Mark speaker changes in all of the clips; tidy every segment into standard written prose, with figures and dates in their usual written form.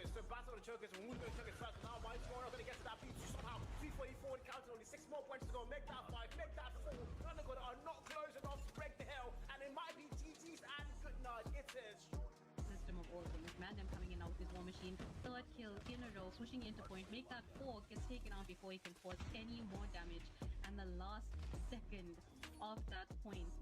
Speaker 1: So Battle of the Chokers, and we're going to Chokers first. Now Mighty Warrior are going to get to that beat somehow. 344 counting, only 6 more points to go. Make that 5, make that 4. London are not close enough to break the hell, and it might be GG's and good night. It is.
Speaker 2: System of Oracle with Mandem coming in out with his War Machine. Third kill in a row, pushing into point. Make that 4, gets taken out before he can cause any more damage. And the last second of that point.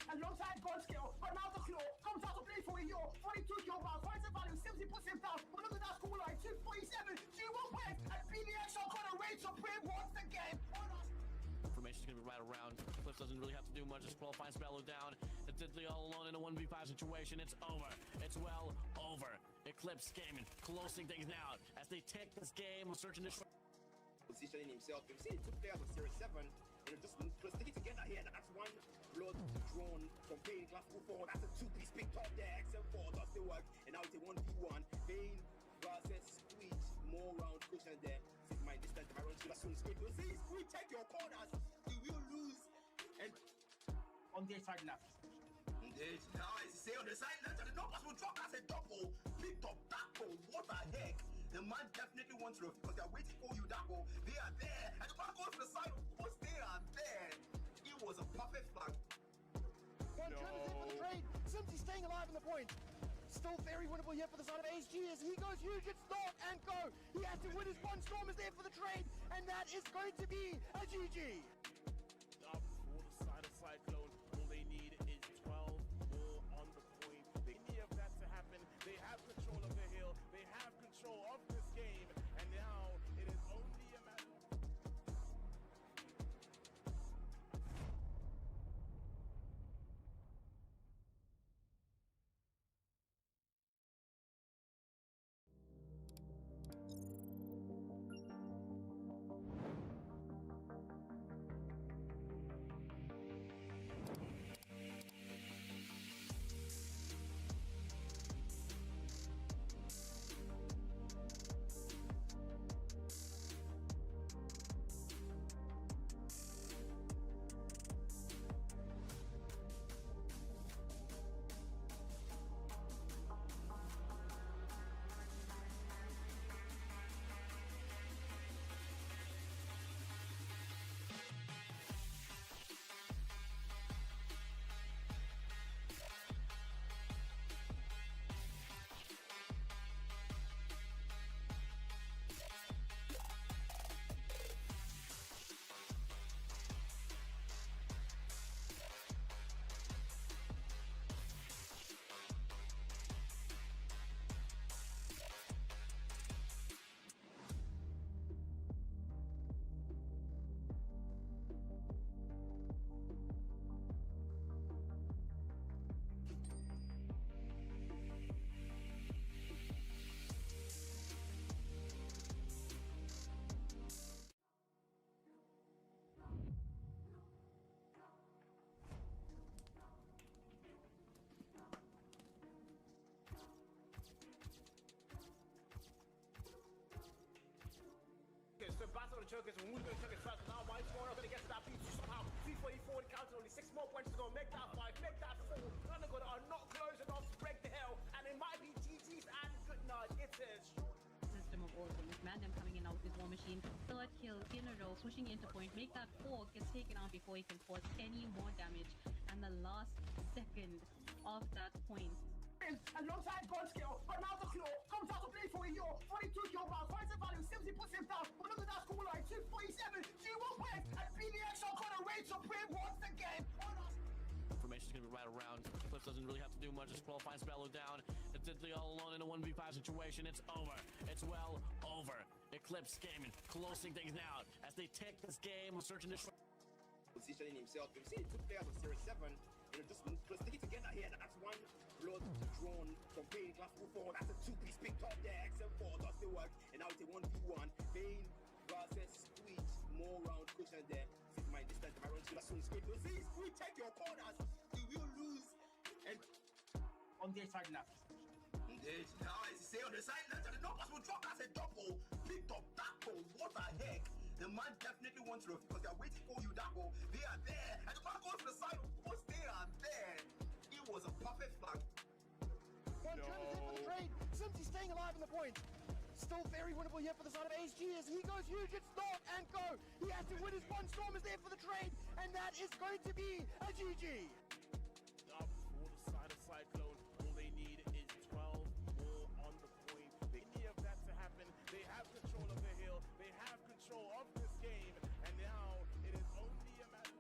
Speaker 3: Alongside Godskill, but now the claw comes out to play for a year. 42 kill bars, finds the value, Simsy puts him down. But look at that score line, 247, G1 wins, and BDX are gonna raid to play once again.
Speaker 4: Information is going to be right around. Cliff doesn't really have to do much. Just qualifying Spello down. It's Diddley all alone in a 1v5 situation. It's over. It's well over. Eclipse Gaming closing things down as they take this game, searching this.
Speaker 5: Positioning himself. You see, 2 players of Series 7, just stick it together here. That's one blood drawn from Vayne, Glasgow 4. That's a 2-piece picked up there. XM4 does the work, and now it's a 1v1. Vayne versus Squeeze. More round cushion there. Save my distance. My run to soon. Squeeze. You see, Squeeze, check your corners. You will lose. And
Speaker 3: On the side left.
Speaker 5: indeed, now as you say on the side left, and the numbers will drop as a double. Picked up that goal. What the heck? The man definitely wants to, because they're waiting for you, that goal. They are there. And the man goes to the side, of course they are there. It was a perfect flag.
Speaker 6: One comes in for the trade. Simply staying alive in the point. Still very winnable here for the side of HG as he goes huge. It's start and go. He has to win his one. Storm is there for the trade, and that is going to be a GG.
Speaker 7: Up for the side of Cyclone. All they need is 12 more on the point. They need that to happen. They have control of the hill. They have control of this game. And now it is only a matter.
Speaker 1: So Battle of the Chokers, and who's going to choke it first? Now White Scorner going to get to that beat somehow. 344 counted, only 6 more points to go. Make that 5, make that 4. None of them are not close enough to break the hell, and it might be GG's and good night. It is short.
Speaker 2: System of order with Mandem coming in out with War Machine. Third kill in a row, switching into point. Make that 4, gets taken out before he can cause any more damage. And the last second of that point.
Speaker 3: Alongside Godskill, but now the claw comes out to play for a year. 42 kill rounds, finds the value, Simsy puts him down. But look at that score line, 247. G1 wins, and BDX are gonna reign supreme once again.
Speaker 4: Information's gonna be right around. Cliff doesn't really have to do much. Just qualifying Spello down. It's Diddley all alone in a 1v5 situation. It's over. It's well over. Eclipse Gaming closing things out as they take this game, searching this.
Speaker 5: Positioning himself. You see, he took players of Series 7 and just stick it together here. That's one blood drawn from Bane Glass 4. That's a 2-piece picked up there. XM4 does the work. And now it's a 1v1. Bane versus Squeeze. More round cushion there. Sit my distance. My run to the soon squid. You see, Squeeze, take your corners. You will lose. And
Speaker 3: On their side left.
Speaker 5: now as you say on the side left, the numbers will drop as a double. Picked up that goal. What the heck? The man definitely wants to because they're waiting for you, that goal. They are there. And the man goes to the side, of course, they are there. It was a perfect flag.
Speaker 6: One turn is in for the trade. Simpsy staying alive in the point. Still very winnable here for the side of HG as he goes huge, it's start and go. He has to win his one. Storm is there for the trade, and that is going to be a GG.
Speaker 7: Up for the side of Cyclone. All they need is 12 more on the point. They need that to happen. They have control of the hill. They have control of this game. And now it is only a matter.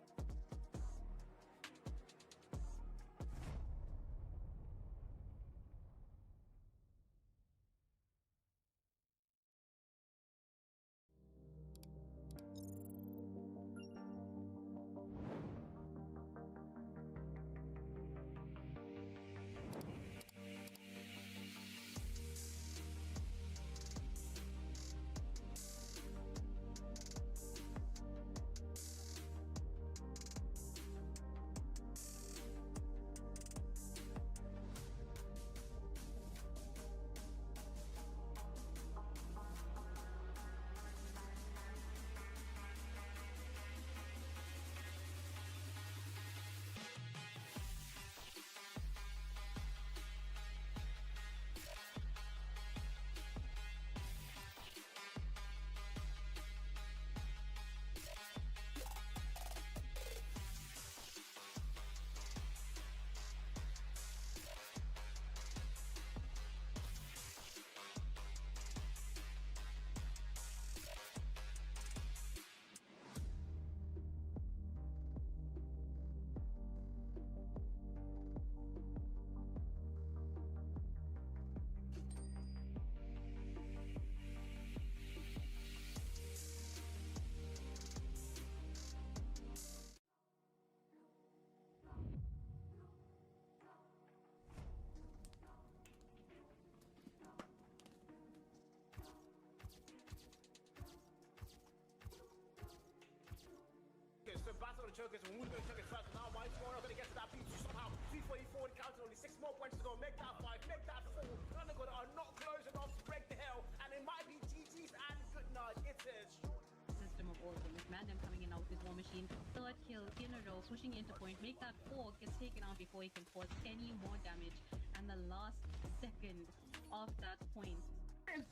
Speaker 1: It's a battle of the chokers, and who's going to choke it first? Now White Squad are going to get to that beat somehow. 344 counted, only 6 more points to go. Make that 5, make that 4. None of them are not close enough to break the hell, and it might be GG's and good night. It's a short.
Speaker 2: System of order. McMahon coming in out with his war machine. Third kill in a row, switching into point. Make that 4, gets taken out before he can cause any more damage. And the last second of that point.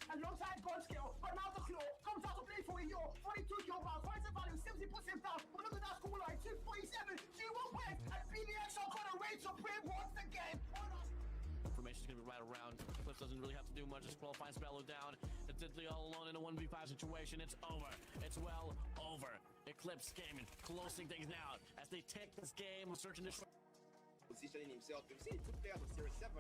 Speaker 3: Alongside Godskill, but now the claw comes out to play for a year. 42 kill bars, finds the value, Simsy puts him down. But look at that score line, 247. G1 wins, and BDX are gonna rate Supreme once again.
Speaker 4: Formation's gonna be right around. Cliff doesn't really have to do much. Just qualifying Spello down. It's Diddley all alone in a 1v5 situation. It's over. It's well over. Eclipse gaming, closing things now as they take this game, searching this.
Speaker 5: Positioning himself. We've seen 2 players of Series 7,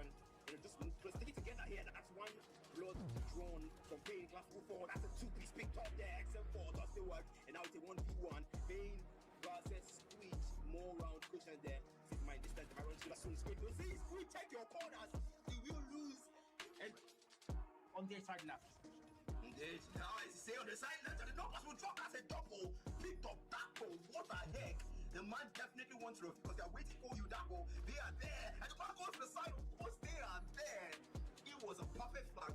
Speaker 5: just sticking together here. That's one blood drawn from Pain Class 4. That's a 2-piece picked up there. XM4 does the work, and now it's a 1v1. Pain versus Squeeze. More round cushion there. Save my distance. My run to the soon squid. We'll see Squeeze take your corners. He will lose. And
Speaker 3: On their side left.
Speaker 5: now as you say on the side left, and the numbers will drop as a double. Picked up that goal. What the heck? The man definitely wants to, because they're waiting for you, that goal. They are there. And the man goes to the side, of course they are there. It was a perfect flag.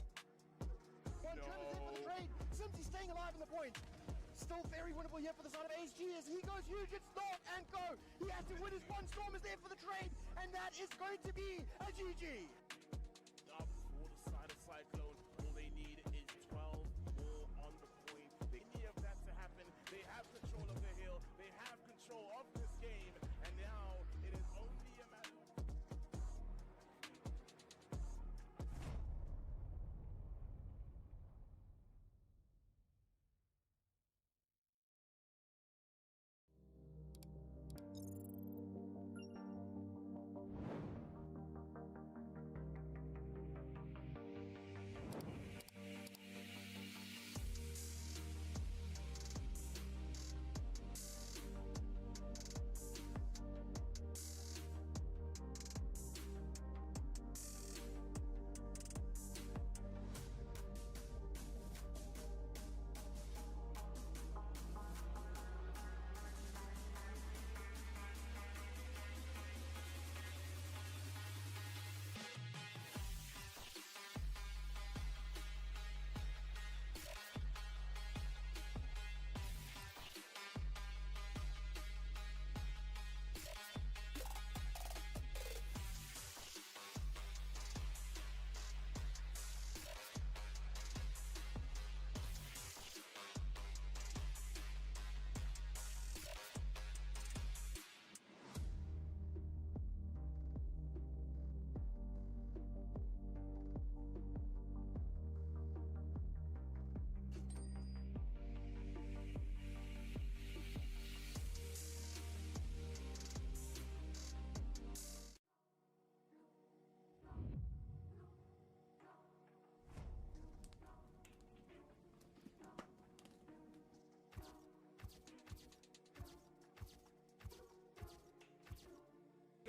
Speaker 6: One Trim is in for the trade. Simsy staying alive in the point. Still very winnable here for the side of HG as he goes huge. It's start and go. He has to win his one. Storm is there for the trade, and that is going to be a GG.
Speaker 7: Up for the side of Cyclone. All they need is 12 more on the point. They need that to happen. They have control of the hill. They have control of this game. And now it is only a matter of...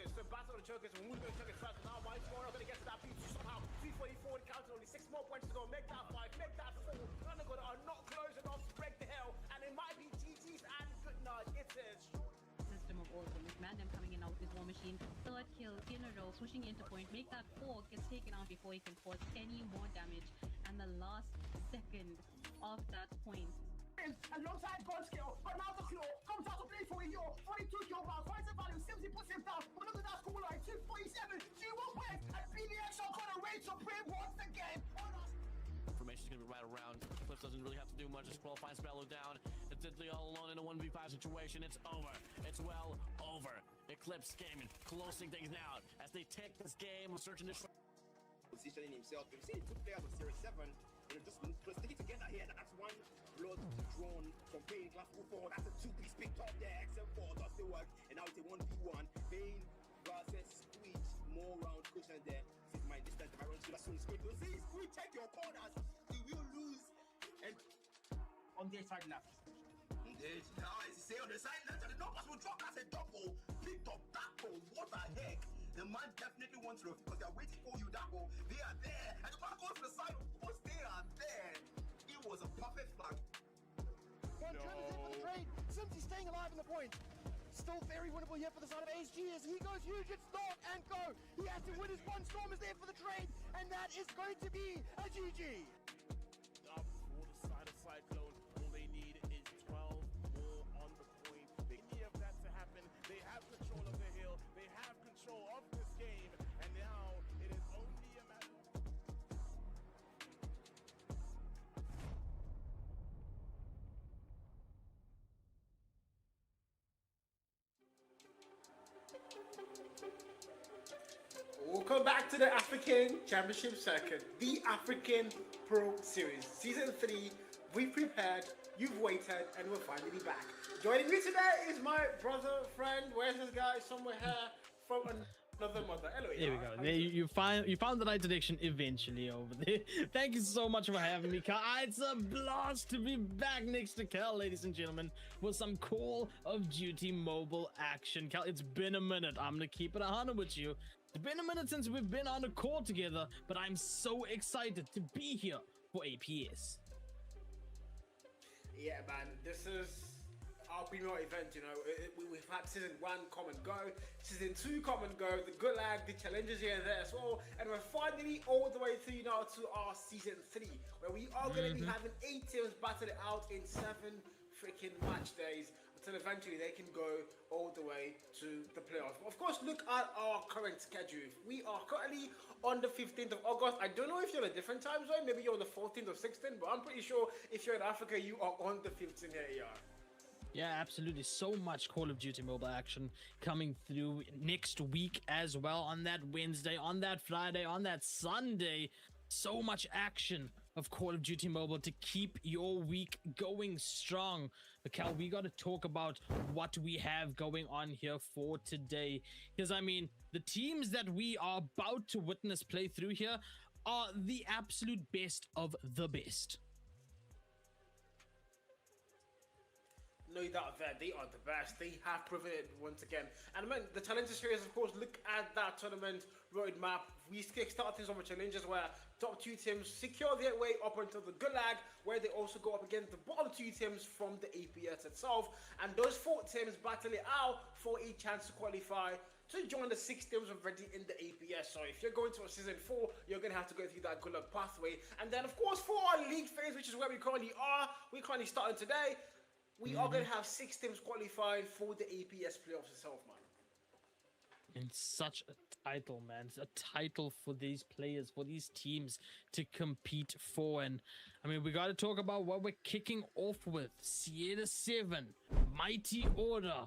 Speaker 1: It's the battle of the chokers, and who's going to choke it first? Now White Squad are going to get to that beat somehow. 344 counted, only 6 more points to go. Make that 5, make that 4. None of them are not close enough to break the hell, and it might be GG's and good night. It's a short.
Speaker 2: System of order. McMahon coming in out with his war machine. Third kill in a row, switching into point. Make that 4, gets taken out before he can cause any more damage. And the last second of that point.
Speaker 3: Alongside Godskill, but now the claw comes out to play for a year. 42 kill bars, finds the value, Simsy puts him down. But look at that score line, 247. G1 wins, and BDX are gonna rate Supreme once again.
Speaker 4: Formation's gonna be right around. Cliff doesn't really have to do much. Just qualifying Spello down. It's Diddley all alone in a 1v5 situation. It's over. It's well over. Eclipse gaming, closing things now as they take this game, searching this.
Speaker 5: Positioning himself. We've seen 2 players of Series 7, just sticking together here. That's one blood drawn from Pain Class 4. That's a 2-piece picked up there. XM4 does the work, and now it's a 1v1. Pain versus Squeeze. More round cushion there. Save my distance. My run to the soon squid. We'll see Squeeze take your corners. He will lose. And
Speaker 3: On their side left.
Speaker 5: now as you say on the side left, and the numbers will drop as a double. Picked up that goal. What the heck? The man definitely wants to, because they're waiting for you, that goal. They are there. And the man goes to the side, of course they are there. It was a perfect flag.
Speaker 6: One Trim is in for the trade. Simsy staying alive alive in the point. Still very winnable here for the side of HG as he goes huge, it's start and go. He has to win his one. Storm is there for the trade, and that is going to be a GG.
Speaker 7: Up for the side of Cyclone. All they need is 12 more on the point. They need that to happen. They have control of the hill. They have control of this game. And now it is only a matter of...
Speaker 1: Welcome back to the African Championship Circuit, the African Pro Series. Season 3, we've prepared, you've waited, and we're finally back. Joining me today is my brother, friend, where's this guy? Somewhere here from another mother. Hello,
Speaker 8: There we go. There, you found the right direction eventually over there. Thank you so much for having me, Cal. It's a blast to be back next to Cal, ladies and gentlemen, with some Call of Duty mobile action. Cal, it's been a minute. I'm gonna keep it 100 with you. It's been a minute since we've been on a call together, but I'm so excited to be here for APS.
Speaker 1: Yeah, man, this is our premiere event, you know. We've had season 1 come and go, season 2 come and go, the good lag, the challenges here and there as well, and we're finally all the way through now to our season 3, where we are going to be having 8 teams battle it out in 7 freaking match days until eventually they can go all the way to the playoffs. Of course, look at our current schedule. We are currently on the 15th of August. I don't know if you're in a different time zone, maybe you're on the 14th or 16th, but I'm pretty sure if you're in Africa, you are on the 15th here.
Speaker 8: Yeah, absolutely. So much Call of Duty mobile action coming through next week as well, on that Wednesday, on that Friday, on that Sunday. So much action of Call of Duty mobile to keep your week going strong. But Cal, we got to talk about what we have going on here for today, because I mean, the teams that we are about to witness play through here are the absolute best of the best.
Speaker 1: No doubt that they are the best. They have proven it once again. And I mean, the Challenger Series, of course, look at that tournament roadmap. We kickstart things on with challenges where top 2 teams secure their way up until the Gulag, where they also go up against the bottom 2 teams from the APS itself. And those 4 teams battle it out for a chance to qualify to join the 6 teams already in the APS. So if you're going to a season 4, you're going to have to go through that Gulag pathway. And then, of course, for our league phase, which is where we currently are, we're currently starting today. We are going to have 6 teams qualifying for the APS playoffs itself, man.
Speaker 8: And such a title, man. It's a title for these players, for these teams to compete for. And I mean, we got to talk about what we're kicking off with. Sierra 7, Mighty Order,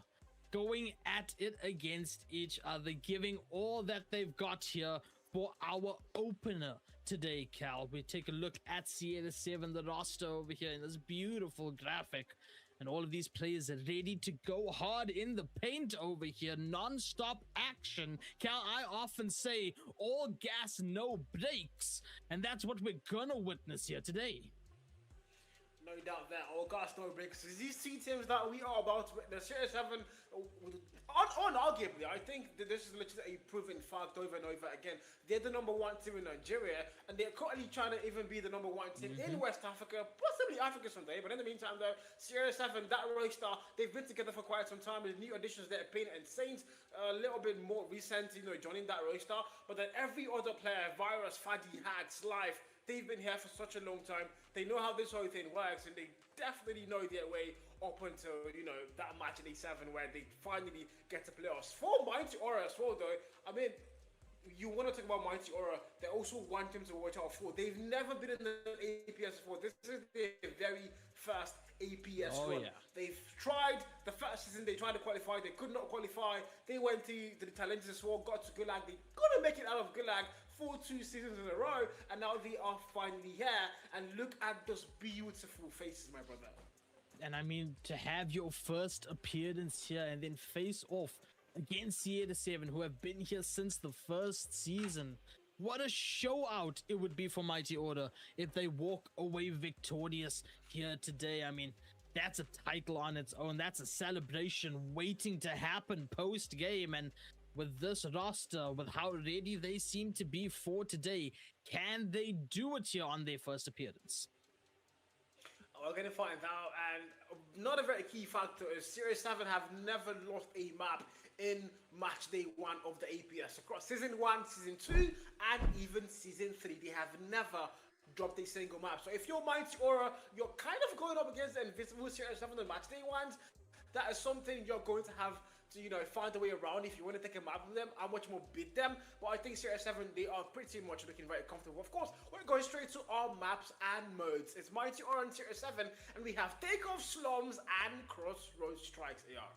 Speaker 8: going at it against each other, giving all that they've got here for our opener today, Cal. We take a look at Sierra 7, the roster over here in this beautiful graphic. And all of these players are ready to go hard in the paint over here. Non-stop action. Cal, I often say, all gas, no brakes. And that's what we're gonna witness here today.
Speaker 1: No doubt that. All gas, no breaks. These 2 teams that we are about to witness, Sierra 7, unarguably, I think that this is literally a proven fact over and over again. They're the number 1 team in Nigeria, and they're currently trying to even be the number 1 team in West Africa, possibly Africa someday. But in the meantime, though, Sierra 7, that roster, they've been together for quite some time. There's new additions there, Pain and Saints, a little bit more recent, you know, joining that roster. But then every other player, Virus, Fadi, Hads, Life, they've been here for such a long time. They know how this whole thing works, and they definitely know their way up until, you know, that match in A7 where they finally get to playoffs. For Mighty Aura as well, though, I mean, you want to talk about Mighty Aura, they also want them to watch out for. They've never been in the APS before. This is their very first APS run. Yeah. They've tried the first season, they tried to qualify, they could not qualify. They went to the challenges as well, got to Gulag, they couldn't make it out of Gulag for 2 seasons in a row, and now they are finally here. And look at those beautiful faces, my brother.
Speaker 8: And I mean, to have your first appearance here and then face off against Sierra 7, who have been here since the first season. What a show out it would be for Mighty Order if they walk away victorious here today. I mean, that's a title on its own. That's a celebration waiting to happen post-game. And with this roster, with how ready they seem to be for today, can they do it here on their first appearance?
Speaker 1: we're going to find out. And not a very key factor is Series 7 have never lost a map in match day 1 of the APS. Across Season 1, Season 2, and even Season 3, they have never dropped a single map. So if you're Mighty Aura, you're kind of going up against the Invisible Series 7 on match day 1s. That is something you're going to have to, find a way around if you want to take a map with them. How much more beat them? But I think Series 7, they are pretty much looking very comfortable. Of course, we're going straight to our maps and modes. It's Mighty Aura on Series 7, and we have Takeoff, Slums, and Crossroads Strikes AR.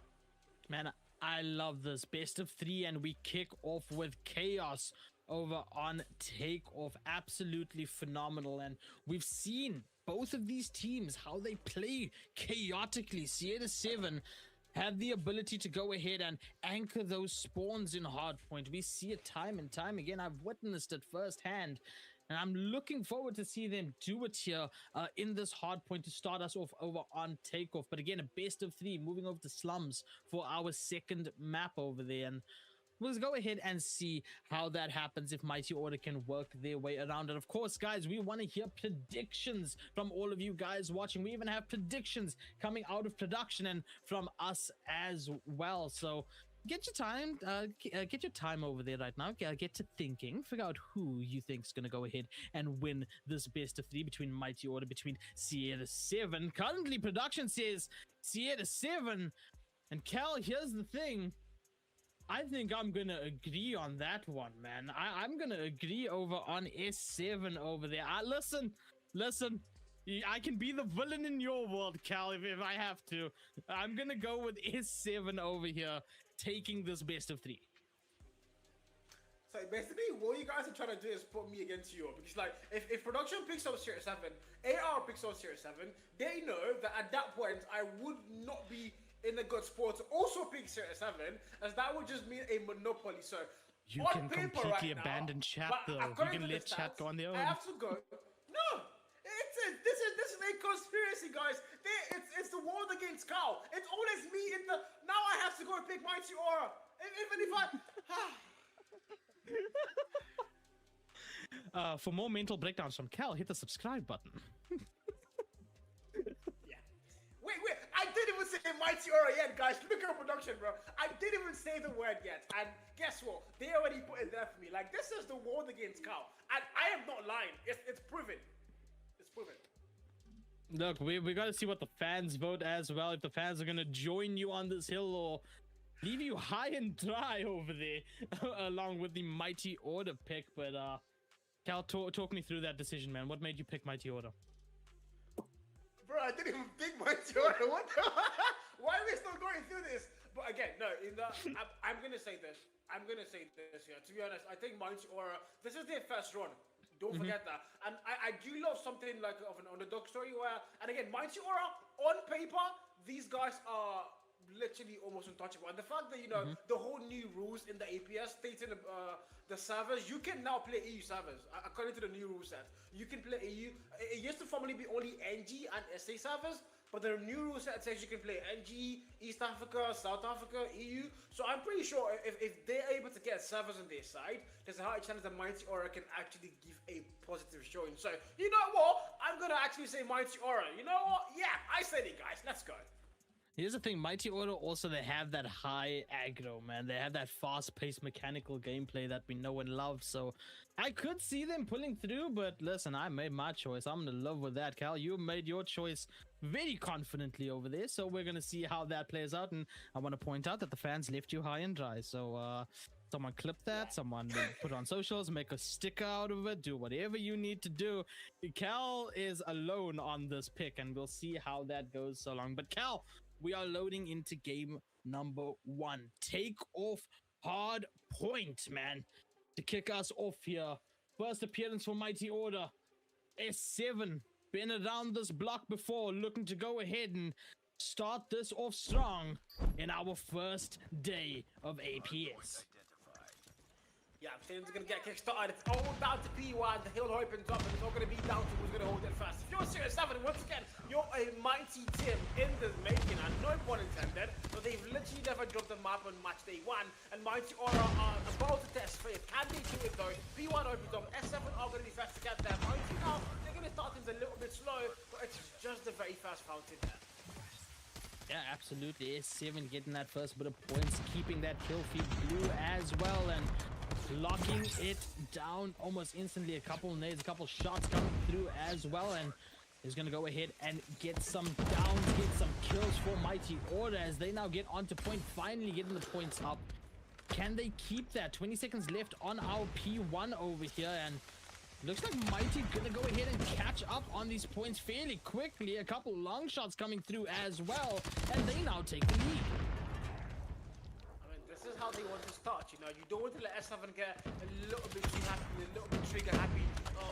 Speaker 8: Man, I love this best of 3, and we kick off with Chaos over on Takeoff. Absolutely phenomenal, and we've seen both of these teams, how they play chaotically. Sierra 7 have the ability to go ahead and anchor those spawns in hardpoint. We see it time and time again. I've witnessed it firsthand, and I'm looking forward to see them do it here in this hardpoint to start us off over on Takeoff. But again, a best of 3, moving over to Slums for our second map over there. And let's go ahead and see how that happens, if Mighty Order can work their way around it. Of course, guys, we want to hear predictions from all of you guys watching. We even have predictions coming out of production and from us as well. So get your time over there right now. Get to thinking. Figure out who you think is going to go ahead and win this best of 3 between Mighty Order, between Sierra 7. Currently, production says Sierra 7. And Cal, here's the thing. I think I'm gonna agree on that one, man. I'm gonna agree over on S7 over there. Listen. I can be the villain in your world, Cal, if I have to. I'm gonna go with S7 over here, taking this best of 3.
Speaker 1: So basically, what you guys are trying to do is put me against you. Because like, if production picks up Series 7, AR picks up Series 7, they know that at that point, I would not be in a good sport to also pick Series 7, as that would just mean a monopoly. So
Speaker 8: you
Speaker 1: on
Speaker 8: can
Speaker 1: paper
Speaker 8: completely
Speaker 1: right
Speaker 8: abandon
Speaker 1: now,
Speaker 8: chat, though. You can let chat go on their own.
Speaker 1: I have to go. No, this is a conspiracy, guys. It's the world against Cal. It's always me in the. Now I have to go and pick Mighty Aura, even if I.
Speaker 8: For more mental breakdowns from Cal, hit the subscribe button.
Speaker 1: Wait, I didn't even say Mighty Aura yet, guys. Look at production, bro. I didn't even say the word yet. And guess what? They already put it there for me. Like, this is the world against Cal. And I am not lying. It's proven. It's proven.
Speaker 8: Look, we got to see what the fans vote as well. If the fans are going to join you on this hill or leave you high and dry over there, along with the Mighty Order pick. But, Cal, talk me through that decision, man. What made you pick Mighty Order?
Speaker 1: Bro, I didn't even pick Mighty Order. What the? Why are we still going through this? But again, no, I'm going to say this. Yeah. To be honest, I think Mighty Aura, this is their first run. Don't forget that. And I do love something like of an underdog story where, and again, Mighty Aura, on paper, these guys are literally almost untouchable. And the fact that, the whole new rules in the APS stating the servers, you can now play EU servers, according to the new rule set. You can play EU. It used to formerly be only NG and SA servers, but the new rule set says you can play NG, East Africa, South Africa, EU. So I'm pretty sure if they're able to get servers on their side, there's a high chance that Mighty Aura can actually give a positive showing. So, you know what? I'm going to actually say Mighty Aura. You know what? Yeah, I said it, guys. Let's go.
Speaker 8: Here's the thing, Mighty Order also, they have that high aggro, man. They have that fast-paced mechanical gameplay that we know and love. So I could see them pulling through, but listen, I made my choice. I'm gonna love with that, Cal. You made your choice very confidently over there. So we're gonna see how that plays out. And I want to point out that the fans left you high and dry. So someone clip that, someone put it on socials, make a sticker out of it, do whatever you need to do. Cal is alone on this pick, and we'll see how that goes so long. But Cal, we are loading into game number 1. Take off hard point, man, to kick us off here. First appearance for Mighty Order. S7, been around this block before, looking to go ahead and start this off strong in our first day of APS.
Speaker 1: Yeah, things are going to get kick-started. It's all down to P1. The hill opens up, and it's all going to be down to who's going to hold it first. If you're Series 7, once again, you're a mighty team in the making, and no pun intended, but they've literally never dropped the map on match day 1, and Mighty Aura are about to test faith. Can they do it, though? P1 opens up. S7 are going to be first to get there. Mighty now, they're going to starting's a little bit slow, but it's just the very fast fountain there.
Speaker 8: Yeah, absolutely. S7 getting that first bit of points, keeping that kill feed blue as well, and locking it down almost instantly. A couple nades, a couple shots coming through as well, and is going to go ahead and get some downs, get some kills for Mighty Order as they now get onto point, finally getting the points up. Can they keep that? 20 seconds left on our P1 over here, and looks like Mighty gonna go ahead and catch up on these points fairly quickly. A couple long shots coming through as well, and they now take the lead.
Speaker 1: I mean, this is how they want to start, you know. You don't want to let S7 get a little bit too happy, a little bit trigger happy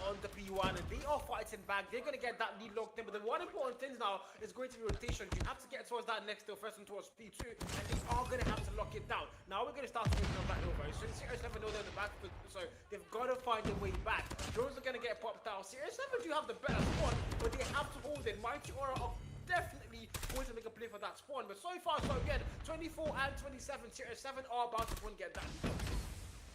Speaker 1: on the P1, and they are fighting back. They're going to get that lead locked in, but the one important thing now is going to be rotation. You have to get towards that next still first and towards P2, and they are going to have to lock it down. Now we're going to start to open up that over. Since CR7 know they're in the back, so they've got to find a way back. Drones are going to get popped out. CR7 do have the better spawn, but they have to hold it. Mighty Aura are definitely going to make a play for that spawn, but so far so good. 24 and 27, CR7 are about to go and get that.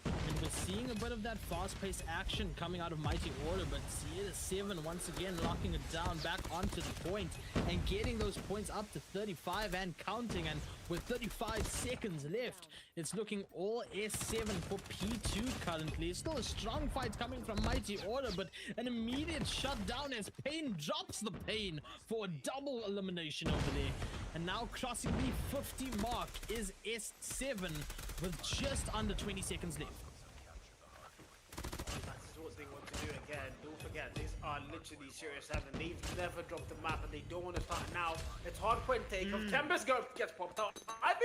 Speaker 8: And we're seeing a bit of that fast-paced action coming out of Mighty Order, but CR7 once again locking it down back onto the point and getting those points up to 35 and counting. And with 35 seconds left, it's looking all S7 for P2 currently. Still a strong fight coming from Mighty Order, but an immediate shutdown as Pain drops the Pain for a double elimination over there. And now crossing the 50 mark is S7 with just under 20 seconds left.
Speaker 1: That's what they want to do again. Don't forget, these are literally CR7. They've never dropped the map, and they don't want to start now. It's hard point take. If Tempest gets popped out, I've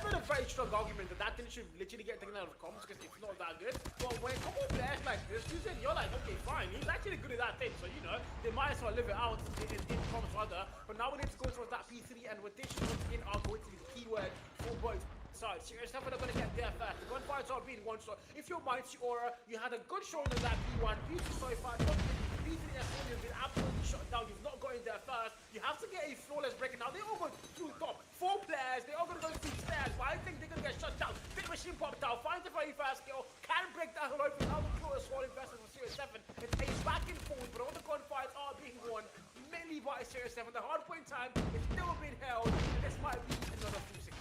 Speaker 1: had a very strong argument that thing should literally get taken out of comms because it's not that good. But when a couple of players like this use it, you're like, okay, fine. He's actually good at that thing, so you know they might as well live it out in comms rather. But now we need to go towards that P3, and rotation once again are going to be the keyword for both sides. CR7 are going to get there first. The gunfires are being one shot. If you're Mighty Aura, you had a good shoulder that P1. P2 so far, P3 has been absolutely shut down. You've not got in there first. You have to get a flawless breaking. Now they're over through top. 4 players. They are going to go through stairs, but I think they're going to get shut down. Bit machine popped out. Finds a very fast kill. Can break that whole open. Now the floor is falling versus for CR7. It's a back and forth, but all the gunfires are being won mainly by CR7. The hard point time is still being held, and this might be another 2-6.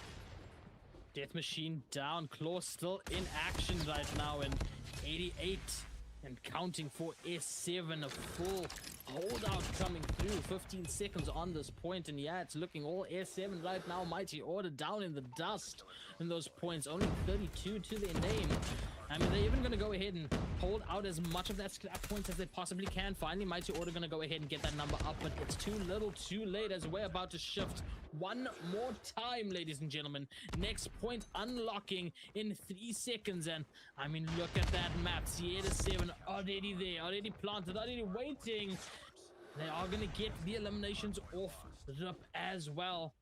Speaker 8: Death Machine down, Claw still in action right now, and 88 and counting for S7, a full holdout coming through. 15 seconds on this point, and yeah, it's looking all S7 right now. Mighty Order down in the dust in those points, only 32 to their name. I mean, they're even going to go ahead and hold out as much of that scrap points as they possibly can. Finally, Mighty Order going to go ahead and get that number up, but it's too little too late as we're about to shift one more time, ladies and gentlemen. Next point unlocking in 3 seconds, and I mean, look at that map. Sierra 7 already there, already planted, already waiting. They are going to get the eliminations off rip as well.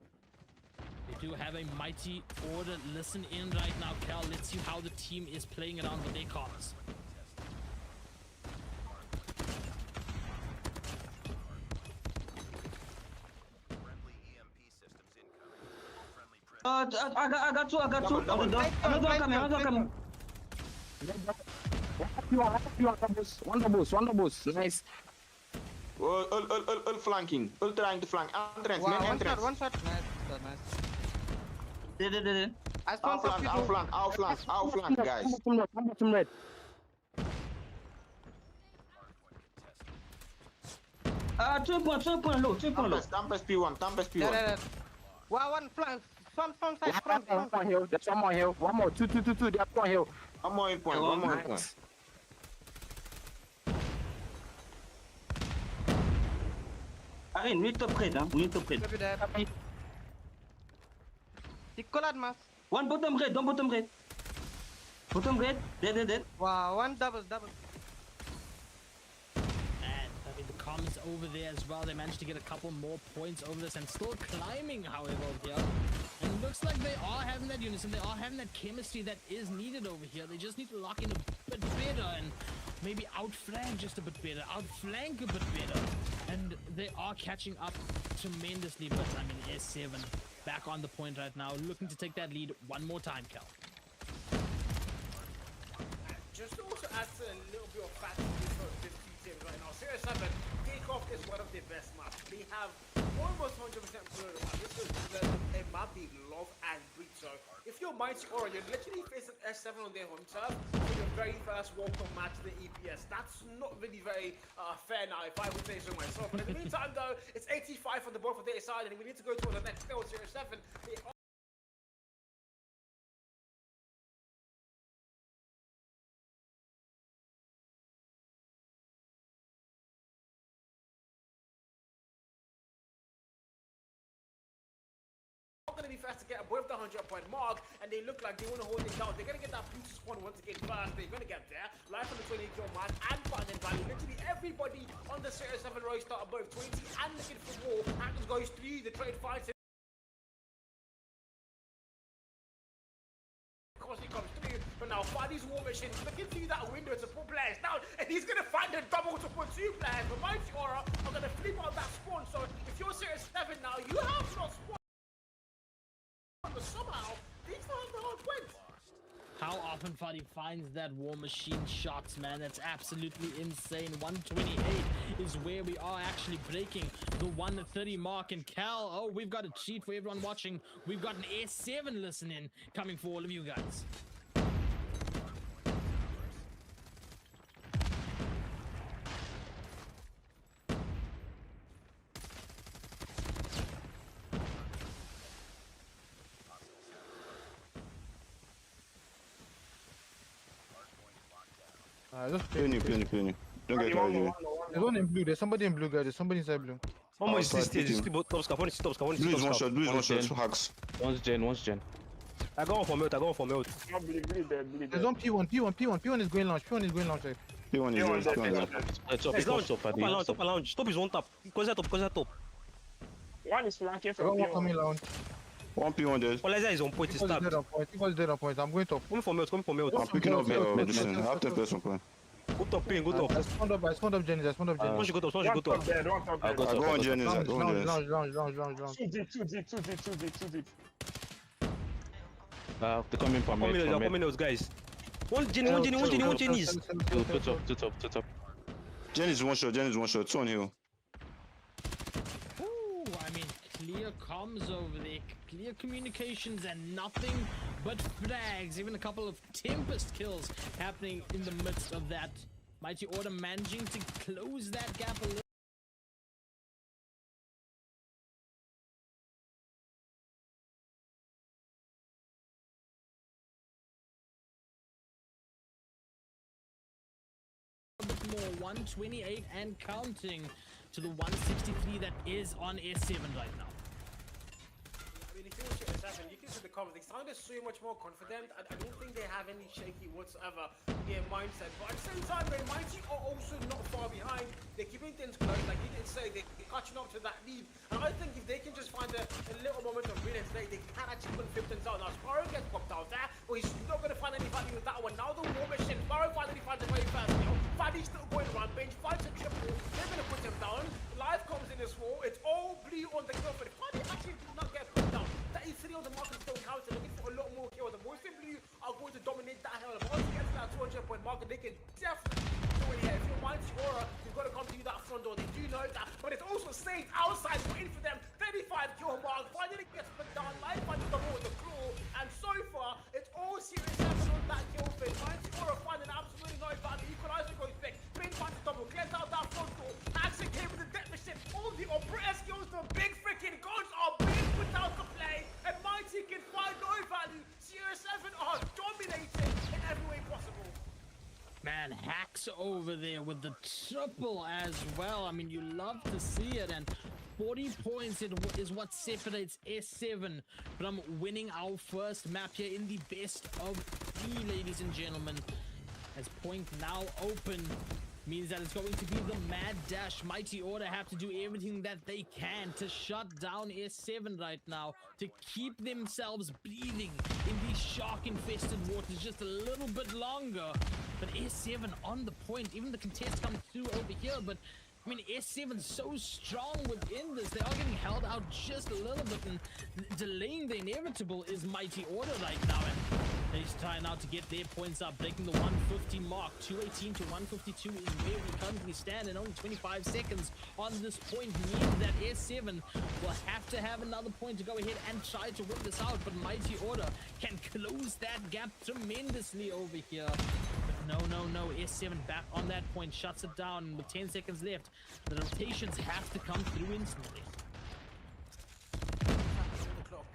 Speaker 8: They do have a Mighty Order listen in right now. Cal, let's see how the team is playing around with their cards.
Speaker 9: I got two. Another one coming.
Speaker 10: One doubles. Nice. Flanking. Trying to flank. Entrance, main entrance.
Speaker 9: One shot. Nice. Did.
Speaker 10: Our flank, guys.
Speaker 6: Some red.
Speaker 9: Two point low.
Speaker 10: Tempest P1.
Speaker 9: Yeah. One flank. Front side.
Speaker 6: One hill. There's one more hill. One more. Two. There's one hill.
Speaker 10: One more in point.
Speaker 9: Allez, we need to trade.
Speaker 11: Nicolas,
Speaker 9: One bottom red. Bottom red. Dead.
Speaker 11: Wow, one double.
Speaker 8: And I mean, the comms over there as well. They managed to get a couple more points over this and still climbing, however, over here. And it looks like they are having that unison. They are having that chemistry that is needed over here. They just need to lock in a bit better and maybe outflank just a bit better. Outflank a bit better. And they are catching up tremendously. But I mean, S7 back on the point right now, looking to take that lead one more time, Cal.
Speaker 1: Just to also add to a little bit of fact to this teams right now. Series 7, Takeoff is one of their best maps. They have almost 100% blue. This is a map they love and breed. So if you're Mighty Aura, you're literally facing S7 on their home turf for your very first welcome match to the EPS. That's not really very fair now, if I would say so myself. But in the meantime, though, it's 85 on the board for their side, and we need to go to the next field, Series 7. They are going to be fast to get above the 100-point mark, and they look like they want to hold it down. They're going to get that blue spawn once again first. They're going to get there. Life on the 20-kill mark and Fountain Valley. Literally everybody on the Series 7 row start above 20 and looking for war. Hackers goes through the trade fights. Because he comes through, but now Fadi's War Machine looking through that window to put players down, and he's going to find the double to put 2 players. But Mighty Aura are going to flip out that spawn. So if you're Series 7 now, you have not spawn. But somehow, these find the hard win.
Speaker 8: How often Fadi finds that War Machine shots, man. That's absolutely insane. 128 is where we are actually breaking the 130 mark. And Cal, oh, we've got a cheat for everyone watching. We've got an S7 listening coming for all of you guys.
Speaker 10: Play new. Don't get carried away.
Speaker 6: There's one in blue. There's somebody in blue, guys. There's somebody inside blue.
Speaker 11: One more is this stage. It's still top scar. One is top scar. One is
Speaker 10: Blue
Speaker 11: top
Speaker 10: is one
Speaker 11: scar.
Speaker 10: shot, blue is one shot, 2 hacks.
Speaker 11: One's gen. I got one for melt.
Speaker 6: There's one P1 is going launch. P1 is going launch.
Speaker 10: P1 is yours, P1 is yours.
Speaker 11: It's top lounge. Top is one tap. Close that top.
Speaker 12: One is flanking
Speaker 6: I
Speaker 12: from
Speaker 6: got one
Speaker 12: P1.
Speaker 6: coming launch.
Speaker 10: One P1 there.
Speaker 11: Olaza is on point. He's
Speaker 6: He was
Speaker 11: stabbed.
Speaker 6: dead on point. I'm going top.
Speaker 11: Coming for melt.
Speaker 10: I'm picking up this thing. I have 10 players on point.
Speaker 11: Go top, pin. Go top.
Speaker 6: I spawned up Jenny.
Speaker 11: One should go top.
Speaker 12: One top dead.
Speaker 10: I go on Jennings, I go on Jennings.
Speaker 6: Launch.
Speaker 12: 2 deep.
Speaker 11: They're coming for me. They're coming those guys. One Jenny's. Two top.
Speaker 10: Jennings one shot, 2 on hill.
Speaker 8: Ooh, I mean, clear comms over there, clear communications, and nothing but frags. Even a couple of Tempest kills happening in the midst of that. Mighty Order managing to close that gap a little. Bit more. 128 and counting to the 163 that is on S7 right now.
Speaker 1: I mean, if you watch it as you can see the comments, they sounded so much more confident. I don't think they have any shaky whatsoever in their mindset. But at the same time, they Mighty are also not far behind. They're keeping things close. Like you didn't say, they're catching up to that lead. And I think if they can just find a little moment of brilliance, they can actually put 15 out. Now, Sparrow gets popped out there, but he's not going to find any value with that one. Now the War Machine, Sparrow finally finds the very first kill. Fadi's still going rampage, finds a triple. They're going to put him down. Life comes in this war. It's all blue on the kill, but Fadi actually did not get put down. That E3 on the mark is still counting, looking for a lot more kills. The boys in blue are going to dominate that hell. But once you get to that 200-point mark, they can definitely do it here. If you're Mighty Aura, you've got to come to that front door. They do know that, but it's also safe outside waiting for them. 35 kill mark. Finally gets put down. Life finds the ball with the claw, and so far it's all Series 7 on that kill phase. Mighty Aura finding absolutely no value. Equalizer goes big. Pin finds the double, clears out that front door. Axel came with the death machine. All the operator skills, the big freaking guns are being put out to play, and Mighty can find no value. Series 7 are dominating in every way possible.
Speaker 8: Man, Hacks over there with the triple as well. I mean, you love to see it, and 40 points is what separates S7 from winning our first map here in the best of 3, ladies and gentlemen. As point now open means that it's going to be the mad dash. Mighty Order have to do everything that they can to shut down S7 right now, to keep themselves breathing in these shark-infested waters just a little bit longer. But S7 on the point, even the contest comes through over here, but I mean, S7 so strong within this. They are getting held out just a little bit, and delaying the inevitable is Mighty Order right now. And they're trying now to get their points up, breaking the 150 mark. 218 to 152 is where we currently stand, and only 25 seconds on this point means that S7 will have to have another point to go ahead and try to win this out. But Mighty Order can close that gap tremendously over here. But no, S7 back on that point, shuts it down, and with 10 seconds left, the rotations have to come through instantly.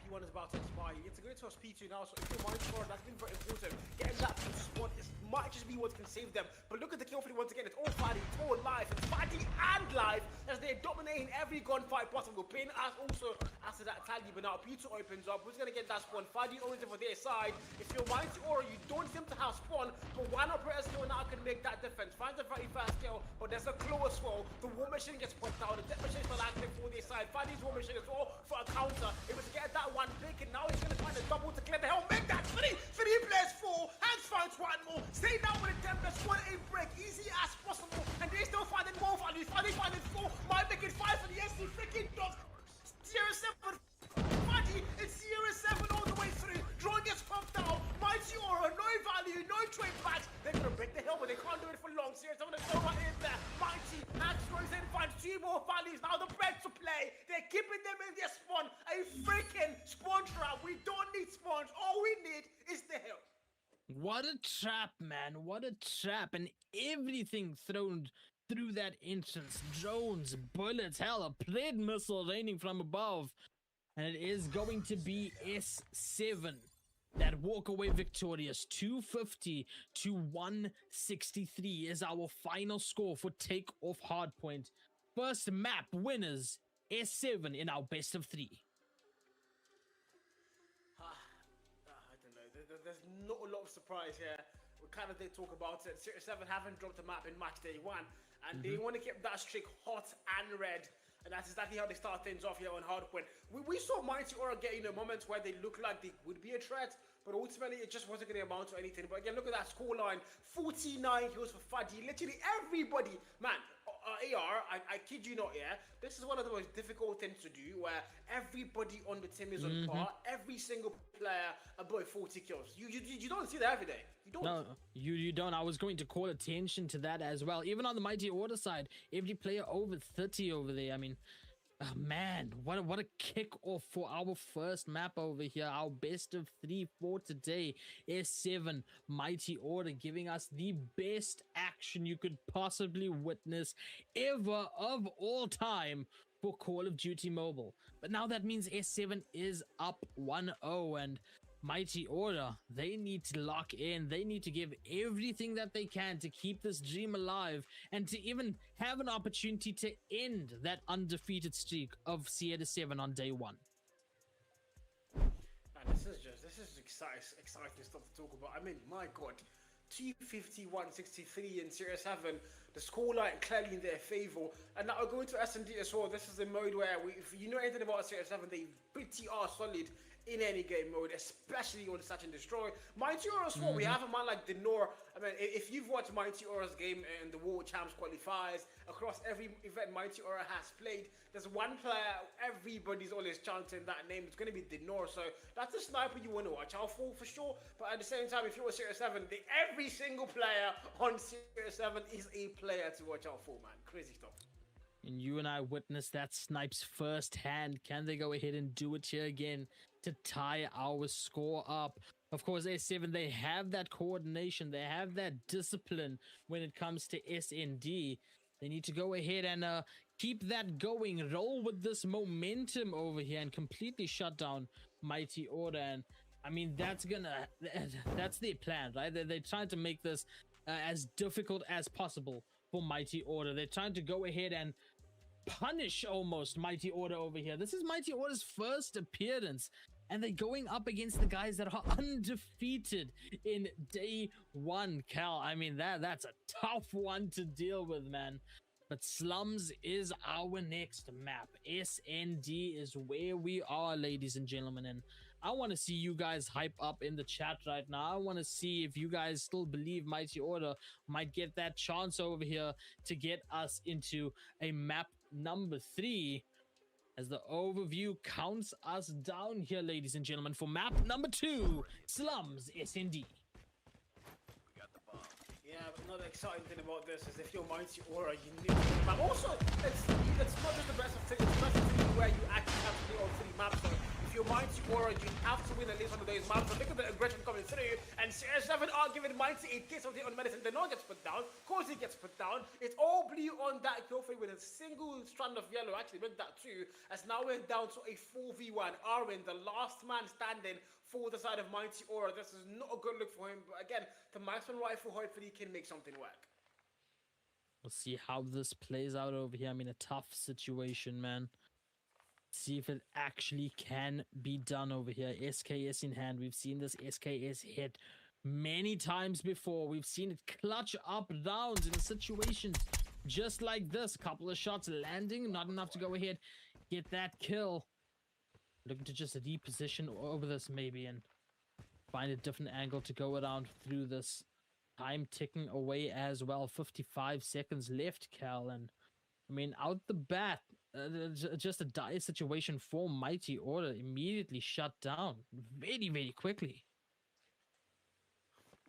Speaker 1: P1 is about to expire. You get to go towards P2 now, so if you're Mighty Order, that's been very important. Getting that P2 spot might just be what can save them. But look at the kill feed once again. It's all Fadi, it's all live. It's Fadi and live as they're dominating every gunfight possible. Pain as also after that tally, but now P2 opens up. Who's going to get that spawn? Fadi owns it for their side. If you're Mighty Order, you don't seem to have spawn, but one operator skill now can make that difference. Finds a very fast kill, but there's a claw as well. The war machine gets put down. The death machine is still active for their side. Fadi's war machine as well for a counter. It was to get that one pick, and now he's going to find a double to clear the hell. Make that three plays four. Hands finds one more. Stay down with a 10 plus 1 8 break. Easy as possible. And they still finding more value. Fadi finding 4. Might make it 5 for the SC freaking dogs. 0-7. Fadi, it's 0-7 all the way through. Drone gets pumped down. Mighty Order, no value, no trade backs. They're going to break the hill, but they can't do it for long. 0-7 going to go right in there. Mighty Axe goes in, finds 2 more values. Now the break to play. They're keeping them in their spawn. A freaking spawn trap. We don't need spawns. All we need is the hill.
Speaker 8: What a trap, man. What a trap. And everything thrown through that entrance. Drones, bullets, hell, a plaid missile raining from above. And it is going to be S7 that walk away victorious. 250 to 163 is our final score for Takeoff Hardpoint. First map winners, S7 in our best of 3.
Speaker 1: There's not a lot of surprise here. We kind of did talk about it. Series 7 haven't dropped a map in match day 1, and they want to keep that streak hot and red. And that's exactly how they start things off here on Hardpoint. We saw Mighty Order get moments where they looked like they would be a threat, but ultimately it just wasn't going to amount to anything. But again, look at that scoreline. 49 kills for Fadi. Literally everybody, man. AR, I kid you not, yeah. This is one of the most difficult things to do, where everybody on the team is on par. Every single player above 40 kills. You don't see that every day. You don't.
Speaker 8: No, you don't. I was going to call attention to that as well. Even on the Mighty Order side, every player over 30 over there. I mean, oh, man, what a kick-off for our first map over here. Our best of 3 for today. S7 Mighty Order giving us the best action you could possibly witness ever of all time for Call of Duty Mobile. But now that means S7 is up 1-0, and Mighty Order, they need to lock in. They need to give everything that they can to keep this dream alive, and to even have an opportunity to end that undefeated streak of Sierra 7 on day 1.
Speaker 1: And this is exciting stuff to talk about. I mean, my God, 250, 163 in Sierra 7. The scoreline clearly in their favor. And now we're going to S&D as well. This is a mode where if you know anything about Sierra 7, they pretty are solid in any game mode, especially on Search and Destroy. Mighty Order as well, we have a man like Denor. I mean, if you've watched Mighty Order's game in the World Champs qualifiers, across every event Mighty Order has played, there's one player everybody's always chanting that name. It's going to be Denor, so that's a sniper you want to watch out for sure. But at the same time, if you're a Sierra 7, every single player on Sierra 7 is a player to watch out for, man. Crazy stuff.
Speaker 8: And you and I witnessed that snipes firsthand. Can they go ahead and do it here again to tie our score up? Of course, S7, they have that coordination. They have that discipline when it comes to SND. They need to go ahead and keep that going. Roll with this momentum over here and completely shut down Mighty Order. And I mean, that's their plan, right? They're trying to make this as difficult as possible for Mighty Order. They're trying to go ahead and punish almost Mighty Order over here. This is Mighty Order's first appearance, and they're going up against the guys that are undefeated in day 1. Cal, I mean, that's a tough one to deal with, man. But Slums is our next map. SND is where we are, ladies and gentlemen. And I want to see you guys hype up in the chat right now. I want to see if you guys still believe Mighty Order might get that chance over here to get us into a map number 3, as the overview counts us down here, ladies and gentlemen, for map number 2, Slums SND.
Speaker 1: Yeah, but another exciting thing about this is if you're Mighty Aura, you need to map. Also, it's not just the best of 3, it's the best of 3 where you actually have to do all 3 maps. So if you're Mighty Aura, you have to win at least one of those maps. So look at the aggression coming through, and CR7 are giving Mighty a kiss on medicine. Deno gets put down, Cozy gets put down. It's all blue on that kill free with a single strand of yellow. Actually, with that too, as now we're down to a 4v1. Arwen, the last man standing for the side of Mighty Aura. This is not a good look for him, but again, the marksman rifle hopefully can make something work.
Speaker 8: We'll see how this plays out over here. I mean, a tough situation, man. See if it actually can be done over here. SKS in hand. We've seen this SKS hit many times before. We've seen it clutch up rounds in situations just like this. A couple of shots landing, not enough to go ahead, get that kill. Looking to just reposition over this maybe and find a different angle to go around through this. Time ticking away as well. 55 seconds left, Cal. And I mean, out the bat, just a dire situation for Mighty Order. Immediately shut down very, very quickly.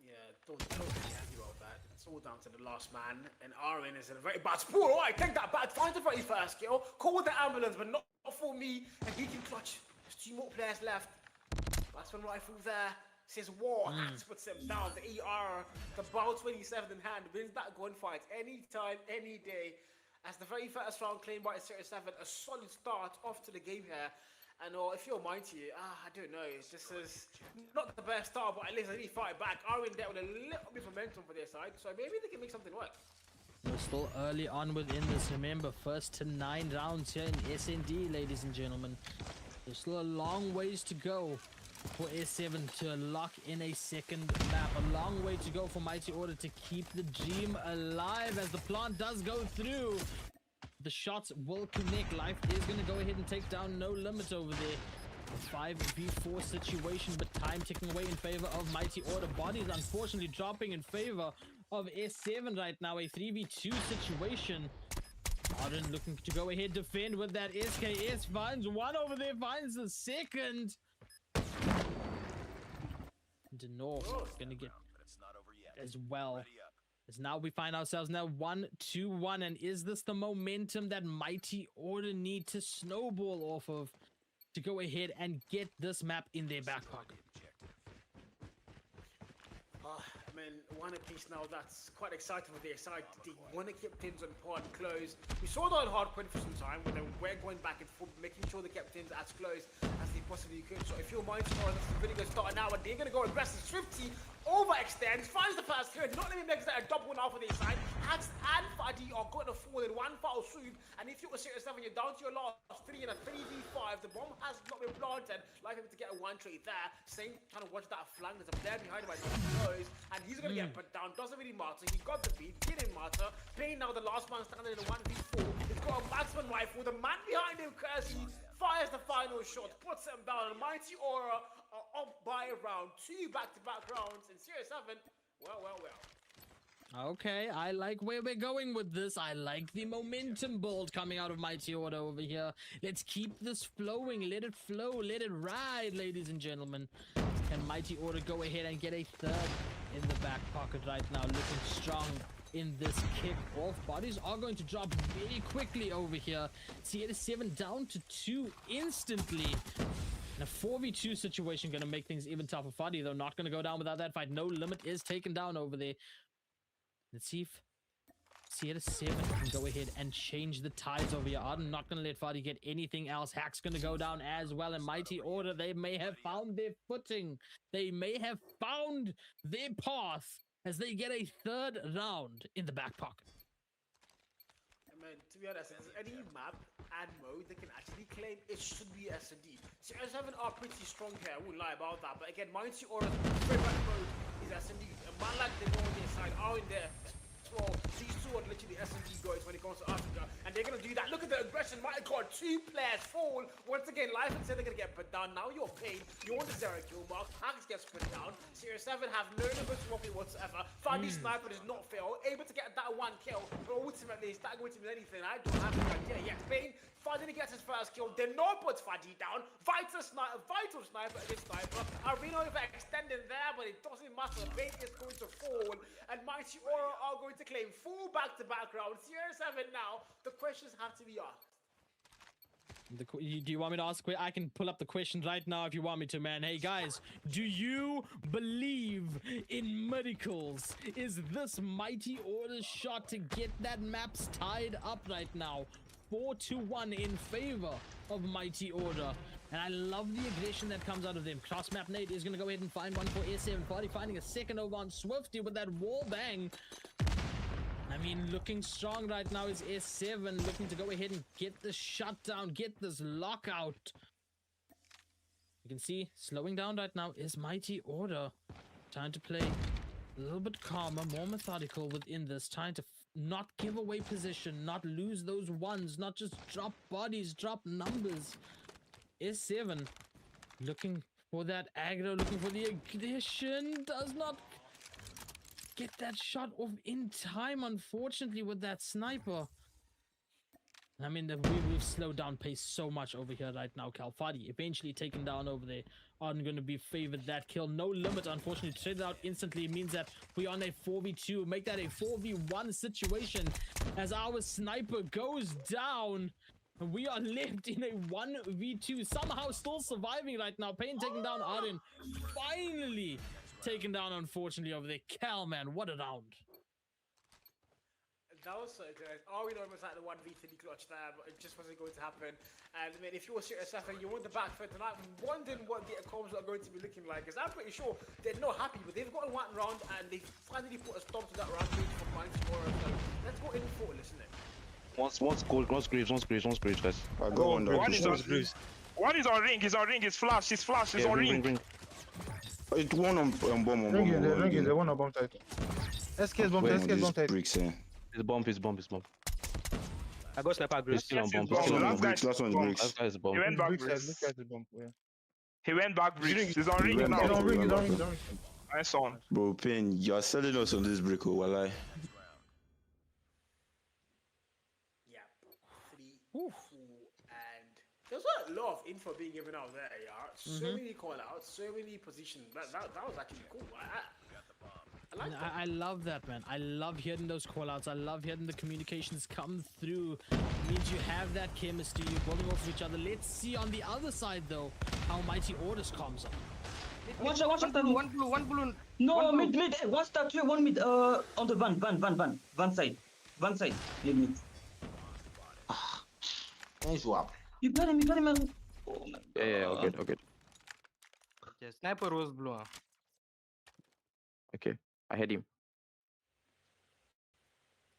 Speaker 1: Yeah, don't be happy about that. It's all down to the last man, and Arwen is in a very bad spot. All right, take that back. Find the very first kill. Call the ambulance, but not for me. And he can clutch. There's 2 more players left. Last one rifle there. Says war. Hands puts him down. The ER, the Bal 27 in hand, wins that gunfight anytime, any day. As the very first round claimed by Series 7, a solid start off to the game here. And if you're Mighty, I don't know. This is not the best start, but at least they need to fight back. Arwen there with a little bit of momentum for their side, so maybe they can make something work.
Speaker 8: We're still early on within this. Remember, first to 9 rounds here in SND, ladies and gentlemen. There's still a long ways to go for S7 to lock in a second map. A long way to go for Mighty Order to keep the dream alive as the plant does go through. The shots will connect. Life is going to go ahead and take down No Limit over there. A 5v4 situation, but time ticking away in favor of Mighty Order. Bodies unfortunately dropping in favor of S7 right now. A 3v2 situation. Arden looking to go ahead, defend with that SKS. Finds one over there, finds the second. Deno gonna get as well. As now we find ourselves now 1-2-1, and is this the momentum that Mighty Order need to snowball off of to go ahead and get this map in their back pocket?
Speaker 1: I mean, one apiece now, that's quite exciting for their side. They want to keep things on pod close. We saw that on hardpoint for some time, where they were going back and forth, making sure they kept things as close as they possibly could. So if you're Mighty Order, this is a really good start now, and they're going to go aggressive. Swifty overextends, finds the first kill, not let me make that a double now for their side. Hax and Fadi are going to fall in one foul swoop, and if you're a Series 7, you're down to your last 3 in a 3v5. The bomb has not been planted, likely to get a 1 trade there. Same trying to watch that flank. There's a player behind him, I know, and he's going to get put down. Doesn't really matter. He got the beat, didn't matter. Payne now the last man standing in a 1v4. He's got a marksman rifle. The man behind him, Kersey, fires the final shot, puts him down. Mighty Aura are up by around 2 back-to-back rounds in Series 7. Well.
Speaker 8: Okay, I like where we're going with this. I like the momentum bolt coming out of Mighty Order over here. Let's keep this flowing. Let it flow. Let it ride, ladies and gentlemen. Can Mighty Order go ahead and get a third in the back pocket right now? Looking strong in this kick-off. Bodies are going to drop very quickly over here. Sierra 7 down to 2 instantly. And a 4v2 situation going to make things even tougher. Fadi, though, not going to go down without that fight. No Limit is taken down over there. Let's see if Sierra 7 can go ahead and change the tides over here. I'm not going to let Fadi get anything else. Hack's going to go down as well. And Mighty Order, they may have found their footing. They may have found their path as they get a third round in the back pocket.
Speaker 1: I mean, to be honest, if there's any map and mode they can actually claim, it should be S&D. Series 7 are pretty strong here, I won't lie about that. But again, Mighty Order's favorite mode is S&D. A man like they go on their side are in there as well. She saw literally SMG goes when it comes to Africa, and they're gonna do that. Look at the aggression. My God, 2 players fall. Once again, Life and said they're gonna get put down. Now you're paid. You're on the 0 kill mark. Hackers gets put down. Series 7 have no numbers to offer whatsoever. Fadi Sniper does not fail. Able to get that 1 kill, but ultimately, is that going to mean anything? I don't have an idea yet. Pain finally gets his first kill. Deno puts Fadi down. Vital sniper against Sniper. Arena overextending there, but it doesn't matter. Pain is going to fall, and Mighty Aura are going to claim full back-to-back rounds. Series 7 now. The questions have to be asked.
Speaker 8: Do you want me to ask? I can pull up the questions right now if you want me to, man. Hey guys, do you believe in miracles? Is this Mighty Order's shot to get that maps tied up right now? 4-1 in favor of Mighty Order. And I love the aggression that comes out of them. Cross map Nate is going to go ahead and find one for S7. Party finding a second over on Swifty with that wall bang. I mean, looking strong right now is S7, looking to go ahead and get the shutdown, get this lockout. You can see, slowing down right now is Mighty Order. Trying to play a little bit calmer, more methodical within this, trying to not give away position, not lose those ones, not just drop bodies, drop numbers. S7 looking for that aggro, looking for the aggression, does not get that shot off in time, unfortunately, with that sniper. I mean, we've slowed down pace so much over here right now. Kalfadi eventually taken down over there. Aren't going to be favored that kill. No limit, unfortunately. Traded out instantly means that we're on a 4v2. Make that a 4v1 situation as our sniper goes down. And we are left in a 1v2. Somehow still surviving right now. Pain taking down Arin. Finally taken down, unfortunately, over there. Cal, man, what a round.
Speaker 1: That was so good. We know it was like the 1v3 clutch there, but it just wasn't going to happen. And I mean, if you were Series 7, you want the back foot tonight, wondering what the comms are going to be looking like. Because I'm pretty sure they're not happy, but they've got one round and they've finally put a stop to that rampage from Mighty Aura. So let's go in for it, listen.
Speaker 11: One's gold, one's graves, guys.
Speaker 10: I go on the
Speaker 12: One is on graves. One is on ring, he's on ring, he's flash, he's on ring.
Speaker 10: It's one on bomb.
Speaker 6: Ring is the one on bomb side. SK is bomb side.
Speaker 11: It's bomb. I got sniper graves.
Speaker 12: Still on bomb.
Speaker 10: Last one bricks.
Speaker 11: Last guy is bomb.
Speaker 12: He went back bricks.
Speaker 6: This guy's the bomb, yeah.
Speaker 12: He went back bricks. He's on ring
Speaker 10: He's
Speaker 12: now.
Speaker 6: He's on ring.
Speaker 12: Nice on.
Speaker 10: Bro, Pain, you're selling us on this brick, walai.
Speaker 1: Yeah, 3, 4, and there's a lot of info being given out there, yeah. So many call outs, so many positions. That was actually cool. I like that.
Speaker 8: I love that, man. I love hearing those callouts. I love hearing the communications come through. It means you have that chemistry. You're building off of each other. Let's see on the other side, though, how Mighty Orders comms up.
Speaker 9: Watch out,
Speaker 6: One balloon.
Speaker 9: No, mid, one statue, one mid, on the van side, mid. You got him, Oh my God.
Speaker 11: Yeah, okay.
Speaker 6: Yeah, sniper was blue.
Speaker 11: Okay, I had him.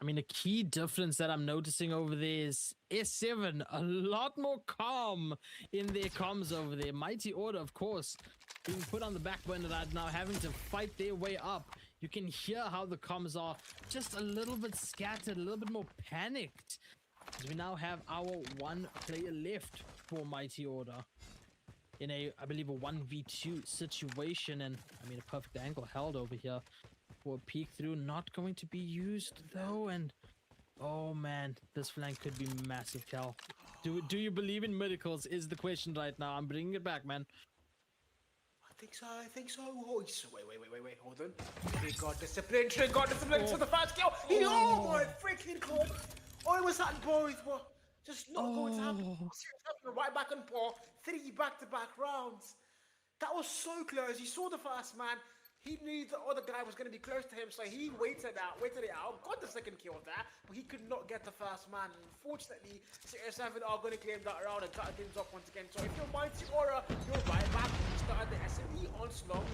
Speaker 8: I mean, a key difference that I'm noticing over there is S7, a lot more calm in their comms over there. Mighty Order, of course, being put on the back burner right now, having to fight their way up. You can hear how the comms are just a little bit scattered, a little bit more panicked. As we now have our one player left for Mighty Order in a, I believe, a 1v2 situation. And, I mean, a perfect angle held over here for a peek through. Not going to be used, though. And, oh, man, this flank could be massive, Cal. Do you believe in miracles is the question right now. I'm bringing it back, man.
Speaker 1: I think so. Oh, wait, hold on. Trigger discipline to the first kill. Oh my freaking god. Oh, it was that boys, bro. Just not going to happen. Right back on Paul. 3 back-to-back rounds. That was so close. He saw the first man. He knew the other guy was going to be close to him, so he waited it out, got the second kill there, but he could not get the first man. And unfortunately, Series 7 are going to claim that round and cut things off once again. So if you're Mighty Aura, you're right back. You started the SME onslaught.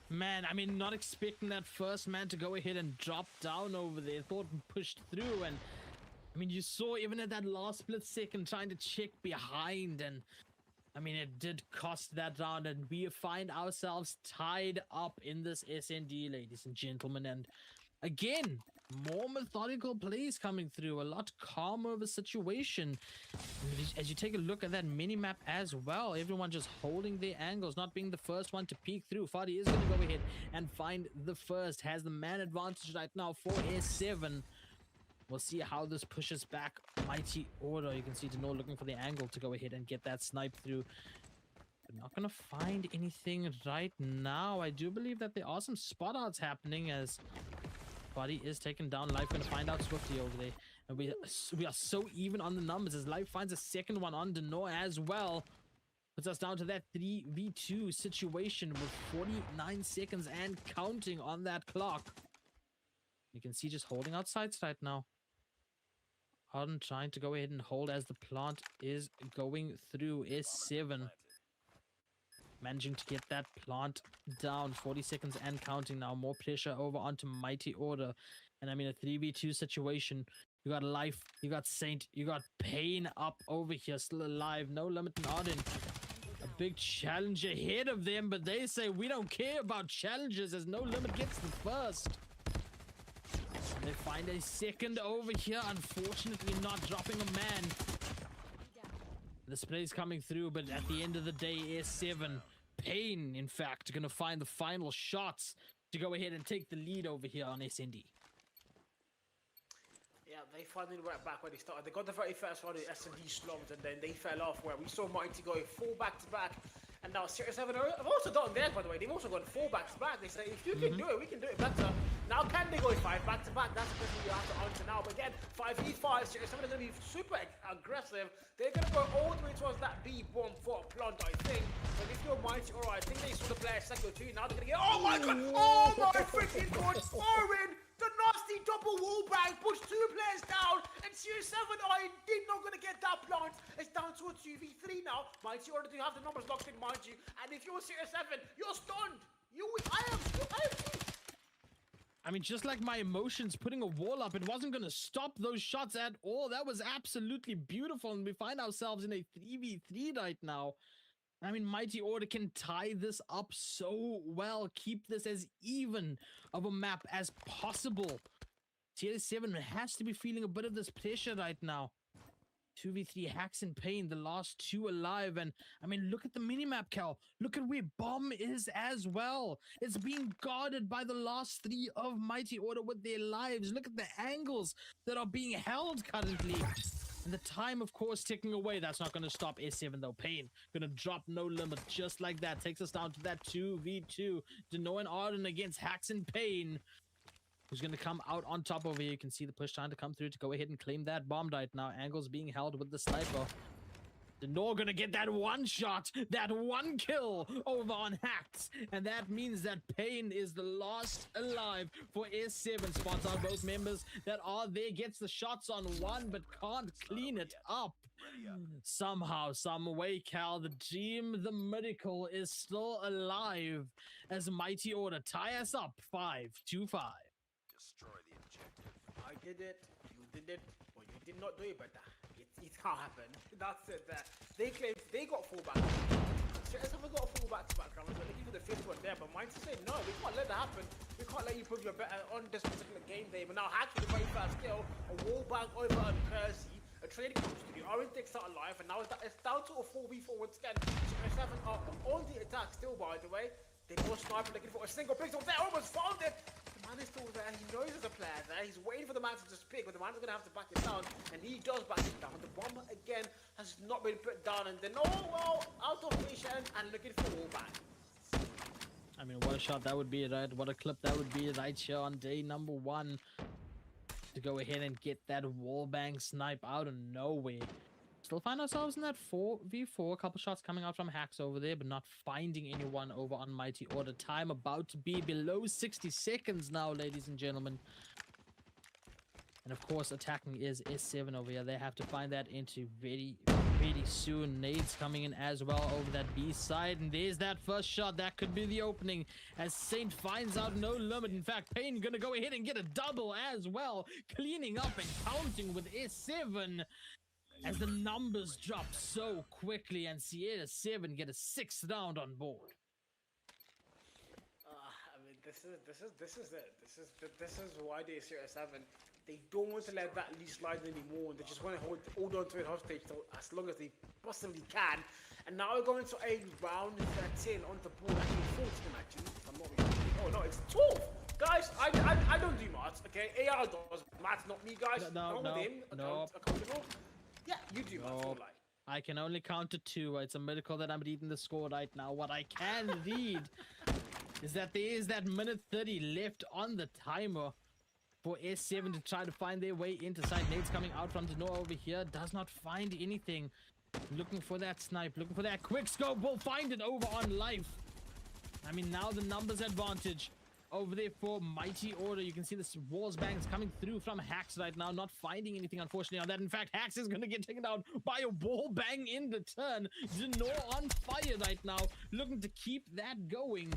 Speaker 8: Man, I mean, not expecting that first man to go ahead and drop down over there. Thought pushed through, and I mean, you saw even at that last split second trying to check behind, and I mean, it did cost that round, and we find ourselves tied up in this SND, ladies and gentlemen. And again, more methodical plays coming through, a lot calmer of a situation. As you take a look at that mini-map as well, everyone just holding their angles, not being the first one to peek through. Fadi is going to go ahead and find the first, has the man advantage right now for S7. We'll see how this pushes back Mighty Order. You can see Deno looking for the angle to go ahead and get that snipe through. But not going to find anything right now. I do believe that there are some spot outs happening as Fadi is taken down. Life going to find out Swifty over there. And we are so even on the numbers as Life finds a second one on Deno as well. Puts us down to that 3v2 situation with 49 seconds and counting on that clock. You can see just holding out sights right now. Harden trying to go ahead and hold as the plant is going through. S7 managing to get that plant down. 40 seconds and counting now. More pressure over onto Mighty Order. And I mean, a 3v2 situation. You got Life, you got Saint, you got Pain up over here, still alive. No Limit and Arden. A big challenge ahead of them, but they say we don't care about challenges as No Limit gets the first. They find a second over here, unfortunately not dropping a man. The spray's coming through, but at the end of the day, S7, Pain, in fact, going to find the final shots to go ahead and take the lead over here on SND.
Speaker 1: Yeah, they finally went back where they started. They got the very first one, the S&D slumped, and then they fell off where we saw Mighty go 4 back-to-back. And now Series 7 have also done theirs, by the way. They've also gone 4 back-to-back. They say, if you can do it, we can do it better. Now can they go 5 back-to-back? That's the question you have to answer now. But again, 5v5, Series 7 is going to be super aggressive. They're going to go all the way towards that B bomb for a plant, I think. But if you're Mighty, alright, I think they saw the player second or two. Now they're going to get, oh my god! Oh my freaking god! Orin! The nasty double wall bang pushed 2 players down, and Series 7 are indeed not going to get that plant. It's down to a 2v3 now. Mighty Order do have the numbers locked in, mind you. And if you're Series 7, you're stunned. I am too.
Speaker 8: I mean, just like my emotions putting a wall up, it wasn't going to stop those shots at all. That was absolutely beautiful, and we find ourselves in a 3v3 right now. I mean, Mighty Order can tie this up so well, keep this as even of a map as possible. TS7 has to be feeling a bit of this pressure right now. 2v3 Hacks and Pain, the last 2 alive. And I mean, look at the minimap, Cal. Look at where Bomb is as well. It's being guarded by the last 3 of Mighty Order with their lives. Look at the angles that are being held currently. And the time, of course, ticking away. That's not going to stop S7, though. Pain going to drop No Limit just like that. Takes us down to that 2v2. Deno and Arden against Hacks and Pain. Who's going to come out on top over here. You can see the push trying to come through to go ahead and claim that bomb right now. Angles being held with the sniper. Deno going to get that 1 shot, that 1 kill over on Hacks. And that means that Pain is the last alive for S7. Spots out both members that are there. Gets the shots on 1, but can't clean it up. Somehow, some way, Cal, the dream, the miracle is still alive as Mighty Order tie us up 5-5.
Speaker 1: Destroy the objective. I did it, you did it, or you did not do it better. It can't happen. That's it there. They claimed they got 4 back. Series 7 got a 4 back-to-back rounds. They're looking for the 5th one there, but Mighty said, no, we can't let that happen. We can't let you prove you're better on this particular game day. But now Hacks with a very fast kill, a wall bang over on Percy. A trading comes to the Orange takes out alive, and now it's down to a 4v4 once again. Series 7 are on the attack still, by the way. They go sniper looking for a single pixel. They almost found it. The man is still there. He knows there's a player there. He's waiting for the man to just pick, but the man's going to have to back it down. And he does back it down. The bomb, again, has not been put down. And then, oh, well, out of vision and looking for all back.
Speaker 8: I mean, what a shot that would be, right? What a clip that would be right here on day number 1. To go ahead and get that wallbang snipe out of nowhere. Still find ourselves in that 4v4. A couple shots coming out from Hacks over there, but not finding anyone over on Mighty Order. Time about to be below 60 seconds now, ladies and gentlemen. And of course, attacking is S7 over here. They have to find that into very soon. Nades coming in as well over that B side. And there's that first shot. That could be the opening as Saint finds out No Limit. In fact, Pain gonna go ahead and get a double as well. Cleaning up and counting with S7. As the numbers drop so quickly and Sierra 7 get a 6th round on board.
Speaker 1: I mean, This is it. This is why they Series 7. They don't want to let that lead slide anymore. They just want to hold on to it hostage as long as they possibly can. And now we're going to a round 13 on the board. Actually 14 actually. I'm not really, oh no, it's 12. Guys, I don't do maths, okay? AR does maths, not me, guys.
Speaker 8: No.
Speaker 1: Accountable. Yeah, you do maths, all right.
Speaker 8: I can only count to 2. It's a miracle that I'm reading the score right now. What I can read is that there is that minute 30 left on the timer for S7 to try to find their way into side. Nate's coming out from Denoa over here. Does not find anything. Looking for that snipe. Looking for that quick scope. Will find it over on Life. I mean, now the numbers advantage over there for Mighty Order. You can see the walls bangs coming through from Hax right now. Not finding anything, unfortunately, on that. In fact, Hax is going to get taken out by a wall bang in return. Denoa on fire right now. Looking to keep that going.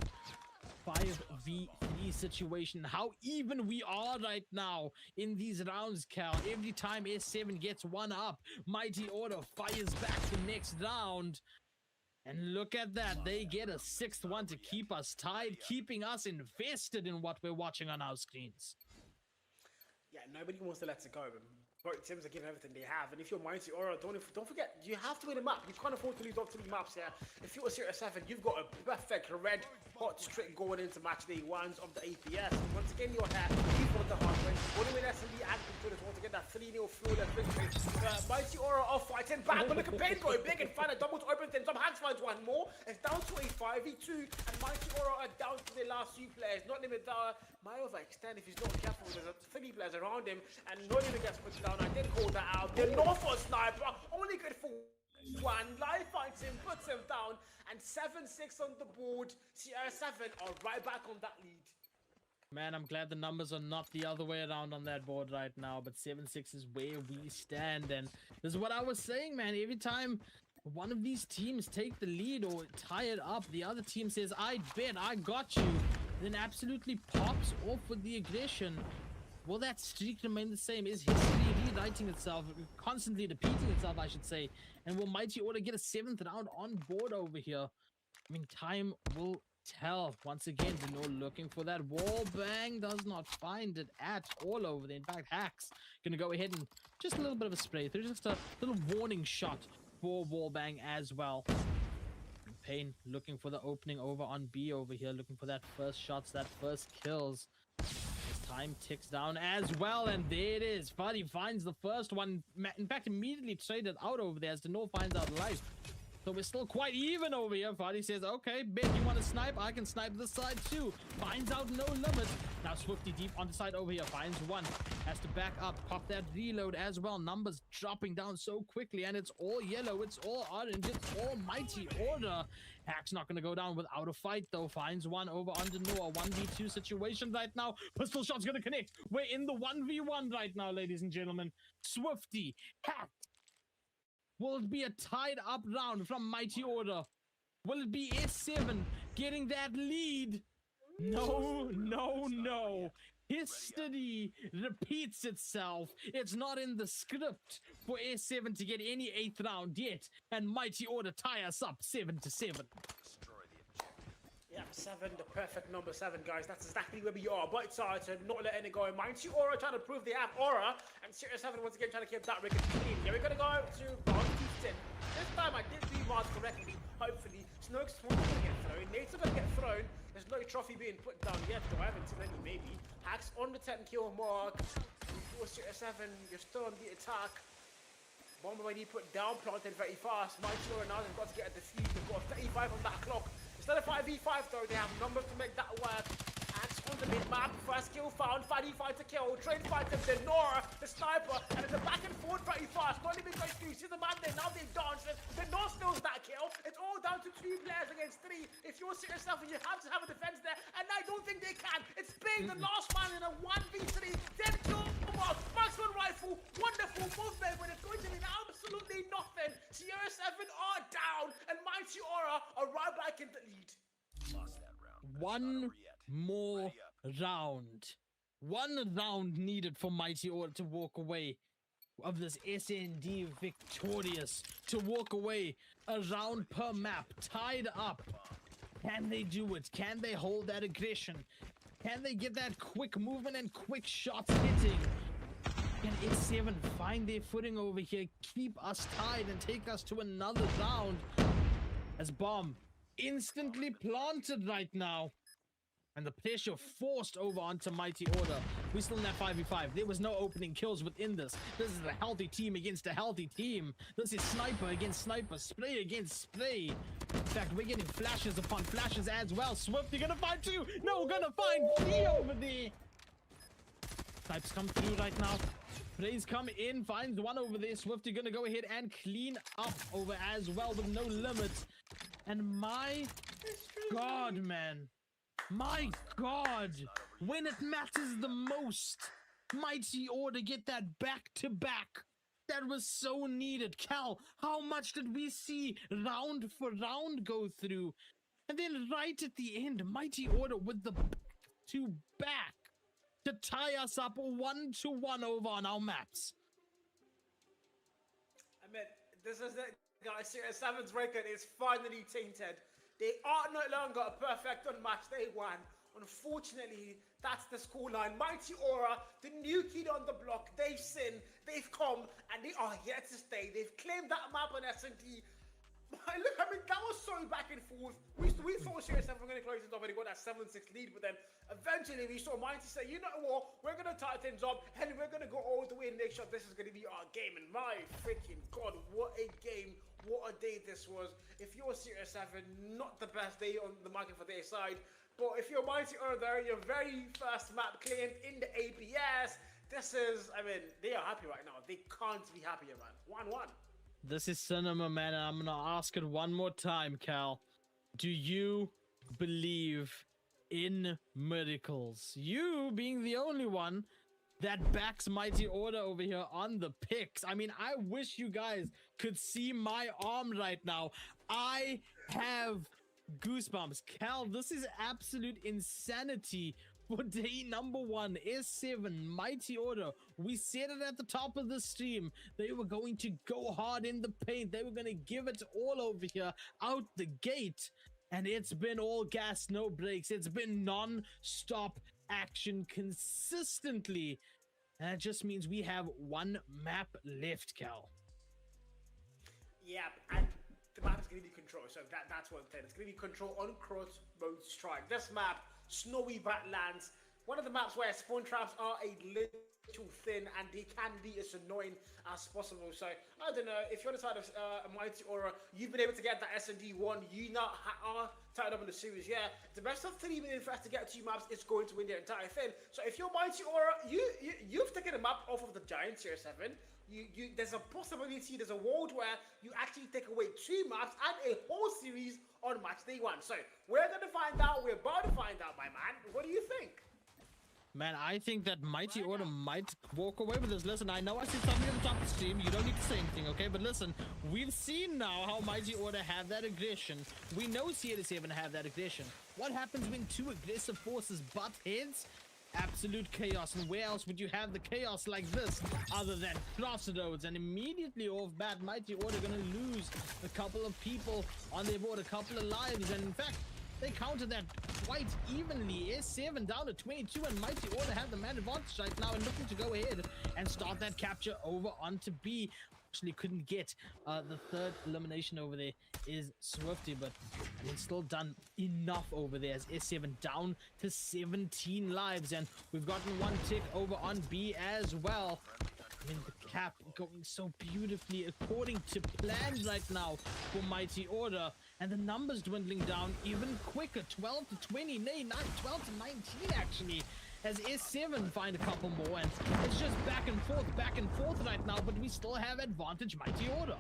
Speaker 8: 5v3 situation. How even we are right now in these rounds, Cal. Every time S7 gets one up, Mighty Order fires back the next round. And look at that. They get a 6th one to keep us tied, keeping us invested in what we're watching on our screens.
Speaker 1: Yeah, nobody wants to let it go. Both teams are giving everything they have, and if you're Mighty Aura, don't forget, you have to win a map. You can't afford to lose up 3 maps here. If you're a Series 7, you've got a perfect red hot streak going into match day 1s of the APS. And once again, you're here, you want the hard win. Only win SMB and Controllers want to get that 3-0 flawless victory. Mighty Aura are fighting back, but look at Pain going big and find a double to open things. Some Hanks finds one more. It's down to a 5v2, and Mighty Aura are down to their last few players. Not limit might overextend if he's not careful. There's 3 players around him, and not even gets put down. I did call that out. The Norfolk sniper, only good for 1. Live finds him, puts him down, and 7-6 on the board. CR7 are right back on that lead.
Speaker 8: Man, I'm glad the numbers are not the other way around on that board right now, but 7-6 is where we stand, and this is what I was saying, man. Every time one of these teams take the lead or tie it up, the other team says, I bet, I got you, then absolutely pops off with the aggression. Will that streak remain the same? Is history rewriting itself, constantly repeating itself, I should say? And will Mighty Order get a 7th round on board over here? I mean, time will tell. Once again, Denoa looking for that wall bang, does not find it at all over there. In fact, Hax gonna go ahead and just a little bit of a spray through, just a little warning shot for wall bang as well. Pain looking for the opening over on B over here, looking for that first shots, that first kills. Time ticks down as well, and there it is. Fadi finds the first one. In fact, immediately traded out over there as Denoa finds out Life. So we're still quite even over here. Fadi says, okay, bet you want to snipe? I can snipe this side too. Finds out no limit. Now Swifty deep on the side over here. Finds one. Has to back up. Pop that reload as well. Numbers dropping down so quickly, and it's all yellow. It's all orange. It's all Mighty Order. Hack's not going to go down without a fight, though. Finds one over on Denoa. 1v2 situation right now. Pistol shot's going to connect. We're in the 1v1 right now, ladies and gentlemen. Swifty, Hack. Will it be a tied up round from Mighty Order? Will it be S7 getting that lead? No. History repeats itself. It's not in the script for S7 to get any 8th round yet, and Mighty Order tie us up 7-7.
Speaker 1: Yeah, 7, the perfect number 7, guys. That's exactly where we are. But side to not letting it go. Mighty Aura trying to prove they have aura, and Series 7 once again trying to keep that record clean. Yeah, we're gonna go to round 15. This time I did do Mars correctly. Hopefully, Snoke's gonna get thrown. Nate's gonna get thrown. There's no trophy being put down yet, though. I haven't seen any, maybe. Hacks on the 10 kill mark. Before Series 7, you're still on the attack. Bomb already put down, planted very fast. Mighty Aura now has got to get a defeat. They've got 35 on that clock. Instead of 5v5 though, they have numbers to make that work. And on the mid-map, first kill found, Fadi fight to kill, trade fight to Denoa, the sniper, and it's a back and forth very fast. Not even going through, see the man there, now they dance. Denoa steals that kill. It's all down to 2 players against 3. If you're serious enough, you have to have a defense there, and I don't think they can. It's being the last man in a 1v3, 10 kill mark, marksman rifle, wonderful movement, but it's going to be absolutely nothing. Sierra 7 are down, and Mighty Aura are right back in the lead.
Speaker 8: One more round. One round needed for Mighty Order to walk away of this SND victorious, to walk away a round per map, tied up. Can they do it? Can they hold that aggression? Can they get that quick movement and quick shots hitting? Can A7 find their footing over here, keep us tied, and take us to another round? As bomb instantly planted right now. And the pressure forced over onto Mighty Order. We still in that 5v5. There was no opening kills within this. This is a healthy team against a healthy team. This is sniper against sniper, spray against spray. In fact, we're getting flashes upon flashes as well. Swift, you're gonna find two. No, we're gonna find three over there. Snipes come through right now. Plays come in, finds one over there. Swift, you're gonna go ahead and clean up over as well with no limits. And my God, man. My God, when it matters the most, Mighty Order get that back-to-back. That was so needed. Cal, how much did we see round for round go through? And then right at the end, Mighty Order with the back-to-back to tie us up 1-1 over on our maps.
Speaker 1: I mean, this is it, guys. Series 7's record is finally tainted. They are no longer a perfect on match day one. Unfortunately, that's the scoreline. Mighty Aura, the new kid on the block, they've sinned, they've come, and they are here to stay. They've claimed that map on S&D. Look, I mean, that was so back and forth. We thought Series 7 were going to close it off and they got that 7-6 lead, but then eventually we saw Mighty say, you know what, we're going to tie things up and we're going to go all the way and make sure this is going to be our game. And my freaking God, what a game. What a day this was. If you're Series 7, not the best day on the market for their side. But if you're Mighty Order, your very first map claimed in the APS, this is, I mean, they are happy right now. They can't be happier, man. 1-1.
Speaker 8: This is cinema, man, and I'm gonna ask it one more time, Cal. Do you believe in miracles? You being the only one that backs Mighty Order over here on the picks. I mean, I wish you guys could see my arm right now. I have goosebumps. Cal, this is absolute insanity for day number 1. S7, Mighty Order. We said it at the top of the stream. They were going to go hard in the paint. They were going to give it all over here out the gate. And it's been all gas, no brakes. It's been non-stop action consistently. And that just means we have one map left, Cal.
Speaker 1: Yeah, and the map is going to be control, so that's what I'm saying. It's going to be control on crossroad strike. This map, snowy backlands, one of the maps where spawn traps are a little thin and they can be as annoying as possible. So I don't know, if you're on the side of Mighty Aura, you've been able to get that S&D 1, you now are tied up in the series. Yeah, the best of 3 minutes for us to get 2 maps is going to win the entire thing. So if you're Mighty Aura, you've taken a map off of the Giant Series 7. There's a possibility, there's a world where you actually take away 2 maps and a whole series on match day 1. So we're going to find out, we're about to find out, my man. What do you think?
Speaker 8: Man, I think that Mighty Order might walk away with this. Listen, I know I said something at the top of the stream. You don't need to say anything, okay? But listen, we've seen now how Mighty Order have that aggression. We know CL7 have that aggression. What happens when 2 aggressive forces butt heads? Absolute chaos. And where else would you have the chaos like this other than Crossroads? And immediately off bat, Mighty Order gonna lose a couple of people on their board, a couple of lives. And in fact, they counted that quite evenly. S7 down to 22, and Mighty Order have the man advantage right now and looking to go ahead and start that capture over onto B. Actually couldn't get the 3rd elimination over there is Swifty, but I mean, still done enough over there as S7 down to 17 lives, and we've gotten 1 tick over on B as well. I mean, the cap going so beautifully according to plan right now for Mighty Order, and the numbers dwindling down even quicker, 12 to 20, nay, not 12 to 19 actually, as S7 find a couple more, and it's just back and forth right now, but we still have advantage Mighty Order.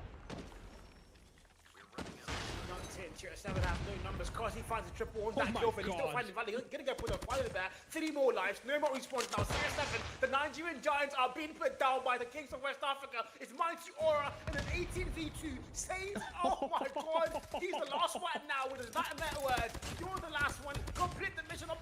Speaker 1: Series 7 have no numbers. Causey finds a triple on that kill, and he's still finding value. He's gonna go put a fire there. 3 more lives, no more respawns now. Series 7, the Nigerian Giants are being put down by the Kings of West Africa. It's Mighty Aura and an 18v2. Saints, oh my God, he's the last one now with his nightmare word. You're the last one. Complete the mission of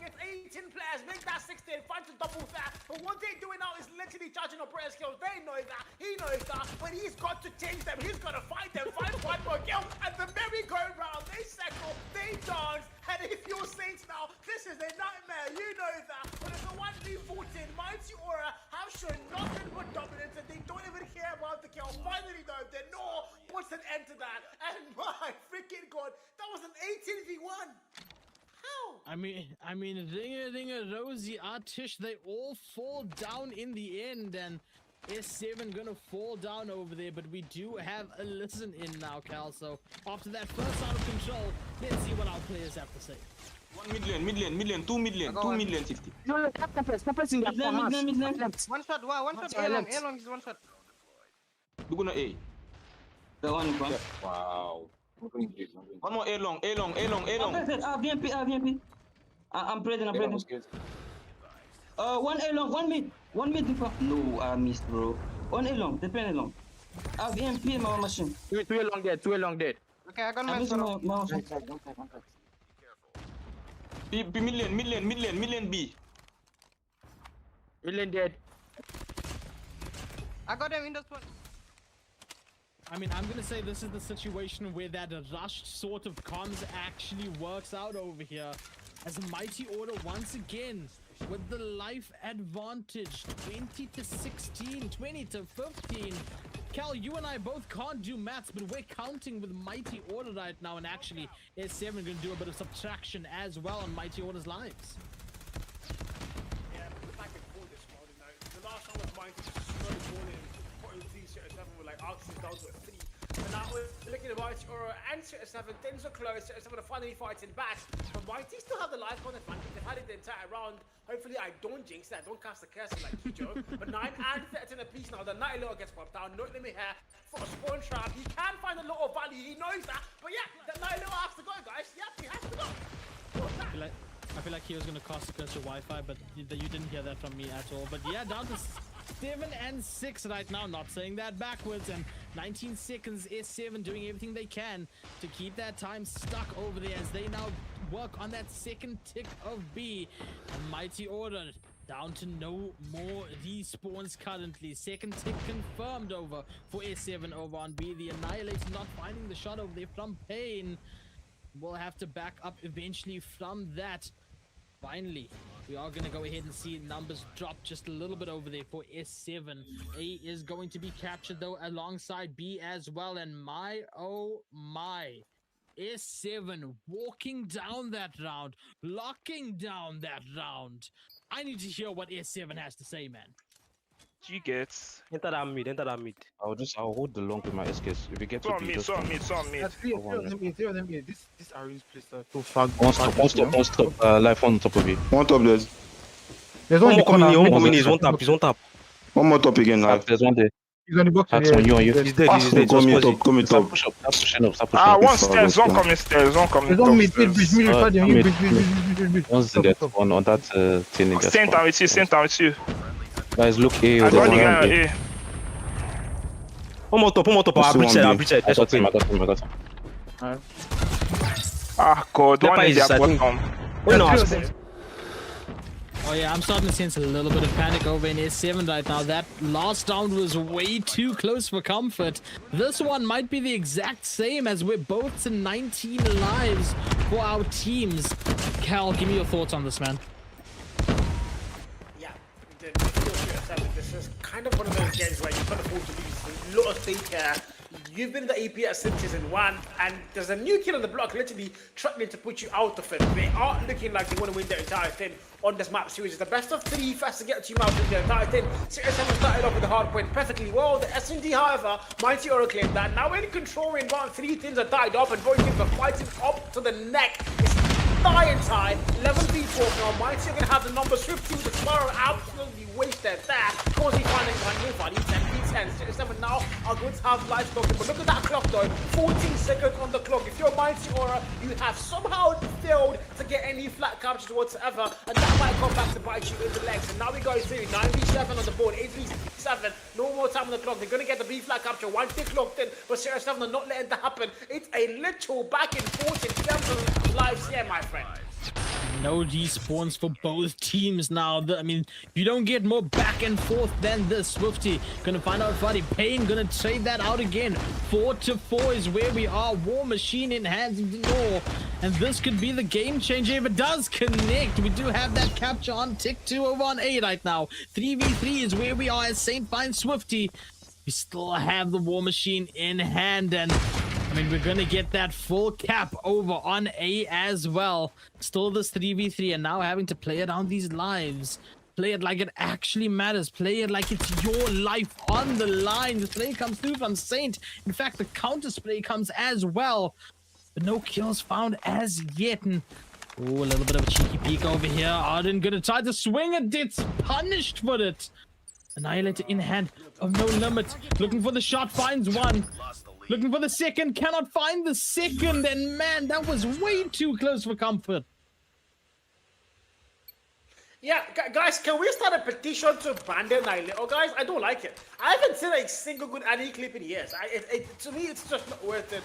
Speaker 1: 18 players, make that 16, find the double there. But what they're doing now is literally charging up player skills. They know that, he knows that, but he's got to change them. He's got to fight them, find one more kill, and the merry-go-round, they settle, they dance, and if you're Real Saints now, this is a nightmare, you know that. But it's a 1v14, Mighty Aura have shown nothing but dominance and they don't even care about the kill. Finally though, the Nor puts an end to that. And my freaking god, that was an 18v1. How?
Speaker 8: I mean, Ringer, Rosie, Artish, they all fall down in the end, and S7 gonna fall down over there, but we do have a listen in now, Cal. So after that first out of control, let's see what our players have to say.
Speaker 11: 1 million, 2 million, 2 million 50.
Speaker 6: No, compress in that
Speaker 9: Mid lane.
Speaker 6: One shot, one shot. A long is one shot.
Speaker 11: We're gonna A.
Speaker 9: The one in front.
Speaker 11: Wow. One more A long.
Speaker 9: VMP. I'm pregnant. One A long, one mid in front. No, I missed, bro. One A long, depend along. VMP my machine.
Speaker 6: Two along dead. Okay, I got my
Speaker 9: sword.
Speaker 11: Million B.
Speaker 6: Million dead. I got him in the spot.
Speaker 8: I mean, I'm gonna say this is the situation where that rushed sort of comms actually works out over here, as Mighty Order once again with the life advantage, 20 to 16, 20 to 15. Cal, you and I both can't do maths, but we're counting with Mighty Order right now, and actually S7 gonna do a bit of subtraction as well on Mighty Order's lives.
Speaker 1: Yeah, back and forth this one, you know. The last time was Mighty just straight balling, putting these City 7 with like Arxis down to a 3. And now we're looking at Mighty Aura and City 7, things are close. City 7 are finally fighting back. But Mighty still have the life on advantage. They've had it the entire round. Hopefully I don't jinx that. I don't cast the curse like Kijo. But 9 and 13 apiece now. The Night Little gets popped down. No limit here for a spawn trap. He can find a lot of value. He knows that. But yeah, the Night Little has to go, guys. Yep, he has to go.
Speaker 8: I feel like he was gonna cost the curse your Wi-Fi, but you didn't hear that from me at all. But yeah, down to 7 and 6 right now, not saying that backwards, and 19 seconds. S7 doing everything they can to keep that time stuck over there as they now work on that second tick of B. And Mighty Order down to no more respawns currently. Second tick confirmed over for S7 over on B. The Annihilator not finding the shot over there from Pain. We'll have to back up eventually from that. Finally, we are going to go ahead and see numbers drop just a little bit over there for S7. A is going to be captured though alongside B as well. And my, oh my, S7 walking down that round, locking down that round. I need to hear what S7 has to say, man.
Speaker 12: G gets.
Speaker 11: Enter that mid. I'll hold the long with my SKS. If you get to B,
Speaker 12: So on mid.
Speaker 6: Three of them here. This Ari's place too
Speaker 11: far. One stop. Life on top of it.
Speaker 10: One top, there's
Speaker 6: one
Speaker 11: more coming. He's on top.
Speaker 10: one more top again. Like.
Speaker 11: There's one there.
Speaker 6: He's on the box.
Speaker 11: That's on you. He's dead.
Speaker 10: Come in top.
Speaker 12: One stairs, one coming stairs.
Speaker 6: There's one mid.
Speaker 11: One's in that one on that thing.
Speaker 12: Same time with you.
Speaker 11: Guys, look here.
Speaker 12: I got the guy here.
Speaker 11: One more top. I'll breach it. I got him.
Speaker 12: Ah, God. One is their bottom.
Speaker 8: Oh yeah, I'm starting to sense a little bit of panic over in S7 right now. That last round was way too close for comfort. This one might be the exact same, as we're both to 19 lives for our teams. Cal, give me your thoughts on this, man.
Speaker 1: This is kind of one of those games where you can't afford to lose. A lot of stake here. You've been the AP at Season 1, and there's a new kill on the block literally threatening to put you out of it. They are looking like they want to win the entire thing on this map series. It's the best of 3 first to get 2 maps in the entire thing. Series 7 started off with the hard point perfectly well. The SND, however, Mighty Aura claimed that. Now in control in round 3, things are tied up, and both teams are fighting up to the neck. It's tie. 11v4 now. Mighty are going to have the numbers 50 with the Sparrow absolutely wasted there. Causing finding one new value, 10v10. 7 now are going to have life broken. But look at that clock though, 14 seconds on the clock. If you're Mighty Aura, you have somehow failed to get any flat captures whatsoever, and that might come back to bite you in the legs. And now we go through 9v7 on the board, 8v7, no more time on the clock. They're going to get the B flat capture, 1 tick locked in, but Sierra 7 are not letting that happen. It's a literal back and forth in terms of lives here, my friend.
Speaker 8: No despawns for both teams now. I mean, you don't get more back and forth than this. Swifty gonna find out Fuddy. Payne gonna trade that out again. 4-4 is where we are. War Machine in hands of Law. And this could be the game changer if it does connect. We do have that capture on tick 2 over on A right now. 3v3 is where we are as Saint finds Swifty. We still have the War Machine in hand, and I mean, we're gonna get that full cap over on A as well. Still this 3v3, and now having to play it on these lives. Play it like it actually matters. Play it like it's your life on the line. The play comes through from Saint. In fact, the counter spray comes as well. But no kills found as yet. And oh, a little bit of a cheeky peek over here. Arden gonna try to swing it. It's punished for it. Annihilator in hand of No Limit. Looking for the shot, finds one. Looking for the second, cannot find the second. And man, that was way too close for comfort.
Speaker 1: Yeah, guys, can we start a petition to ban the Annihilator, guys? I don't like it. I haven't seen a single good anime clip in years. To me, it's just not worth it.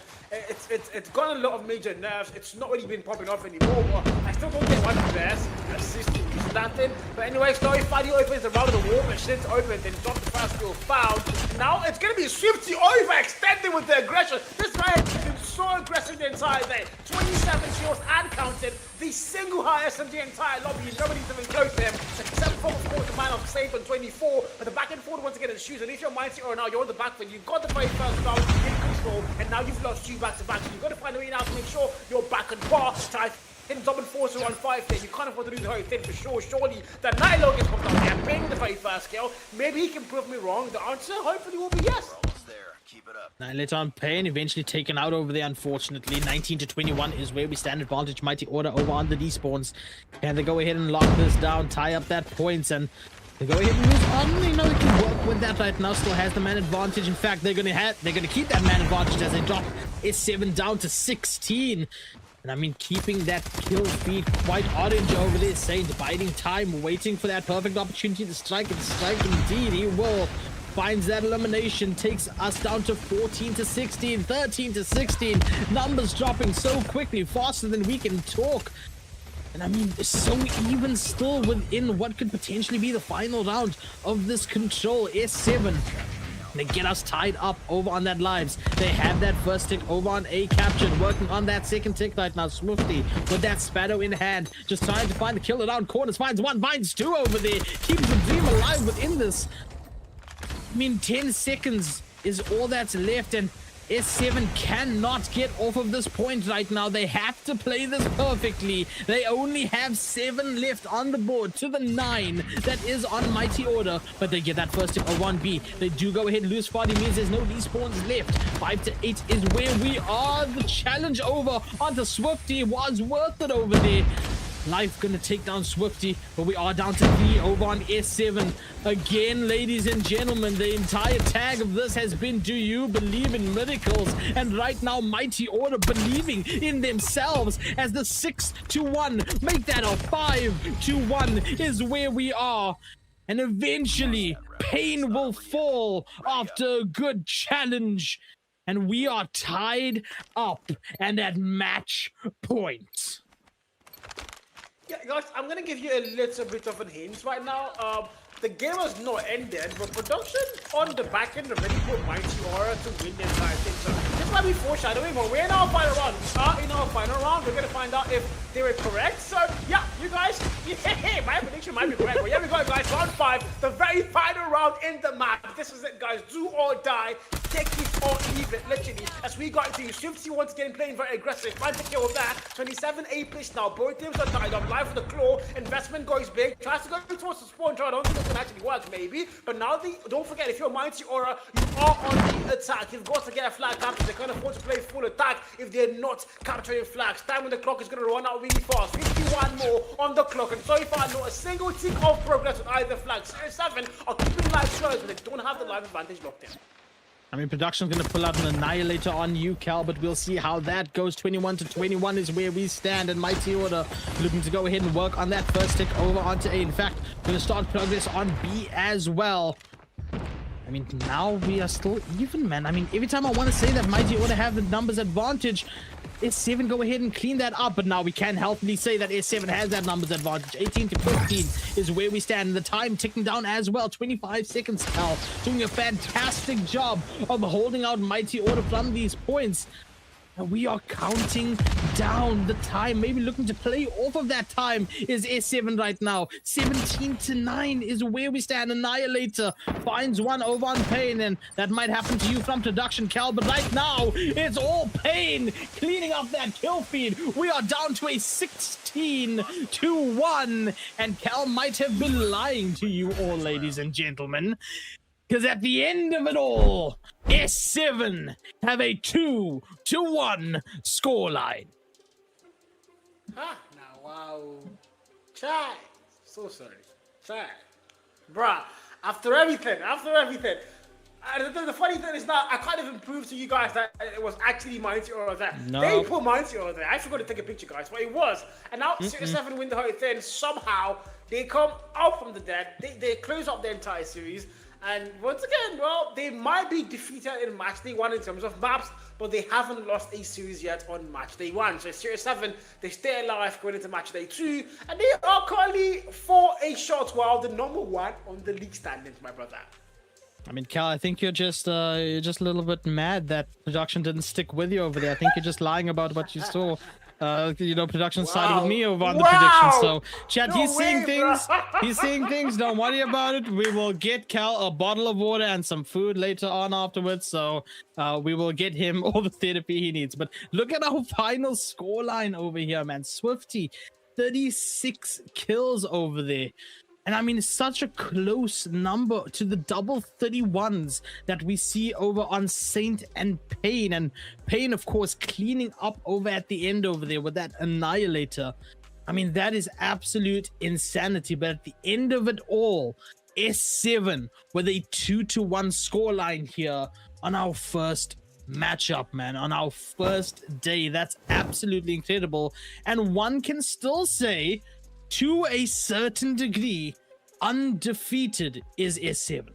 Speaker 1: It's got a lot of major nerfs. It's not really been popping off anymore. But I still don't get one of the best assisting using that thing. But anyway, Story Fuddy opens the round of the War Machine open, then drop the first kill found. Now it's gonna be Swifty overextending with the aggression. This guy has been so aggressive the entire day. 27 kills and counted. The single highest in the entire lobby. Nobody's even close to him. Except for the man of Safe on 24. But the back and forth once again in the shoes. And if you're Mighty or now, you're on the back foot. You got the very first round in control. And now you've lost 2 back to back. So you've got to find a way now to make sure you're back on par. Try hitting double force on 5 there. You can't afford to lose the whole thing for sure. Surely the Nihilo gets popped out there. Paying the very first kill. Maybe he can prove me wrong. The answer hopefully will be yes.
Speaker 8: Annihilator on Payne, eventually taken out over there, unfortunately. 19-21 is where we stand. Advantage, Mighty Order over on the despawns. Can they go ahead and lock this down, tie up that points, and they go ahead and move on? You know, they can work with that right now. Still has the man advantage. In fact, they're gonna keep that man advantage as they drop S7 down to 16. And I mean, keeping that kill feed quite orange over there. Saint biding time, waiting for that perfect opportunity to strike, and strike indeed he will. Finds that elimination, takes us down to 14-16, 13-16. Numbers dropping so quickly, faster than we can talk. And I mean, so even still within what could potentially be the final round of this control. S7. They get us tied up over on that lives. They have that first tick over on A captured, working on that second tick right now. Swifty with that Sparrow in hand, just trying to find the kill around corners. Finds one, finds 2 over there. Keeps the dream alive within this. I mean, 10 seconds is all that's left, and S7 cannot get off of this point right now. They have to play this perfectly. They only have 7 left on the board to the 9 that is on Mighty Order, but they get that first tick of 1B. They do go ahead and lose 40, means there's no despawns left. 5-8 is where we are. The challenge over onto Swifty was worth it over there. Life gonna take down Swifty, but we are down to 3 over on S7. Again, ladies and gentlemen, the entire tag of this has been, do you believe in miracles? And right now, Mighty Order believing in themselves as the 6-1, make that a 5-1 is where we are. And eventually, Payne will fall after a good challenge. And we are tied up and at match point.
Speaker 1: Yeah, guys, I'm gonna give you a little bit of a hint right now. The game has not ended, but production on the back end already put Mighty Order to win the entire thing. So this might be foreshadowing, but we're in our final round. In our final round, we're gonna find out if they were correct. So yeah, you guys, my prediction might be correct. But here we go, guys. Round 5, the very final round in the map. This is it, guys. Do or die. Take it or leave it, literally. As we got into Swifty once again playing very aggressive. Find the kill that. 27 A pitch now. Both teams are tied up. Live for the claw. Investment goes big. Tries to go towards the spawn. I don't think this can actually work, maybe. But now don't forget, if you're Mighty Order, you are on the attack. You've got to get a flag capture. They can't afford to play full attack if they're not capturing flags. Time when the clock is going to run out really fast. 51 more on the clock. And so far, not a single tick of progress with either flag. 7 are keeping live slow, but they don't have the live advantage locked in.
Speaker 8: I mean, production's going to pull out an Annihilator on you, Cal, but we'll see how that goes. 21-21 is where we stand, and Mighty Order looking to go ahead and work on that first tick over onto A. In fact, going to start progress on B as well. I mean, now we are still even, man. I mean, every time I want to say that Mighty Order have the numbers advantage, S7 go ahead and clean that up, but now we can healthily say that S7 has that numbers advantage. 18 to 15 is where we stand. The time ticking down as well. 25 seconds, Cal doing a fantastic job of holding out Mighty Order from these points. And we are counting down the time, maybe looking to play off of that time is S7 right now. 17 to 9 is where we stand. Annihilator finds one over on Pain, and that might happen to you from production, Cal, but right now it's all Pain cleaning up that kill feed. We are down to a 16 to 1, and Cal might have been lying to you all, ladies and gentlemen. Because at the end of it all, S7 have a 2-1 scoreline.
Speaker 1: Now, wow. Chai. So sorry. Chai. Bruh, after everything. The funny thing is that I can't even prove to you guys that it was actually Mighty Aura there.
Speaker 8: No.
Speaker 1: They put Mighty Aura there. I forgot to take a picture, guys, but it was. And now Series 7 win the whole thing. Somehow, they come out from the dead. They close up the entire series. And once again, well, they might be defeated in match day 1 in terms of maps, but they haven't lost a series yet on match day 1. So Series 7, they stay alive going into match day 2, and they are currently for a short while the number 1 on the league standings, my brother.
Speaker 8: I mean, Cal, I think you're just a little bit mad that production didn't stick with you over there. I think you're just lying about what you saw. Production sided with me over on the prediction. So, chat, he's seeing things. He's seeing things. Don't worry about it. We will get Cal a bottle of water and some food later on afterwards. So, we will get him all the therapy he needs. But look at our final scoreline over here, man. Swifty, 36 kills over there. And I mean, such a close number to the double 31s that we see over on Saint and Pain. And Pain, of course, cleaning up over at the end over there with that Annihilator. I mean, that is absolute insanity. But at the end of it all, S7 with a 2-1 scoreline here on our first matchup, man, on our first day. That's absolutely incredible. And one can still say, to a certain degree, undefeated is S7.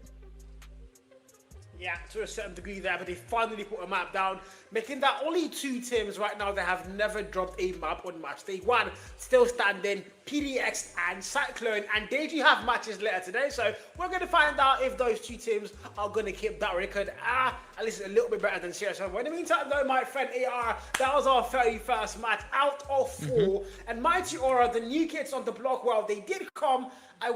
Speaker 1: Yeah, to a certain degree there, but they finally put a map down, making that only 2 teams right now that have never dropped a map on match day 1. Still standing, PDX and Cyclone, and they do have matches later today, so we're going to find out if those 2 teams are going to keep that record at least a little bit better than CSM. But in the meantime, though, my friend AR, that was our very first match out of 4, and Mighty Aura, the new kids on the block, well, they did come. I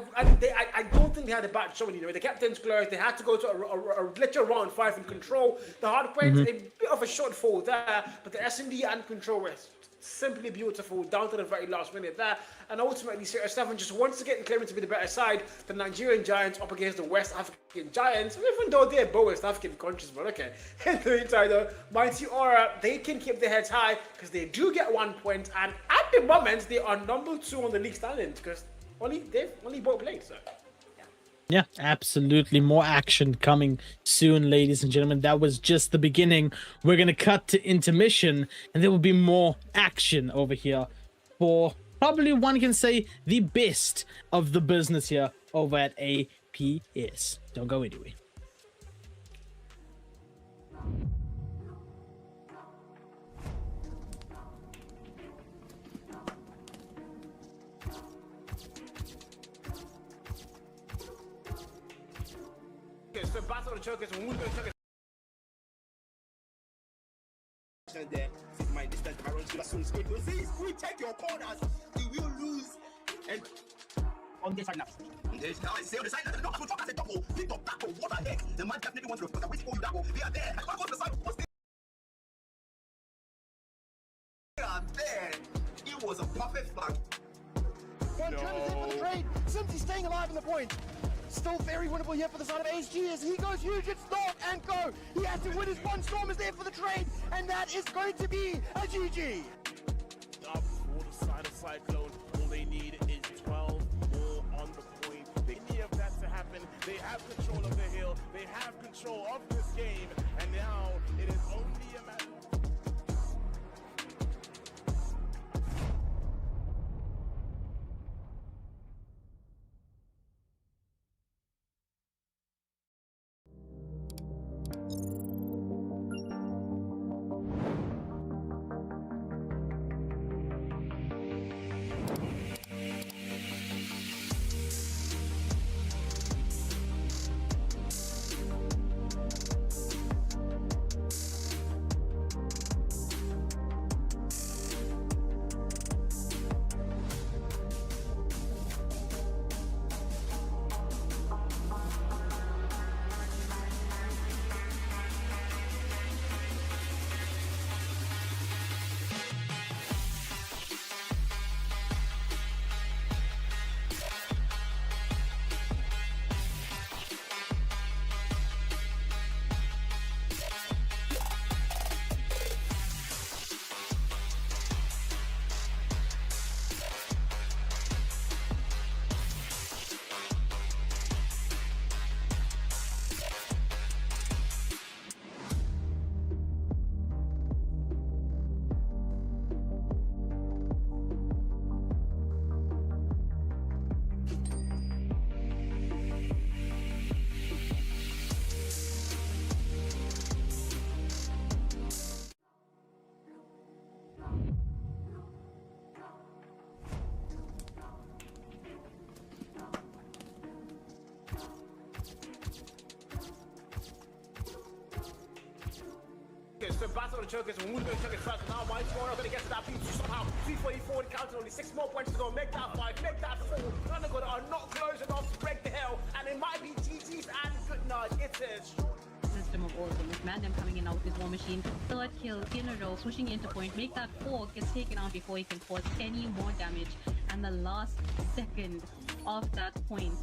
Speaker 1: don't think they had a bad showing, you know. The captain's closed. They had to go to a literal round 5 in control. The hard point, a bit of a shortfall there, but the S&D and control were simply beautiful down to the very last minute there. And ultimately, Series 7 just once again claiming to be the better side. The Nigerian Giants up against the West African Giants, even though they're both West African countries, but okay. In the meantime, though, Mighty Aura, they can keep their heads high because they do get 1 point. And at the moment, they are number 2 on the league standings because they've only both played, so.
Speaker 8: Yeah, absolutely. More action coming soon, ladies and gentlemen. That was just the beginning. We're going to cut to intermission, and there will be more action over here for probably one can say the best of the business here over at APS. Don't go anywhere.
Speaker 1: So Battle of the Chokers, and we're going to take
Speaker 5: there. Sit my distance, I run to the soon squid. You see, we take your corners, you will lose. And on this side now. There's now I say on the side that the doctor will talk as a double. Pick up tackle, what the heck? The man definitely wants to report. I wait for you, Dago. They are there. I can't go to the side. What's this? They are there. It was a perfect flank.
Speaker 6: One turn is in for the trade. Simsy staying alive in the point. Still very winnable here for the side of HG as he goes huge, it's start and go. He has to win his one. Storm is there for the trade, and that is going to be a GG.
Speaker 7: Up for the side of Cyclone, all they need is 12 more on the point. They need that to happen. They have control of the hill, they have control of this game, and now it is only a matter
Speaker 1: Sebastian on the chokers, and who's going to choke it first? Now my scorer going to get to that beat somehow. 344 counted, only 6 more points to go. Make that 5, make that 4. London are not close enough to break the hell, and it might be GG's and good night. It is.
Speaker 2: System of order with Mandem coming in out with his war machine. Third kill in a row, swooshing into point, make that 4, gets taken out before he can cause any more damage. And the last second of that point.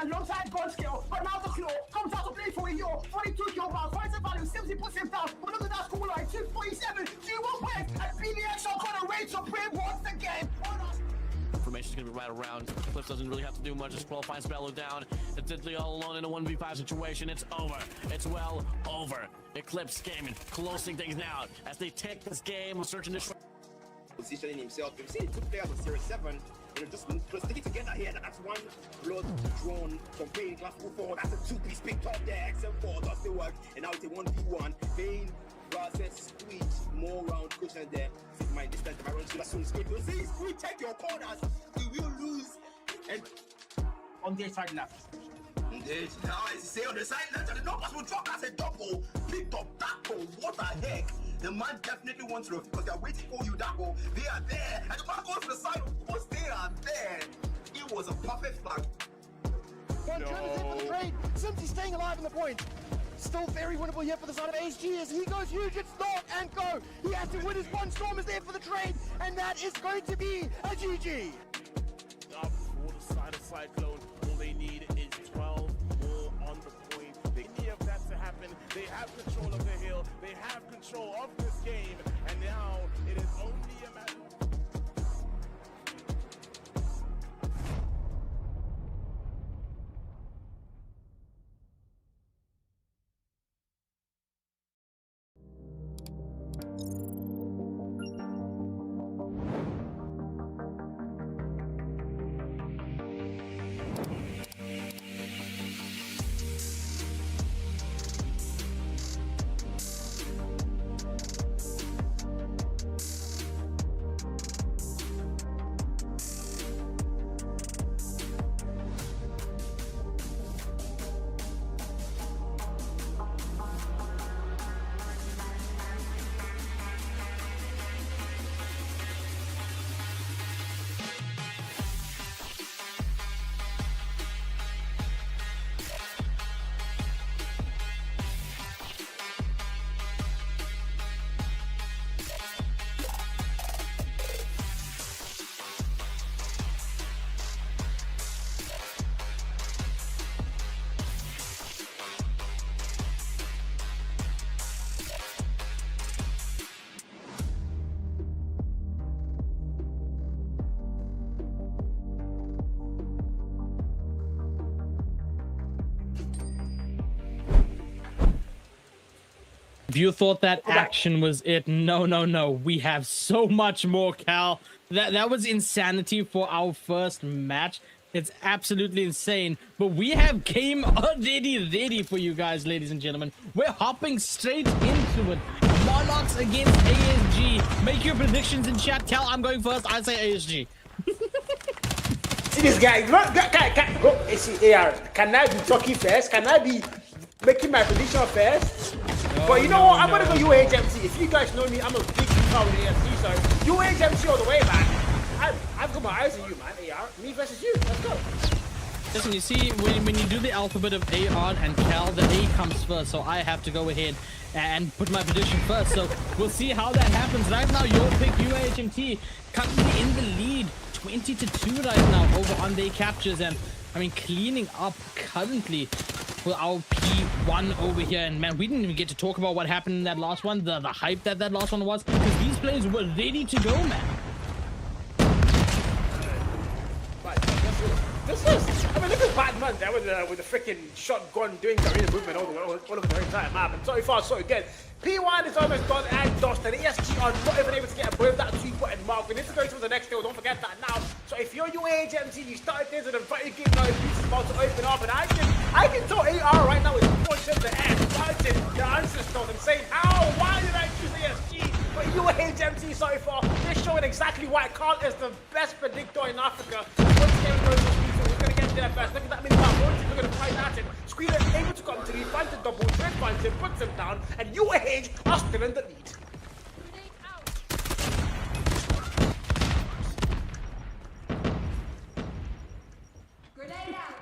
Speaker 3: Alongside Gonskill, but now the claw comes out to play for a year. 42 kill rounds, finds a value, Simsy puts him down. But look at that score line, 247, G1 win, and BDX are gonna reign supreme once again.
Speaker 4: Information's gonna be right around. Cliff doesn't really have to do much, just qualify Spello down. It's Diddley all alone in a 1v5 situation. It's over. It's well over. Eclipse Gaming closing things down as they take this game, searching this.
Speaker 5: Positioning himself. We've seen 2 players on Series 7. Just stick it together here. That's one blood drawn from Pain Glass 4. That's a 2-piece picked up there. XM4 does the work. And now it's a 1v1. Pain versus Squeeze. More round cushion there. See my distance. If I run to the soon skip, you'll see Squeeze take your corners. You will lose. And
Speaker 3: on their side left.
Speaker 5: Engage. Now I say on the side left. The numbers will drop as a double. Picked up that goal. What the heck? The man definitely wants to, because they're waiting for you, that goal. They are there. And the man goes to the side, of course, they are there. It was a perfect flag.
Speaker 6: One turn is in for the trade. Simply staying alive in the point. Still very winnable here for the side of HG as he goes huge, it's start and go. He has to win his one. Storm is there for the trade, and that is going to be a GG.
Speaker 7: Up for the side of Cyclone. All they need is 12 more on the point. They need that to happen. They have control of the hill. They have control of this game. And now it is only a matter of...
Speaker 8: If you thought that action was it, no. We have so much more, Cal. That was insanity for our first match. It's absolutely insane. But we have game ready for you guys, ladies and gentlemen. We're hopping straight into it. Monarchs against ASG. Make your predictions in chat. Cal, I'm going first. I say ASG.
Speaker 1: See this guy. It's AR. Can I be talking first? Can I be making my prediction first? But you know what? I'm gonna go UHMC. If you guys know me, I'm a big fan of the AFC, so UHMC all the way, man. I've got my eyes on you, man. AR, me versus you. Let's go.
Speaker 8: Listen, you see, when you do the alphabet of AR and Cal, the A comes first, so I have to go ahead and put my prediction first. So we'll see how that happens. Right now, your pick, UHMT, currently in the lead, 20-2 right now over on their captures, and I mean, cleaning up currently for our P1 over here. And man, we didn't even get to talk about what happened in that last one, the hype that last one was, because these players were ready to go, man.
Speaker 1: This is, I mean, look at Batman there with the freaking shotgun doing the arena movement all over the entire map. And so far, so good. P1 is almost done and dusted. ESG are not even able to get above that 2-button mark. We need to go to the next field. Don't forget that now. So if you're UHMT, you started this at a very good now. This is about to open up, and I can tell AR right now is punching the air, punching the ancestors and saying, why did I choose ESG? But UHMT so far, they're showing exactly why Carl is the best predictor in Africa. Once game goes to we're going to get there first. Look at that mini map. We're going to fight that in. Queen is able to come through, finds the double, Trent finds him, puts him down, and UAH are still in the lead.
Speaker 13: Grenade out.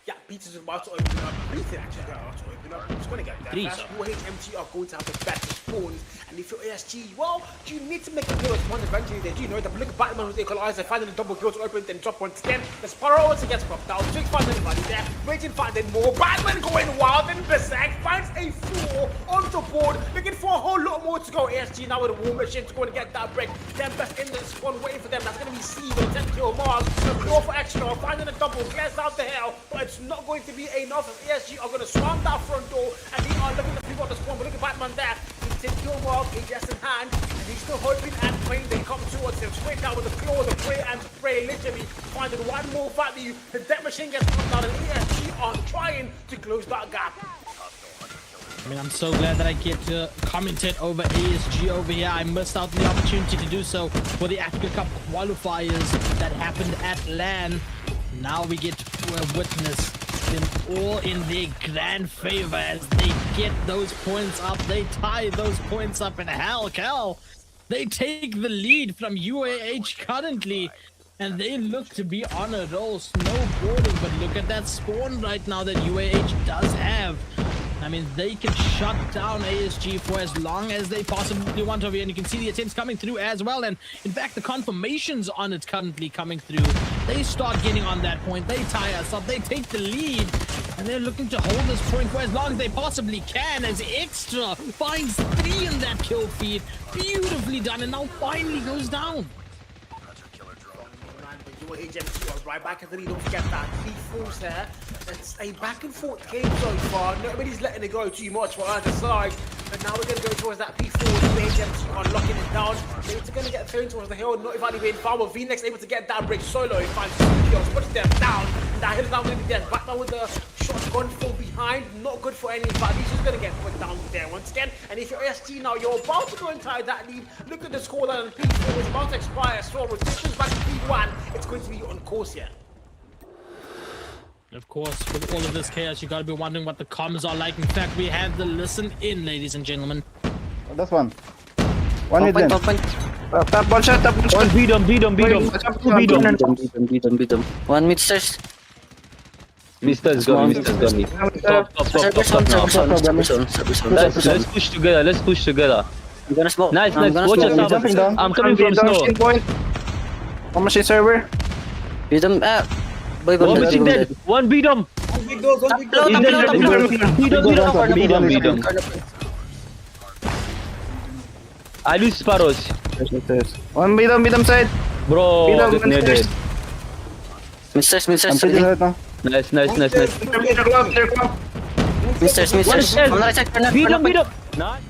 Speaker 1: Yeah, Beaters is about to open up. Beaters actually about to open up. It's going to get there.
Speaker 8: Threes
Speaker 1: That's
Speaker 8: up.
Speaker 1: UAHMT are going to have the better spawns. And if you're ASG, well, you need to make a deal with one eventually. They do know that look at Batman with the equalizer, finding the double kill to open, then drop once again. The Sparrow once again popped down. Jake finds anybody there. Waiting, finding more. Batman going wild, and Berserk finds a 4 on the board. Looking for a whole lot more to go. ASG now with a War Machine to go and get that break. Then best in the spawn waiting for them. That's going to be C with 10 kill Mars. The claw for extra, finding a double, clears out the hell, but it's not going to be enough. As ASG are going to swarm that front door, and they are looking to people on the spawn. But look at Batman there. He's 10 kill Mars, AJS in hand, and he's still hoping and praying they come towards him. Straight down with the claw, the pray and spray, literally finding one more value. The death machine gets knocked down, and ASG are trying to close that gap.
Speaker 8: I mean, I'm so glad that I get to commentate over ASG over here. I missed out on the opportunity to do so for the Africa Cup qualifiers that happened at LAN. Now we get to witness them all in their grand favor as they get those points up. They tie those points up, and hell, they take the lead from UAH currently. And they look to be on a roll, snowboarding. But look at that spawn right now that UAH does have. I mean, they can shut down ASG for as long as they possibly want over here. And you can see the attempts coming through as well. And in fact, the confirmations on it currently coming through. They start getting on that point. They tie us up. They take the lead. And they're looking to hold this point for as long as they possibly can. As Extra finds 3 in that kill feed. Beautifully done. And now finally goes down.
Speaker 1: UAHMT are right back in the lead. Don't forget that. 3 falls there. It's a back and forth game so far. Nobody's letting it go too much for either side. But now we're going to go towards that P4. UAHMT are locking it down. They're going to get thrown towards the hill. Not even being found. But VNex able to get that break solo. He finds 2 kills. Puts them down. And that hill is now going to be dead. Batman with the shot gone full behind. Not good for any value. He's just going to get put down there once again. And if you're SG now, you're about to go and tie that lead. Look at the scoreline on P4. It's about to expire. So rotations back to P1. It's going to be on course here.
Speaker 8: Of course, with all of this chaos, you gotta be wondering what the comms are like. In fact, we have the listen in, ladies and gentlemen.
Speaker 6: Oh, that's one. One mid lane.
Speaker 14: Tap one shot, tap one shot.
Speaker 11: One beat him.
Speaker 14: Beat them. One mid stairs.
Speaker 11: Mister's got me. Stop. Let's push together.
Speaker 14: I'm gonna smoke.
Speaker 11: Nice. Watch yourself. I'm coming from snow.
Speaker 14: One machine server. Beat them up.
Speaker 11: One machine dead. One beat him.
Speaker 1: Big door.
Speaker 11: Beat him. I lose Sparrows.
Speaker 14: One beat them side.
Speaker 11: Bro, that's near dead.
Speaker 14: Mid-stairs.
Speaker 11: Nice.
Speaker 14: Mid-stairs. I'm not attack.
Speaker 11: Beat him. Nice.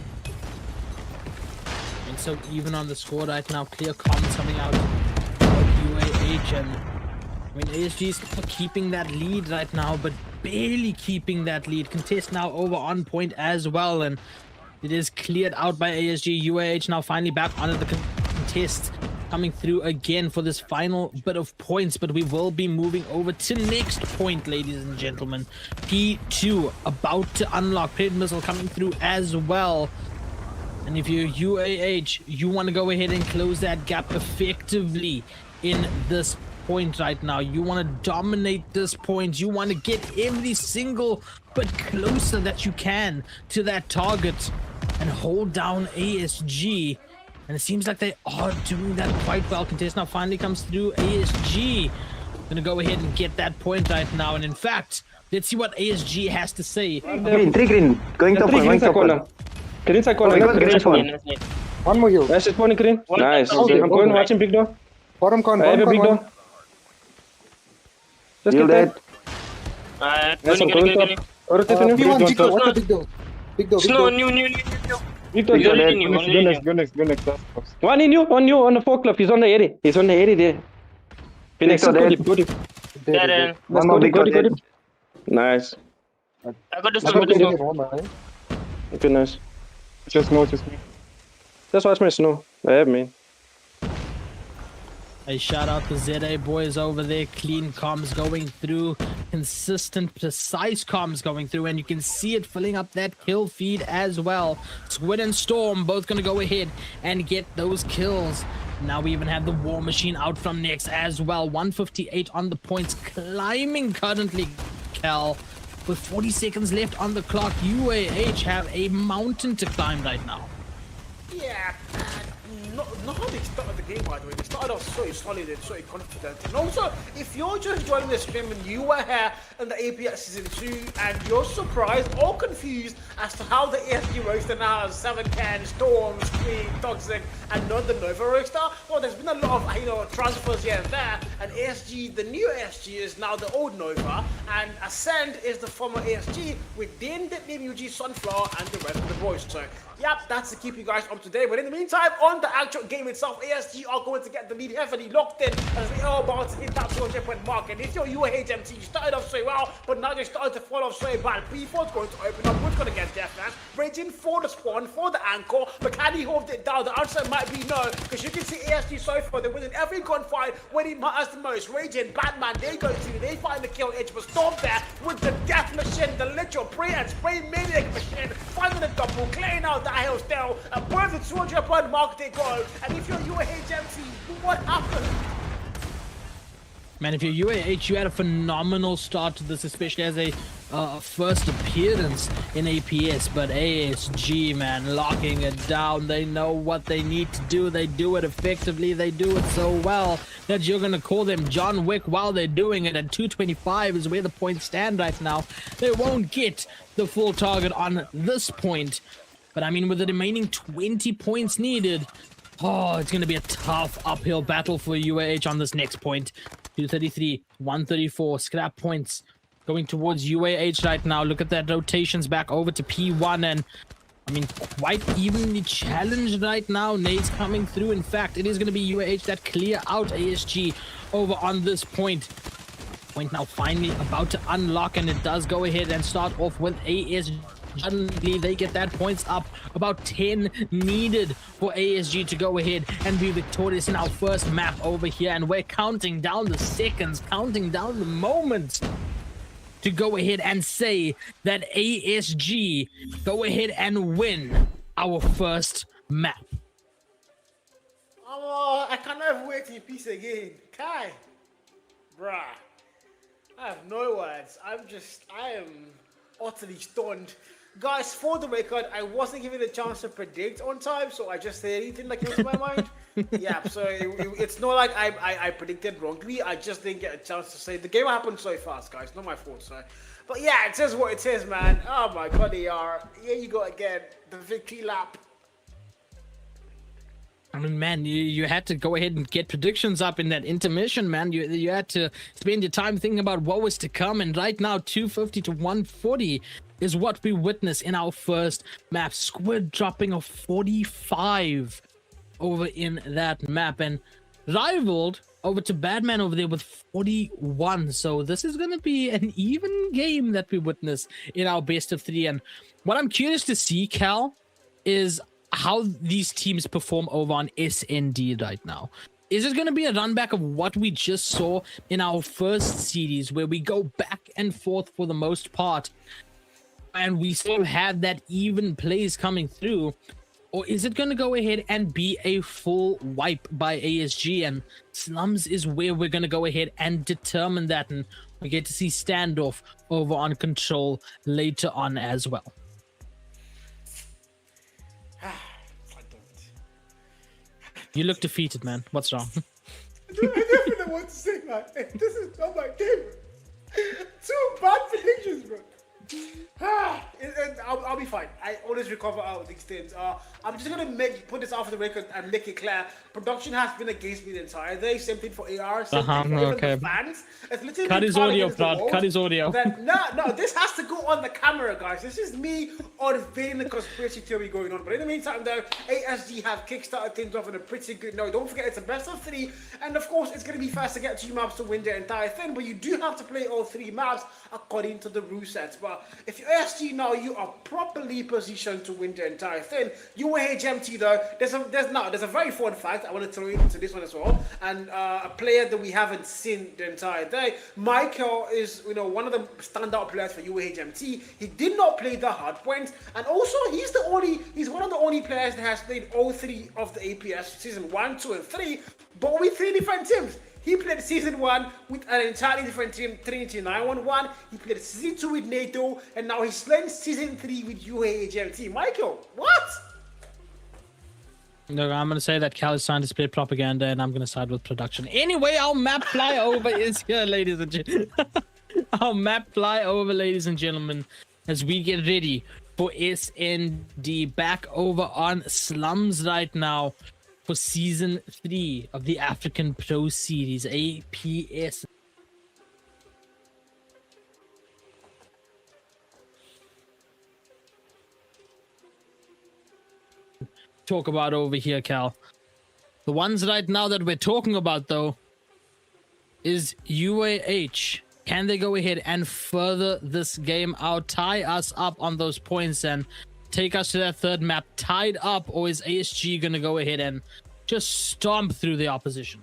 Speaker 8: And so even on the score right now, clear comms coming out of UAH. And I mean, ASG is still keeping that lead right now, but barely keeping that lead. Contest now over on point as well, and it is cleared out by ASG. UAH now finally back onto the contest, coming through again for this final bit of points, but we will be moving over to next point, ladies and gentlemen. P2 about to unlock. Pit Missile coming through as well. And if you're UAH, you want to go ahead and close that gap effectively in this point right now. You want to dominate this point. You want to get every single bit closer that you can to that target and hold down ASG. And it seems like they are doing that quite well. Contest now finally comes through. ASG gonna go ahead and get that point right now. And in fact, let's see what ASG has to say.
Speaker 6: Green, 3 green. Going top one.
Speaker 11: Green side corner.
Speaker 6: One more heal.
Speaker 11: Nice, spawning green. Nice. I'm going watching big door.
Speaker 6: Bottom corner.
Speaker 11: I have a big door. Just
Speaker 6: Heal
Speaker 11: get
Speaker 6: that.
Speaker 11: Yes, I'm going top.
Speaker 6: Big door. What's the big door? Big door.
Speaker 11: Snow, new. Victor,
Speaker 10: Go next.
Speaker 11: One in you, on the forklift. He's on the 80. There. Phoenix, go deep.
Speaker 14: Dead.
Speaker 11: Let's go deep. Nice.
Speaker 14: I got the snow.
Speaker 11: Okay, nice.
Speaker 10: Just me.
Speaker 11: That's why it's my snow. I have me.
Speaker 8: A shout out to ZA boys over there. Clean comms going through. Consistent, precise comms going through. And you can see it filling up that kill feed as well. Squid and Storm both going to go ahead and get those kills. Now we even have the War Machine out from next as well. 158 on the points. Climbing currently, Cal. With 40 seconds left on the clock. UAH have a mountain to climb right now.
Speaker 1: Yeah, not how they started the game, by the way. They started off so solid and so confident. And also, if you're just joining the stream and you were here in the APX Season 2 and you're surprised or confused as to how the ASG roster now has 710, Storm, Scream, Toxic, and not the Nova roster, well, there's been a lot of, transfers here and there. And ASG, the new ASG, is now the old Nova, and Ascend is the former ASG with Din, UG, Sunflower, and the rest of the boys. So, yep, that's to keep you guys up to date. But in the meantime, on the actual game itself, ASG are going to get the lead heavily locked in as they are about to hit that 200-point mark. And if you're UAHMT, you started off so well, but now you're starting to fall off so bad. P4 is going to open up. Who's going to get Death Dance? Raging for the spawn, for the anchor. But can he hold it down? The answer might be no, because you can see ASG so far, they're winning every gunfight when it matters the most. Raging, Batman, they go to, they find the kill edge, but Storm there with the Death Machine, the literal pray and spray maniac machine, finding the double, clearing out the hill still, and both the 200-point mark they go. And if you're UAHMT, what happened?
Speaker 8: Man, if you're UAH, you had a phenomenal start to this, especially as a first appearance in APS. But ASG, man, locking it down. They know what they need to do. They do it effectively. They do it so well that you're going to call them John Wick while they're doing it. And 225 is where the points stand right now. They won't get the full target on this point. But I mean, with the remaining 20 points needed, it's going to be a tough uphill battle for UAH on this next point. 233, 134, scrap points going towards UAH right now. Look at that, rotations back over to P1, and I mean, quite evenly challenged right now. Nades coming through. In fact, it is going to be UAH that clear out ASG over on this point. Point now finally about to unlock, and it does go ahead and start off with ASG. Suddenly they get that points up, about 10 needed for ASG to go ahead and be victorious in our first map over here. And we're counting down the seconds, counting down the moments to go ahead and say that ASG go ahead and win our first map.
Speaker 1: I cannot wait in peace again. Kai, bruh, I have no words. I am utterly stunned. Guys, for the record, I wasn't given a chance to predict on time, so I just said anything that came to my mind. Yeah, so it's not like I predicted wrongly. I just didn't get a chance to say. The game happened so fast, guys. Not my fault, so. But yeah, it is what it is, man. Oh my god, they are. Here you go again. The victory lap.
Speaker 8: I mean, man, you had to go ahead and get predictions up in that intermission, man. You had to spend your time thinking about what was to come, and right now 250 to 140 is what we witness in our first map. Squid dropping a 45 over in that map, and rivaled over to Badman over there with 41. So this is going to be an even game that we witness in our best of 3. And what I'm curious to see, Cal, is how these teams perform over on SND right now. Is it going to be a run back of what we just saw in our first series, where we go back and forth for the most part, and we still have that even plays coming through? Or is it going to go ahead and be a full wipe by ASG? And Slums is where we're going to go ahead and determine that, and we get to see standoff over on Control later on as well. You look defeated, man. What's wrong?
Speaker 1: I definitely want to say, man. This is not my game. 2 bad predictions, bro. I'll be fine. I always recover out of these things. I'm just gonna put this off the record and make it clear. Production has been against me the entire day. Same thing for AR. Same thing for even the fans. It's literally
Speaker 8: Cut his audio, Prad. Cut his audio.
Speaker 1: No, this has to go on the camera, guys. This is me unveiling the conspiracy theory going on. But in the meantime, though, ASG have kickstarted things off in a pretty good note. Don't forget, it's a best of 3, and of course, it's gonna be fast to get 2 maps to win the entire thing. But you do have to play all 3 maps according to the rule sets. But if you're ASG now, you are properly positioned to win the entire thing. UAHMT though, there's a very fun fact I want to throw into this one as well, and a player that we haven't seen the entire day. Michael is one of the standout players for UAHMT. He did not play the hard points, and also he's one of the only players that has played all 3 of the APS season 1, 2, and 3, but with 3 different teams. He played season 1 with an entirely different team, Trinity 911. He played season 2 with NATO, and now he's playing season 3 with UAHMT. Michael, what?
Speaker 8: No, I'm going to say that Cal is trying to split propaganda, and I'm going to side with production. Anyway, our map flyover is here, ladies and gentlemen. Our map flyover, ladies and gentlemen, as we get ready for SND back over on Slums right now for Season 3 of the African Pro Series, APS. Talk about over here, Cal. The ones right now that we're talking about, though, is UAH. Can they go ahead and further this game out, tie us up on those points, and take us to that 3rd map tied up, or is ASG going to go ahead and just stomp through the opposition?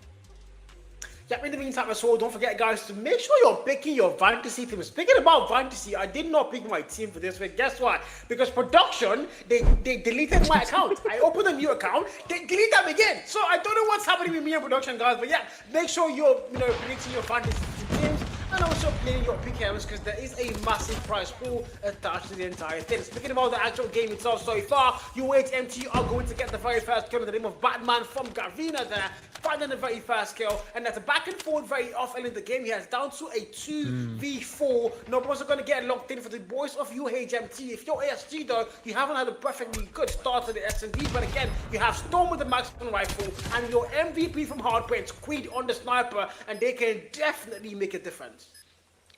Speaker 1: Yeah, in the meantime as well, don't forget, guys, to make sure you're picking your fantasy team. Speaking about fantasy, I did not pick my team for this week. Guess why? Because production, they deleted my account. I opened a new account, they delete them again. So I don't know what's happening with me and production, guys. But yeah, make sure you're predicting your fantasy teams. And also playing your PKMs, because there is a massive prize pool attached to the entire thing. Speaking about the actual game itself so far, UAHMT are going to get the very first kill in the name of Batman from Garvina there, finding the very first kill, and that's a back and forth very often in the game. He has down to a 2v4. Nobody's going to get locked in for the boys of UAHMT. If you're ASG though, you haven't had a perfectly good start to the S&D, but again, you have Storm with the Maximum Rifle, and your MVP from Hardpoint, Quid on the Sniper, and they can definitely make a difference.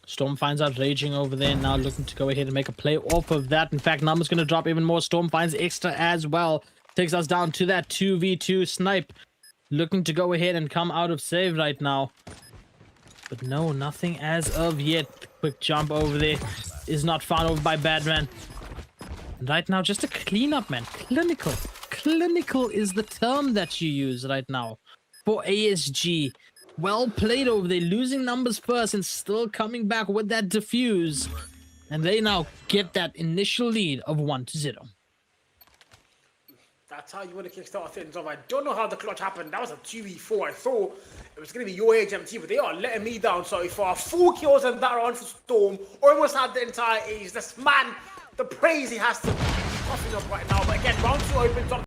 Speaker 8: Storm finds out Raging over there, now looking to go ahead and make a play off of that. In fact, numbers going to drop even more. Storm finds extra as well. Takes us down to that 2v2 snipe. Looking to go ahead and come out of save right now. But no, nothing as of yet. Quick jump over there is not found over by Badman. And right now, just a cleanup, man. Clinical. Clinical is the term that you use right now for ASG. Well played over there, losing numbers first and still coming back with that defuse. And they now get that initial lead of 1-0.
Speaker 1: That's how you want to kickstart things off. I don't know how the clutch happened. That was a 2v4. I thought it was going to be UAHMT, but they are letting me down so far. 4 kills in that round for Storm. Almost had the entire ace. This man, the praise he has to be coughing up right now. But again, round 2 opens up.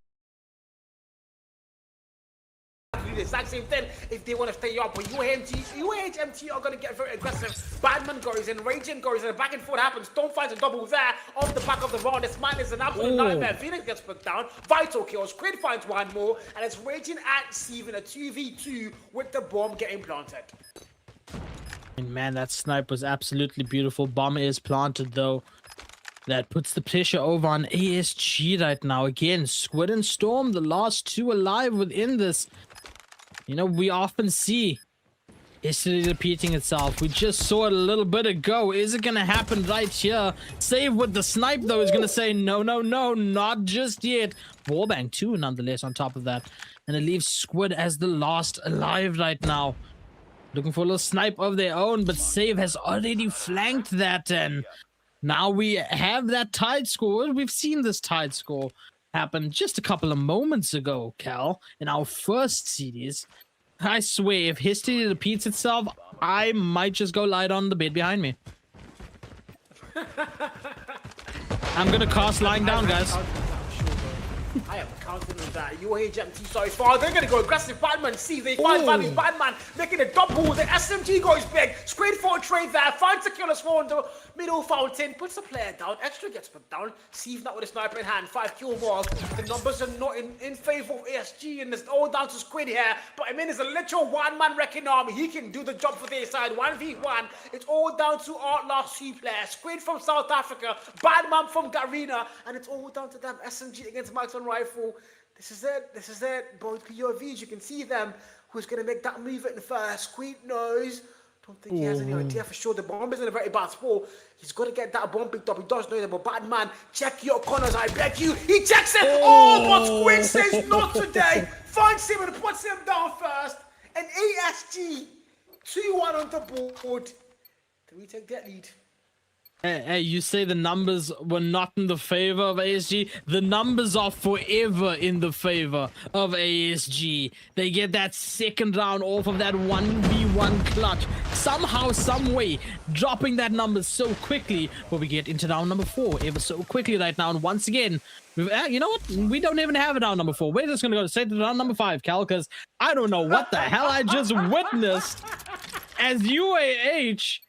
Speaker 1: The exact same thing if they want to stay up, but UAHMT are going to get very aggressive. Badman goes in, Raging goes in, back and forth happens. Storm finds a double there off the back of the round. This man is an absolute nightmare. Phoenix gets put down, Vital kills, Quid finds one more, and it's Raging and Steven a 2v2 with the bomb getting planted.
Speaker 8: And man, that snipe was absolutely beautiful. Bomb is planted though. That puts the pressure over on ASG right now. Again, Squid and Storm, the last 2 alive within this. You know, we often see history repeating itself. We just saw it a little bit ago. Is it going to happen right here? Save with the snipe, though, is going to say, no, no, no, not just yet. Warbang, too, nonetheless, on top of that. And it leaves Squid as the last alive right now. Looking for a little snipe of their own, but Save has already flanked that. And now we have that tied score. We've seen this tied score happened just a couple of moments ago, Cal, in our first series. I swear, if history repeats itself, I might just go lie on the bed behind me. I'm gonna cast lying down, guys.
Speaker 1: I am counting on that. UAHMT so far. They're gonna go aggressive. Batman see they find value. Batman making a double. The SMG goes big. Screen for a trade there. Finds a killer spawn to middle fountain. Puts the player down. Extra gets put down. Steve not with a sniper in hand. 5 kill mark. The numbers are not in favor of ASG, and it's all down to Squid here. But I mean, it's a literal one-man wrecking army. He can do the job for their side. 1v1. It's all down to our last 2 players. Squid from South Africa. Batman from Garena. And it's all down to them. SMG against Maxon Rifle. This is it. This is it. Both POVs, you can see them. Who's going to make that move at the first? Squid knows. Don't think he has any idea for sure. The bomb is in a very bad spot. He's got to get that bomb picked up. He does know that, but Batman, check your corners, I beg you. He checks it. Oh, but Squid says not today. Finds him and puts him down first. And ASG, 2-1 on the board. Do we take that lead?
Speaker 8: Hey, you say the numbers were not in the favor of ASG. The numbers are forever in the favor of ASG. They get that second round off of that 1v1 clutch. Somehow, some way, dropping that number so quickly. But we get into round number 4 ever so quickly right now. And once again, you know what? We don't even have a round number 4. We're just going to go straight to round number 5, Cal, because I don't know what the hell I just witnessed as UAH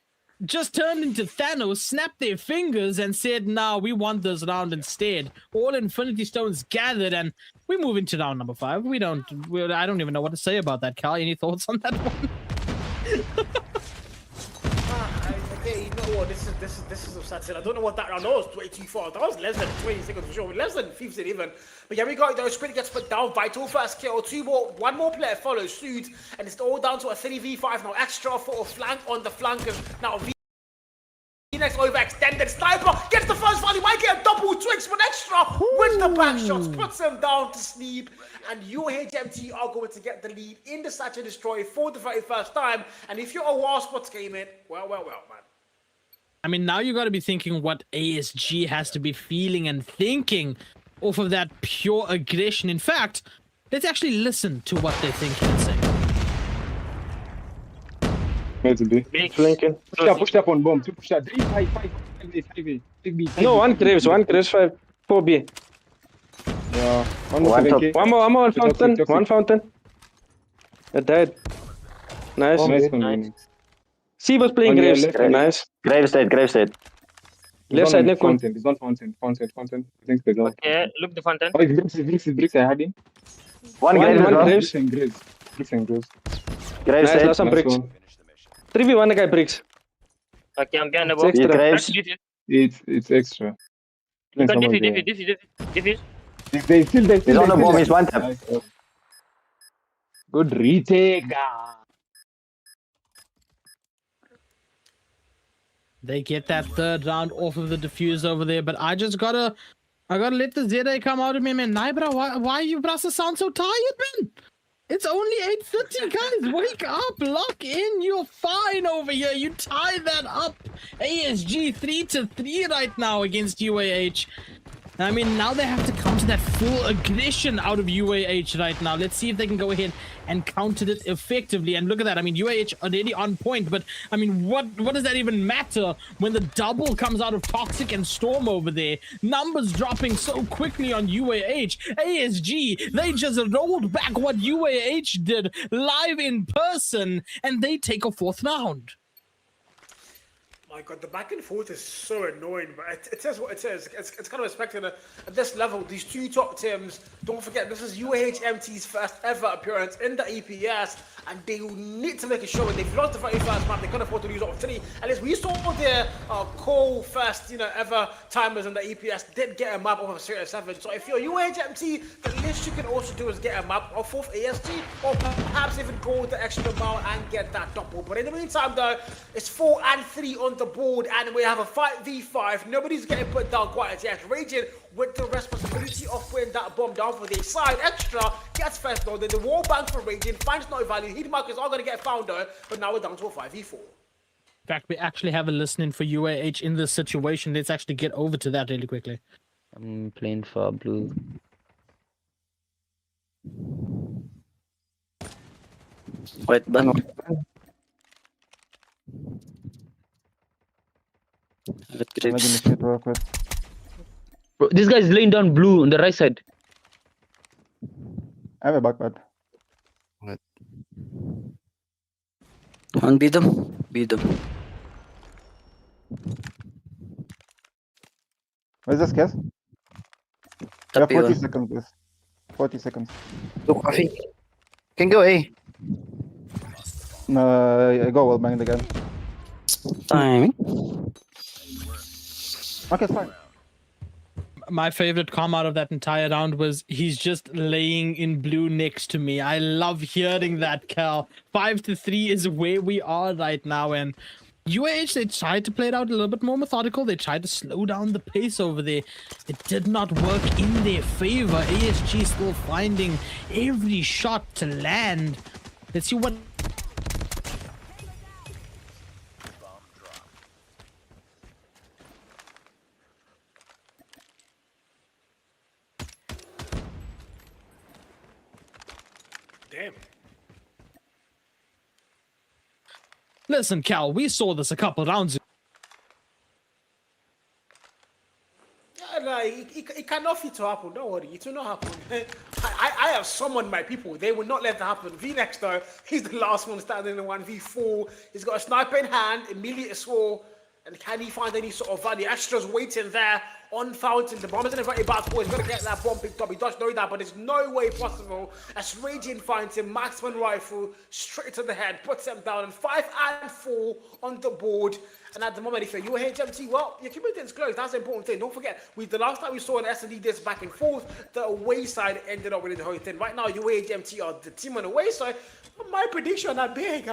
Speaker 8: just turned into Thanos, snapped their fingers, and said, "Nah, we want this round instead." All Infinity Stones gathered, and we move into round number 5. I don't even know what to say about that, Cal. Any thoughts on that one?
Speaker 1: Okay, you know what? This is upsetting. I don't know what that round was. 22-4. That was less than 20 seconds for sure. Less than 15 even. But yeah, we got those. Squid gets put down. Vital first kill. 2 more. 1 more player follows suit, and it's all down to a 3v5 now. Extra for a flank on the flankers. Now Next overextended sniper gets the first volley. Might get a double twigs, but Extra with the back shots puts him down to sleep. And UAHMT are going to get the lead in the Search and Destroy for the very first time. And if you're a Warsports gaming, well, man.
Speaker 8: I mean, now you got to be thinking what ASG has to be feeling and thinking off of that pure aggression. In fact, let's actually listen to what they think and say.
Speaker 10: Flanking. Push up on bomb. Push up. 3, 5, 5, 5.
Speaker 11: No, 1 Graves, 4B.
Speaker 10: Yeah.
Speaker 11: One more, one fountain. One fountain. It died. Nice. C was playing Graves. Nice.
Speaker 14: Graves dead.
Speaker 11: Left side, left
Speaker 10: fountain. There's one fountain. I think they go.
Speaker 14: Okay, look the fountain.
Speaker 10: Oh, it's bricks. I had him.
Speaker 14: One Graves.
Speaker 10: Bricks and Graves.
Speaker 14: Graves
Speaker 11: nice,
Speaker 14: dead.
Speaker 11: Some bricks. 3v1 guy bricks.
Speaker 14: Okay, I'm behind the wall.
Speaker 11: Graves.
Speaker 10: It's extra.
Speaker 14: Defuse.
Speaker 10: They still.
Speaker 14: He's on the bomb. He's one tap.
Speaker 10: Nice. Good retake.
Speaker 8: They get that 3rd round off of the defuse over there, but I gotta let the ZA come out of me, man. Nah, bro, why you brasa sound so tired, man? It's only 8:30, guys. Wake up, lock in. You're fine over here. You tie that up. ASG 3-3 right now against UAH. I mean, now they have to come to that full aggression out of UAH right now. Let's see if they can go ahead and counter it effectively. And look at that. I mean, UAH already on point, but I mean, what does that even matter when the double comes out of Toxic and Storm over there? Numbers dropping so quickly on UAH. ASG, they just rolled back what UAH did live in person, and they take a 4th round.
Speaker 1: My God, the back and forth is so annoying, but it says what it says. It's kind of expected at this level. These 2 top teams, don't forget, this is UAHMT's first ever appearance in the EPS, and they need to make a show. And they've lost the very first map. They can't afford to lose out of 3. At least we saw their Cole first, ever timers in the EPS did get a map off of Series 7. So if you're UAHMT, the least you can also do is get a map off of ASG, or perhaps even go the extra mile and get that double. But in the meantime, though, it's 4-3 on the board, and we have a 5v5. Nobody's getting put down quite as yet. Raging with the responsibility of putting that bomb down for their side. Extra gets first though. Then the wall bank for Raging finds no value. Heat markers are going to get found though, but now we're down to a 5v4.
Speaker 8: In fact, we actually have a listening for UAH in this situation. Let's actually get over to that really quickly.
Speaker 14: I'm playing for blue. Wait, but bro, this guy is laying down blue on the right side.
Speaker 10: I have a back bed.
Speaker 14: On beat them. Beat them.
Speaker 10: Where's this guys? We have 40 seconds, please. 40 seconds.
Speaker 14: Look, coffee. Can go A.
Speaker 10: Go, we'll bang it again.
Speaker 14: Timing.
Speaker 10: Okay, it's fine.
Speaker 8: My favorite comment out of that entire round was he's just laying in blue next to me. I love hearing that, Cal. 5-3 is where we are right now, and UAH, they tried to play it out a little bit more methodical. They tried to slow down the pace over there. It did not work in their favor. ASG still finding every shot to land. Let's see what...
Speaker 1: Damn.
Speaker 8: Listen, Cal, we saw this a couple rounds ago.
Speaker 1: Yeah, no, it cannot fit to happen. Don't worry, it will not happen. I have summoned my people. They will not let that happen. V-Nex, though, he's the last one standing in the 1v4. He's got a sniper in hand, immediate assault. And can he find any sort of value? Astra's waiting there on Fountain. The bomb is in a very bad spot. He's going to get that bomb picked up. He does know that, but there's no way possible. As Radiant finds him, marksman rifle straight to the head, puts him down, and 5 and 4 on the board. And at the moment, if you're HMT, well, your commitment's close. That's the important thing. Don't forget, the last time we saw an S&D this back and forth, the away side ended up winning the whole thing. Right now, HMT are the team on the away side. My prediction, I big.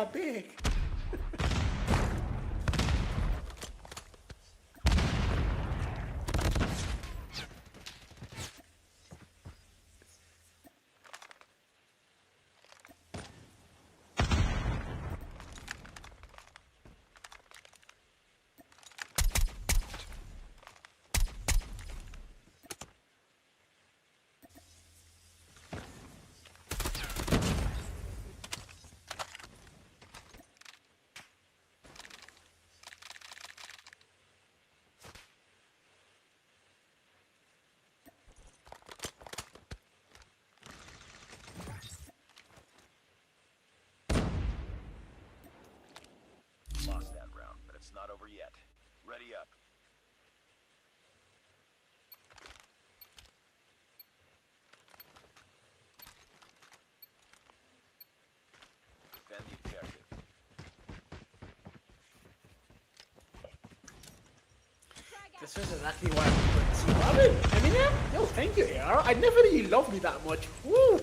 Speaker 15: Lost that round, but it's not over yet. Ready up. Defend the objective.
Speaker 1: This is exactly why I'm going to see. I mean, yo, thank you, AR. I never really loved me that much. Woo!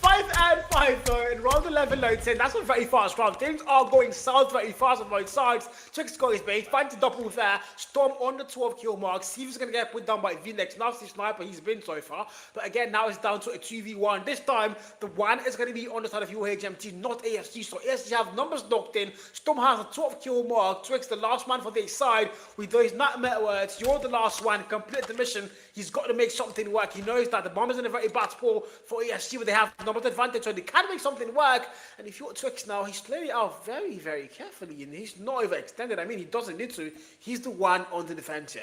Speaker 1: 5 and 5 though in round 11 load 10. That's a very fast round. Things are going south very fast on both sides. Twix got his bait, finds the double there. Storm on the 12 kill mark. See if he's gonna get put down by V-Nex. Nasty sniper he's been so far. But again, now it's down to a 2v1. This time, the one is gonna be on the side of UHMT, not AFC. So AFC have numbers locked in. Storm has a 12 kill mark. Twix, the last man for their side. With those nightmare words, you're the last one. Complete the mission. He's got to make something work. He knows that the bomb is in a very bad spot for AFC, where they have numbers advantage, so they can make something work. And if you're Twix now, he's playing it out very, very carefully, and he's not overextended. I mean, he doesn't need to. He's the one on the defense here.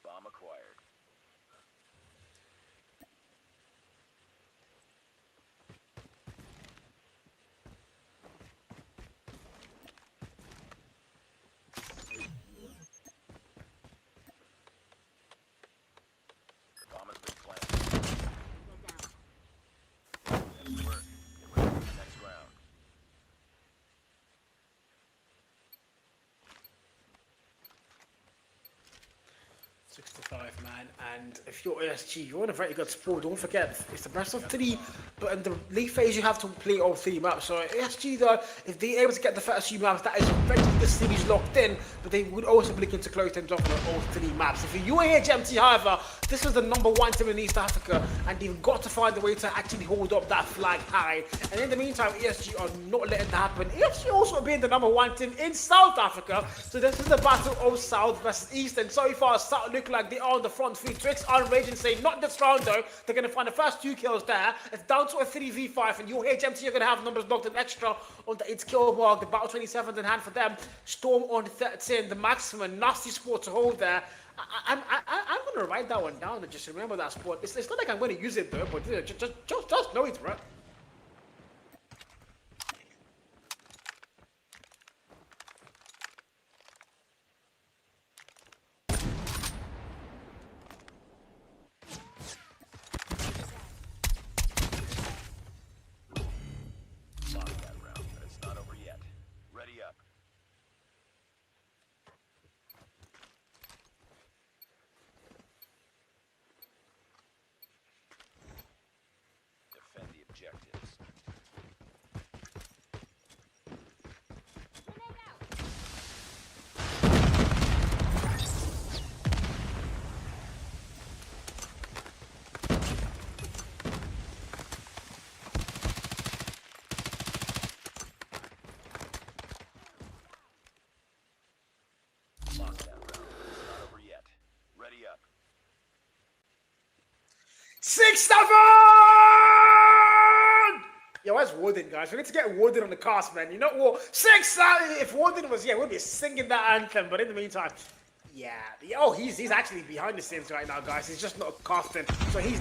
Speaker 15: Bomb acquired.
Speaker 1: 65, man. And if you're ASG, you're in a very good sport. Don't forget, it's the best of 3, but in the league phase, you have to play all 3 maps. So ASG, though, if they're able to get the first few maps, that is eventually the series locked in. But they would also be looking to close things off on all 3 maps. If you're UAHMT, however, this is the #1 team in East Africa, and they've got to find a way to actually hold up that flag high. And in the meantime, ESG are not letting that happen. ESG also being the #1 team in South Africa. So this is the battle of South versus East, and so far, South look like they are on the front 3. Twix are raging, saying not this round though. They're going to find the first 2 kills there. It's down to a 3v5, and UAHMT are going to have numbers locked in extra on the 8 kill mark. The battle 27th in hand for them. Storm on 13, the maximum. Nasty sport to hold there. I'm going to write that one down and just remember that sport. It's not like I'm going to use it though, but just know it, bro.
Speaker 15: Lost that round, but it's not over yet. Ready up. Defend the objectives. Lost that round, but it's not over yet. Ready up.
Speaker 1: 6-7! Yo, where's Warden, guys? We need to get Warden on the cast, man. You know what? 6-7! If Warden was here, we'd be singing that anthem. But in the meantime, yeah. Oh, he's actually behind the scenes right now, guys. He's just not casting. So he's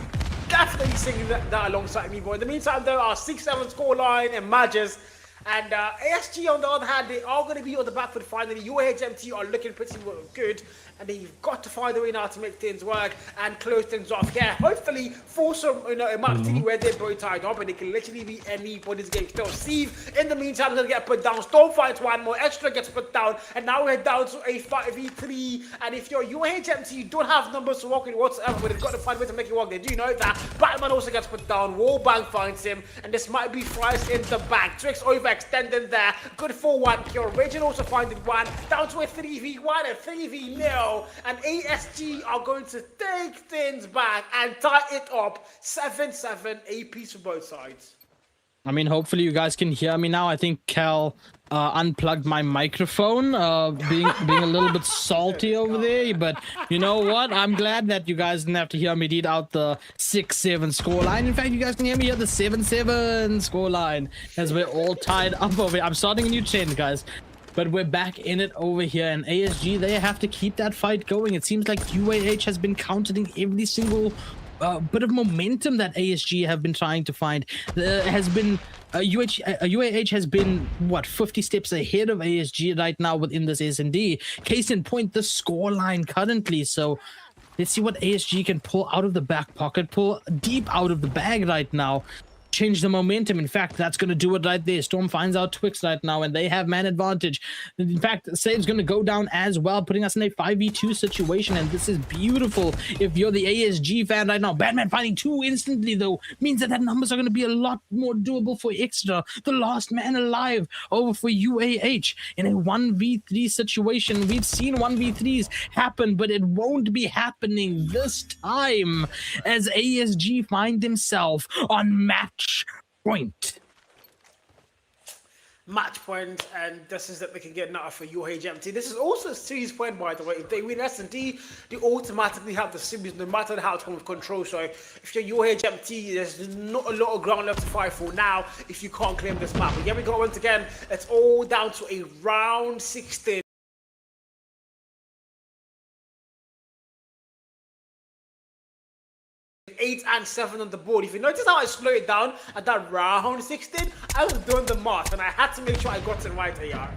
Speaker 1: definitely singing that alongside me. But in the meantime, there are 6-7 scoreline and matches. And ASG, on the other hand, they are going to be on the back foot finally. UAHMT are looking pretty good, and they've got to find a way now to make things work and close things off. Yeah, hopefully force some, a map 3 where they're both tied up, and it can literally be anybody's game still. Steve, in the meantime, is going to get put down. Storm finds one more, Extra gets put down, and now we're down to a 5v3. And if you're UAHMT, you don't have numbers to work with whatsoever, but they've got to find a way to make it work. They do know that. Batman also gets put down. Wallbang finds him, and this might be Fries in the back. Tricks over extending there. Good for 1 kill. Raging also finding 1. Down to a 3v1 and 3v0. And ASG are going to take things back and tie it up. 7-7, a piece for both sides.
Speaker 8: I mean, hopefully you guys can hear me now. I think Cal unplugged my microphone, being a little bit salty over there. But you know what? I'm glad that you guys didn't have to hear me read out the 6-7 scoreline. In fact, you guys can hear me hear the 7-7 scoreline as we're all tied up over here. I'm starting a new chain, guys. But we're back in it over here, and ASG, they have to keep that fight going. It seems like UAH has been countering every single bit of momentum that ASG have been trying to find. Has been UAH has been what 50 steps ahead of ASG right now within this S&D. Case in point, the scoreline currently. So let's see what ASG can pull out of the back pocket, pull deep out of the bag right now. Change the momentum. In fact, that's going to do it right there. Storm finds out Twix right now, and they have man advantage. In fact, Save's going to go down as well, putting us in a 5v2 situation, and this is beautiful if you're the ASG fan right now. Batman finding 2 instantly, though, means that numbers are going to be a lot more doable for Extra. The last man alive over for UAH in a 1v3 situation. We've seen 1v3s happen, but it won't be happening this time as ASG find himself on match point.
Speaker 1: Match point, and this is that they can get now for UAHMT. This is also a series point, by the way. If they win S&D, they automatically have the series no matter how to control. So if you're UAHMT, there's not a lot of ground left to fight for now if you can't claim this map. But here we go once again. It's all down to a round 16. 8 and 7 on the board. If you notice how I slowed it down at that round 16, I was doing the math and I had to make sure I got it right, AR.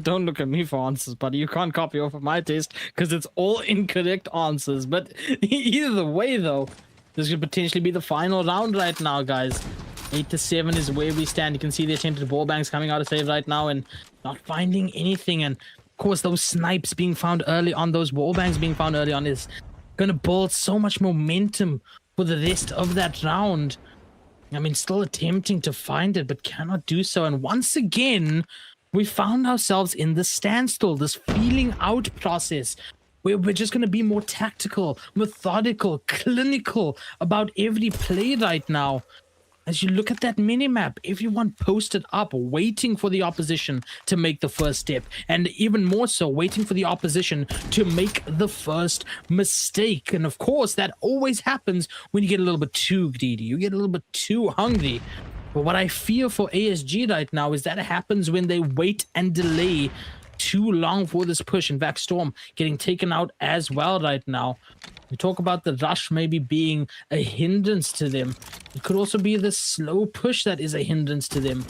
Speaker 8: Don't look at me for answers, buddy. You can't copy off of my taste because it's all incorrect answers. But either way, though, this could potentially be the final round right now, guys. 8-7 is where we stand. You can see the attempted ball banks coming out of Save right now and not finding anything. And course, those snipes being found early on, those wallbangs being found early on is going to build so much momentum for the rest of that round. I mean, still attempting to find it, but cannot do so. And once again, we found ourselves in the standstill, this feeling out process, where we're just going to be more tactical, methodical, clinical about every play right now. As you look at that minimap, everyone posted up, waiting for the opposition to make the first step. And even more so, waiting for the opposition to make the first mistake. And of course, that always happens when you get a little bit too greedy. You get a little bit too hungry. But what I fear for ASG right now is that happens when they wait and delay too long for this push. In fact, Storm getting taken out as well right now. We talk about the rush maybe being a hindrance to them. It could also be the slow push that is a hindrance to them.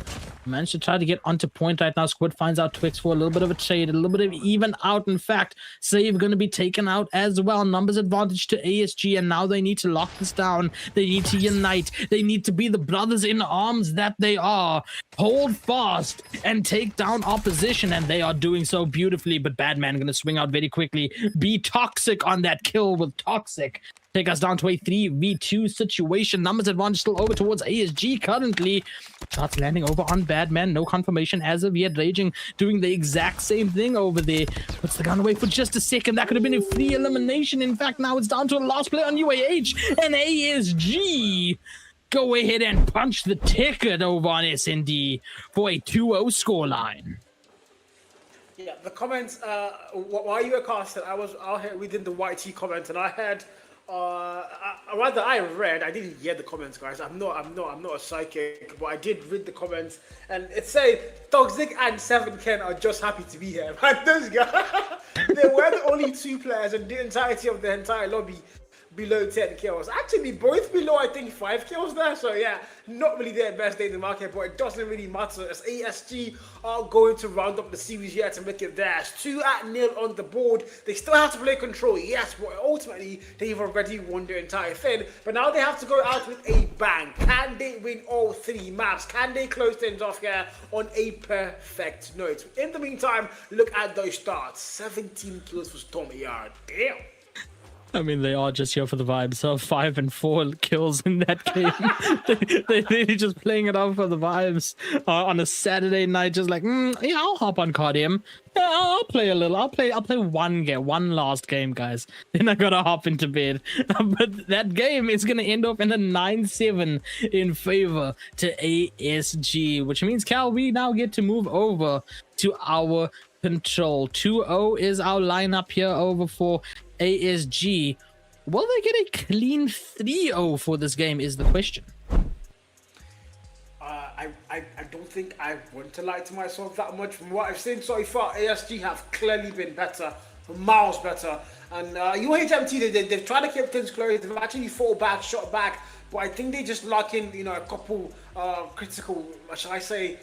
Speaker 8: Managed to try to get onto point right now. Squid finds out Twix for a little bit of a trade, a little bit of even out. In fact, Save going to be taken out as well. Numbers advantage to ASG, and now they need to lock this down. They need to unite. They need to be the brothers in arms that they are. Hold fast and take down opposition, and they are doing so beautifully. But Badman going to swing out very quickly. Be toxic on that kill with Toxic. Take us down to a 3v2 situation. Numbers advantage still over towards ASG currently. Shots landing over on Badman. No confirmation as of yet. Raging doing the exact same thing over there. Puts the gun away for just a second. That could have been a free elimination. In fact, now it's down to a last play on UAH. And ASG go ahead and punch the ticket over on SND for a 2-0 scoreline.
Speaker 1: Yeah, the comments, while you were casting, I was out here reading the YT comments, and I had, I read, I didn't hear the comments, guys. I'm not a psychic, but I did read the comments, and it said, Toxic and 7 Ken are just happy to be here. Man, those guys, they were the only 2 players in the entirety of the entire lobby below 10 kills. Actually, both below, I think, 5 kills there. So yeah, not really their best day in the market, but it doesn't really matter as ASG are going to round up the series here to make it theirs. 2-0 on the board. They still have to play control, yes, but ultimately they've already won the entire thing. But now they have to go out with a bang. Can they win all 3 maps? Can they close things off here on a perfect note? In the meantime, look at those stats. 17 kills for Stormy Yard. Damn.
Speaker 8: I mean, they are just here for the vibes. So 5 and 4 kills in that game. They're really just playing it out for the vibes on a Saturday night. Just like, yeah, I'll hop on Cardium. Yeah, I'll play a little. I'll play one last game, guys. Then I gotta hop into bed. But that game is gonna end up in a 9-7 in favor to ASG, which means Cal, we now get to move over to our control. 2-0 is our lineup here over for ASG. Will they get a clean 3-0 for this game is the question.
Speaker 1: I don't think I want to lie to myself that much. From what I've seen so far, ASG have clearly been better, miles better. And UHMT, they've tried to keep things close. They've actually fought back, shot back, but I think they just lock in, a couple critical, shall I say,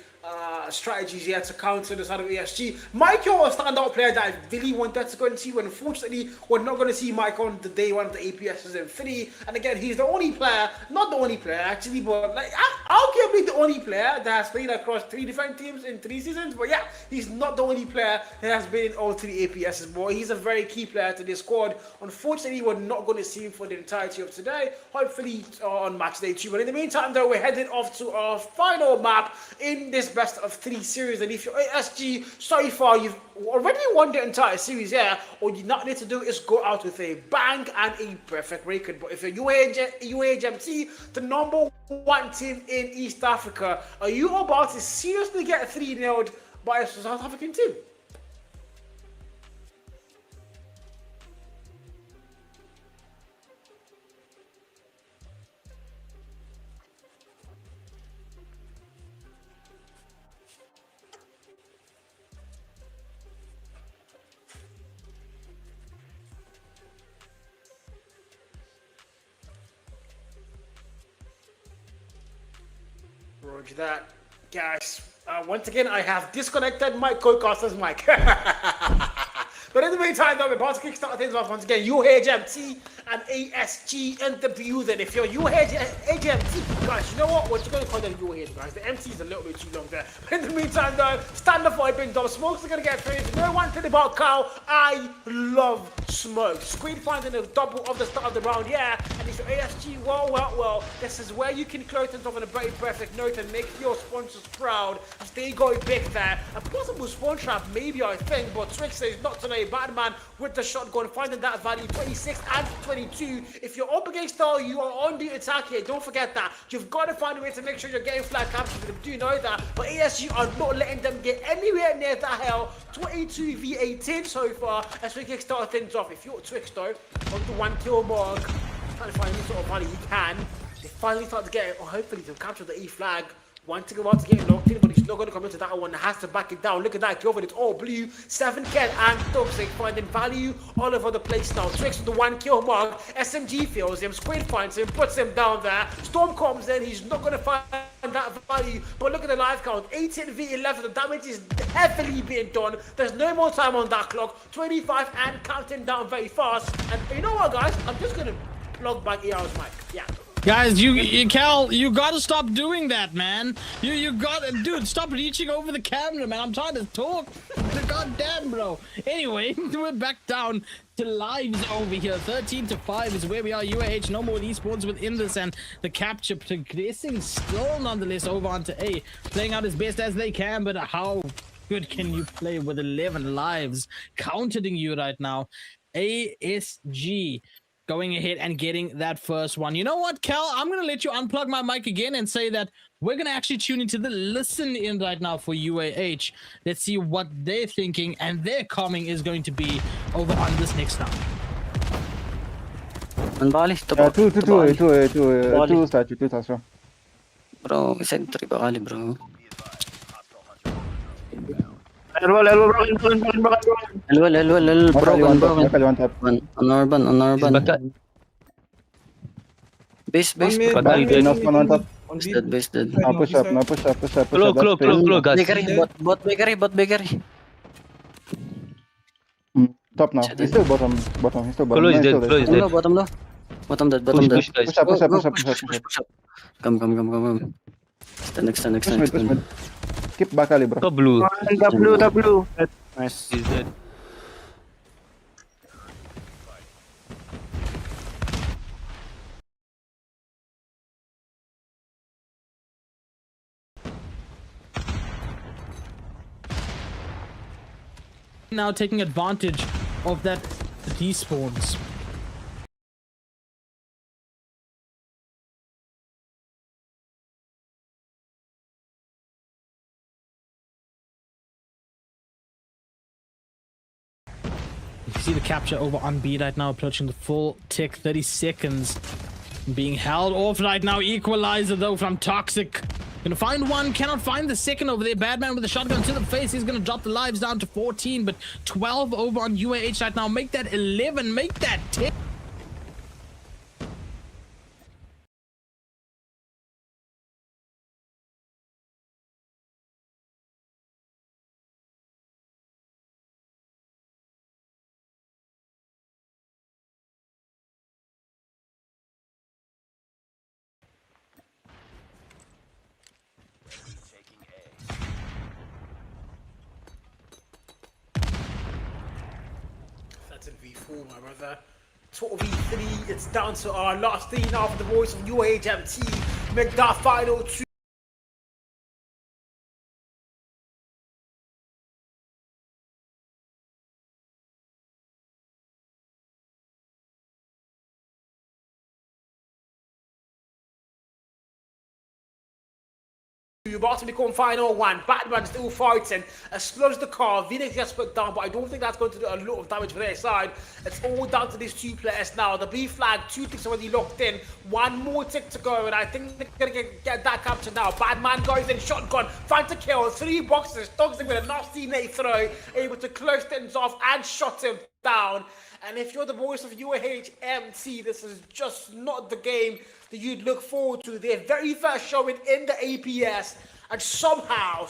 Speaker 1: strategies here to counter the side of ASG. Michael was a standout player that I really wanted to go and see. Unfortunately, we're not going to see Mike on the day one of the APSs in 3. And again, he's the only player, not the only player actually, but like arguably the only player that has played across 3 different teams in 3 seasons. But yeah, he's not the only player that has been in all 3 APSs, but he's a very key player to this squad. Unfortunately, we're not going to see him for the entirety of today. Hopefully on match day 2. But in the meantime, though, we're heading off to our final map in this best of 3 series. And if you're ASG, so far you've already won the entire series here. All you not need to do is go out with a bang and a perfect record. But if you're UHMT, the number 1 team in East Africa, are you about to seriously get 3-0'd by a South African team? Roger that, guys. Once again, I have disconnected my co-caster's mic. But in the meantime, though, we're about to kickstart things off once again. UHMT and ASG in the building. If you're UHMT, guys, you know what? What you're going to call them UH, guys. The MT is a little bit too long there. But in the meantime, though, stand up for it, Big Dom. Smokes are going to get finished. No one thing about Kyle. I love Smoke. Screen finds in the double of the start of the round, yeah. And if you're ASG, well, this is where you can close things off on a very perfect note and make your sponsors proud as they go big there. A possible spawn trap, maybe, I think, but Twix says not today. Batman with the shotgun, finding that value 26 and 22. If you're up against Star, you are on the attack here. Don't forget that. You've got to find a way to make sure you're getting flag captured. They do know that, but ASG are not letting them get anywhere near that hell. 22 v 18 so far as we kickstart things off. If you're Twix though, on the 1 kill mark, trying to find any sort of value he can. They finally start to get it, or hopefully they'll capture the E flag. One thing about to get knocked in, but he's not going to come into that one. Has to back it down. Look at that kill, but it's all blue. 7 Ken and Toxic finding value all over the place now. Twix with the 1 kill mark. SMG feels him. Squid finds him, puts him down there. Storm comes in. He's not going to find that value, but look at the live count. 18 v 11. The damage is heavily being done. There's no more time on that clock. 25 and counting down very fast. And you know what, guys? I'm just going to plug back ER's mic. Yeah.
Speaker 8: Guys, Cal, you gotta stop doing that, man. You gotta, dude, stop reaching over the camera, man. I'm trying to talk. God damn, bro. Anyway, we're back down to lives over here. 13-5 is where we are. UAH, no more esports within this, and the capture progressing still nonetheless over onto A, playing out as best as they can, but how good can you play with 11 lives counting you right now? ASG going ahead and getting that first one. You know what, Cal? I'm going to let you unplug my mic again and say that we're going to actually tune into the listen in right now for UAH. Let's see what they're thinking, and their calming is going to be over on this next round.
Speaker 14: Two statue. Bro, sentry bakali, bro. Elbow, broken. On urban. Base. Base dead.
Speaker 11: No push up.
Speaker 14: Close, guys. Bot bakery.
Speaker 11: Top now. He's still bottom. He's still bottom.
Speaker 14: Close dead. Bottom dead.
Speaker 11: Push up.
Speaker 14: Come. Stand next.
Speaker 11: Push mid. Keep back ali, bro.
Speaker 14: Top blue.
Speaker 12: Nice. He's dead.
Speaker 8: Now taking advantage of that despawns. You see the capture over on B right now, approaching the full tick, 30 seconds. Being held off right now. Equalizer though from Toxic. Gonna find one, cannot find the second over there. Badman with a shotgun to the face. He's gonna drop the lives down to 14, but 12 over on UAH right now. Make that 11, make that 10.
Speaker 1: That's in V4, my brother. 12 v3, it's down to our last three now for the voice of UHMT. Make that final two. You're about to become final one. Batman still fighting. Explodes the car. Phoenix gets put down, but I don't think that's going to do a lot of damage for their side. It's all down to these two players now. The B flag, 2 ticks already locked in. 1 more tick to go, and I think they're going to get that capture now. Batman goes in, shotgun, finds a kill. 3 boxes. Toxic with a nasty nade throw. Able to close things off and shot him down. And if you're the voice of UHMT, this is just not the game that you'd look forward to. Their very first showing in the APS, and somehow,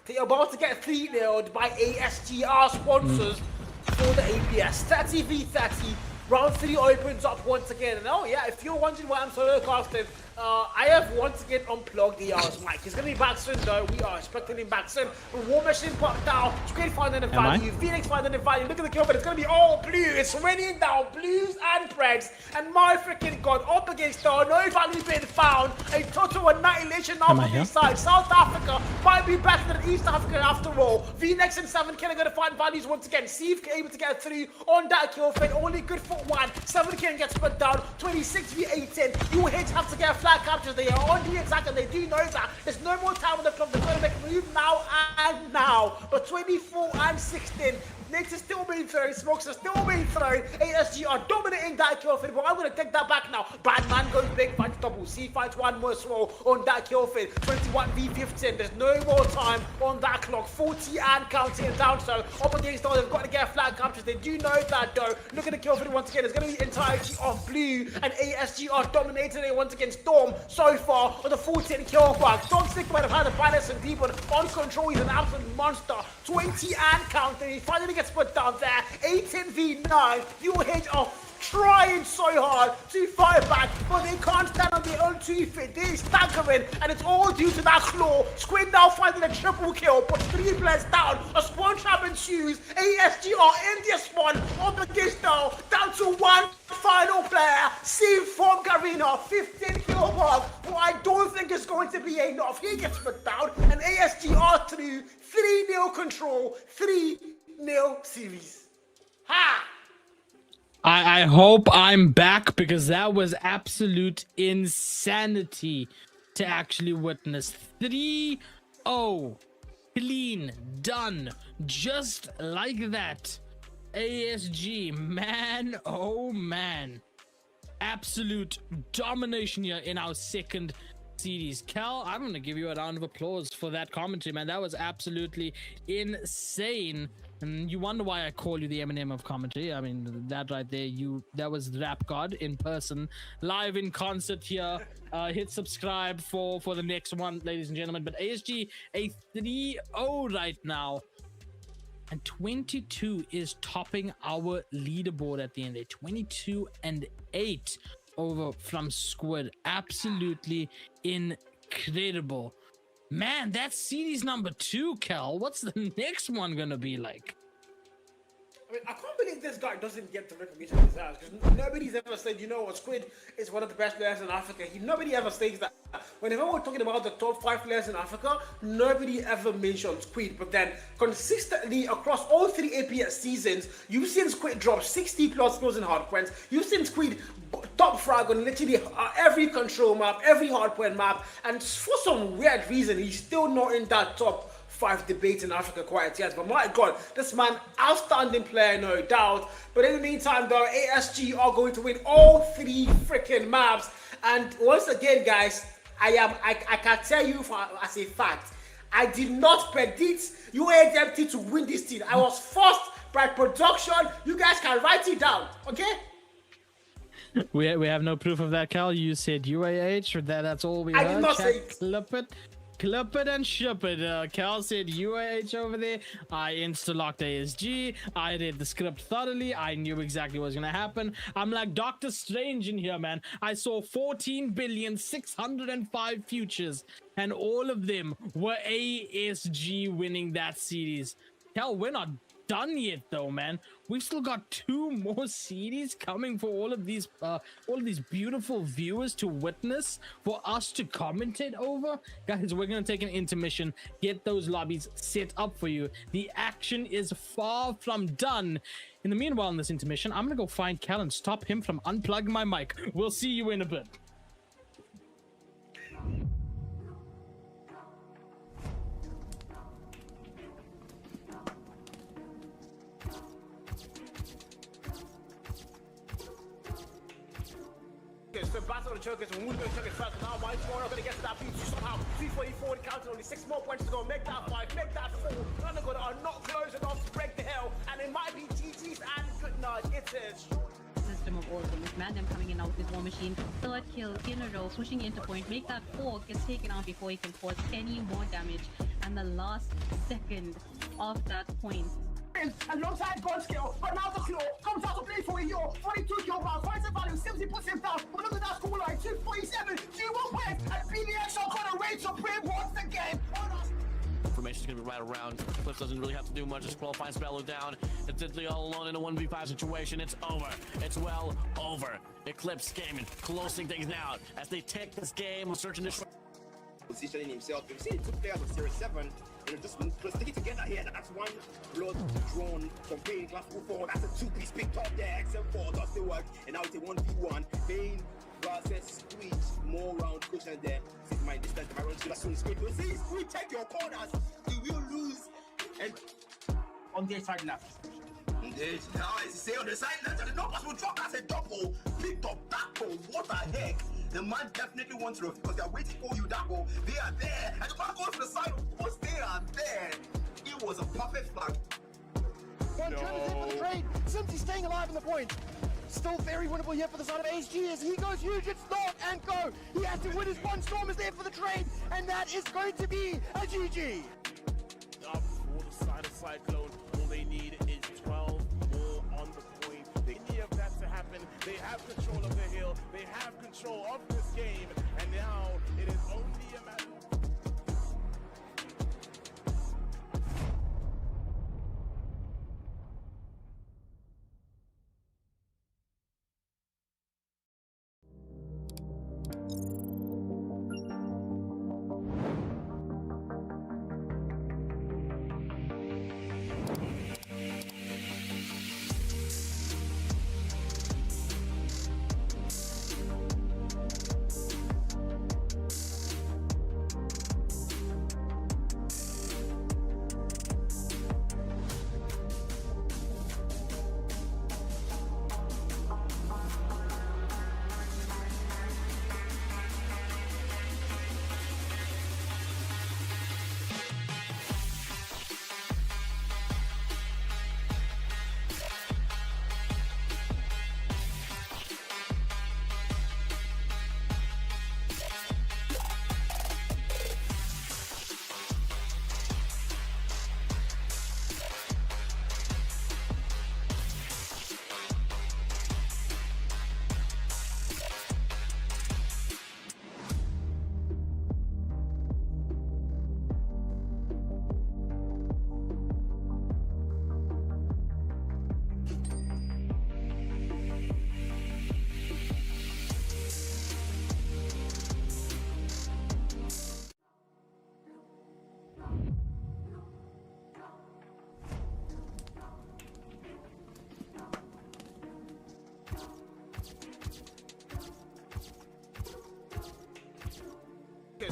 Speaker 1: they're about to get 3-0'd by ASGR sponsors. for the APS. 30v30. Round 3 opens up once again. And oh yeah, if you're wondering why I'm solo casting, I have once again unplugged the mic. He's going to be back soon though. We are expecting him back soon. War Machine popped down. Squid finding the value. Phoenix finding the value. Look at the kill, but it's going to be all blue. It's raining down blues and Preds. And my freaking god, up against no value being found. A total annihilation now on this side. South Africa might be better than East Africa after all. VNex and 7K are going to find values once again. See if able to get through on that kill feed. Only good for one. 7K gets put down. 26v18. UH have to get flag captures. They are on the attack and they do know that. There's no more time on the clock. They're going to make a move now and now. But 24 and 16. Nix is still being thrown. Smokes are still being thrown. ASG are dominating that kill feed. But I'm going to take that back now. Batman goes big. Finds double. C finds one more small on that kill feed. 21v15. There's no more time on that clock. 40 and counting it down. So up against all, they've got to get flag captures. They do know that though. Look at the kill feed once again. It's going to be entirety of blue. And ASG are dominating it once again. Storm so far with a 14 kill back. Don't think about have had a balance and deep, but on control, he's an absolute monster. 20 and counting. He finally gets put down there. 18v9. UH are trying so hard to fight back, but they can't stand on their own 2 feet. They're staggering, and it's all due to that claw. Squid now finding a triple kill, but 3 players down. A spawn trap ensues. ASG are in their spawn. Up against now, down to 1 final player. Save from Garena, 15 kill mark. But I don't think it's going to be enough. He gets put down, and ASG are through. 3-0 control, 3-0 series. Ha!
Speaker 8: I hope I'm back, because that was absolute insanity to actually witness. 3-0. Clean. Done. Just like that. ASG. Man, oh man. Absolute domination here in our second series. Cal, I'm going to give you a round of applause for that commentary, man. That was absolutely insane. And you wonder why I call you the Eminem of commentary. I mean, that right there, that was Rap God in person, live in concert here. Hit subscribe for the next one, ladies and gentlemen. But ASG, a 3-0 right now. And 22 is topping our leaderboard at the end there. 22 and 8 over from Squid. Absolutely incredible. Man, that's series number 2, Kel. What's the next one gonna be like?
Speaker 1: I mean, I can't believe this guy doesn't get the recognition he deserves, because nobody's ever said, you know what, Squid is one of the best players in Africa. Nobody ever says that. Whenever we're talking about the top 5 players in Africa, nobody ever mentions Squid. But then, consistently across all 3 APS seasons, you've seen Squid drop 60 plus kills in hardpoints. You've seen Squid top frag on literally every control map, every hardpoint map, and for some weird reason, he's still not in that top 5 debate in Africa quite yet. But my god, this man, outstanding player, no doubt. But in the meantime though, ASG are going to win all 3 freaking maps. And once again guys, I can tell you as a fact, I did not predict UAMT to win this team. I was forced by production. You guys can write it down, okay?
Speaker 8: We have no proof of that, Cal. You said UAH, or that's all we heard?
Speaker 1: I did not say
Speaker 8: Clip it and ship it. Cal said UAH over there. I insta-locked ASG. I read the script thoroughly. I knew exactly what was going to happen. I'm like Doctor Strange in here, man. I saw 14,605 futures, and all of them were ASG winning that series. Cal, we're not done yet though, man. We've still got 2 more series coming for all of these beautiful viewers to witness, for us to commentate over. Guys, we're gonna take an intermission, get those lobbies set up for you. The action is far from done. In the meanwhile, in this intermission, I'm gonna go find Cal and stop him from unplugging my mic. We'll see you in a bit.
Speaker 1: So battle of the chokers, and we're going to check it first. Now White's going to get to that beat somehow. 344 counting, only 6 more points to go. Make that 5, make that 4. None of them are not close enough to break the hell, and it might be GG's and good night. It is.
Speaker 2: System of all things. Mandem coming in now with his War Machine. 3rd kill in a row, switching into point. Make that 4, gets taken out before he can cause any more damage. And the last second of that point.
Speaker 3: alongside Godskill, but now the claw comes out to play for a year. 42 kill rounds, finds the value, Simsy puts him down. But look at that score line, 247, G1 wins, and BDX are gonna reign supreme once again.
Speaker 4: Formation's gonna be right around. Cliff doesn't really have to do much. Just qualifying Spello down. It's Diddley all alone in a 1v5 situation. It's over. It's well over. Eclipse gaming, closing things out as they take this game of search and destroy.
Speaker 5: Positioning himself. You see, two players of Series 7, just stick it together here. That's one blood drawn from Pain Class 4. That's a two-piece picked up there. XM4 does the work, and now it's a 1v1. Pain versus Squeeze, more round cushion there. See my distance, my run to the soon Squeeze. See, Squeeze, take your corners. You will lose. And
Speaker 3: on their side left.
Speaker 5: Now, as you say on the side left, the numbers will drop as a double. Picked up that goal. What the heck? The man definitely wants to, because they are waiting for you, that goal. They are there. And the man goes to the side, of course, they are there. It was a perfect flag.
Speaker 6: One turn is in for the trade. Simsy staying alive in the point. Still very winnable here for the side of HG as he goes huge, it's not and go. He has to win his one. Storm is there for the trade, and that is going to be a GG.
Speaker 7: Up for the side of Cyclone, all they need is 12 more on the point. They need that to happen. They have control of the hill. They have control of this game, and now it is only a matter.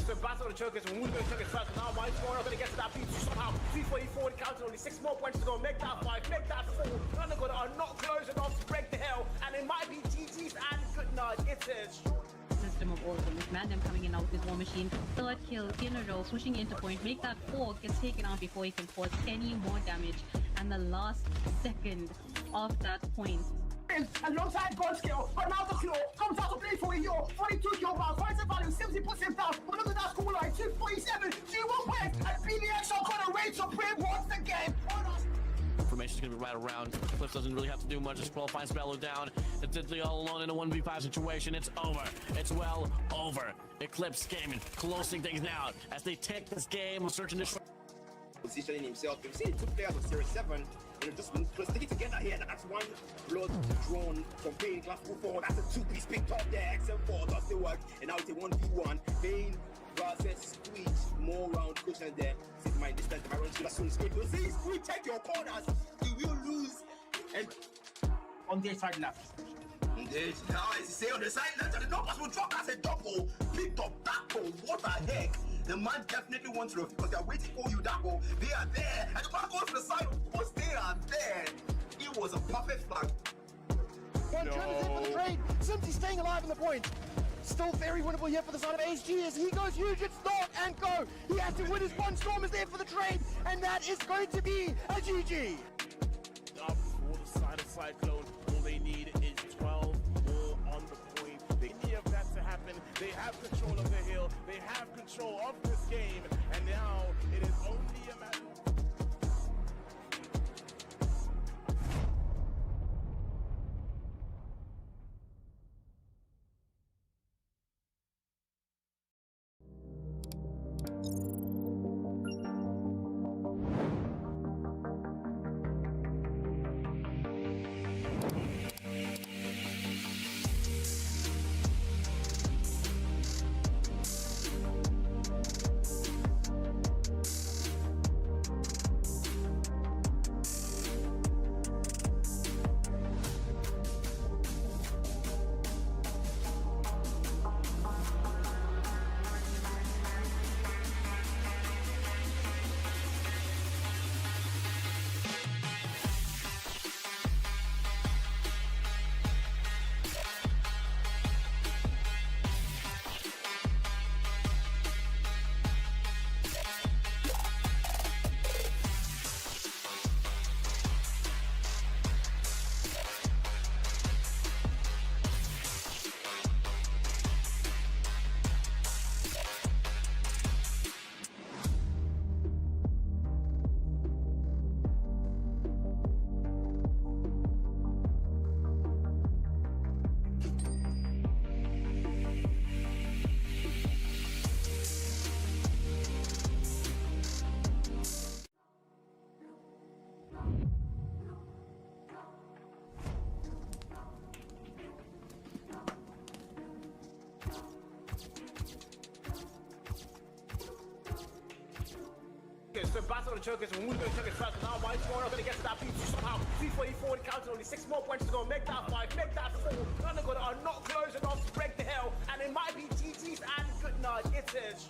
Speaker 1: So Battle of the Chokers, and we're going to check it first. Now, my score, I'm going to get to that beat somehow. 344 counted, only 6 more points to go. Make that 5, make that 4. None of them are not close enough to break the hell, and it might be GG's and good night. It is.
Speaker 2: System of all of them, with Mandem coming in out with his war machine. Third kill in a row, switching into point. Make that 4, gets taken out before he can cause any more damage. And the last second of that point.
Speaker 3: Alongside Godskill, but now the claw comes out to play for a year. 42 kill rounds, finds the value, Simsy puts him down. But look at that score line, 247, G1 wins, and BDX are gonna reign supreme once again.
Speaker 4: Formation's gonna be right around. Cliff doesn't really have to do much. Just qualifying Spello down. It's Diddley all alone in a 1v5 situation. It's over. It's well over. Eclipse gaming, closing things out as they take this game of search and destroy.
Speaker 5: Positioning himself. You see, two players of Series 7, just stick it together here. That's one blood drawn from Pain Class 4. That's a two-piece picked up there. XM4 does the work, and now it's a 1v1. Pain versus Squeeze, more round cushion there. See my distance, my run to the soon Squeeze. See, Squeeze, take your corners. You will lose. And
Speaker 3: on their side left.
Speaker 5: Now, as you say on the side left, the numbers will drop as a double. Picked up that goal. What the heck? The man definitely wants to, because they are waiting for you, that goal. They are there. And the man goes to the side, of course, they are there. It was a perfect flag.
Speaker 6: One turn is in for the trade. Simsy staying alive in the point. Still very winnable here for the side of HG as he goes huge, it's not and go. He has to win his one. Storm is there for the trade, and that is going to be a GG.
Speaker 7: Up for the side of Cyclone, all they need is 12 more on the point. They need that to happen. They have control of the hill. They have control of this game, and now it is only a matter.
Speaker 1: a battle of the chokers, and who's going to choke it first? Now my scorer going to get to that beat somehow. 344 counted, only 6 more points to go. Make that 5, make that 4. None of them are not close enough to break the hell, and it might be GG's and good night. It is.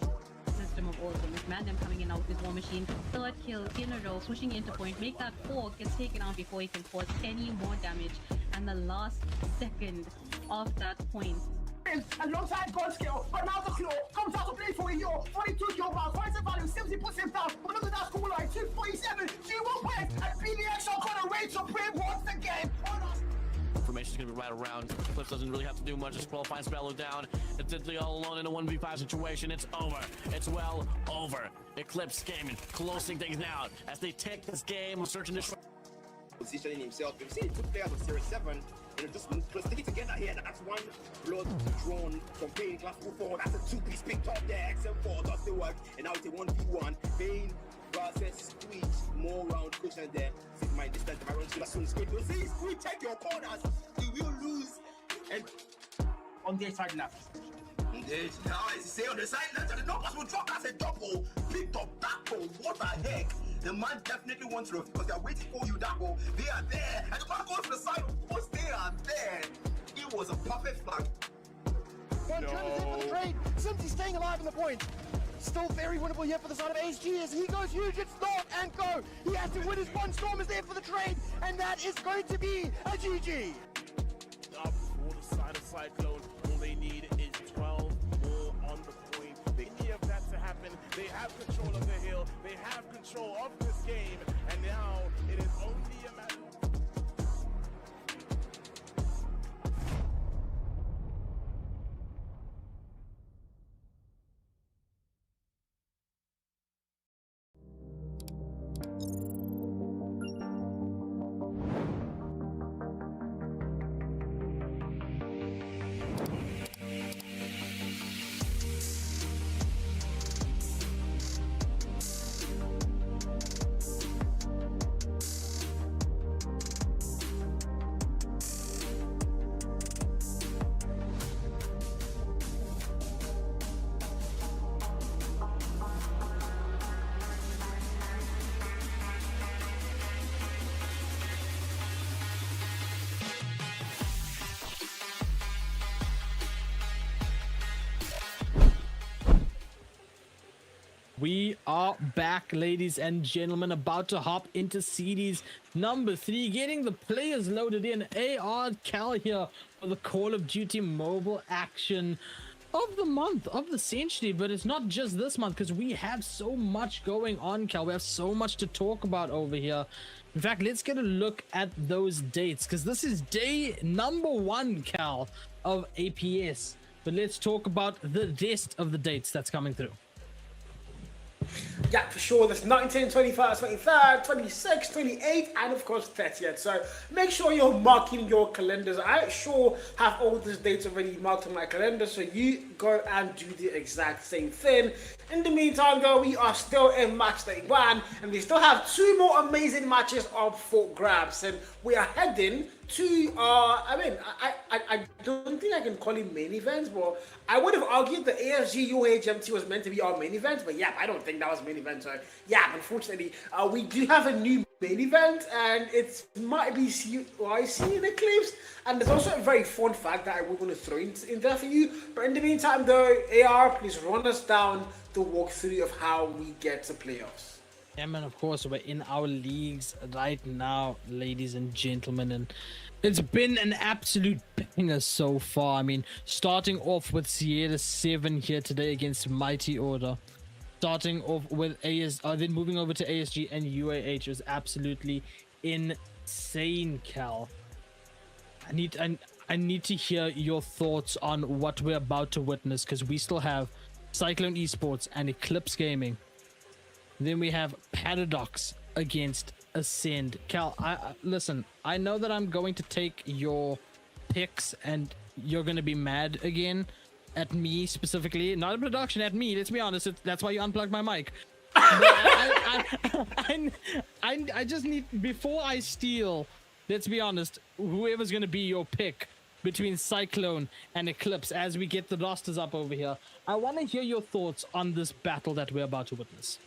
Speaker 2: System of awesome. With Mandem coming in out with his war machine. Third kill in a row, swishing into point. Make that 4, gets taken out before he can cause any more damage. And the last second of that point.
Speaker 3: Alongside God skill, but now the claw comes out to play for a year. 42 kill rounds, finds the value, Simsy puts him down. But look at that score line, 247, G1 wins, and BDX are gonna rage supreme once again.
Speaker 4: Formation's gonna be right around. Cliff doesn't really have to do much. Just qualify Spello down. It's Diddley all alone in a 1v5 situation. It's over. It's well over. Eclipse Gaming closing things out as they take this game, searching this.
Speaker 5: Positioning himself. We've seen 2 players of Series 7. Just stick it together here. That's one blood drawn from Pain Glass 4. That's a 2-piece picked up there. XM4 does the work. And now it's a 1v1. Pain versus Squeeze. More round cushion there. This is my distance. If I run to the soon Squeeze. You'll see Squeeze, take your corners. You will lose. And
Speaker 3: on their side left.
Speaker 5: Say on the side left, and the numbers will drop as a double. Picked up that goal. What the heck? The man definitely wants to, because they're waiting for you, that goal. They are there. And the man goes to the side. Of course, they are there. It was a perfect flag.
Speaker 6: One turn is in for the trade. Simply staying alive in the point. Still very winnable here for the side of HG as he goes huge, it's start and go. He has to win his one. Storm is there for the trade, and that is going to be a GG.
Speaker 7: Up for the side of Cyclone. All they need is 12 more on the point. They need that to happen. They have control of the hill. They have control of this game. And now it is only a matter of...
Speaker 8: We are back, ladies and gentlemen, about to hop into series number 3, getting the players loaded in. AR Cal here for the Call of Duty mobile action of the month, of the century. But it's not just this month, because we have so much going on, Cal. We have so much to talk about over here. In fact, let's get a look at those dates, because this is day number 1, Cal, of APS. But let's talk about the rest of the dates that's coming through.
Speaker 1: Yeah, for sure. There's 19, 21st, 23rd, 26th, 28th, and of course 30th. So make sure you're marking your calendars. I sure have all these dates already marked on my calendar, so you go and do the exact same thing. In the meantime, though, we are still in match day 1, and we still have 2 more amazing matches up for grabs, and we are heading to I don't think I can call it main events, but I would have argued the ASG UHMT was meant to be our main event, but yeah, I don't think that was main event. So yeah, unfortunately, we do have a new main event, and it might be CYC in Eclipse, and there's also a very fun fact that I will want to throw in there for you. But in the meantime, though, AR, please run us down the walkthrough of how we get to playoffs.
Speaker 8: Yeah, man, of course, we're in our leagues right now, ladies and gentlemen, and it's been an absolute banger so far. I mean, starting off with Sierra 7 here today against Mighty Order. Starting off with then moving over to ASG and UAH was absolutely insane, Cal. I need to hear your thoughts on what we're about to witness, because we still have Cyclone Esports and Eclipse Gaming. Then we have Paradox against Ascend. Cal, listen, I know that I'm going to take your picks and you're going to be mad again at me specifically. Not a production, at me, let's be honest. That's why you unplugged my mic. I just need, before I steal, let's be honest, whoever's going to be your pick between Cyclone and Eclipse as we get the rosters up over here, I want to hear your thoughts on this battle that we're about to witness.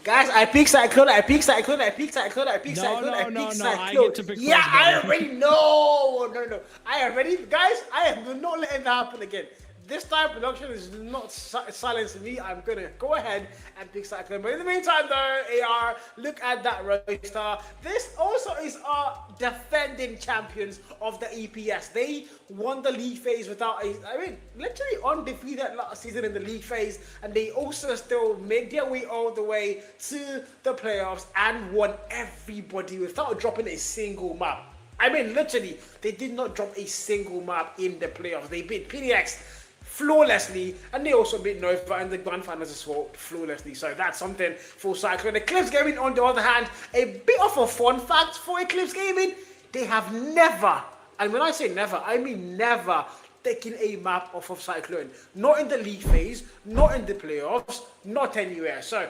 Speaker 1: Guys, I pick Cyclone, I pick Cyclone, I pick Cyclone, I pick
Speaker 8: No,
Speaker 1: Cyclone,
Speaker 8: no,
Speaker 1: I pick
Speaker 8: no, no,
Speaker 1: Cyclone.
Speaker 8: I get to pick
Speaker 1: Yeah,
Speaker 8: first,
Speaker 1: I
Speaker 8: brother.
Speaker 1: already know. No. I already, guys, I am not letting that happen again. This time, production is not silencing me. I'm going to go ahead and pick Cyclone. But in the meantime, though, AR, look at that roster. This also is our defending champions of the EPS. They won the league phase without literally undefeated last season in the league phase. And they also still made their way all the way to the playoffs and won everybody without dropping a single map. I mean, literally, they did not drop a single map in the playoffs. They beat PDX flawlessly, and they also beat Nova in the grand finals as well flawlessly. So that's something for Cyclone. Eclipse Gaming, on the other hand, a bit of a fun fact for Eclipse Gaming: they have never, and when I say never, I mean never, taken a map off of Cyclone. Not in the league phase, not in the playoffs, not anywhere. So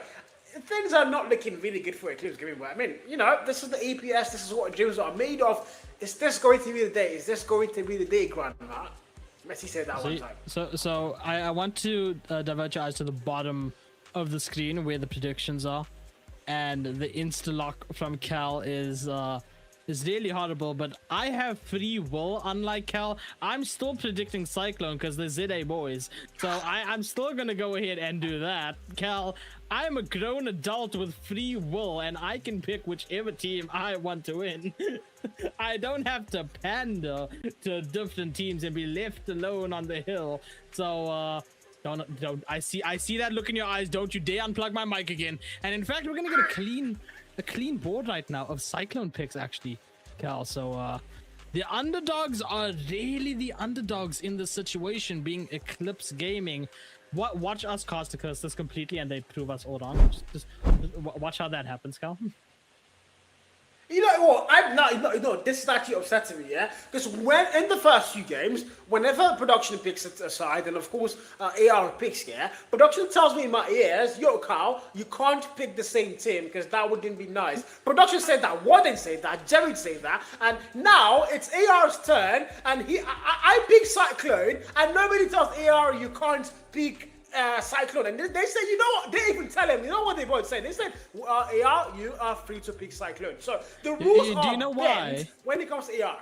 Speaker 1: things are not looking really good for Eclipse Gaming. But I mean, you know, this is the APS. This is what gyms are made of. Is this going to be the day? Is this going to be the day, Grandma? Messi said that one time.
Speaker 8: So I want to divert your eyes to the bottom of the screen where the predictions are, and the insta-lock from Cal is really horrible, but I have free will. Unlike Cal, I'm still predicting Cyclone because the ZA boys, so I'm still gonna go ahead and do that. Cal, I'm a grown adult with free will, and I can pick whichever team I want to win. I don't have to pander to different teams and be left alone on the hill. So don't I see that look in your eyes. Don't you dare unplug my mic again. And in fact, we're gonna get a clean board right now of Cyclone picks, actually, Cal. So the underdogs are really the underdogs in this situation, being Eclipse Gaming. Watch us cast to curse this completely, and they prove us all wrong. Just watch how that happens, Cal.
Speaker 1: You know what? I'm not. This is actually upsetting me, yeah. Because when in the first few games, whenever production picks it aside, and of course AR picks, yeah, production tells me in my ears, "Yo, Carl, you can't pick the same team because that wouldn't be nice." Production said that, Warden said that, Jerry said that, and now it's AR's turn, and I pick Cyclone, and nobody tells AR you can't pick Cyclone. And they said, you know what? They even tell him, you know what they both said? They said, AR, you are free to pick Cyclone. So the rules are
Speaker 8: you know why?
Speaker 1: bent when it comes to AR.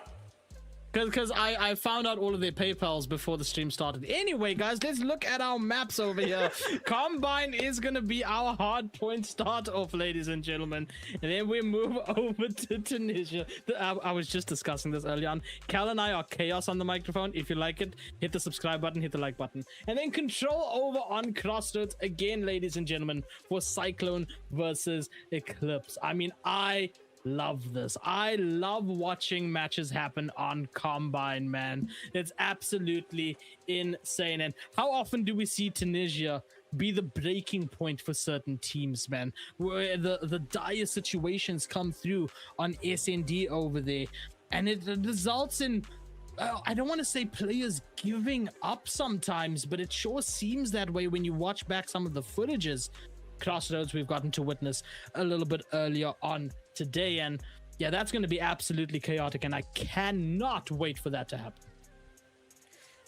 Speaker 8: Because I found out all of their PayPals before the stream started. Anyway, guys, let's look at our maps over here. Combine is going to be our hard point start off, ladies and gentlemen. And then we move over to Tunisia. I was just discussing this earlier on. Cal and I are chaos on the microphone. If you like it, hit the subscribe button, hit the like button. And then control over on Crossroads again, ladies and gentlemen, for Cyclone versus Eclipse. I mean, I love this. I love watching matches happen on Combine, man. It's absolutely insane. And how often do we see Tunisia be the breaking point for certain teams, man, where the dire situations come through on SND over there, and it results in I don't want to say players giving up sometimes, but it sure seems that way when you watch back some of the footages. Crossroads we've gotten to witness a little bit earlier on today, and yeah, that's going to be absolutely chaotic, and I cannot wait for that to happen.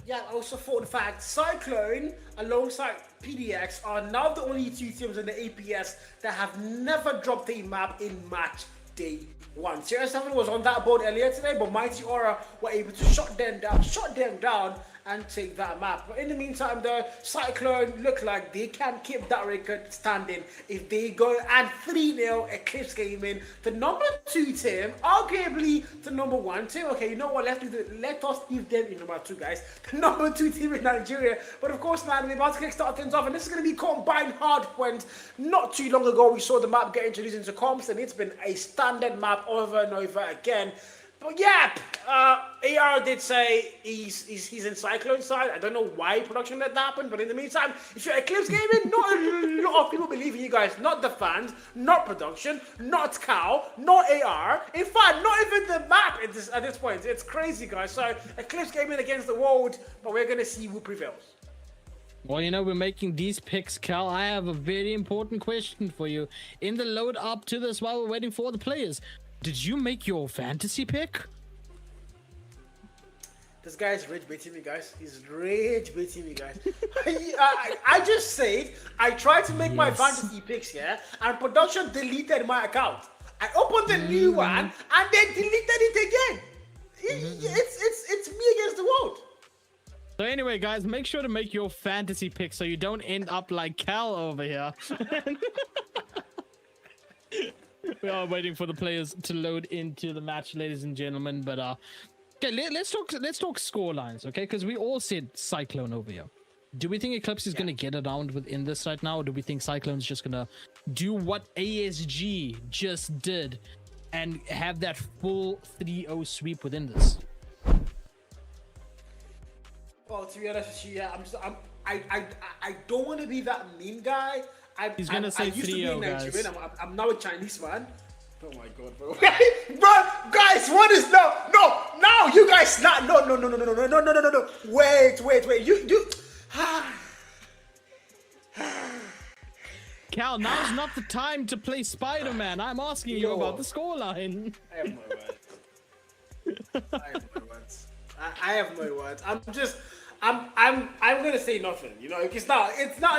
Speaker 1: Yeah, also for the fact, Cyclone alongside PDX are now the only two teams in the APS that have never dropped a map in match day one. CR7 was on that board earlier today, but Mighty Aura were able to shut them down and take that map. But in the meantime, though, Cyclone look like they can keep that record standing if they go and 3-0 Eclipse Gaming, the number 2 team, arguably the number 1 team. Okay, you know what? Let us leave them in number 2, guys. The number 2 team in Nigeria. But of course, man, we're about to kickstart things off, and this is going to be Combine Hardpoint. Not too long ago, we saw the map get introduced into comps, and it's been a standard map over and over again. But yeah, AR did say he's in Cyclone side. I don't know why production let that happen, but in the meantime, if you're Eclipse Gaming, not a lot of people believe in you guys. Not the fans, not production, not Cow, not AR. In fact, not even the map at this point. It's crazy, guys. So Eclipse Gaming against the world, but we're gonna see who prevails.
Speaker 8: Well, you know, we're making these picks, Cal. I have a very important question for you. In the load up to this while we're waiting for the players, did you make your fantasy pick?
Speaker 1: This guy is rage baiting me, guys. He's rage baiting me, guys. I just said I tried to make my fantasy picks here, and production deleted my account. I opened the new one, and they deleted it again. It's me against the world.
Speaker 8: So anyway, guys, make sure to make your fantasy picks so you don't end up like Cal over here. We are waiting for the players to load into the match, ladies and gentlemen. But okay, let's talk score lines, okay? Because we all said Cyclone over here. Do we think Eclipse is gonna get around within this right now, or do we think Cyclone's just gonna do what ASG just did and have that full 3-0 sweep within this?
Speaker 1: Well, to be honest with you, yeah, I don't want to be that mean guy.
Speaker 8: He's gonna say 3-0, guys.
Speaker 1: I'm now a Chinese man. Oh my god, bro. Bro, guys, what is no, you guys not no. Wait. You
Speaker 8: Cal, now's not the time to play Spider-Man. I'm asking you about the scoreline.
Speaker 1: I have I have no words. I'm gonna say nothing, you know. It's not,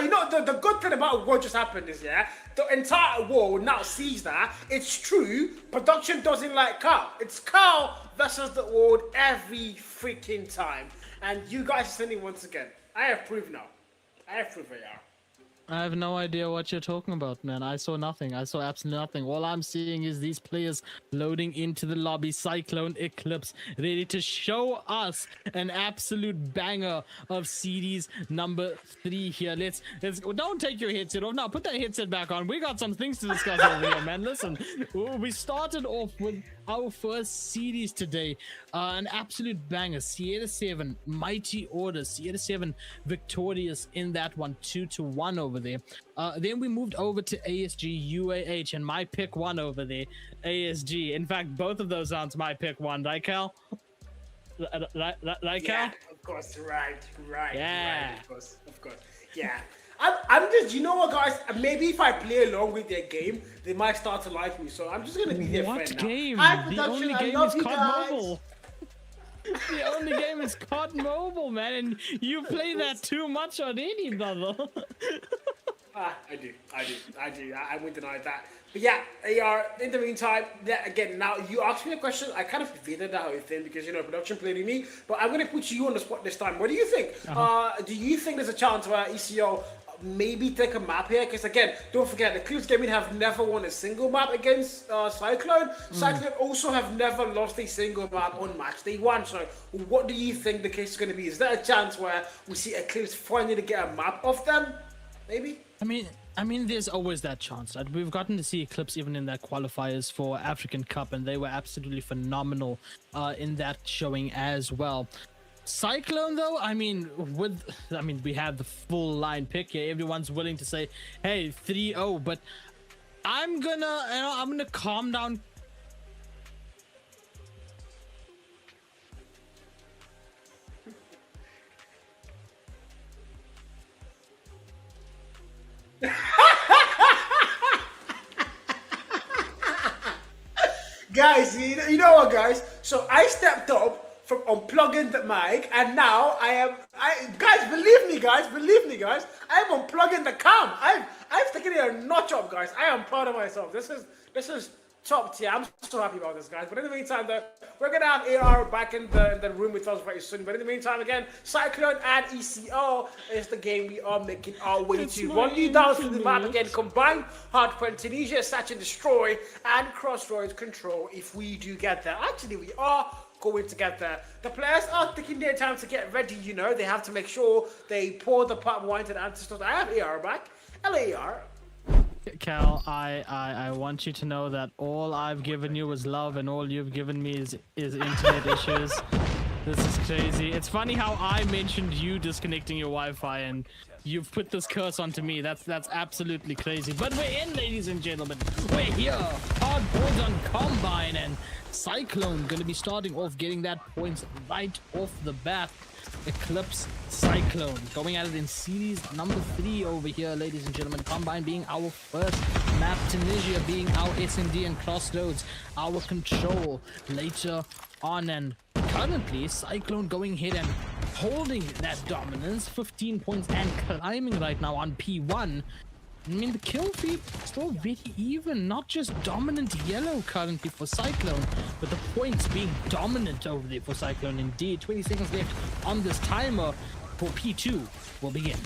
Speaker 1: you know, the good thing about what just happened is, yeah, the entire world now sees that it's true. Production doesn't like Carl. It's Carl versus the world every freaking time. And you guys are sending once again. I have proof now. I have proof, yeah.
Speaker 8: I have no idea what you're talking about, man. I saw nothing. I saw absolutely nothing. All I'm seeing is these players loading into the lobby. Cyclone, Eclipse, ready to show us an absolute banger of CDs number 3 here. Let's don't take your headset off. Now put that headset back on. We got some things to discuss over here, man. Listen, we started off with our first CDs today. An absolute banger. Sierra 7, mighty order. Sierra 7 victorious in that one, 2-1 over there. Then we moved over to ASG UAH, and my pick 1 over there, ASG. In fact, both of those aren't my pick 1, right, Cal? Right, Cal?
Speaker 1: Yeah, of course, right.
Speaker 8: Yeah.
Speaker 1: Right, of course. Yeah. I'm just, you know what, guys? Maybe if I play along with their game, they might start to like me. So I'm just gonna be their friend now.
Speaker 8: Game?
Speaker 1: The
Speaker 8: only game is COD Mobile. The only game is COD Mobile, man, and you play that too much already, brother.
Speaker 1: I do. I wouldn't deny that. But yeah, AR, in the meantime, yeah, again, now you asked me a question. I kind of evaded that whole thing because, you know, production played me. But I'm going to put you on the spot this time. What do you think? Do you think there's a chance where ECO maybe take a map here? Because, again, don't forget, the Eclipse Gaming have never won a single map against Cyclone. Cyclone also have never lost a single map on match day 1. So what do you think the case is going to be? Is there a chance where we see Eclipse finally get a map of them? Maybe?
Speaker 8: I mean, there's always that chance, right? We've gotten to see Eclipse even in their qualifiers for African Cup, and they were absolutely phenomenal in that showing as well. Cyclone, though, I mean, we have the full line pick here. Everyone's willing to say, hey, 3-0, but I'm gonna calm down.
Speaker 1: Guys, you know what, guys? So I stepped up from unplugging the mic, and now guys, believe me, guys, I am unplugging the cam. I've taken it a notch up, guys. I am proud of myself. This is top tier. I'm so happy about this, guys. But in the meantime, though, we're gonna have AR back in the room with us very soon. But in the meantime, again, Cyclone and ECO is the game we are making our way to. Run you down through the map again. Combine Hardpoint, Tunisia, Search and Destroy, and Crossroads Control. If we do get there, actually, we are going to get there. The players are taking their time to get ready. You know, they have to make sure they pour the pot wine to the ancestors. I have AR back. LAR.
Speaker 8: Cal, I want you to know that all I've given you is love, and all you've given me is internet issues. This is crazy. It's funny how I mentioned you disconnecting your Wi-Fi, and you've put this curse onto me. That's absolutely crazy. But we're in, ladies and gentlemen. We're here. Hardboard on Combine, and Cyclone gonna be starting off getting that points right off the bat. Eclipse, Cyclone going at it in series number 3 over here, ladies and gentlemen. Combine being our first map, Tunisia being our SND, and Crossroads our control later on. And currently, Cyclone going ahead and holding that dominance, 15 points and climbing right now on P1. I mean, the kill feed still very even, not just dominant yellow currently for Cyclone, but the points being dominant over there for Cyclone indeed. 20 seconds left on this timer for P2 will begin.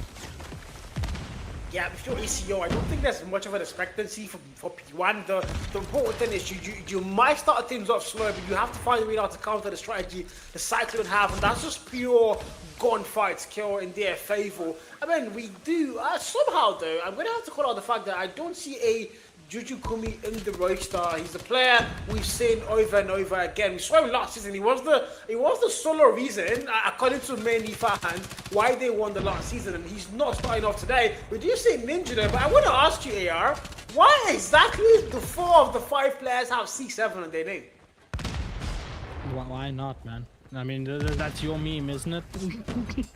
Speaker 1: Yeah, if you're ECO, I don't think there's much of an expectancy for P1. The important thing is you might start things off slow, but you have to find a way out to counter the strategy the Cyclone have, and that's just pure gunfight skill in their favor. I mean, we do, somehow though, I'm going to have to call out the fact that I don't see a Juju Kumi in the roster. He's a player we've seen over and over again. We saw him last season. He was the solo reason, according to many fans, why they won the last season, and he's not starting off today. We do see Ninja there, but I want to ask you, AR, why exactly the 4 of the 5 players have C7 on their name?
Speaker 8: Why not, man? I mean, that's your meme, isn't it?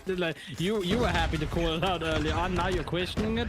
Speaker 8: Like, you were happy to call it out earlier on, now you're questioning it.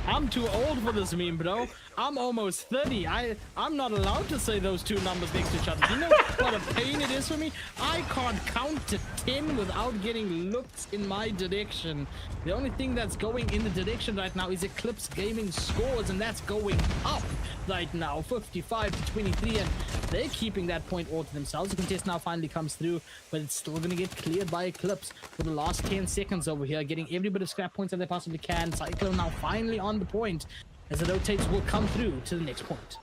Speaker 8: I'm too old for this meme, bro. I'm almost 30. I'm not allowed to say those two numbers next to each other. You know what a pain it is for me? I can't count to 10 without getting looks in my direction. The only thing that's going in the direction right now is Eclipse Gaming scores, and that's going up right now, 55 to 23, and they're keeping that point all to themselves. The contest now finally comes through, but it's still going to get cleared by Eclipse for the last 10 seconds over here, getting every bit of scrap points that they possibly can. Cyclone now finally on the point, as the rotates will come through to the next point.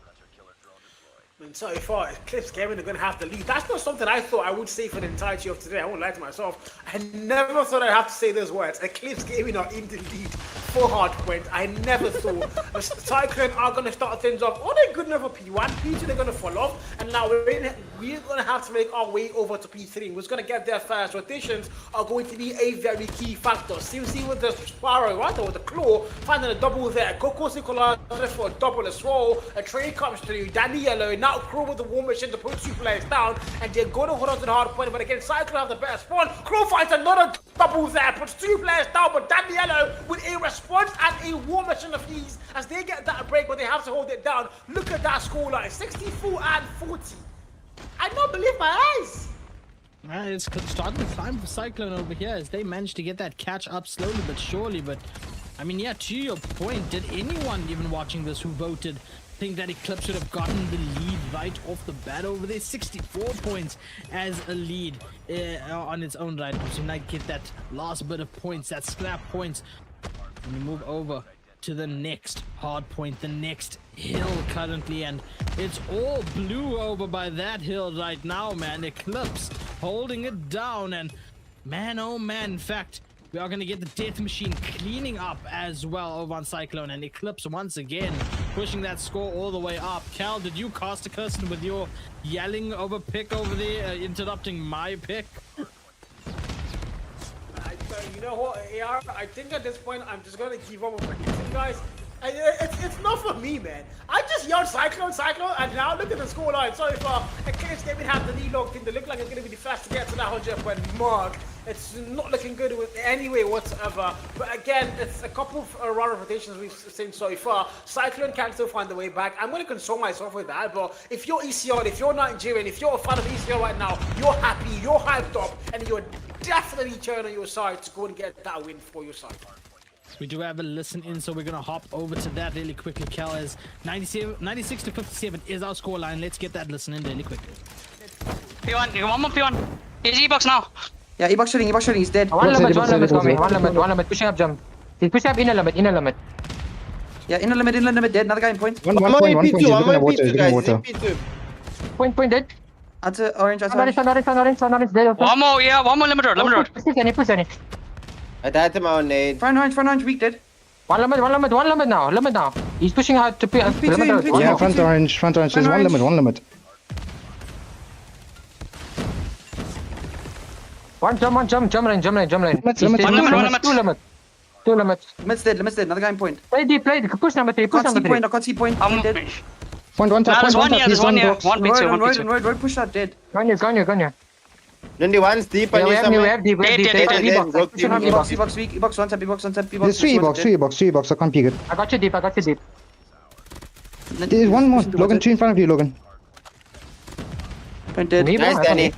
Speaker 1: And so far, Eclipse Gaming are going to have to lead. That's not something I thought I would say for the entirety of today. I won't lie to myself. I never thought I'd have to say those words. Eclipse Gaming are in the lead for Hardpoint. I never thought. The Cyclone are going to start things off. Are they good enough for P1? P2 they're going to fall off. And now we're going to have to make our way over to P3. Who's going to get there first? Rotations are going to be a very key factor. CMC with the Sparrow, right? Or with the Claw, finding a double there. Coco Nicola for a double as well. A trade comes through. Danny Yellow now Crow with the War Machine to put 2 players down, and they're going to hold on to the hard point. But again, Cyclone have the better spawn. Crow finds another double there, puts 2 players down, but Danny Yellow with a response and a War Machine of ease as they get that break, but they have to hold it down. Look at that scoreline, 64 and 40. I don't believe my eyes.
Speaker 8: It's starting to climb for Cyclone over here as they managed to get that catch up slowly but surely. But I mean, yeah, to your point, did anyone even watching this who voted think that Eclipse should have gotten the lead right off the bat over there? 64 points as a lead on its own right. So now get that last bit of points, that scrap points. And we move over to the next hard point, the next hill currently, and it's all blue over by that hill right now, man. Eclipse holding it down, and man, oh man, in fact, we are going to get the Death Machine cleaning up as well over on Cyclone, and Eclipse once again pushing that score all the way up. Cal, did you cast a curse with your yelling over pick over there, interrupting my pick?
Speaker 1: You know what, AR, I think at this point I'm just going to give up on predicting, guys. It's not for me, man. I just yelled Cyclone, and now look at the scoreline. So far, Eclipse Gaming have the lead locked in. They look like it's going to be the first to get to that 100-point mark. It's not looking good with any way whatsoever. But again, it's a couple of round of rotations we've seen so far. Cyclone can still find the way back. I'm going to console myself with that. But if you're ECR, if you're Nigerian, if you're a fan of ECR right now, you're happy, you're hyped up, and you're definitely cheering on your side to go and get that win for your side.
Speaker 8: We do have a listen in, so we're going to hop over to that really quickly. Cal, as 96 to 57 is our scoreline. Let's get that listen in really quickly.
Speaker 16: P1, one more P1. He's E-box now.
Speaker 11: Yeah, E-box shooting, he's dead.
Speaker 17: One limit, pushing up jump. He's pushing up inner limit.
Speaker 11: Yeah, inner limit, dead. Another guy in point.
Speaker 10: One point, he's gonna water.
Speaker 17: Point dead.
Speaker 11: That's orange,
Speaker 17: orange dead.
Speaker 16: One more limit road.
Speaker 17: Push any.
Speaker 6: I died to my own nade.
Speaker 11: Front orange, weak dead.
Speaker 17: One limit now. He's pushing out to P2.
Speaker 10: Yeah, front orange, there's one limit.
Speaker 17: One jump lane. Two limits.
Speaker 11: Limit's dead, another guy in point.
Speaker 17: Play deep, push number 3,
Speaker 11: I can't see point. Dead.
Speaker 10: One tap,
Speaker 16: there's one here. One picture.
Speaker 11: Road, push that, dead.
Speaker 17: Gone here.
Speaker 6: Lindy one's deep, and
Speaker 17: we have deep.
Speaker 11: E-box, one tap.
Speaker 10: There's 3 box, I can't peek it.
Speaker 17: I got you deep.
Speaker 10: There's one more, Logan, 2 in front of you, Logan.
Speaker 11: Point dead.
Speaker 6: Nice, Danny.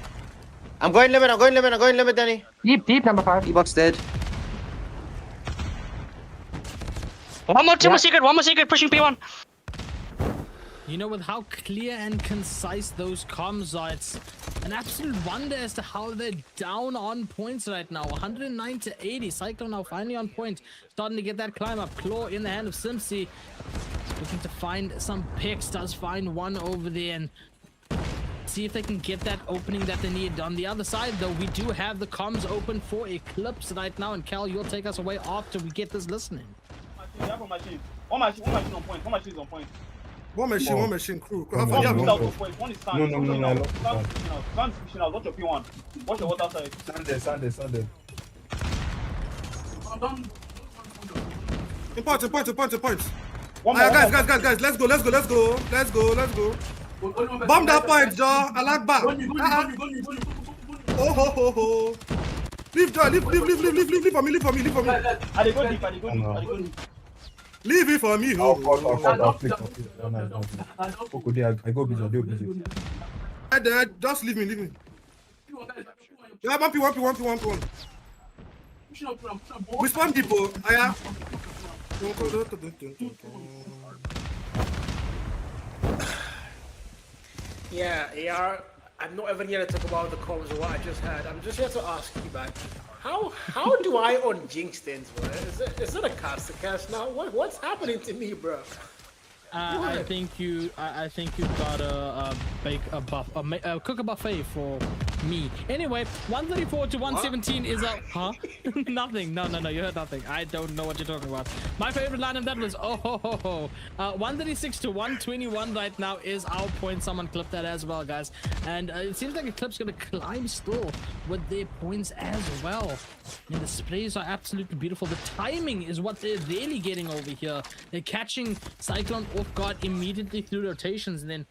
Speaker 18: I'm going limit, Danny.
Speaker 17: Deep, number 5.
Speaker 14: E-box dead.
Speaker 16: One more secret, pushing P1.
Speaker 8: You know, with how clear and concise those comms are, it's an absolute wonder as to how they're down on points right now. 109 to 80. Cyclone now finally on point. Starting to get that climb up. Claw in the hand of Simpsy. Looking to find some picks. Does find one over there and see if they can get that opening that they need. On the other side, though, we do have the comms open for Eclipse right now. And Cal, you'll take us away after we get this listening.
Speaker 19: One machine on point. One machine is on point.
Speaker 20: One machine crew.
Speaker 19: One is stand.
Speaker 10: No.
Speaker 19: Stand pushing out. Watch your P1. Watch your water side.
Speaker 10: Sunday.
Speaker 20: Point. Guys, let's go. Bomb that point, Joe. I like back. Oh. Leave, Joe. Leave for me.
Speaker 19: I go deep.
Speaker 20: Leave it for me.
Speaker 10: I go busy.
Speaker 20: Just leave me. Yeah, 1P1. We spawn people.
Speaker 1: Yeah, I'm not even here to talk about the comms or what I just heard. I'm just here to ask you, man. How do I unjinx things, bro? Is it a cast now? What's happening to me, bro?
Speaker 8: I think you gotta cook a buffet for me. Anyway, 134 to 117 is a nothing. No, you heard nothing. I don't know what you're talking about. My favorite line of that was 136 to 121 right now is our point. Someone clipped that as well, guys. And it seems like Eclipse gonna climb still with their points as well. And the sprays are absolutely beautiful. The timing is what they're really getting over here. They're catching Cyclone off guard immediately through rotations, and then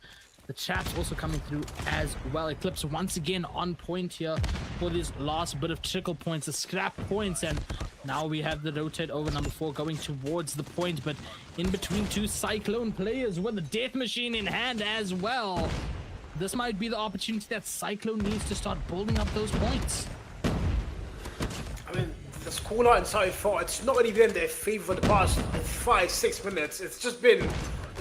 Speaker 8: the traps also coming through as well. Eclipse once again on point here for this last bit of trickle points, the scrap points, and now we have the rotate over number 4 going towards the point, but in between two Cyclone players with the death machine in hand as well. This might be the opportunity that Cyclone needs to start building up those points.
Speaker 1: I mean, the score line so far, it's not really been in their favor for the past 5-6 minutes. It's just been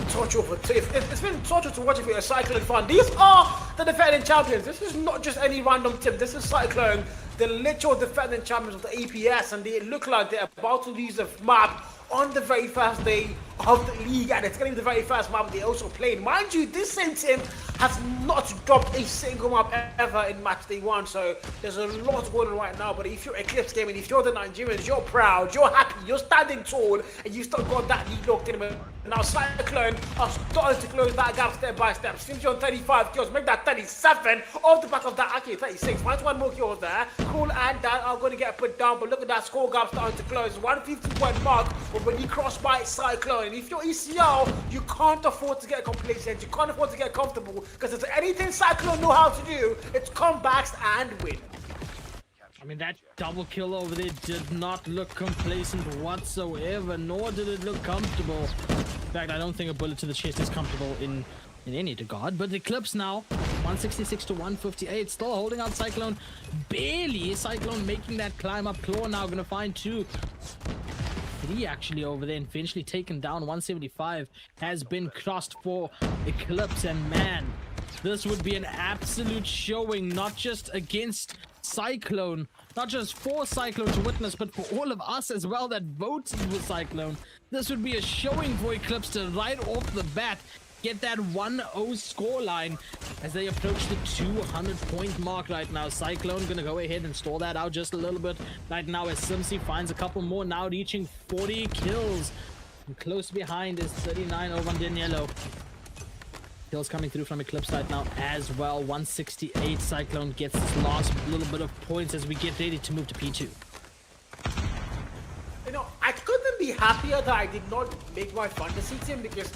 Speaker 1: torture it's been torture to watch if you're a Cyclone fan. These are the defending champions. This is not just any random team. This is Cyclone, the literal defending champions of the APS, and they look like they're about to lose the map on the very first day of the league, and it's getting the very first map they also played. Mind you, this same team has not dropped a single map ever in match day 1, so there's a lot going on right now. But if you're Eclipse Gaming, if you're the Nigerians, you're proud, you're happy, you're standing tall, and you still got that lead locked in. Now Cyclone are starting to close that gap step by step. Simply on 35 kills, make that 37 off the back of that. Actually 36, find one more kills there. Cool and Dan are going to get put down, but look at that score gap starting to close. 150 point mark already crossed by Cyclone. And if you're ECL, you can't afford to get complacent, you can't afford to get comfortable, because if there's anything Cyclone know how to do, it's comebacks and win.
Speaker 8: I mean, that double kill over there did not look complacent whatsoever, nor did it look comfortable. In fact, I don't think a bullet to the chest is comfortable in any regard. But Eclipse now, 166 to 158, still holding out Cyclone. Barely Cyclone making that climb up. Claw now going to find 3 actually over there, and eventually taken down. 175 has been crossed for Eclipse, and man, this would be an absolute showing, not just against Cyclone, not just for Cyclone to witness, but for all of us as well that voted with Cyclone. This would be a showing for Eclipse to right off the bat get that 1-0 scoreline as they approach the 200 point mark right now. Cyclone gonna go ahead and stall that out just a little bit right now as Simpsy finds a couple more, now reaching 40 kills. And close behind is 39 over on Daniello. Kills coming through from Eclipse right now as well. 168. Cyclone gets this last little bit of points as we get ready to move to P2.
Speaker 1: You know, I couldn't be happier that I did not make my fantasy team, because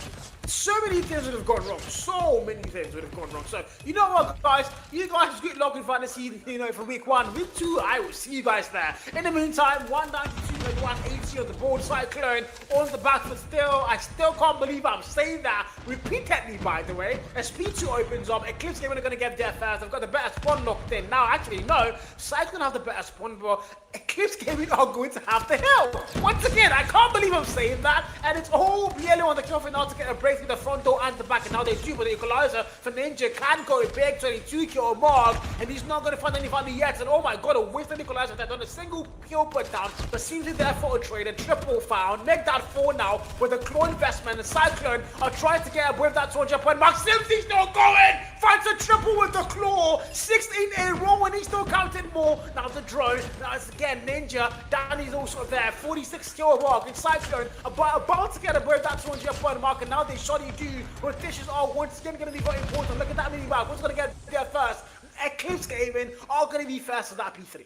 Speaker 1: so many things would have gone wrong. So many things would have gone wrong. So, you know what, guys? You guys good luck in fantasy, you know, for week 1. Week 2, I will see you guys there. In the meantime, 192 Cyclone, you want 80 on the board, Cyclone on the back, but still, I still can't believe I'm saying that repeatedly, by the way. As P2 opens up, Eclipse Gaming are going to get there first. They've got the better spawn locked in. Now, actually, no, Cyclone have the better spawn, but Eclipse Gaming are going to have the hill. Once again, I can't believe I'm saying that, and it's all yellow on the kill for now to get a break through the front door and the back, and now they do, but the equalizer for Ninja can go a big 22 kill mark, and he's not going to find anybody yet, and oh my god, a waste of equalizer that done a single kill put down, but seems to be there for a trade, a triple found, make that 4 now with a claw investment, and Cyclone are trying to get away with that 200 point mark. Simpsy's not going, finds a triple with the claw, 16 in a row, and he's still counting more. Now the drone, now it's again Ninja, Danny's also there, 46 kill mark, and Cyclone about to get away with that 200 point mark, and now they shoddy do, rotations are once again going to be very important. Look at that mini mark, who's going to get there first? Eclipse Gaming are going to be first for that P3.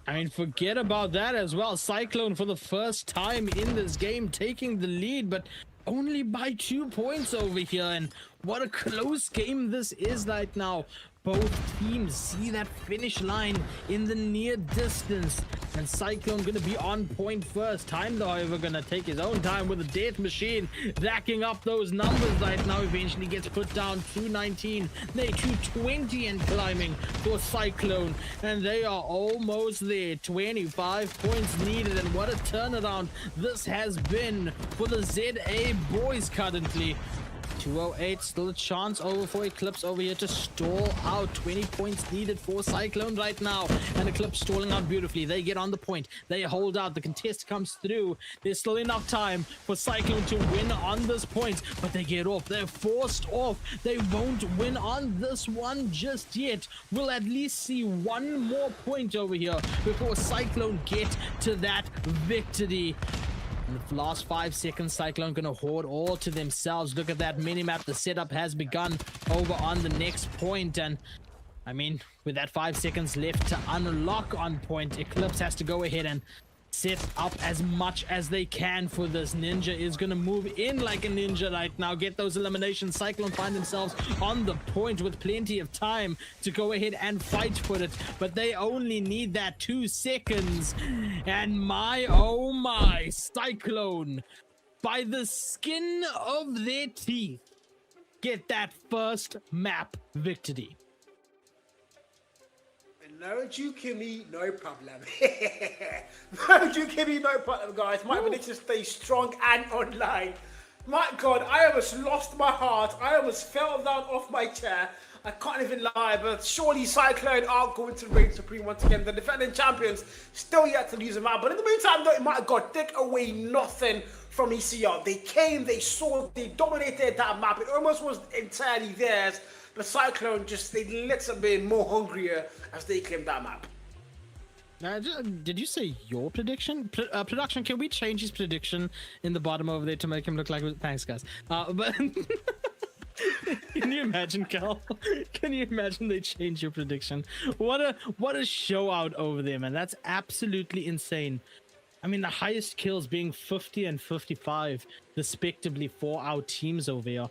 Speaker 8: I mean, forget about that as well. Cyclone for the first time in this game taking the lead, but only by 2 points over here. And what a close game this is right now. Both teams see that finish line in the near distance, and Cyclone gonna be on point first. Time, though, however, gonna take his own time with the Death Machine, racking up those numbers right now. Eventually gets put down 219, they 220 and climbing for Cyclone, and they are almost there. 25 points needed, and what a turnaround this has been for the ZA boys currently. 208, still a chance over for Eclipse over here to stall out. 20 points needed for Cyclone right now, and Eclipse stalling out beautifully. They get on the point, they hold out, the contest comes through. There's still enough time for Cyclone to win on this point, but they get off, they're forced off. They won't win on this one just yet. We'll at least see one more point over here before Cyclone get to that victory. In the last 5 seconds, Cyclone gonna hoard all to themselves. Look at that minimap. The setup has begun over on the next point, and I mean, with that 5 seconds left to unlock on point, Eclipse has to go ahead and set up as much as they can for this. Ninja is gonna move in like a ninja right now, get those eliminations. Cyclone find themselves on the point with plenty of time to go ahead and fight for it, but they only need that 2 seconds. And my oh my, Cyclone, by the skin of their teeth, get that first map victory.
Speaker 1: No Jukimi, no problem. No Jukimi, no problem, guys. My prediction stays strong and online. My God, I almost lost my heart. I almost fell down off my chair. I can't even lie, but surely Cyclone are going to reign supreme once again. The defending champions still yet to lose a map. But in the meantime, though, my God, take away nothing from ECR. They came, they saw, they dominated that map. It almost was entirely theirs. But Cyclone just, they lit a bit more hungrier as they claimed that map.
Speaker 8: Did you say your prediction? Production, can we change his prediction in the bottom over there to make him look like... Thanks, guys. But... Can you imagine, Cal? Can you imagine they change your prediction? What a show out over there, man. That's absolutely insane. I mean, the highest kills being 50 and 55, respectively, for our teams over here.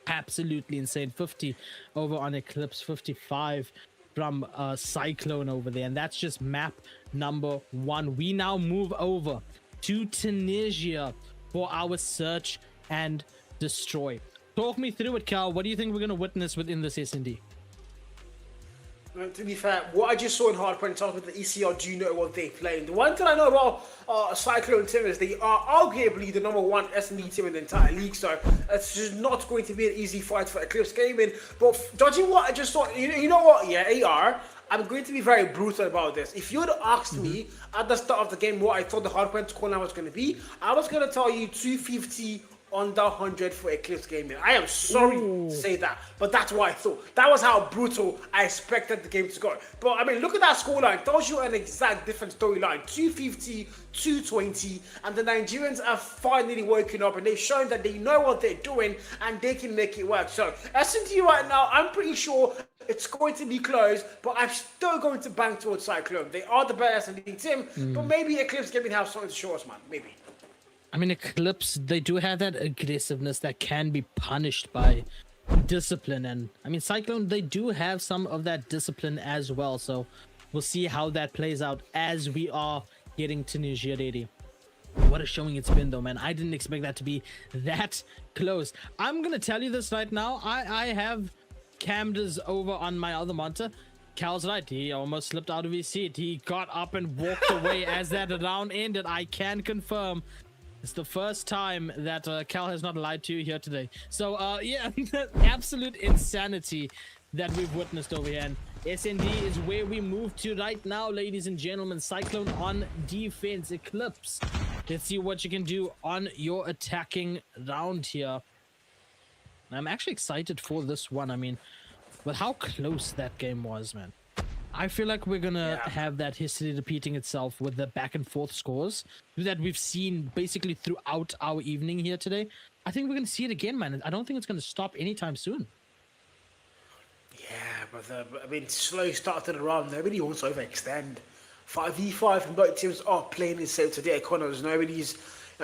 Speaker 8: Absolutely insane. 50 over on Eclipse, 55 from Cyclone over there, and that's just map number 1. We now move over to Tunisia for our search and destroy. Talk me through it, Cal. What do you think we're going to witness within this S&D?
Speaker 1: To be fair, what I just saw in Hardpoint tells me that ECR do know what they play. The one thing I know about Cyclone team is they are arguably the #1 S&D team in the entire league, so it's just not going to be an easy fight for Eclipse Gaming. But judging what I just saw, you know what, yeah, AR, I'm going to be very brutal about this. If you had asked me at the start of the game what I thought the Hardpoint scoreline was going to be, I was going to tell you 250 under 100 for Eclipse Gaming. I am sorry to say that, but that's what I thought. That was how brutal I expected the game to go. But I mean, look at that scoreline. Tells you an exact different storyline. 250, 220, and the Nigerians are finally waking up, and they've shown that they know what they're doing and they can make it work. So S&D right now, I'm pretty sure it's going to be close, but I'm still going to bank towards Cyclone. They are the better S&D team, but maybe Eclipse Gaming have something to show us, man. Maybe.
Speaker 8: I mean, Eclipse, they do have that aggressiveness that can be punished by discipline. And I mean, Cyclone, they do have some of that discipline as well. So we'll see how that plays out as we are getting Tunisia ready. What a showing it's been though, man. I didn't expect that to be that close. I'm gonna tell you this right now. I have Camders over on my other monitor. Cal's right. He almost slipped out of his seat. He got up and walked away as that round ended. I can confirm it's the first time that Cal has not lied to you here today. So yeah, absolute insanity that we've witnessed over here. And SND is where we move to right now, ladies and gentlemen. Cyclone on defense. Eclipse. Let's see what you can do on your attacking round here. I'm actually excited for this one. I mean, with how close that game was, man. I feel like we're gonna have that history repeating itself with the back and forth scores that we've seen basically throughout our evening here today. I think we're gonna see it again, man. I don't think it's gonna stop anytime soon.
Speaker 1: Yeah, but I mean, slow start to the round. Nobody wants to overextend. 5v5 and both teams are playing in same today. Connors, nobody's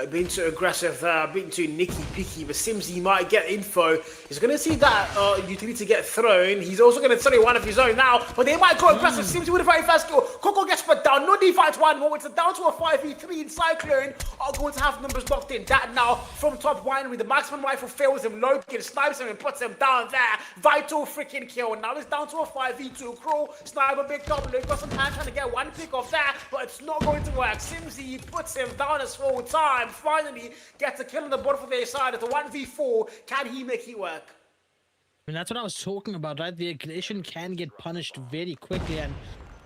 Speaker 1: being too aggressive, being too nicky-picky, but Simsy might get info. He's going to see that utility get thrown. He's also going to study one of his own now, but they might go aggressive. Simsy with a very fast kill. Coco gets put down. No defense one more. It's down to a 5v3 in Cyclone. Are going to have numbers locked in. That now from top winery. The maximum rifle fails him. Logan snipes him and puts him down there. Vital freaking kill. Now it's down to a 5v2. Crow, sniper, big double. Got some time trying to get one pick off there, but it's not going to work. Simsy puts him down as full time. Finally gets a kill on the board for their side at the 1v4. Can he make it work?
Speaker 8: I mean, that's what I was talking about, right? The aggression can get punished very quickly, and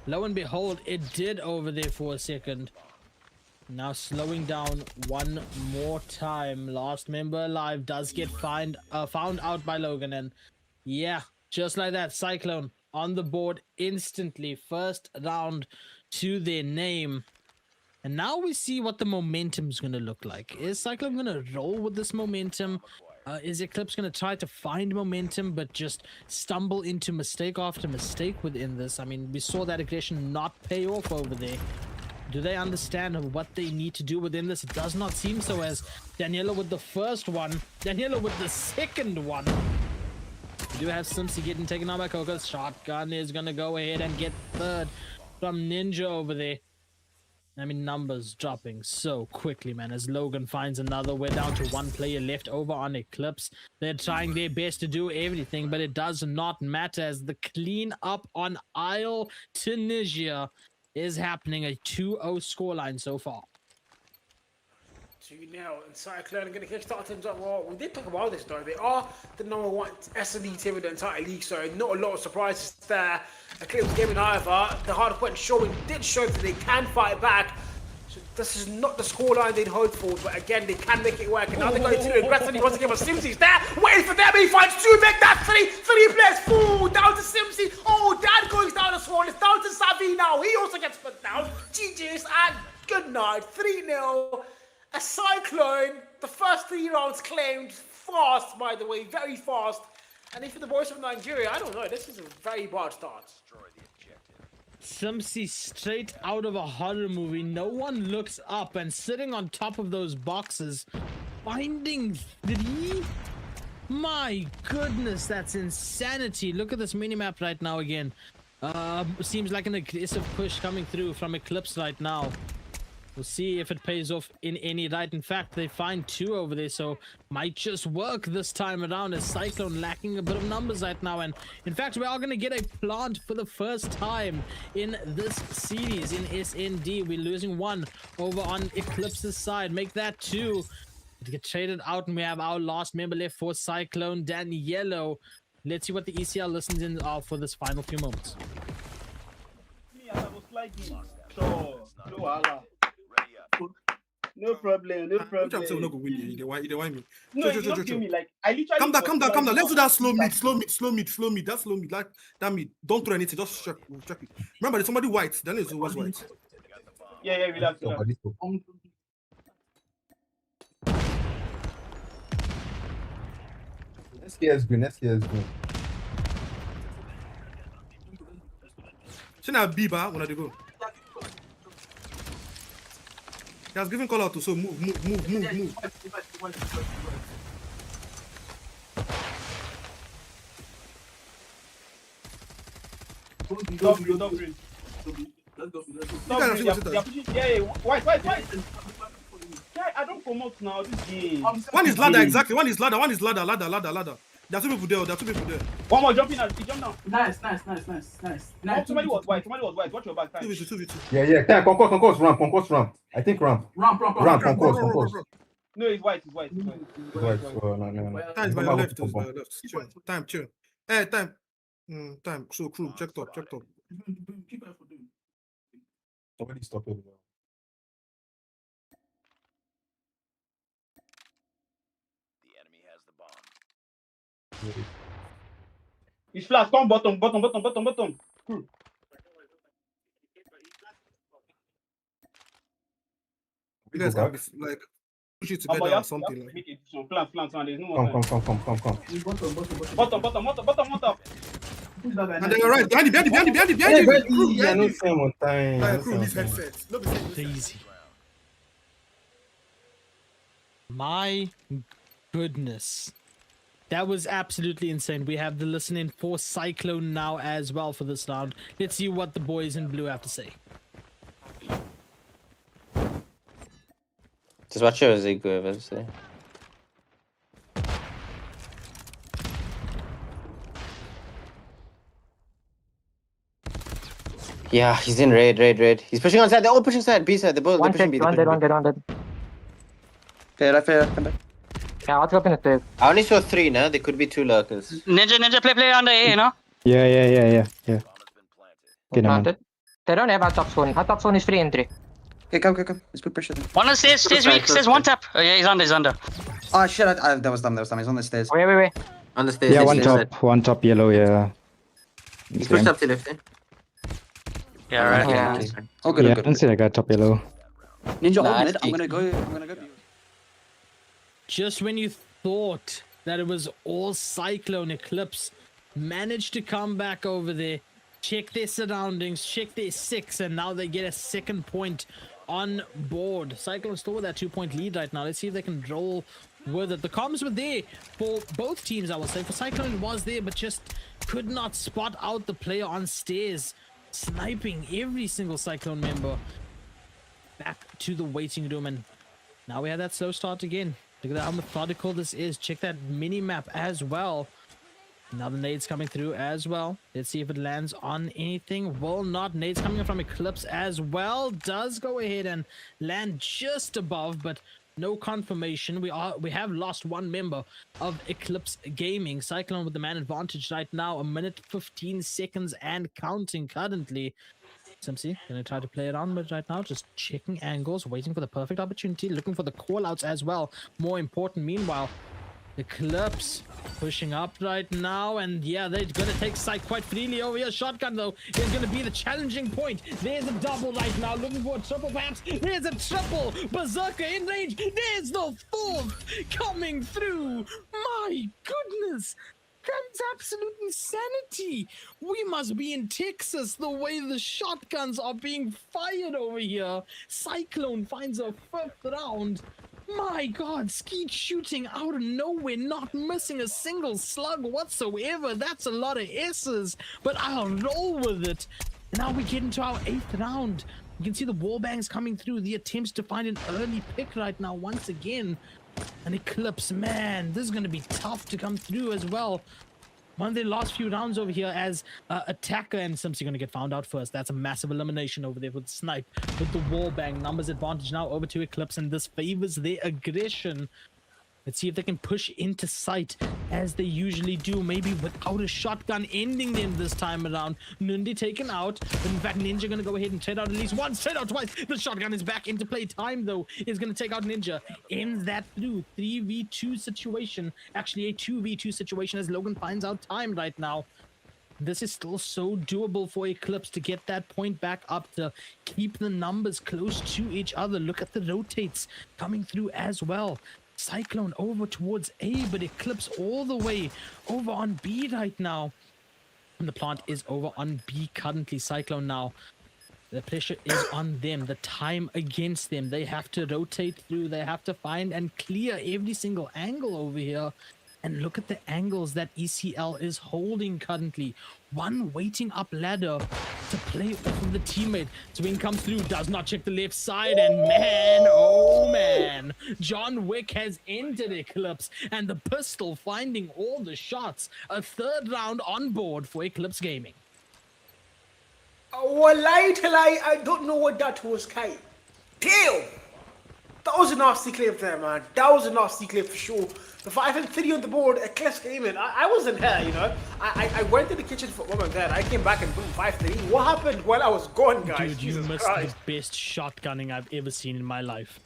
Speaker 8: lo and behold, it did over there for a second. Now slowing down one more time. Last member alive does get found out by Logan, and yeah, just like that, Cyclone on the board instantly. First round to their name. And now we see what the momentum is going to look like. Is Cyclone going to roll with this momentum? Is Eclipse going to try to find momentum but just stumble into mistake after mistake within this? I mean, we saw that aggression not pay off over there. Do they understand what they need to do within this? It does not seem so, as Daniela with the first one, Daniela with the second one. We do have Simsy getting taken out by Coco's. Shotgun is going to go ahead and get third from Ninja over there. I mean, numbers dropping so quickly, man, as Logan finds another. We're down to one player left over on Eclipse. They're trying their best to do everything, but it does not matter, as the clean up on Isle Tunisia is happening. A 2-0 scoreline so far.
Speaker 1: 2-0, and Cyclone are going to kickstart things up. Well, we did talk about this though. They are the number one SND team in the entire league, so not a lot of surprises there. Eclipse gaming, however, the hard point showing did show that they can fight back. So this is not the scoreline they'd hoped for, but again, they can make it work. And now they're going to aggressively once again, but Simsy's there, waiting for them. He finds two, make that three players full down to Simsy. Oh, Dad goes down as well. It's down to Savi now. He also gets put down. GG's and good night. 3-0. A Cyclone, the first 3 rounds claimed fast, by the way, very fast. And if for the boys from Nigeria, I don't know, this is a very bad start.
Speaker 8: Simsy straight out of a horror movie. No one looks up, and sitting on top of those boxes, finding 3? My goodness, that's insanity. Look at this minimap right now again. Seems like an aggressive push coming through from Eclipse right now. We'll see if it pays off in any right. In fact, they find 2 over there, so might just work this time around, as Cyclone lacking a bit of numbers right now. And in fact, we are going to get a plant for the first time in this series in SND. We're losing 1 over on Eclipse's side. Make that 2. To get traded out, and we have our last member left for Cyclone, Daniello. Let's see what the ECL listens in for this final few moments.
Speaker 19: No problem, no problem.
Speaker 20: I'm not going to win you. They want me.
Speaker 19: No, you don't give me, like, I literally...
Speaker 20: Calm down. Let's do that slow mid. That slow mid. Like, that mid. Don't throw anything. Just check it. Remember, there's somebody white. Then it's always white.
Speaker 19: Yeah, relax.
Speaker 10: Let's green.
Speaker 20: See now, Biba, when they go. He has given call out to, so move.
Speaker 19: Let's go.
Speaker 20: You guys are pushing.
Speaker 19: Yeah, white. Yeah, I don't promote now. This game.
Speaker 20: One is ladder, exactly. One is ladder. Ladder. There are two people there.
Speaker 19: One more jumping out. He jumped now.
Speaker 3: Nice.
Speaker 19: Somebody was white. Watch your back.
Speaker 20: 2v2.
Speaker 10: Yeah. Concourse ramp. I think ramp.
Speaker 3: Ramp.
Speaker 10: Concourse.
Speaker 19: No, it's white.
Speaker 10: Right. No.
Speaker 20: Time is by your left. Time, chill. Hey, time. Time. So crew, check top.
Speaker 10: Nobody stop it.
Speaker 15: The enemy has the bomb.
Speaker 19: It's flash. Come bottom. Crew.
Speaker 20: You guys can like push it together or something like.
Speaker 19: Make it some plant. There's no more.
Speaker 10: Come.
Speaker 19: Bottom.
Speaker 20: And then you're right. Behind you.
Speaker 10: Yeah, no same on time.
Speaker 20: Crew needs headsets.
Speaker 8: Easy. My goodness. That was absolutely insane. We have the listening for Cyclone now as well for this round. Let's see what the boys in blue have to say.
Speaker 18: Just watch your Zico, obviously. Yeah, he's in raid. He's pushing on side. They're all pushing side. B side. They're pushing B.
Speaker 17: One dead.
Speaker 14: Fair, come back.
Speaker 17: Yeah, I'll drop in it.
Speaker 18: I only saw 3 now. There could be 2 lurkers.
Speaker 16: Ninja, play under A, you know?
Speaker 11: Yeah.
Speaker 17: Planted. They don't have our top zone. Our top zone is free entry.
Speaker 14: Okay, come. Let's put pressure there.
Speaker 16: One on stairs weak. Stairs one tap. Oh, yeah, he's under.
Speaker 14: Oh shit, that was dumb. He's on the stairs.
Speaker 17: Wait.
Speaker 14: On the stairs.
Speaker 11: Yeah, one top yellow, yeah.
Speaker 14: He's pushed up to left, eh?
Speaker 16: Yeah, right.
Speaker 14: Okay. Oh, good.
Speaker 11: I don't see that guy top yellow.
Speaker 14: Ninja, I'm gonna go.
Speaker 8: Just when you thought that it was all Cyclone, Eclipse managed to come back over there, check their surroundings, check their 6, and now they get a second point on board. Cyclone still with that 2-point lead right now. Let's see if they can roll with it. The comms were there for both teams, I will say. For Cyclone, it was there, but just could not spot out the player on stairs, sniping every single Cyclone member back to the waiting room. And now we have that slow start again. Look at how methodical this is. Check that mini map as well. Now the nades coming through as well. Let's see if it lands on anything. Will not. Nades coming in from Eclipse as well. Does go ahead and land just above, but no confirmation. We have lost one member of Eclipse Gaming. Cyclone with the man advantage right now. 1 minute 15 seconds and counting currently. Simpsy gonna try to play it on, but right now just checking angles, waiting for the perfect opportunity, looking for the call-outs as well. More important, meanwhile, Eclipse pushing up right now, and yeah, they're gonna take sight quite freely over here. Shotgun though is gonna be the challenging point. There's a double right now, looking for a triple perhaps. There's a triple. Berserker in range. There's the 4th coming through. My goodness. That's absolute insanity. We must be in Texas the way the shotguns are being fired over here. Cyclone finds a 5th round. My God, Skeet shooting out of nowhere, not missing a single slug whatsoever. That's a lot of S's, but I'll roll with it. And now we get into our 8th round. You can see the wall bangs coming through, the attempts to find an early pick right now once again. An Eclipse, man, this is going to be tough to come through as well. One of their last few rounds over here as attacker, and Simpsy going to get found out first. That's a massive elimination over there with Snipe, with the wall bang. Numbers advantage now over to Eclipse, and this favors their aggression. Let's see if they can push into sight as they usually do, maybe without a shotgun ending them this time around. Nundi taken out, but in fact Ninja gonna go ahead and trade out at least once, trade out twice. The shotgun is back into play. Time though is gonna take out Ninja. Ends that through 3v2 situation, actually a 2v2 situation as Logan finds out time right now. This is still so doable for Eclipse to get that point back up, to keep the numbers close to each other. Look at the rotates coming through as well. Cyclone over towards A, but Eclipse all the way over on B right now. And the plant is over on B currently. Cyclone now, the pressure is on them, the time against them. They have to rotate through, they have to find and clear every single angle over here. And look at the angles that ECL is holding currently. One waiting up ladder to play off of the teammate. Swing comes through, does not check the left side, and man, oh man, John Wick has entered Eclipse, and the pistol finding all the shots. A third round on board for Eclipse Gaming.
Speaker 1: Wallahi, I don't know what that was, Kai. Damn! That was a nasty clip there, man. That was a nasty clip for sure. The 5-3 on the board, Eclipse Gaming. I wasn't here, you know. I went to the kitchen for a moment there. I came back and boom, 5-3. What happened while I was gone, guys?
Speaker 8: Dude, you missed the best shotgunning I've ever seen in my life.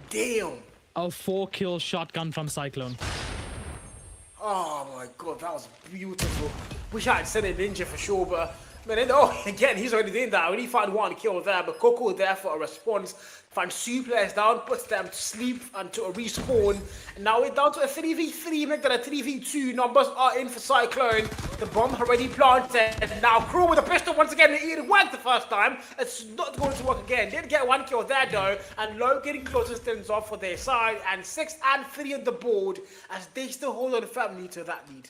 Speaker 1: Damn.
Speaker 8: A 4-kill shotgun from Cyclone.
Speaker 1: Oh my god, that was beautiful. Wish I had said a ninja for sure, but man, oh, again, he's already doing that. I already found one kill there, but Coco there for a response. Finds 2 players down, puts them to sleep and to a respawn. And now we're down to a 3v3, make that a 3v2. Numbers are in for Cyclone. The bomb already planted. Now Crew with a pistol once again. It worked the first time. It's not going to work again. Did get 1 kill there though. And Low getting closer things off for their side. And 6 and 3 on the board as they still hold on firmly to that lead.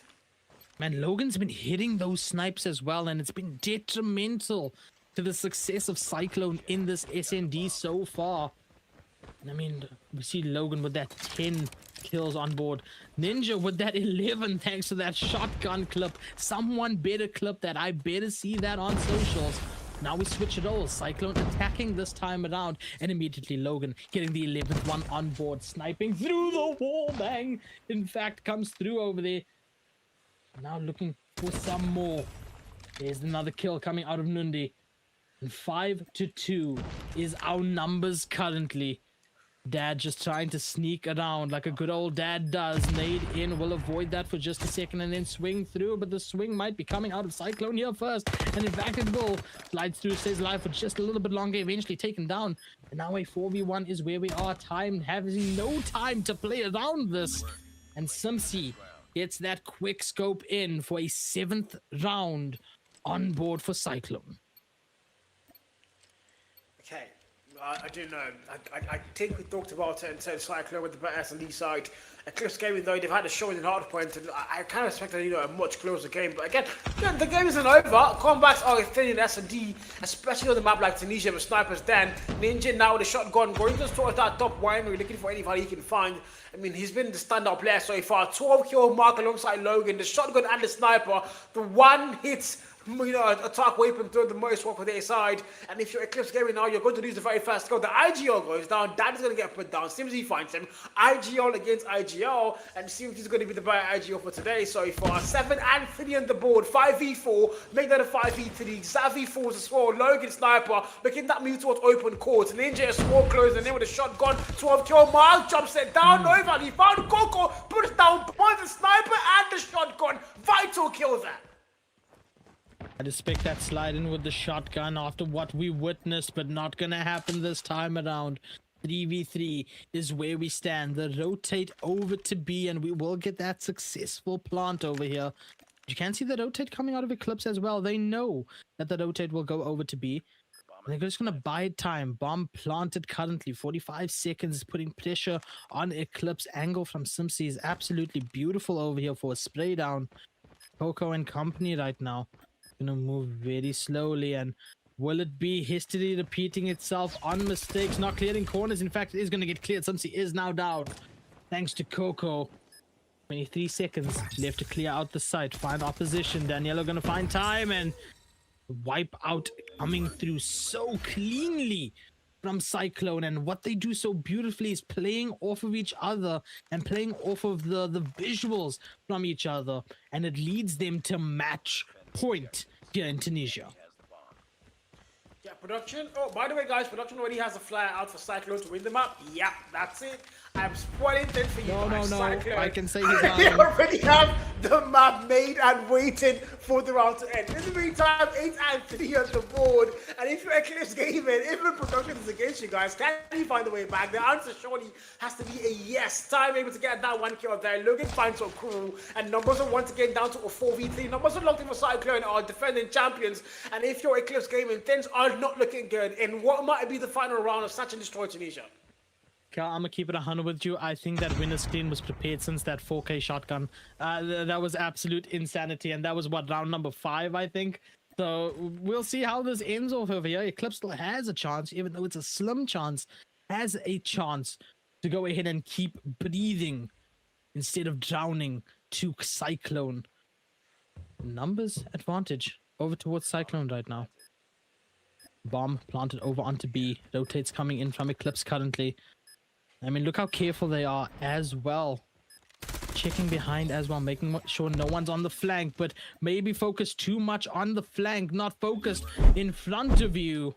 Speaker 8: Man, Logan's been hitting those snipes as well, and it's been detrimental to the success of Cyclone in this SND so far. And I mean, we see Logan with that 10 kills on board. Ninja with that 11 thanks to that shotgun clip. Someone better clip that. I better see that on socials. Now we switch it all. Cyclone attacking this time around, and immediately Logan getting the 11th one on board, sniping through the wall bang. In fact, comes through over there. Now looking for some more. There's another kill coming out of Nundi. And 5-2 is our numbers currently. Dad just trying to sneak around like a good old dad does. Nade in, will avoid that for just a second and then swing through. But the swing might be coming out of Cyclone here first. And in fact it will. Slides through, stays alive for just a little bit longer. Eventually taken down. And now a 4v1 is where we are. Time having no time to play around this. And Simsi gets that quick scope in for a 7th round on board for Cyclone.
Speaker 1: Okay, I don't know. I think we talked about it in terms of Cyclone with the better S&D side. Eclipse Gaming though, they've had a showing in Hardpoint, and I kind of expected, you know, a much closer game. But again, the game isn't over. Comebacks are thin in S&D, especially on the map like Tunisia with snipers. Then Ninja now with a shotgun going towards that top winery, looking for anybody he can find. I mean, he's been the standout player so far. 12 kill mark alongside Logan, the shotgun and the sniper. The one hit, you know, attack weapon doing the most work for their side. And if you're Eclipse Gaming now, you're going to lose the very first kill. The IGL goes down, Dad is going to get put down. Simsy finds him. IGL against IGL, and Simsy's going to be the better IGL for today so far. 7 and 3 on the board, 5v4, make that a 5v3. Xavi falls as well, Logan sniper, looking that move towards open court. Ninja is small close, and then with a shotgun, 12 kill mark, jumps it down, over, he found Coco, puts down both the sniper and the shotgun. Vital kill there.
Speaker 8: I expect that slide in with the shotgun after what we witnessed, but not gonna happen this time around. 3v3 is where we stand. The rotate over to B, and we will get that successful plant over here. You can see the rotate coming out of Eclipse as well. They know that the rotate will go over to B. They're just gonna bide time. Bomb planted currently. 45 seconds, putting pressure on Eclipse. Angle from Simsi is absolutely beautiful over here for a spray down. Coco and company right now. Gonna move very slowly, and will it be history repeating itself on mistakes, not clearing corners? In fact, it is gonna get cleared. Simsi is now down thanks to Coco. 23 seconds left to clear out the site, find opposition. Daniela gonna find time and wipe out coming through so cleanly from Cyclone. And what they do so beautifully is playing off of each other and playing off of the visuals from each other, and it leads them to match point here in Tunisia.
Speaker 1: Yeah, production. Oh, by the way, guys, production already has a flyer out for Cyclone to win the map. Yeah, that's it. I'm spoiling it for you guys.
Speaker 8: No,
Speaker 1: Cyclone.
Speaker 8: I can say he's
Speaker 1: They
Speaker 8: lying.
Speaker 1: already have the map made and waiting for the round to end. In the meantime, 8 and 3 on the board. And if you're Eclipse Gaming, even production is against you guys, can you find a way back? The answer surely has to be a yes. Time able to get that 1 kill there. Logan finds some crew, and numbers are once again down to a 4v3. Numbers are locked in for Cyclone, are defending champions. And if you're Eclipse Gaming, things are not looking good in what might be the final round of Search and Destroy Tunisia.
Speaker 8: Cal, I'm gonna keep it 100 with you. I think that winner's clean was prepared since that 4K shotgun. That was absolute insanity, and that was what, round number 5, I think. So we'll see how this ends off over here. Eclipse still has a chance, even though it's a slim chance, has a chance to go ahead and keep breathing instead of drowning to Cyclone. Numbers advantage over towards Cyclone right now. Bomb planted over onto B. Rotates coming in from Eclipse currently. I mean, look how careful they are as well. Checking behind as well, making sure no one's on the flank, but maybe focus too much on the flank, not focused in front of you.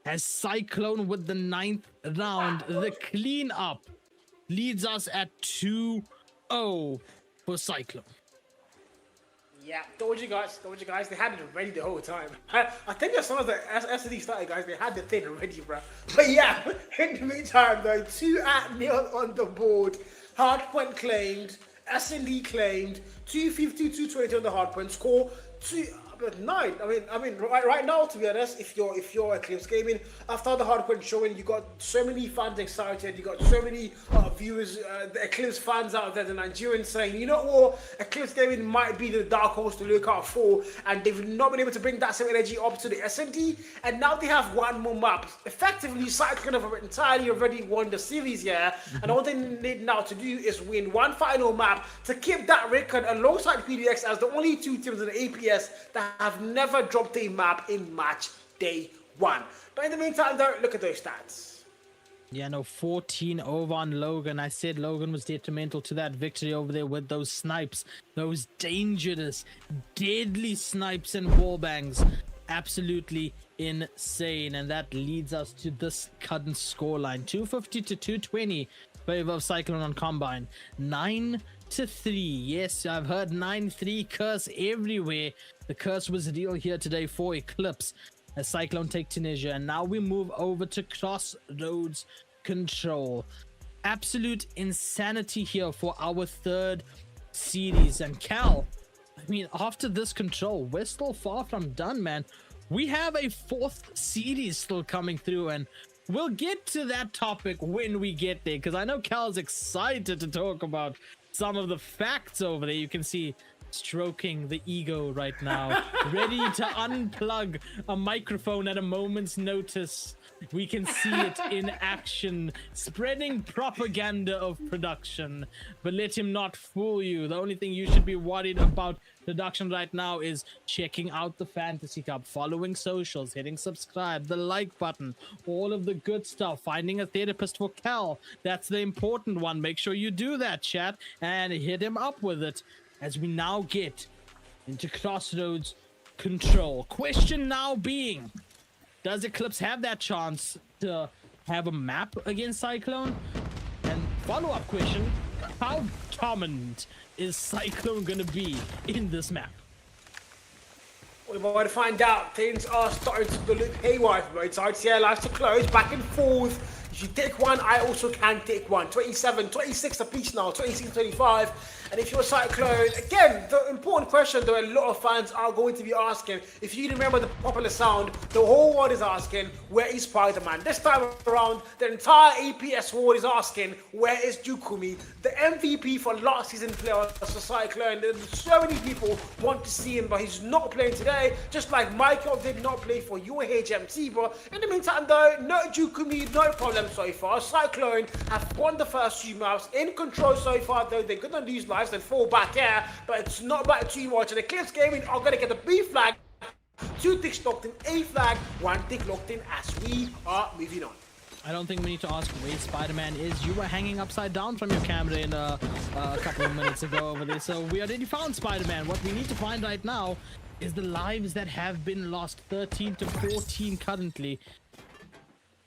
Speaker 8: As Cyclone with the 9th round, the cleanup leads us at 2-0 for Cyclone.
Speaker 1: Yeah, told you guys, they had it ready the whole time. I think as soon as the SD started, guys, they had the thing ready, bro. But yeah, in the meantime, though, 2-0 on the board. Hardpoint claimed, SND claimed, 250, 220 on the hardpoint score, 9. I mean, right now, to be honest, if you're Eclipse Gaming, after the hardpoint showing, you got so many fans excited, you got so many viewers, the Eclipse fans out there, the Nigerians saying, you know what, Eclipse Gaming might be the dark horse to look out for, and they've not been able to bring that same energy up to the SND, and now they have one more map. Effectively, Cyclone have entirely already won the series here, and all they need now to do is win one final map to keep that record alongside PDX as the only two teams in the APS that have never dropped a map in match day 1. But in the meantime, though, look at those stats.
Speaker 8: Yeah, no, 14 over on Logan. I said Logan was detrimental to that victory over there with those snipes. Those dangerous, deadly snipes and wallbangs. Absolutely insane. And that leads us to this current scoreline. 250 to 220 favor of Cyclone on Combine. 9-3. Yes, I've heard 9-3 curse everywhere. The curse was real here today for Eclipse as Cyclone take Tunisia. And now we move over to Crossroads Control. Absolute insanity here for our 3rd series. And Cal, I mean, after this Control, we're still far from done, man. We have a 4th series still coming through, and we'll get to that topic when we get there, because I know Cal's excited to talk about some of the facts over there. You can see stroking the ego right now, ready to unplug a microphone at a moment's notice. We can see it in action, spreading propaganda of production. But let him not fool you. The only thing you should be worried about production right now is checking out the Fantasy Cup, following socials, hitting subscribe, the like button, all of the good stuff, finding a therapist for Cal. That's the important one. Make sure you do that, chat, and hit him up with it as we now get into Crossroads Control. Question now being, does Eclipse have that chance to have a map against Cyclone? And follow-up question, how dominant is Cyclone going to be in this map?
Speaker 1: We're about to find out. Things are starting to look haywire for both sides. Yeah, lives to close, back and forth. If you take one, I also can take one. 27, 26 apiece now, 26, 25. And if you're Cyclone, again, the important question though, a lot of fans are going to be asking, if you remember the popular sound, the whole world is asking, where is Spider-Man? This time around, the entire APS world is asking, where is Jukumi? The MVP for last season player for Cyclone. So many people want to see him, but he's not playing today, just like Michael did not play for UHMT. But in the meantime though, no Jukumi, no problem so far. Cyclone have won the first few maps, in control so far though. They're gonna lose lives and fall back here, but it's not about too much. And Eclipse Gaming are gonna get the B flag, 2 ticks locked in, A flag, 1 tick locked in as we are moving on.
Speaker 8: I don't think we need to ask where Spider-Man is. You were hanging upside down from your camera in a couple of minutes ago over there. So we already found Spider-Man. What we need to find right now is the lives that have been lost. 13 to 14 currently.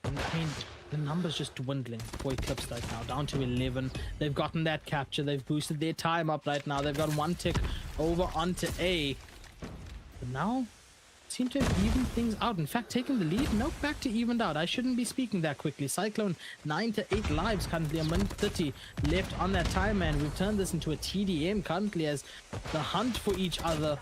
Speaker 8: And I mean, the number's just dwindling for Eclipse right now, down to 11. They've gotten that capture. They've boosted their time up right now. They've got 1 tick over onto A. But now, seem to have evened things out. In fact, taking the lead, nope, back to evened out. I shouldn't be speaking that quickly. Cyclone, 9 to 8 lives currently, a minute 30 left on that time, man. We've turned this into a TDM currently as the hunt for each other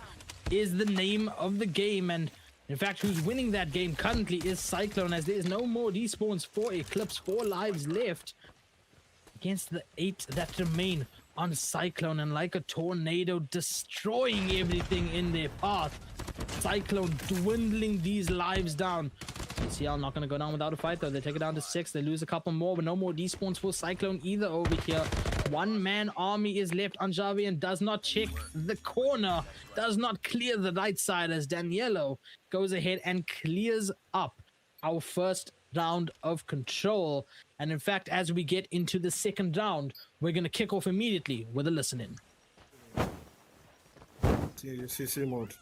Speaker 8: is the name of the game. And in fact, who's winning that game currently is Cyclone, as there is no more despawns for Eclipse. 4 lives left against the 8 that remain on Cyclone, and like a tornado destroying everything in their path. Cyclone dwindling these lives down. CL not going to go down without a fight though. They take it down to 6. They lose a couple more, but no more despawns for Cyclone either over here. One-man army is left. Anjavian does not check the corner, does not clear the right side as Danielo goes ahead and clears up our first round of control. And in fact, as we get into the second round, we're going to kick off immediately with a listen-in.
Speaker 20: CC mode.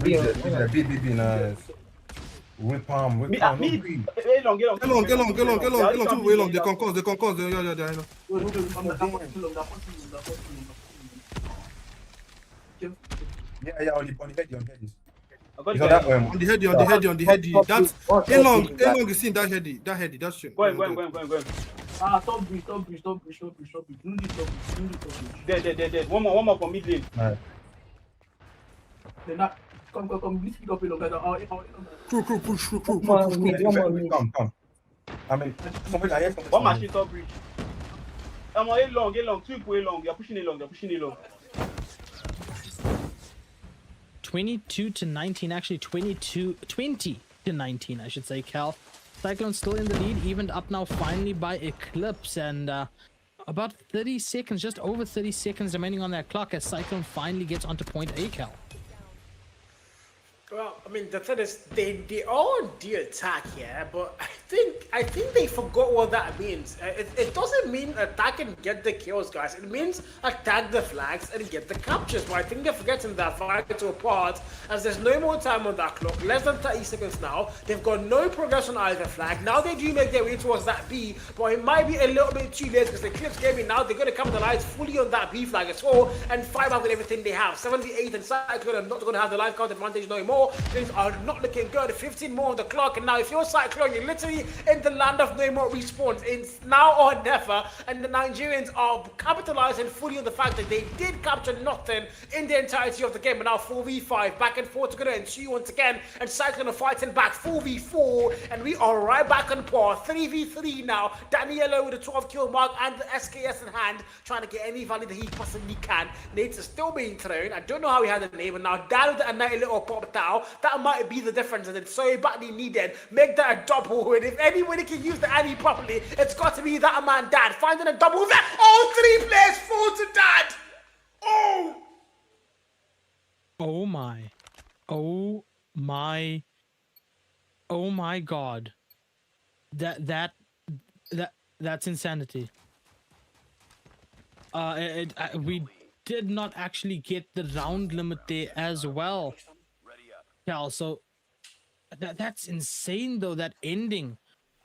Speaker 10: B, nice. With palm, with palm.
Speaker 19: Get long.
Speaker 20: Get long. Too way long. They concourse. Yeah, I know.
Speaker 10: Yeah, on the head.
Speaker 20: On the heady. That's A-long is seeing that heady. That's shit.
Speaker 19: Go ahead. Stop bridge. No need stop bridge. Dead. One more for mid lane.
Speaker 10: Nice.
Speaker 19: They're not. Come. Please pick up a long.
Speaker 20: Crew.
Speaker 10: Come. I mean,
Speaker 19: one machine stop bridge. I'm on A-long. 2 people A-long. They're pushing A-long.
Speaker 8: 22 to 19, actually 20 to 19, I should say, Cal. Cyclone still in the lead, evened up now finally by Eclipse, and about 30 seconds, just over 30 seconds remaining on that clock as Cyclone finally gets onto point A, Cal.
Speaker 1: Well, I mean, the thing is, they all do attack here, but I think they forgot what that means. It doesn't mean attack and get the kills, guys. It means attack the flags and get the captures. But I think they're forgetting that fight to a part, as there's no more time on that clock. Less than 30 seconds now. They've got no progress on either flag. Now they do make their way towards that B, but it might be a little bit too late because the Eclipse Gaming now they're going to capitalize fully on that B flag as well and fight out with everything they have. 78 and Cyclone are not going to have the life count advantage no more. Things are not looking good. 15 more on the clock, and now if you're Cyclone, you're literally in the land of no more respawns. It's now or never, and the Nigerians are capitalizing fully on the fact that they did capture nothing in the entirety of the game. And now 4v5, back and forth together, and ensue once again, and Cyclone are fighting back 4v4, and we are right back on par. 3v3 now. Danielo with a 12 kill mark and the SKS in hand, trying to get any value that he possibly can. Nades is still being thrown. I don't know how he had a name, and now Dan with a nice little pop down. That might be the difference, and it's so badly needed. Make that a double win. If anybody can use the Annie properly, it's got to be that man, Dad. Finding a double there. All 3 players fall to Dad.
Speaker 8: Oh my God. That's insanity. We did not actually get the round limit there as well, Cal. So that's insane though. That ending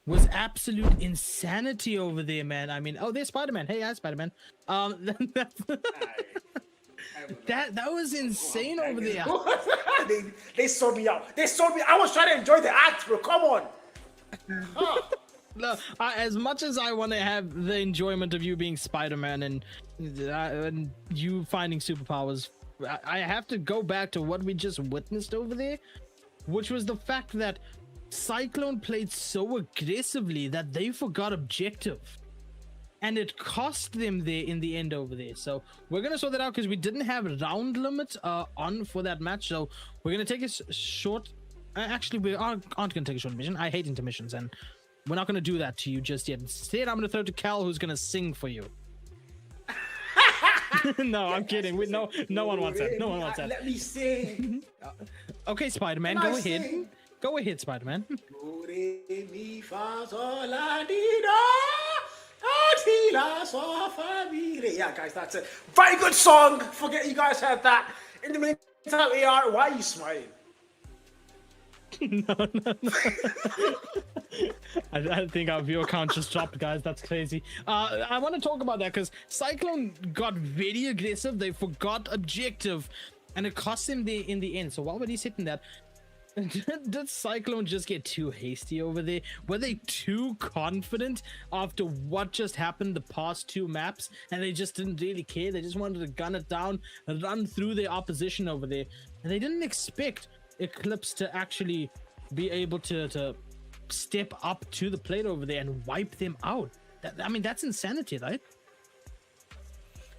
Speaker 8: was absolute insanity over there, man. I mean, oh, there's Spider-Man. Hey, hi, Spider-Man. That was insane over there.
Speaker 1: They sold me out. I was trying to enjoy the act, bro. Come on.
Speaker 8: No, as much as I want to have the enjoyment of you being Spider-Man and you finding superpowers, I have to go back to what we just witnessed over there, which was the fact that Cyclone played so aggressively that they forgot objective. And it cost them there in the end over there. So we're going to sort that out because we didn't have a round limit on for that match. So we're going to take a short... actually, we aren't going to take a short mission. I hate intermissions, and we're not going to do that to you just yet. Instead, I'm going to throw it to Cal, who's going to sing for you. No, I'm kidding. No one wants that. No one wants that.
Speaker 1: Let me sing.
Speaker 8: Okay, Spider-Man, go ahead. Sing? Go ahead, Spider-Man.
Speaker 1: Yeah, guys, that's it. Very good song. Forget you guys heard that. In the meantime, AR, why are you smiling?
Speaker 8: No. I think our viewer count just dropped, guys. That's crazy. I want to talk about that because Cyclone got very aggressive. They forgot objective, and it cost them in the end. So while we're sitting there, did Cyclone just get too hasty over there? Were they too confident after what just happened the past 2 maps, and they just didn't really care? They just wanted to gun it down, run through their opposition over there, and they didn't expect Eclipse to actually be able to step up to the plate over there and wipe them out. I mean, that's insanity, right?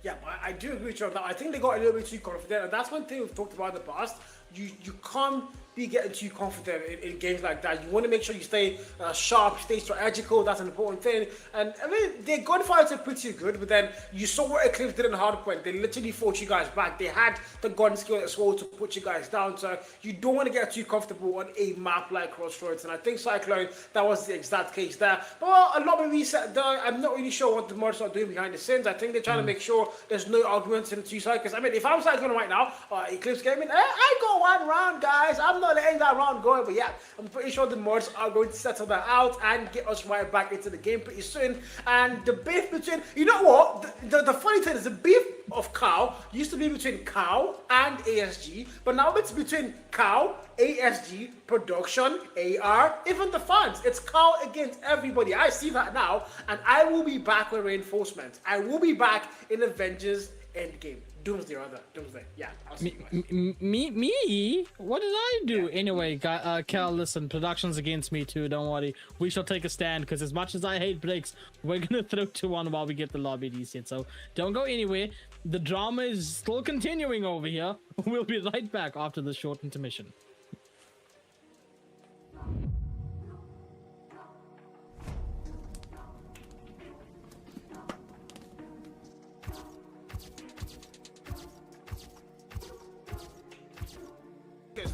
Speaker 1: Yeah, but I do agree with you on that. I think they got a little bit too confident, and that's one thing we've talked about in the past. You can't be getting too confident in games like that. You want to make sure you stay sharp, stay strategical. That's an important thing. And I mean, their gunfires are pretty good, but then you saw what Eclipse did in Hardpoint. They literally fought you guys back. They had the gun skill as well to put you guys down. So you don't want to get too comfortable on a map like Crossroads. And I think Cyclone, that was the exact case there. But a lot of reset there. I'm not really sure what the mods are doing behind the scenes. I think they're trying to make sure there's no arguments in the two sides. Because I mean, if I'm Cyclone right now, Eclipse Gaming, I go one round, guys. I'm not letting that round go. But yeah, I'm pretty sure the mods are going to settle that out and get us right back into the game pretty soon. And the beef between, you know what? The funny thing is, the beef of Cow used to be between Cow and ASG, but now it's between Cow, ASG, production, AR, even the fans. It's Cow against everybody. I see that now, and I will be back with reinforcements. I will be back in Avengers Endgame. Doomsday, rather. Doomsday. Yeah.
Speaker 8: Me? What did I do? Anyway, Cal, listen, production's against me too, don't worry. We shall take a stand, because as much as I hate breaks, we're gonna throw 2-1 while we get the lobby decent. So don't go anywhere. The drama is still continuing over here. We'll be right back after this short intermission.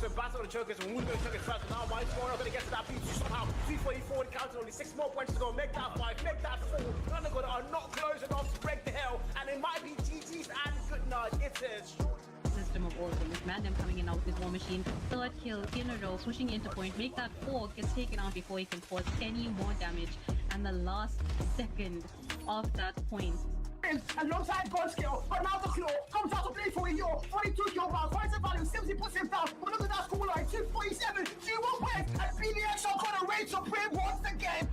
Speaker 1: So Battle of the Chokers, and we're going to take it first. Now White's going to get to that beat somehow. 344 counting, only 6 more points to go. Make that 5, make that 4. None of them are not close enough to break the hell, and it might be GG's and good night. It is.
Speaker 2: System of Oracle with Mandem coming in out with his war machine. Third kill in a row, switching into point. Make that 4, gets taken out before he can cause any more damage. And the last second of that point.
Speaker 3: Alongside gun skill, but now the claw comes out to play for a year. 42 kill bars, finds the value, Simsy puts him down. But look at that score line, 247, G1 wins, and BDX are gonna rage supreme once again.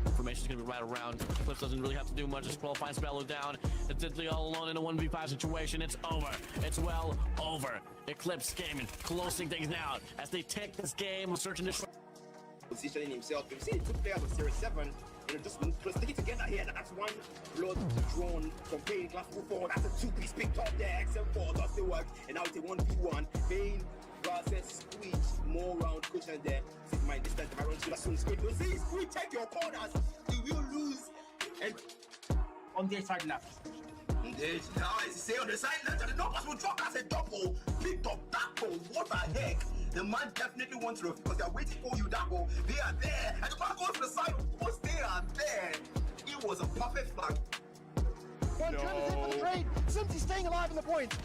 Speaker 4: Information is going to be right around. Cliff doesn't really have to do much. Just qualifying Spello down. It's Diddley all alone in a 1v5 situation. It's over. It's well over. Eclipse Gaming closing things down as they take this game. Searching this
Speaker 5: positioning himself. We've seen 2 players of Series 7. Just stick it together here. That's one blood drawn from Pain, Glasgow 4. That's a 2-piece picked up there. XM4 does the work. And now it's a 1v1. Pain versus Squeeze. More round cushion there. Sit my distance. My run to the soon. Squeeze. You see, Squeeze, take your corners. You will lose. And
Speaker 3: on their side left.
Speaker 5: Now, as you say on the side left, the numbers will drop as a double. Picked up that goal. What the heck? The man definitely wants to, because they're waiting for you, that goal. They are there. And the man goes to the side. Of course, they are there. It was a perfect flag.
Speaker 6: One turn is in for the trade. Simpsy staying alive in the point.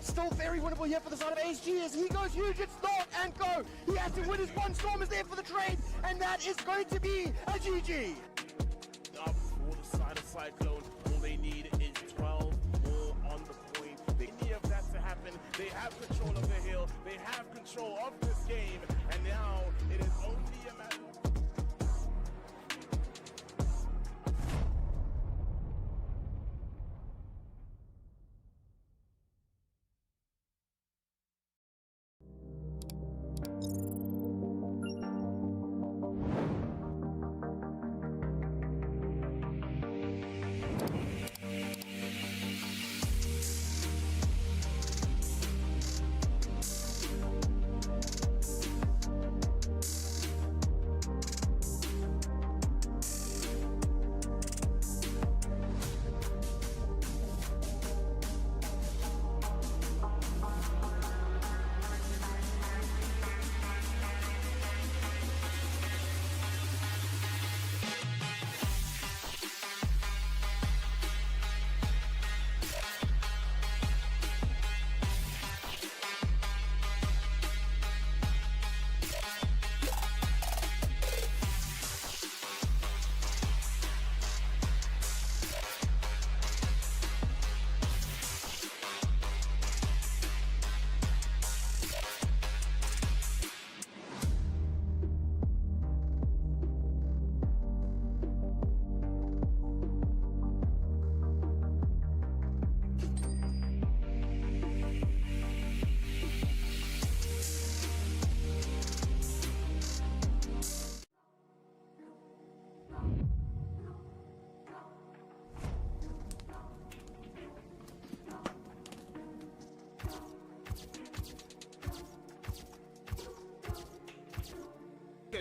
Speaker 6: Still very winnable here for the side of HG as he goes huge, it's start and go. He has to win his one. Storm is there for the trade, and that is going to be a GG.
Speaker 7: Up for the side of Cyclone, all they need is 12 more on the point. They need that to happen. They have control of the hill. They have control of this game, and now it is only a matter of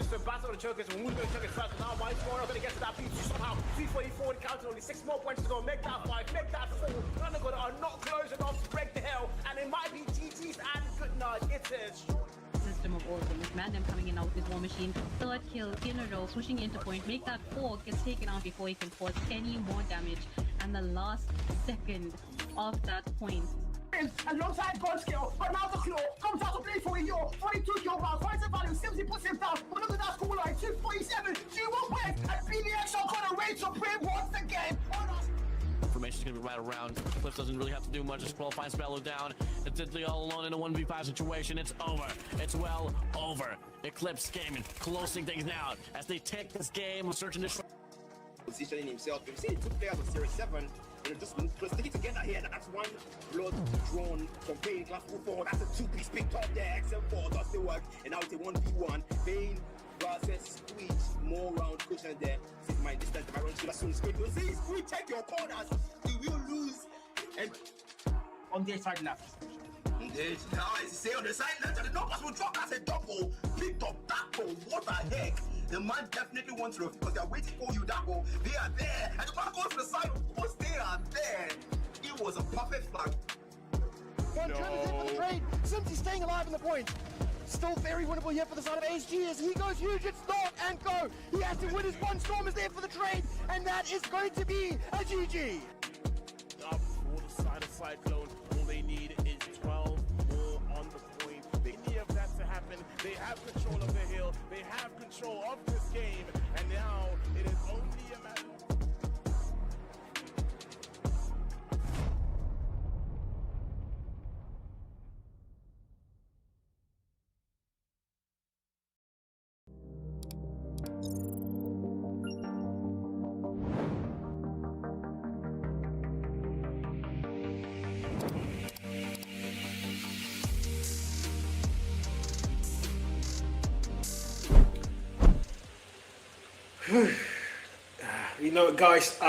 Speaker 1: So battle the chokers and who's going to choke it first. Now White's going up against that beat somehow. 344 counted, only 6 more points to go. Make that 5, make that 4. None of them are not close enough to break the hell. And it might be GG's and good night. It is.
Speaker 2: System of awesome with Mandem coming in out with War Machine. Third kill in a row, switching into point. Make that 4, gets taken out before he can cause any more damage. And the last second of that point.
Speaker 3: Alongside God skill, but now the claw comes out to play for a year. 42 kill rounds, finds the value, Simsy puts him down. But look at that score line, 247, G1 wins, and BDX are gonna rage supreme once again.
Speaker 4: Formation's gonna be right around. Cliff doesn't really have to do much. Just qualifying Spello down. It's Diddley all alone in a 1v5 situation. It's over. It's well over. Eclipse gaming, closing things down as they take this game, searching this.
Speaker 5: Positioning himself. We've seen 2 players of Series 7. Just stick it together here. That's one blood drawn from Pain Glass 4. That's a 2-piece picked up there. XM4 does the work. And now it's a 1v1. Pain versus Squeeze. More round cushion there. This is my distance. My run to soon. Squeeze. You see, Squeeze, check your corners. You will lose. And
Speaker 19: on their side left.
Speaker 5: Engage. Now I say on the side left. And the numbers will drop as a double. Picked up that goal. What the heck? The man definitely wants to, because they're waiting for you, that goal. They are there. And the man goes to the side, of course they are there. It was a perfect flag.
Speaker 6: One turn is in for the trade. Simpsy staying alive in the point. Still very winnable here for the side of HG as he goes huge, it's start and go. He has to win his one. Storm is there for the trade, and that is going to be a GG.
Speaker 7: Up for the side of Cyclone. All they need is 12 more on the point. They need that to happen. They have control of the hill. They have control of this game. And now it is only a matter.
Speaker 21: You know, guys,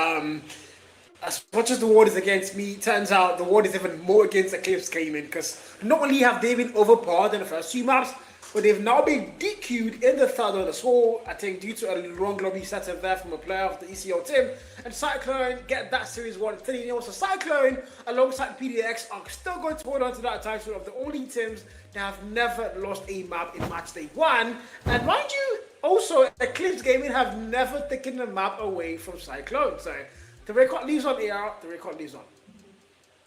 Speaker 21: as much as the ward is against me, it turns out the ward is even more against Eclipse Gaming, because not only have they been overpowered in the first 2 maps, but they've now been DQ'd in the third one as well, I think due to a wrong lobby setup there from a player of the ECL team. And Cyclone get that series 1 3-0. So Cyclone, alongside PDX, are still going to hold on to that title of the only teams that have never lost a map in match day 1. And mind you, also, Eclipse Gaming have never taken the map away from Cyclone. So the record lives on AR, the record lives on.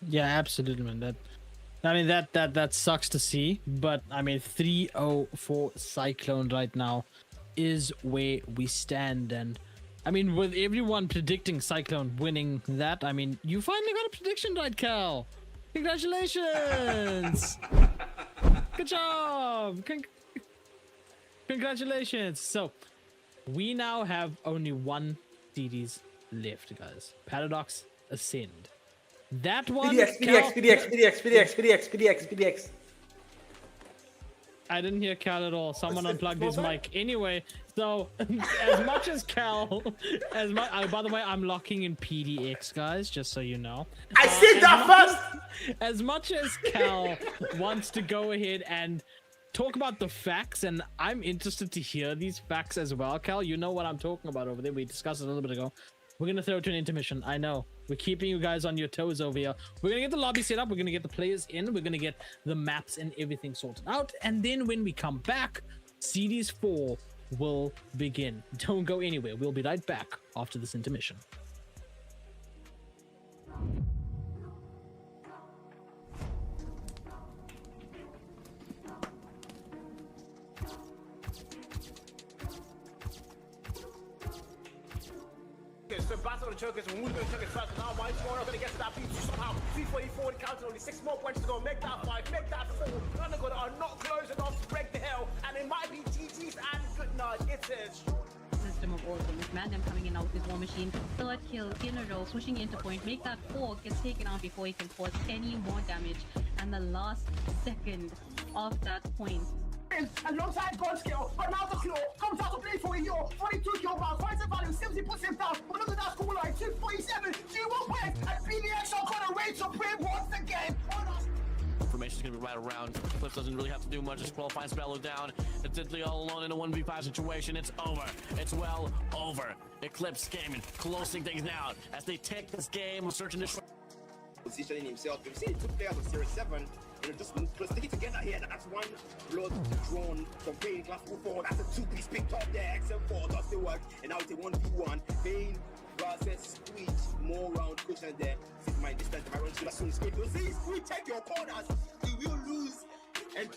Speaker 8: Yeah, absolutely, man. That sucks to see, but I mean 3-0 for Cyclone right now is where we stand. And I mean, with everyone predicting Cyclone winning that, I mean, you finally got a prediction right, Cal. Congratulations. Good job. Congratulations. So we now have only 1 series left, guys. Paradox Ascend. That one. PDX. I didn't hear Cal at all. Someone unplugged his mic. Anyway, so as much as Cal, by the way, I'm locking in PDX, guys, just so you know.
Speaker 21: I said that first.
Speaker 8: As much as Cal wants to go ahead and talk about the facts, and I'm interested to hear these facts as well, Cal. You know what I'm talking about over there. We discussed it a little bit ago. We're going to throw it to an intermission. I know. We're keeping you guys on your toes over here. We're going to get the lobby set up. We're going to get the players in. We're going to get the maps and everything sorted out. And then when we come back, Series 4 will begin. Don't go anywhere. We'll be right back after this intermission.
Speaker 1: So battle the chokers and who's going to choke it first. Now White's going up against that beat somehow. 344 counted, only 6 more points to go. Make that 5, make that 4. None of them are not close enough to break the hell. And it might be GG's and good night. It is.
Speaker 2: System of awesome with Mandem coming in out with War Machine. Third kill in a row, switching into point. Make that 4, gets taken out before he can cause any more damage. And the last second of that point.
Speaker 3: Alongside God skill, but now the claw comes out to play for a year. 42 kill rounds, finds the value, Simsy puts him down. But look at that score line, 247, G1 wins, and BDX are gonna rage supreme once again.
Speaker 4: Formation's is going to be right around. Clips doesn't really have to do much. Just qualifying Spello down. It's Diddley all alone in a 1v5 situation. It's over. It's well over. Eclipse gaming, closing things down as they take this game with search and destroy.
Speaker 5: Positioning himself. You see, 2 players on Series 7. Just stick it together here. That's one blood drawn from Pain Glass 4. That's a 2-piece picked up there. XM4 does the work. And now it's a 1v1. Pain versus Squeeze. More round cushion there. This is my distance. My run to the soon Squeeze. You see, Squeeze, take your corners. You will lose. And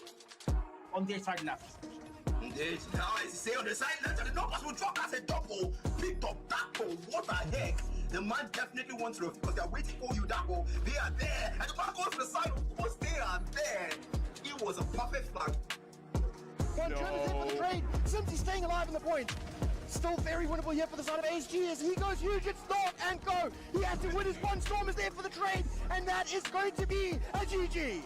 Speaker 19: on their side left.
Speaker 5: Now, as you say on the side left, the numbers will drop as a double. Picked up that goal. What the heck? The man definitely wants to because they're waiting for you, that goal. They are there. And the man goes to the side, of course, they are there. It was a perfect flag.
Speaker 6: One turn is in for the trade. Simpsy staying alive in the point. Still very winnable here for the side of HG as he goes huge, it's not and go. He has to win his one. Storm is there for the trade, and that is going to be a GG.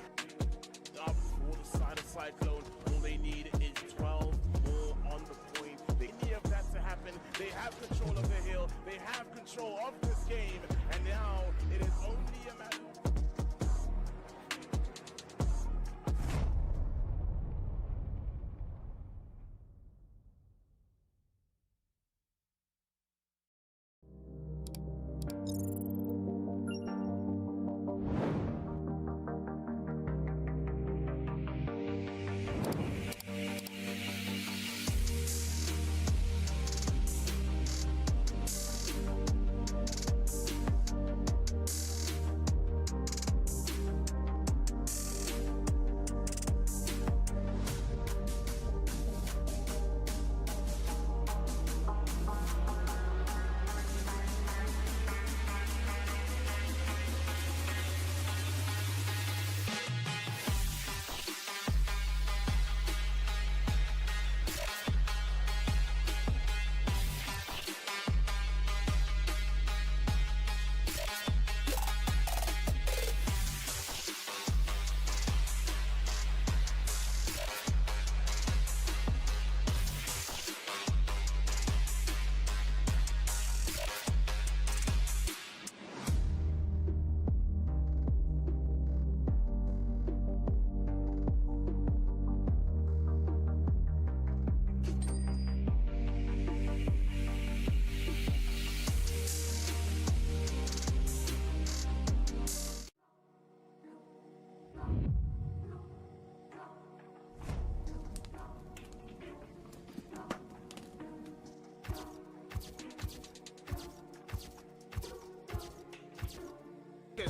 Speaker 7: Up for the side of Cyclone. All they need is 12 more on the point. They need that to happen. They have control of the hill. They have control of this game. And now it is only a matter.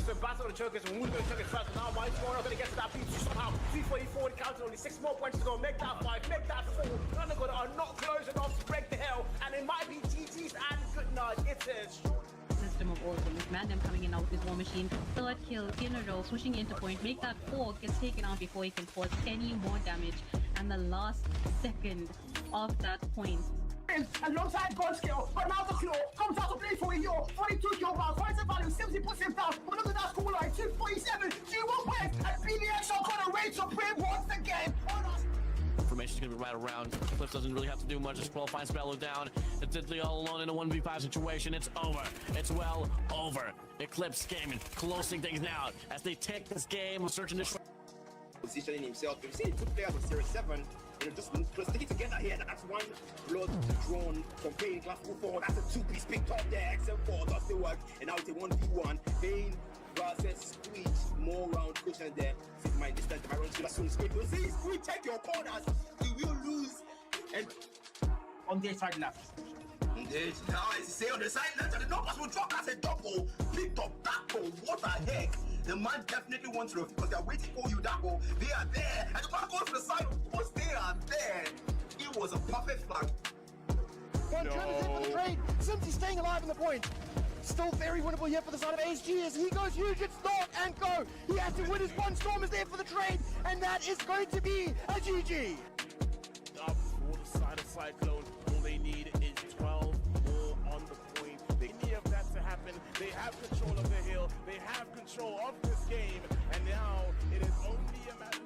Speaker 1: So Battle of the Chokers, and we're going to check it first. Now White's going to get to that piece somehow. 344 counted, only 6 more points to go. Make that 5, make that 4. None of them are not close enough to break the hell. And it might be GG's and good night. It is
Speaker 2: system of order with Mandem coming in now with his war machine. Third kill in a row, switching into point. Make that 4, gets taken out before he can cause any more damage. And the last second of that point.
Speaker 3: Alongside Godskill, but now the claw comes out to play for a year. 42 kill rounds, finds the value, Simsy puts him down. But look at that score line, 247, G1 wins, and BDX are gonna rate Supreme once again.
Speaker 4: Information is going to be right around. Clips doesn't really have to do much. Just qualifying Spello down. It's Diddley all alone in a 1v5 situation. It's over. It's well over. Eclipse gaming, closing things down as they take this game with search and destroy.
Speaker 5: Positioning himself. You see, 2 players on Series 7. Just stick it together here. That's one blood drawn from Pain Glass 4. That's a 2-piece picked up there. XM4 does the work. And now it's a 1v1. Pain versus Squeeze. More round cushion there. This is my distance. My run to the soon Squeeze. You see, Squeeze, take your corners. You will lose. And
Speaker 19: on their side left.
Speaker 5: Now, as you say on the side left, the numbers will drop as a double. Picked up that goal. What the heck? The man definitely wants to because they're waiting for you, that goal. They are there. And the man goes to the side, of course, they are there. It was a perfect flag.
Speaker 6: One turn is in for the trade. Simpsy staying alive in the point. Still very winnable here for the side of HG as he goes huge, it's not and go. He has to win his one. Storm is there for the trade, and that is going to be a GG.
Speaker 7: Up for the side of Cyclone. All they need is 12 more on the point. They need that to happen. They have control of the hill. They have control of this game. And now it is only a matter.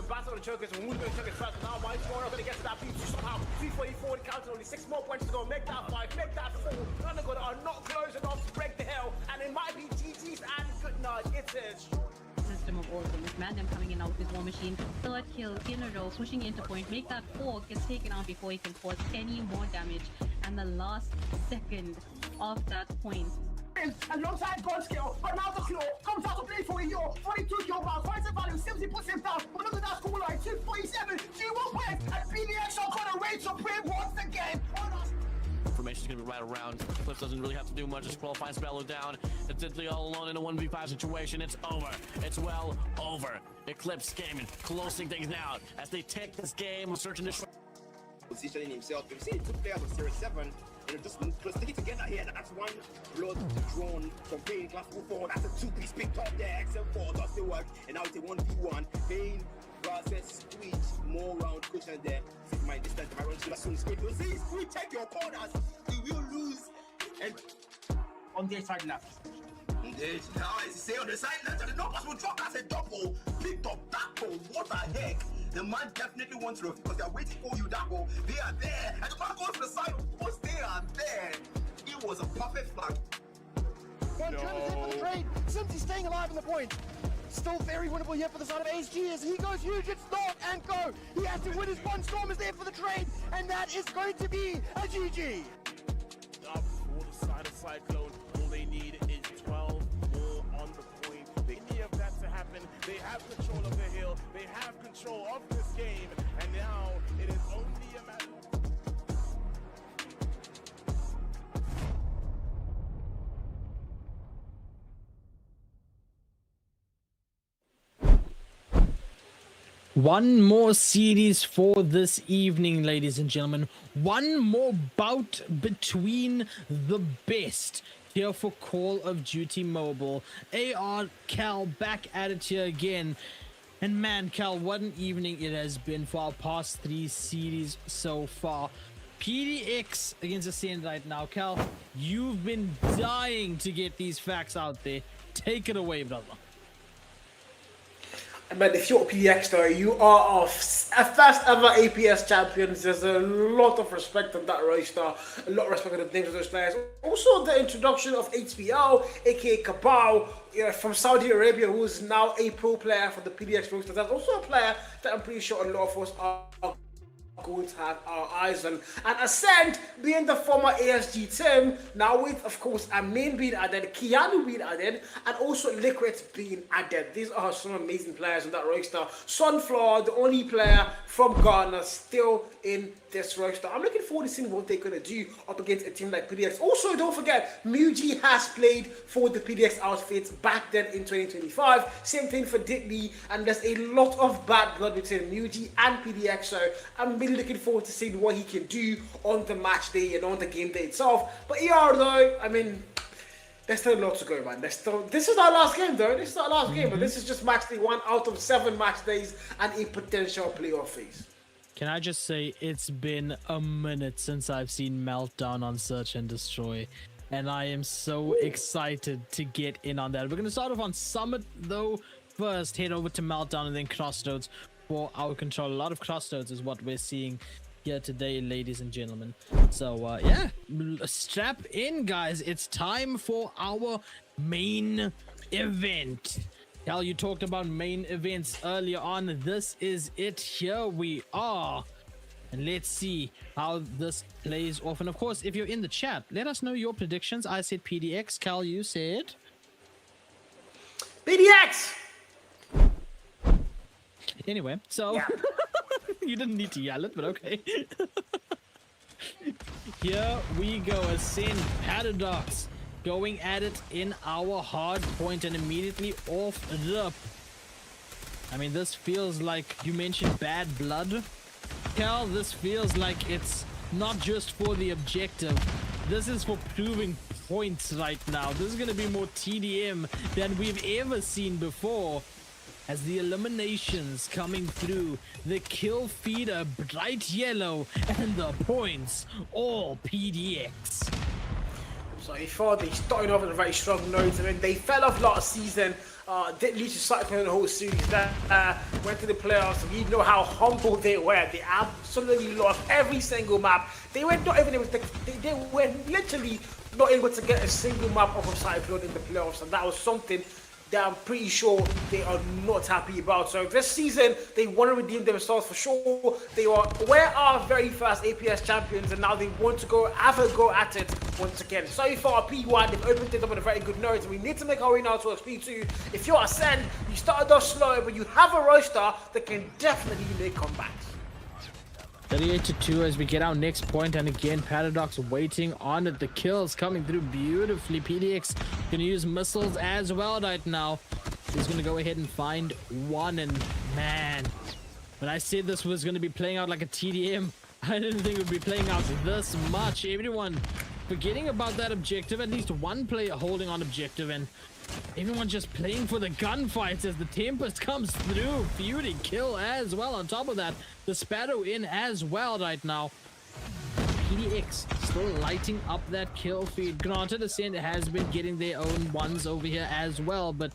Speaker 1: Sebastian or the chokers, and who's going to choke it first? Now my scorer going to get to that beat somehow. 344 counted, only 6 more points to go. Make that 5, make that 4. None of them are not close enough to break the hell, and it might be GG's and good night. It is.
Speaker 2: System of order with Mandem coming in out with his war machine. Third kill in a row, switching into point. Make that 4, gets taken out before he can cause any more damage. And the last second of that point.
Speaker 3: Alongside God skill, Ronaldo Claw comes out to play for a year, 42 kill bars, finds a value, Simsy puts him down, but look at that score line, 247, G1 wins, and BDX are gonna reign supreme once again.
Speaker 4: Formation's gonna be right around. Cliff doesn't really have to do much. Just qualifying Spello down. It's Diddley all alone in a 1v5 situation. It's over. It's well over. Eclipse gaming, closing things now as they take this game, searching this.
Speaker 5: Positioning himself. We've seen 2 players of Series 7. And just stick it together here. That's one blood drawn from Pain Class 4. That's a 2-piece picked up there. XM4 does the work. And now it's a 1v1. Pain versus Squeeze. More round cushion there. Save my distance. I run to the soon. Squeeze. See, Squeeze, check your corners. You will lose. And
Speaker 19: on their side left.
Speaker 5: Indeed. Now, as you say on the side left, the numbers will drop. That's a double. Picked up that goal. What the heck? The man definitely wants to because they are waiting for you, that goal. They are there. And the man goes to the side. Of course, they are there. It was a perfect flag.
Speaker 6: One Trevor in for the trade. Simply staying alive in the point. Still very winnable here for the side of HG as he goes huge, it's start and go. He has to win his one. Storm is there for the trade, and that is going to be a GG.
Speaker 7: Up for the side of Cyclone. All they need is 12 more on the point. They need that to happen. They have control of the hill. They have control of this game. And now it is only a matter.
Speaker 8: One more series for this evening, ladies and gentlemen. One more bout between the best here for Call of Duty Mobile. AR, Cal back at it here again. And man, Cal, what an evening it has been for our past 3 series so far. PDX against Ascend right now. Cal, you've been dying to get these facts out there. Take it away, brother.
Speaker 21: Man, if you're a PDX though, you are a first ever APS champions. There's a lot of respect on that roster, a lot of respect on the names of those players. Also, the introduction of HBL, aka Cabal, from Saudi Arabia, who is now a pro player for the PDX roster. That's also a player that I'm pretty sure a lot of us are going to have our eyes on. And Ascend being the former ASG team, now with of course Amin being added, Keanu being added, and also Liquid being added. These are some amazing players in that roster. Sunflower, the only player from Ghana still in this roster. I'm looking forward to seeing what they're going to do up against a team like PDX. Also, don't forget, Muji has played for the PDX outfits back then in 2025. Same thing for Diddley, and there's a lot of bad blood between Muji and PDX, so I'm really looking forward to seeing what he can do on the match day and on the game day itself. But ER though, I mean, there's still a lot to go, man. This is our last game though. This is our last game, but this is just match day 1 out of 7 match days and a potential playoff phase.
Speaker 8: Can I just say, it's been a minute since I've seen Meltdown on Search and Destroy, and I am so excited to get in on that. We're going to start off on Summit, though. First, head over to Meltdown and then Crossroads for our control. A lot of Crossroads is what we're seeing here today, ladies and gentlemen. So, yeah, strap in, guys. It's time for our main event. Cal, you talked about main events earlier on. This is it. Here we are. And let's see how this plays off. And of course, if you're in the chat, let us know your predictions. I said PDX. Cal, you said?
Speaker 21: PDX!
Speaker 8: Anyway, so... Yeah. You didn't need to yell it, but okay. Here we go. Ascend Paradox. Going at it in our hard point and immediately off rip. I mean, this feels like, you mentioned bad blood. Cal, this feels like it's not just for the objective. This is for proving points right now. This is going to be more TDM than we've ever seen before. As the eliminations coming through, the kill feeder bright yellow, and the points all PDX.
Speaker 21: So he thought they started off on a very strong note, and then they fell off last season. Didn't lose to Cyclone the whole series. Went to the playoffs. We know how humble they were. They absolutely lost every single map. They were not even able to. They were literally not able to get a single map off of Cyclone in the playoffs, and that was something that I'm pretty sure they are not happy about. So this season, they want to redeem themselves for sure. They were our very first APS champions, and now they want to have a go at it once again. So far, P1, they've opened it up on a very good note. We need to make our way now towards P2. If you're Ascend, you started off slow, but you have a roster that can definitely make comebacks.
Speaker 8: 38-2 as we get our next point, and again Paradox waiting on it. The kills coming through beautifully. PDX gonna use missiles as well right now. He's gonna go ahead and find one, and man, when I said this was gonna be playing out like a TDM, I didn't think it would be playing out this much. Everyone forgetting about that objective, at least one player holding on objective, and everyone just playing for the gunfights as the Tempest comes through. Fury kill as well. On top of that, the Sparrow in as well right now. PDX still lighting up that kill feed. Granted, Ascend has been getting their own ones over here as well, but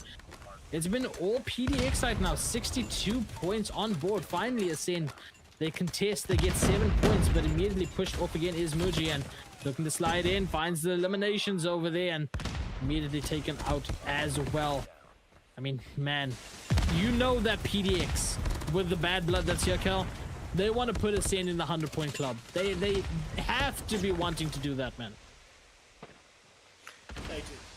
Speaker 8: it's been all PDX right now. 62 points on board. Finally, Ascend, they contest, they get 7 points, but immediately pushed off again is Muji, and looking to slide in, finds the eliminations over there, and immediately taken out as well. I mean, man, you know that PDX, with the bad blood that's here, Kel, they want to put Ascend in the 100-point club. They have to be wanting to do that, man.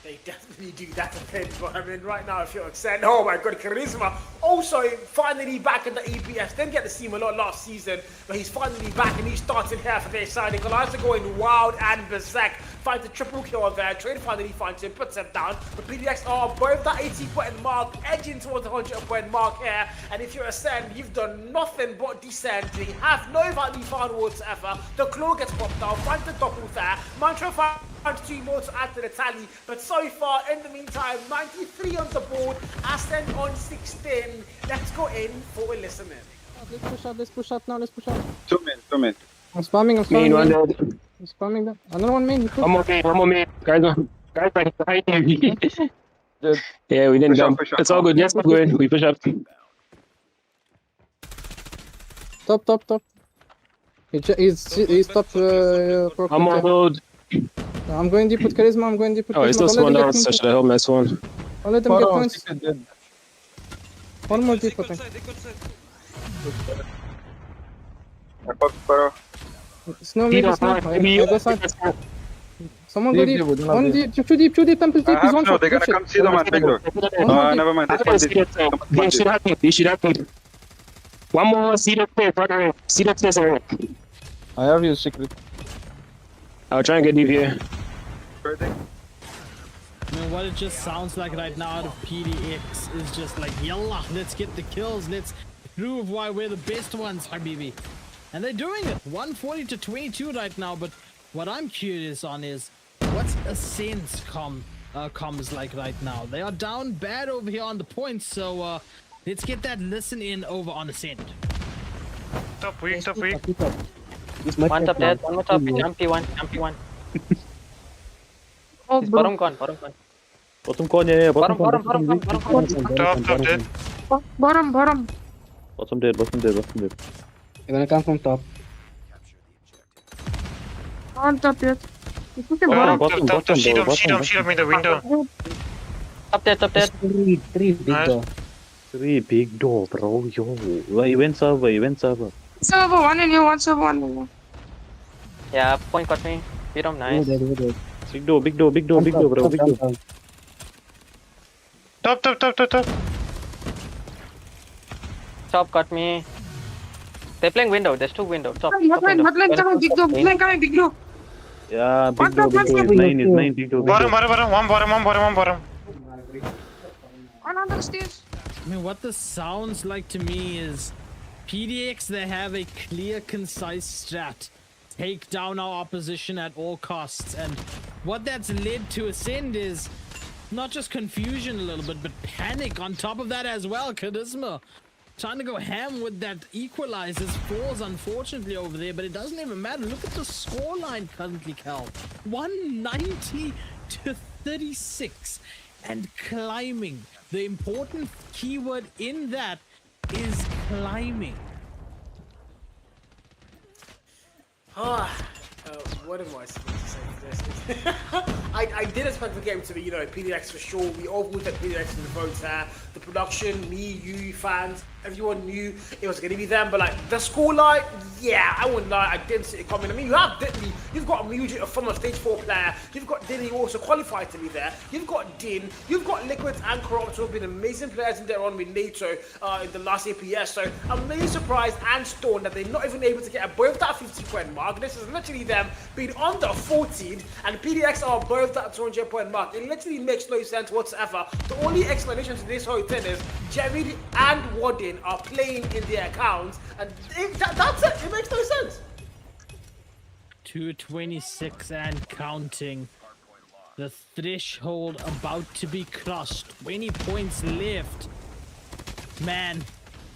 Speaker 21: They definitely do that a bit, but I mean, right now, if you're Ascend, oh my god, Charisma also finally back in the EPS. Didn't get to see him a lot last season, but he's finally back and he's starting here for their side. Nikolai are going wild and berserk. Finds a triple kill there. Trade finally finds him, puts him down. But PDX are above that 80-point mark, edging towards the 100-point mark here. And if you're Ascend, you've done nothing but descend. They have no value found whatsoever. The claw gets popped out, finds the double there. Mantra finds 2 more to add to the tally. But so far, in the meantime, 93 on the board. Ascend on 16. Let's go in for a listen in.
Speaker 9: Let's push out now, let's push out.
Speaker 10: 2 men.
Speaker 9: I'm spamming. I'm spamming them. Another one main.
Speaker 11: One more main. Guys, behind me. Yeah, we didn't jump. It's all good. Yes, we're good. We push up.
Speaker 9: Top. He's top.
Speaker 11: I'm on road.
Speaker 9: I'm going deep with Charisma. I'm going deep with Charisma.
Speaker 11: Oh, he's still spawned down, so should I help my spawn?
Speaker 9: I'll let them get points. One more deep, I think. Snow, maybe snow. I go side. Someone go deep. One deep. Too deep. Temple deep. He's one shot.
Speaker 10: They're gonna come see them at big door. Never mind.
Speaker 11: They should have me. One more seed up there, brother. Seed up there.
Speaker 9: I have your secret.
Speaker 11: I'll try and get deep here.
Speaker 8: I mean, what it just sounds like right now out of PDX is just like, yalla, let's get the kills. Let's prove why we're the best ones, Habibi. And they're doing it. 140-22 right now. But what I'm curious on is, what's Ascend's comms like right now? They are down bad over here on the points. So let's get that listen in over on Ascend.
Speaker 22: Top weak.
Speaker 23: One top dead, one more top. Jumpy one.
Speaker 9: Oh,
Speaker 23: bottom con.
Speaker 22: Bottom con, yeah. Bottom con. Top dead.
Speaker 9: Bottom.
Speaker 22: Bottom dead.
Speaker 9: They're gonna come from top. On top yet.
Speaker 22: Top, shield me the window.
Speaker 23: Top dead.
Speaker 22: Three big door, bro. Yo. Event server.
Speaker 9: Server one in you, one server one in you.
Speaker 23: Yeah, point got me. Beat him, nice.
Speaker 22: Big door, bro. Big door. Top.
Speaker 23: Top got me. They're playing window. There's 2 windows. Top
Speaker 9: Big door.
Speaker 22: Yeah, big door. Is main, big door. Bottom. One bottom.
Speaker 9: On the stairs.
Speaker 8: I mean, what this sounds like to me is PDX, they have a clear, concise strat. Take down our opposition at all costs. And what that's led to Ascend is not just confusion a little bit, but panic on top of that as well. Charisma trying to go ham with that equalizers. Falls unfortunately over there, but it doesn't even matter. Look at the scoreline currently, Cal. 190 to 36 and climbing. The important keyword in that is climbing.
Speaker 21: What am I supposed to say to this? I did expect the game to be, PDX for sure. We all looked at PDX in the votes there. The production, me, you, fans, everyone knew it was going to be them. But the scoreline, yeah, I wouldn't lie, I didn't see it coming. I mean, you have Ditley, you've got Muji, a former stage 4 player. You've got Din, who also qualified to be there. You've got Din, you've got Liquids and Corrupt, who have been amazing players in their run with NATO in the last APS. So I'm really surprised and stunned that they're not even able to get above that 50-point mark. This is literally them being under 14, and PDX are above that 200-point mark. It literally makes no sense whatsoever. The only explanation to this whole thing is Jerry and Warden are playing in their accounts, and that's it. It makes no sense.
Speaker 8: 226 and counting. The threshold about to be crossed. 20 points left. Man,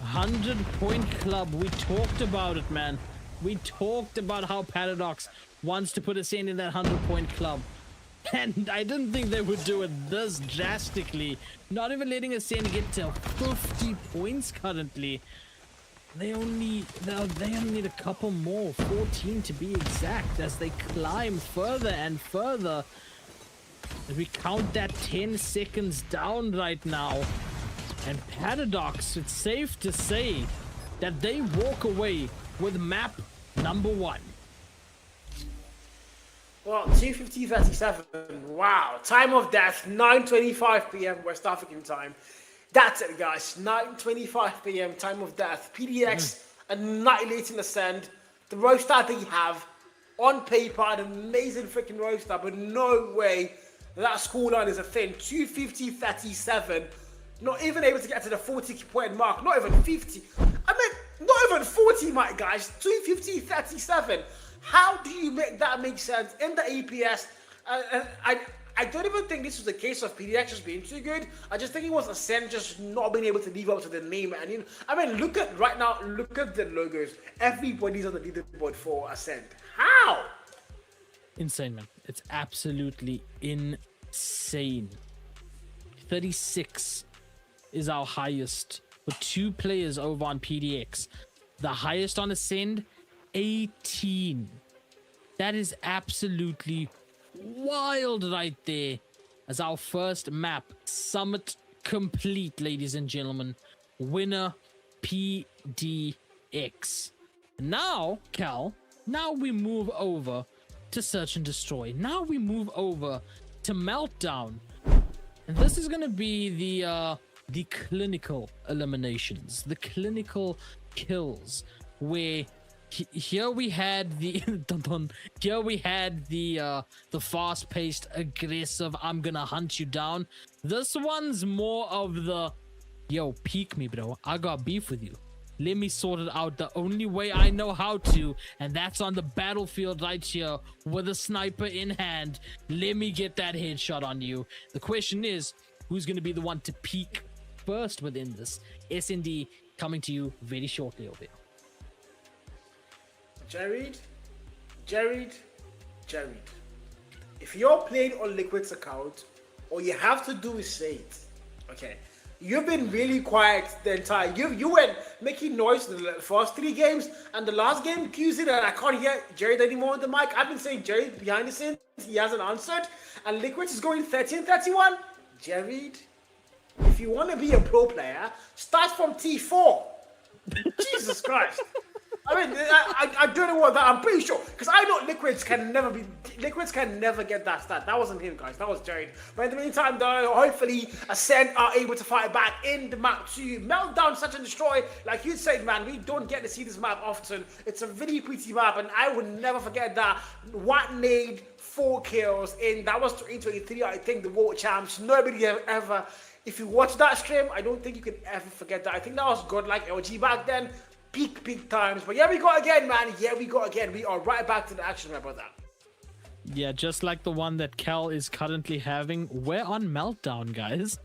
Speaker 8: 100-point club. We talked about it, man. We talked about how Paradox wants to put us in that 100-point club. And I didn't think they would do it this drastically. Not even letting us in to get to 50 points currently. They only need a couple more, 14 to be exact, as they climb further and further. As we count that 10 seconds down right now. And Paradox, it's safe to say that they walk away with map number 1.
Speaker 21: Well, 2:50:37. Wow. Time of death, 9:25 p.m. West African time. That's it, guys. 9:25 p.m. time of death. PDX annihilating Ascend. The roster they have on paper, an amazing freaking roster, but no way that scoreline is a thing. 2:50:37. Not even able to get to the 40-point mark. Not even 50. I mean, not even 40, my guys. 2:50:37. How do you make that make sense in the APS? I don't even think this was a case of PDX just being too good. I just think it was Ascend just not being able to live up to the name. And I mean, look at right now. Look at the logos. Everybody's on the leaderboard for Ascend. How?
Speaker 8: Insane, man. It's absolutely insane. 36 is our highest for 2 players over on PDX. The highest on Ascend, 18. That is absolutely wild right there. As our first map, Summit complete, ladies and gentlemen. Winner, PDX. Now, Cal, now we move over to Search and Destroy. Now we move over to Meltdown. And this is going to be the clinical eliminations, the clinical kills, where here we had the fast-paced, aggressive, I'm gonna hunt you down. This one's more of the, yo, peek me, bro. I got beef with you. Let me sort it out the only way I know how to, and that's on the battlefield right here with a sniper in hand. Let me get that headshot on you. The question is, who's gonna be the one to peek first within this? SND coming to you very shortly over here.
Speaker 21: Jared, if you're playing on Liquid's account, all you have to do is say it. Okay, you've been really quiet the entire. You went making noise in the first 3 games, and the last game, QZ, and I can't hear Jared anymore on the mic. I've been saying Jared behind the scenes, he hasn't answered, and Liquid is going 13-31. Jared, if you want to be a pro player, start from T4. Jesus Christ. I mean, I don't know what that. I'm pretty sure, because I know Liquids can never get that stat. That wasn't him, guys. That was Jared. But in the meantime, though, hopefully Ascend are able to fight back in the map to Meltdown, Search and Destroy. Like you said, man, we don't get to see this map often. It's a really pretty map, and I would never forget that. Watt made 4 kills in, that was 2023, I think, the World Champs. Nobody ever. If you watch that stream, I don't think you can ever forget that. I think that was godlike LG back then. Peak times. But yeah, we go again, man. Yeah, we go again. We are right back to the action, my brother.
Speaker 8: Yeah, just like the one that Cal is currently having. We're on Meltdown, guys.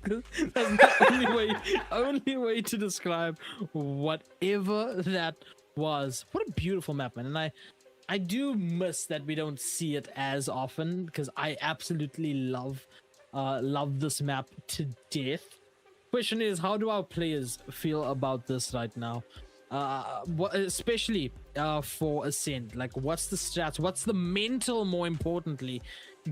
Speaker 8: That's the only way to describe whatever that was. What a beautiful map, man. And I do miss that we don't see it as often, because I absolutely love this map to death. Question is, how do our players feel about this right now? Especially for Ascend. Like, what's the stats? What's the mental, more importantly,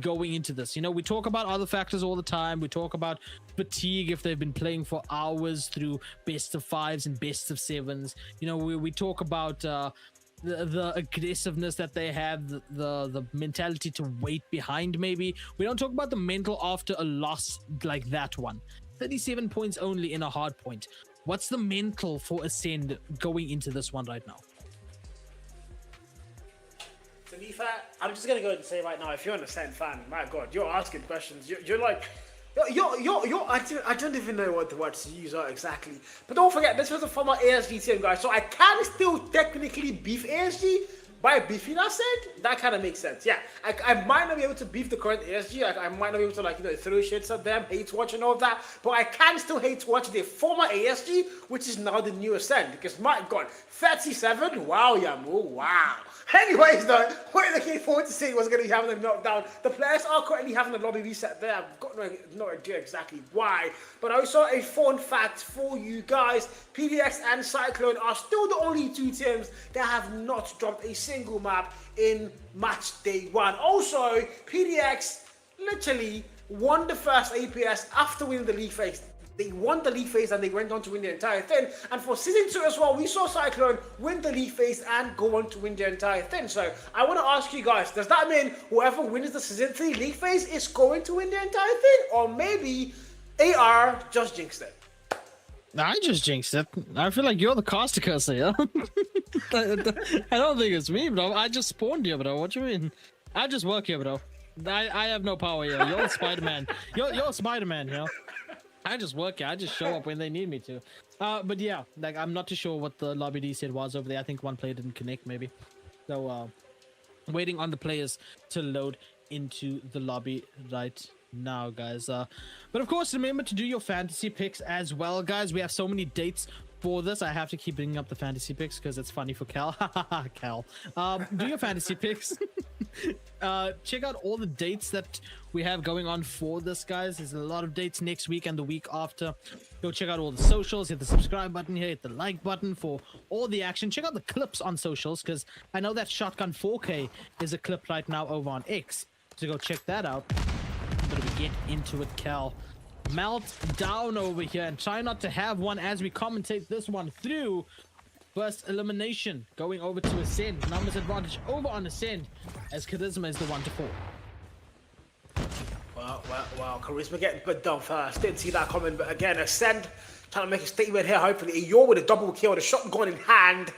Speaker 8: going into this? You know, we talk about other factors all the time. We talk about fatigue if they've been playing for hours through best of 5s and best of 7s. You know, we talk about the aggressiveness that they have, the mentality to wait behind maybe. We don't talk about the mental after a loss like that one. 37 points only in a hard point. What's the mental for Ascend going into this one right now?
Speaker 21: To be fair, I'm just gonna go and say right now, if you're an Ascend fan, my God, you're asking questions. You're like, I don't even know what the words to use are exactly. But don't forget, this was a former ASG team, guys. So I can still technically beef ASG by beefing Ascend. That kind of makes sense. Yeah, I might not be able to beef the current ASG. I might not be able to, like, you know, throw shits at them, hate watch and all that. But I can still hate watch the former ASG, which is now the new Ascend. Because my God, 37. Wow, Yamu. Wow. Anyways, though, we're looking forward to seeing what's going to be happening in Knockdown. The players are currently having a lobby reset there. I've got no idea exactly why. But I saw a fun fact for you guys. PDX and Cyclone are still the only two teams that have not dropped a single map in match day 1. Also, PDX literally won the first APS after winning the league phase. They won the league phase and they went on to win the entire thing. And for season 2 as well, we saw Cyclone win the league phase and go on to win the entire thing. So I want to ask you guys, does that mean whoever wins the season 3 league phase is going to win the entire thing? Or maybe AR just jinxed it?
Speaker 8: I just jinxed it. I feel like you're the caster curser, yeah? I don't think it's me, bro. I just spawned here, bro. What you mean? I just work here, bro. I have no power here. You're Spider-Man. You're Spider-Man, you know? I just work here. I just show up when they need me to. But yeah, like, I'm not too sure what the lobby D said was over there. I think one player didn't connect, maybe. So, waiting on the players to load into the lobby right now, guys. But of course, remember to do your fantasy picks as well, guys. We have so many dates for this. I have to keep bringing up the fantasy picks because it's funny for Cal. Cal. Do your fantasy picks. Check out all the dates that we have going on for this, guys. There's a lot of dates next week and the week after. Go check out all the socials. Hit the subscribe button here. Hit the like button for all the action. Check out the clips on socials, because I know that Shotgun 4K is a clip right now over on X. So go check that out. But we get into it, Cal. Melt down over here and try not to have one as we commentate this one through. First elimination going over to Ascend. Numbers advantage over on Ascend as Charisma is the one to fall.
Speaker 21: Wow, Charisma getting put down first. Didn't see that coming, but again, Ascend trying to make a statement here. Hopefully, Eeyore with a double kill, the shotgun in hand.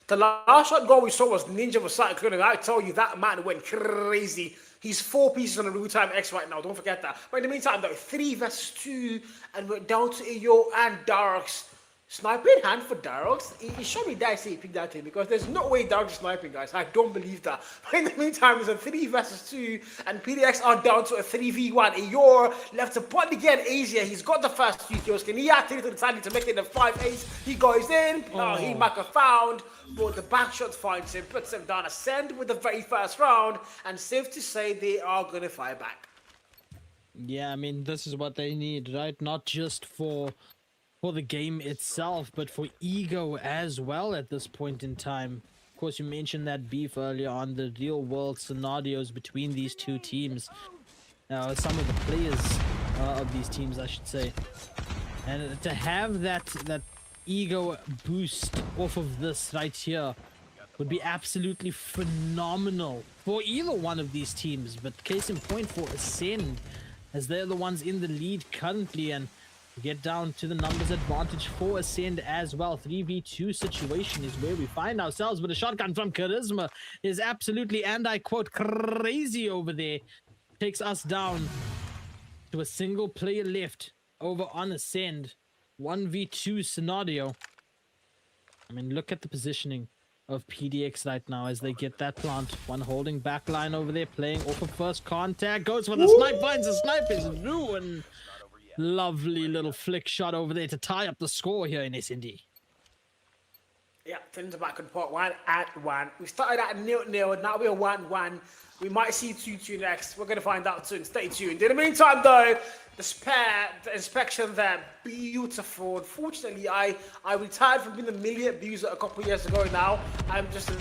Speaker 21: The last shotgun we saw was Ninja with Cyclone, and I tell you, that man went crazy. He's 4 pieces on the real-time X right now, don't forget that. But in the meantime, though, 3 versus 2, and we're down to Eeyore and Darks. Sniping hand for Darks? He showed me that he picked that thing, because there's no way Darks is sniping, guys. I don't believe that. But in the meantime, it's a 3 versus 2, and PDX are down to a 3v1. Eeyore left to punt again. Asia, he's got the first 3 kills. Can he activate the time to make it a 5-8? He goes in. Oh, he might have found. But the back shot finds him, puts him down. Ascend with the very first round, and safe to say they are going to fire back.
Speaker 8: Yeah, I mean, this is what they need, right? Not just for the game itself, but for ego as well at this point in time. Of course, you mentioned that beef earlier on, the real world scenarios between these two teams. Some of the players of these teams, I should say. And to have that ego boost off of this right here would be absolutely phenomenal for either one of these teams. But case in point for Ascend, as they're the ones in the lead currently, and get down to the numbers advantage for Ascend as well. 3v2 situation is where we find ourselves, but a shotgun from Charisma is absolutely, and I quote, crazy over there. Takes us down to a single player left over on Ascend. 1v2 scenario. I mean, look at the positioning of PDX right now as they get that plant. One holding back line over there, playing off of first contact. Goes for the snipe, finds the snipe, is ruined. Lovely little flick shot over there to tie up the score here in SND.
Speaker 21: Yeah, things back and forth 1-1. We started at 0-0, now we're 1-1. We might see 2-2 next. We're going to find out soon. Stay tuned. In the meantime, though, the inspection there, beautiful. Unfortunately, I retired from being a melee abuser a couple of years ago now. I'm just,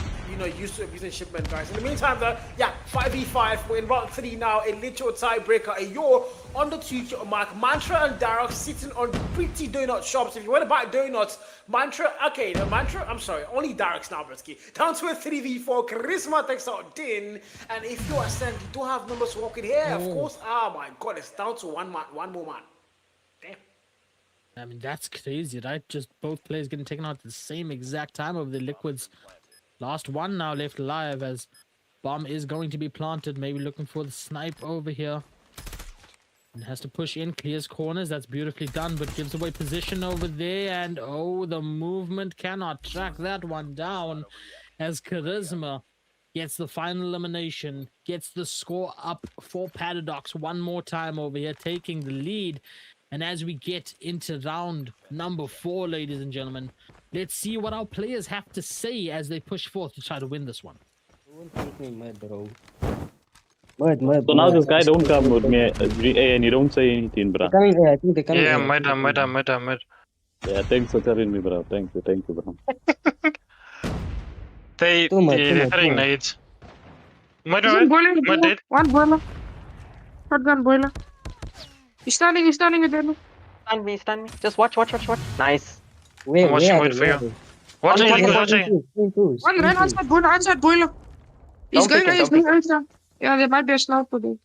Speaker 21: used to abusing shipment, guys. In the meantime, though, yeah, 5v5. We're in round 3 now. A literal tiebreaker. A You're on the 2-kill mark. Mantra and Darok sitting on pretty donut shops. If you want to buy donuts, Mantra, okay, no, Mantra, I'm sorry, only Darok's now, Britsky. Down to a 3v4. Charisma takes out Din. And if you ascend, you don't have numbers walking here. Of course, oh my god, it's down to one more man. Damn.
Speaker 8: I mean, that's crazy, right? Just both players getting taken out at the same exact time over the Liquids. Last one now left alive as bomb is going to be planted. Maybe looking for the snipe over here. And has to push in, clears corners. That's beautifully done, but gives away position over there. And oh, the movement cannot track that one down as Charisma gets the final elimination, gets the score up for Paradox one more time over here, taking the lead. And as we get into round number 4, ladies and gentlemen, let's see what our players have to say as they push forth to try to win this one.
Speaker 22: So now this guy don't come with me and you don't say anything, bro.
Speaker 14: I think they coming.
Speaker 22: Yeah, mid. Yeah, thanks for telling me, bro. Thank you, bro.
Speaker 12: They're hitting nades. Mid. One boiler. Shotgun boiler. He's standing again.
Speaker 23: Stand me. Just watch. Nice.
Speaker 12: I'm watching for you. Watching. One ran outside boiler. He's going to. Yeah, there might be a sniper there.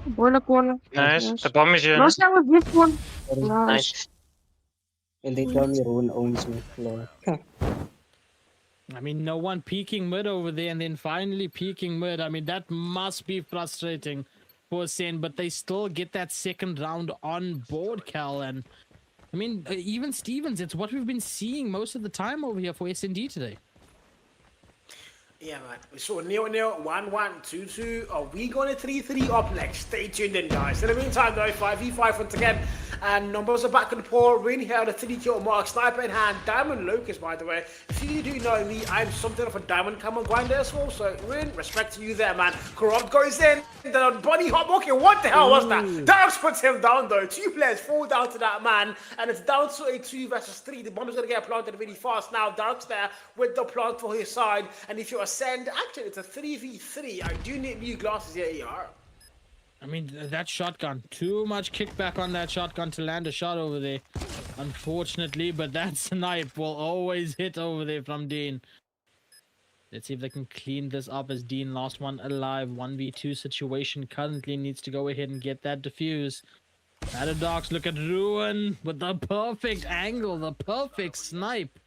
Speaker 12: Boiler corner. Nice. The bomb is here. Last time was this one.
Speaker 23: Nice.
Speaker 14: And they tell me Rowan owns me. Lord.
Speaker 8: I mean, no one peeking mid over there and then finally peeking mid. I mean, that must be frustrating for Sen, but they still get that second round on board, Cal. And I mean, even Stevens, it's what we've been seeing most of the time over here for SND today.
Speaker 21: Yeah, man. We saw 0-0, 1-1, 2-2. Are we going to 3-3 up next? Stay tuned in, guys. In the meantime, though, 5v5 once again. And numbers are back on the poll. Really here at the 3-kill mark. Sniper in hand. Diamond Locust, by the way. If you do know me, I'm something of a diamond camo grinder as well. So, Rin, respect to you there, man. Corrupt goes in. Then on Bunny Hop. Okay, what the hell was that? Darks puts him down, though. 2 players fall down to that man. And it's down to a 2 versus 3. The bomb is going to get planted really fast. Now, Darks there with the plant for his side. And if you're ascend, actually, it's a 3v3. I do need new glasses here, AR.
Speaker 8: I mean, that shotgun. Too much kickback on that shotgun to land a shot over there. Unfortunately, but that snipe will always hit over there from Dean. Let's see if they can clean this up as Dean lost one alive. 1v2 situation currently needs to go ahead and get that defuse. Paradox, look at Ruin with the perfect angle, the perfect snipe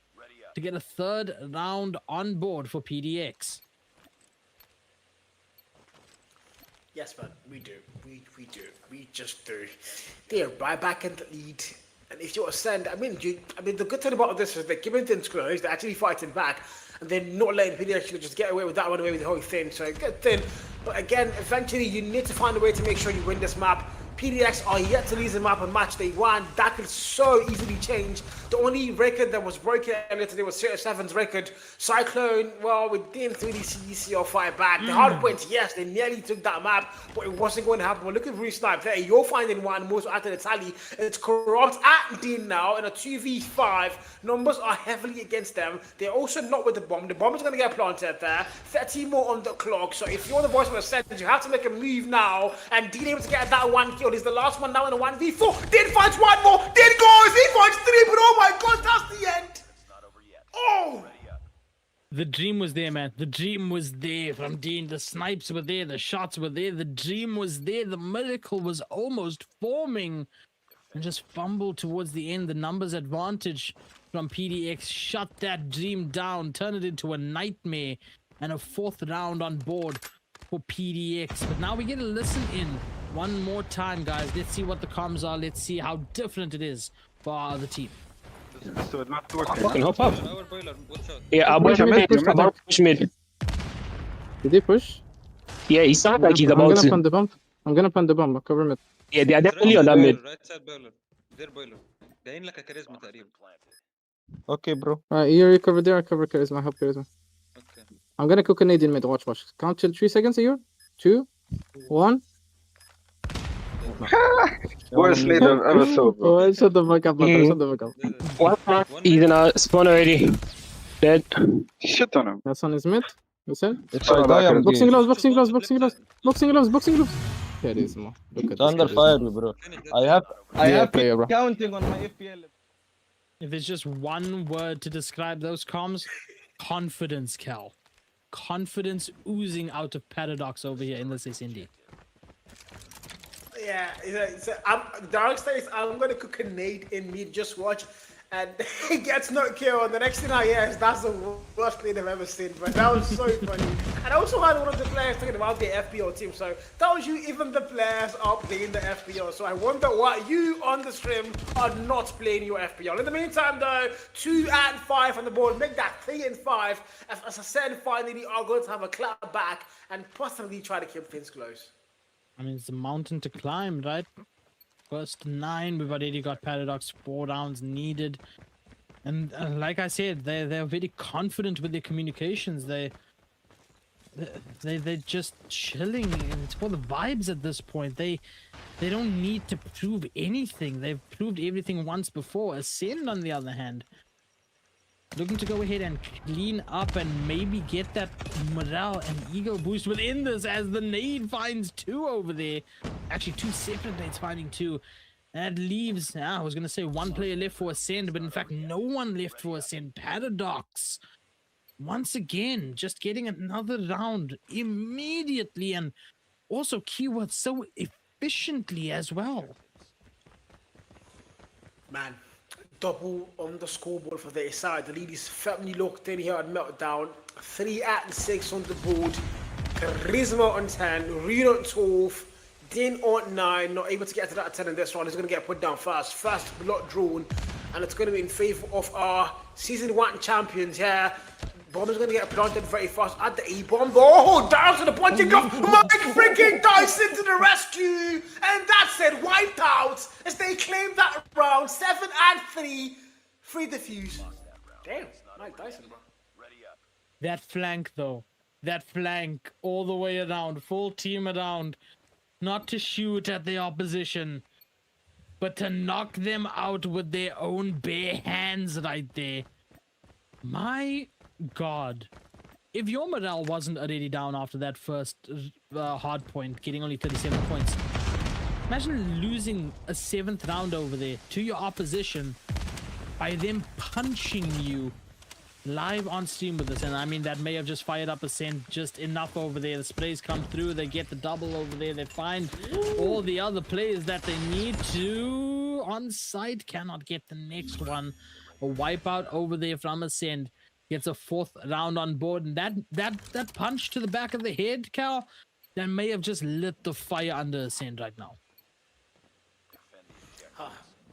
Speaker 8: to get a 3rd round on board for PDX.
Speaker 21: Yes, man, we do. We do. We just do. They're right back in the lead. And if you ascend, I mean, the good thing about this is that given things close, they're actually fighting back. And then not letting PDX just get away with that one, away with the whole thing. So good thing. But again, eventually you need to find a way to make sure you win this map. PDX are yet to lose the map on match day 1. That could so easily change. The only record that was broken earlier today was 7's record. Cyclone, well, we didn't really see CL fight back. The hard point, yes, they nearly took that map, but it wasn't going to happen. But look at Rue Snipe there. You're finding one most after the tally. It's Corrupt at Dean now in a 2v5. Numbers are heavily against them. They're also not with the bomb. The bomb is going to get planted there. 30 more on the clock. So if you're the voice of the sentence, you have to make a move now. And Dean able to get that 1 kill. He's the last one now in a 1v4. Dean finds one more. Dean goes. He finds 3, but oh my god, that's the end. Oh!
Speaker 8: The dream was there, man. The dream was there from Dean. The snipes were there. The shots were there. The dream was there. The miracle was almost forming. And just fumbled towards the end. The numbers advantage from PDX shut that dream down. Turn it into a nightmare. And a 4th round on board for PDX. But now we get to listen in one more time, guys. Let's see what the comms are. Let's see how different it is for our other team.
Speaker 11: Fucking hop up. Yeah, about to push mid.
Speaker 9: Did they push?
Speaker 11: Yeah, he sounded like he's about to.
Speaker 9: I'm gonna plant the bomb. I'll cover mid.
Speaker 11: Yeah, they're definitely on that mid.
Speaker 13: Right side boiler. They're boiler. جايين لك كاريزما تقريبا.
Speaker 9: Okay, bro. You recover there, I cover Charisma. Help Charisma.
Speaker 13: Okay.
Speaker 9: I'm gonna cook Canadian mid. Watch. Count till 3 seconds here. 2, 1.
Speaker 10: Worst leader I've ever saw, bro.
Speaker 9: Oh, shut the fuck up, Matar. Shut the fuck up.
Speaker 11: He's in a spawn already. Dead.
Speaker 10: Shit on him.
Speaker 9: That's on his mid. Listen.
Speaker 10: Boxing
Speaker 9: gloves. Charisma. Look at
Speaker 15: It's under fire, bro. I have
Speaker 9: player, bro.
Speaker 15: counting on my FPL.
Speaker 8: If there's just one word to describe those comms, confidence, Cal. Confidence oozing out of Paradox over here in this SND.
Speaker 1: Yeah, Dark States, I'm going to cook a nade in mid, just watch. And he gets no kill, and the next thing I hear is that's the worst play they've ever seen. But that was so funny. And I also had one of the players talking about the FPO team, so tells you even the players are playing the FPO. So I wonder why you on the stream are not playing your FPO. In the meantime, though, 2 and 5 on the board, make that 3 and 5. As I said, finally are going to have a clap back and possibly try to keep things close.
Speaker 8: I mean, it's a mountain to climb, right? First 9, we've already got Paradox, 4 rounds needed. And like I said, they're very confident with their communications. They're just chilling. It's for the vibes at this point. They don't need to prove anything. They've proved everything once before. Ascend, on the other hand, looking to go ahead and clean up and maybe get that morale and ego boost within this, as the nade finds 2 over there. Actually, 2 separate nades finding 2. That leaves, I was going to say 1 player left for Ascend, but in fact, no one left for Ascend. Paradox, once again, just getting another round immediately, and also Keyword so efficiently as well.
Speaker 1: Man. Double on the scoreboard for their side. The lead is firmly locked in here on Meltdown. 3 and 6 on the board. Charisma on 10. Reno on 12. Din on 9. Not able to get to that 10 in this one. He's going to get put down first. First block drawn. And it's going to be in favor of our Season 1 champions here. Bomb is going to get planted very fast at the E-bomb. Oh, down to the punching off. Mike freaking Dyson to the rescue. And that's it. Wiped out as they claim that round. 7 and 3. Free defuse. Damn. Mike Dyson, bro.
Speaker 8: That flank, though. That flank all the way around. Full team around. Not to shoot at the opposition, but to knock them out with their own bare hands right there. My God, if your morale wasn't already down after that first hard point, getting only 37 points, imagine losing a 7th round over there to your opposition by them punching you live on stream with us. And I mean, that may have just fired up Ascend just enough over there. The sprays come through, they get the double over there, they find all the other players that they need to on site, cannot get the next one. A wipeout over there from Ascend. Gets a 4th round on board, and that punch to the back of the head, Cal, that may have just lit the fire under Ascend right now.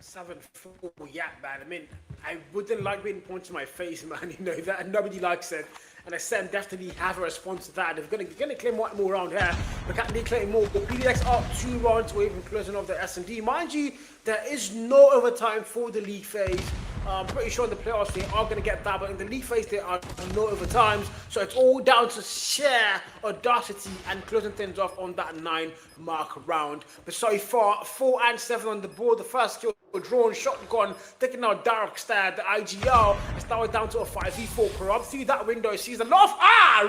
Speaker 1: 7-4, yeah, man. I mean, I wouldn't like being punched in my face, man. You know that, and nobody likes it. And Ascend definitely have a response to that. They're gonna claim one more round here, but can't they claim more? The PDX are 2 rounds away from closing off the S&D. Mind you, there is no overtime for the league phase. I'm pretty sure in the playoffs they are going to get that, but in the league phase there are no overtimes. So it's all down to sheer audacity and closing things off on that 9-mark round. But so far, 4 and 7 on the board. The first kill, drawn shotgun, taking out Darkstar, the IGL. It's now down to a 5v4. Corrupt through that window, sees the loft.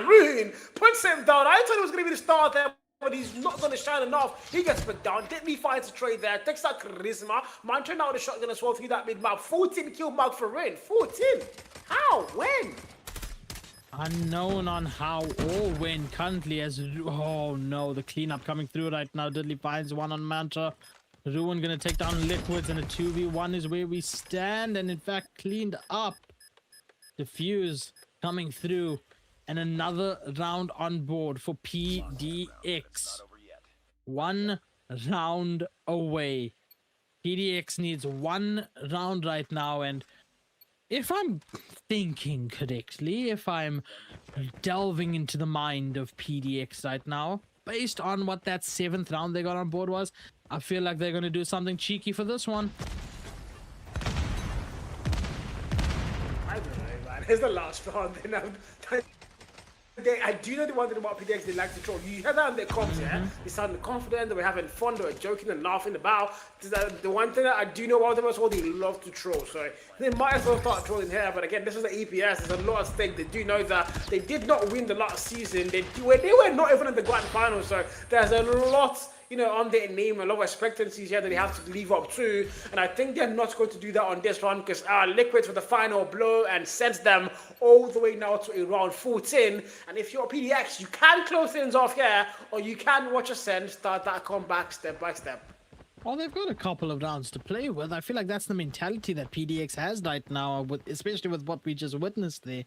Speaker 1: Ruin puts him down. I thought it was going to be the start there, but he's not going to shine enough. He gets put down. Deadly finds a trade there. Takes that Charisma. Man turned out the shotgun as well through that mid-map. 14 kill mark for Rin. 14. How? When?
Speaker 8: Unknown on how or when currently, as oh no, the cleanup coming through right now. Deadly finds one on Mantra. Ruin gonna take down Liquids, and a 2v1 is where we stand, and in fact cleaned up. Diffuse coming through. And another round on board for PDX. 1 round away. PDX needs 1 round right now. And if I'm thinking correctly, if I'm delving into the mind of PDX right now, based on what that 7th round they got on board was, I feel like they're going to do something cheeky for this one.
Speaker 21: I don't know, man. It's the last round. I do know the one thing about PDX they like to troll. You hear that on their comms, yeah? They sound confident, they were having fun, they were joking and laughing about. The one thing that I do know about them is what they love to troll. So they might as well start trolling here. But again, this is the EPS. There's a lot at stake. They do know that they did not win the last season. They were not even in the grand final. So there's a lot, you know, on their name, a lot of expectancies here that they have to live up to. And I think they're not going to do that on this round because Liquids with the final blow and sends them all the way now to a round 14. And if you're a PDX, you can close things off here, or you can watch Ascend start that comeback step by step.
Speaker 8: Well, they've got a couple of rounds to play with. I feel like that's the mentality that PDX has right now, especially with what we just witnessed there.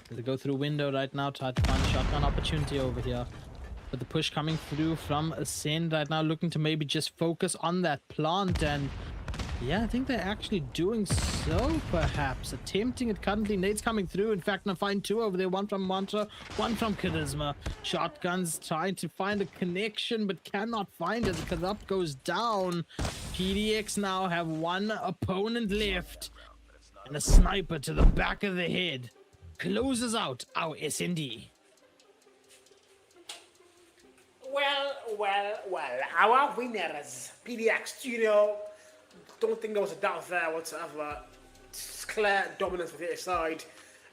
Speaker 8: They go through window right now, try to find a shotgun opportunity over here. But the push coming through from Ascend right now, looking to maybe just focus on that plant. And yeah, I think they're actually doing so, perhaps. Attempting it currently. Nade's coming through. In fact, I find two over there. One from Mantra, one from Charisma. Shotguns trying to find a connection, but cannot find it. The Corrupt goes down. PDX now have one opponent left. And a sniper to the back of the head closes out our SND.
Speaker 21: Well, our winners, PDX, you know, don't think there was a doubt there whatsoever. It's clear dominance for their side.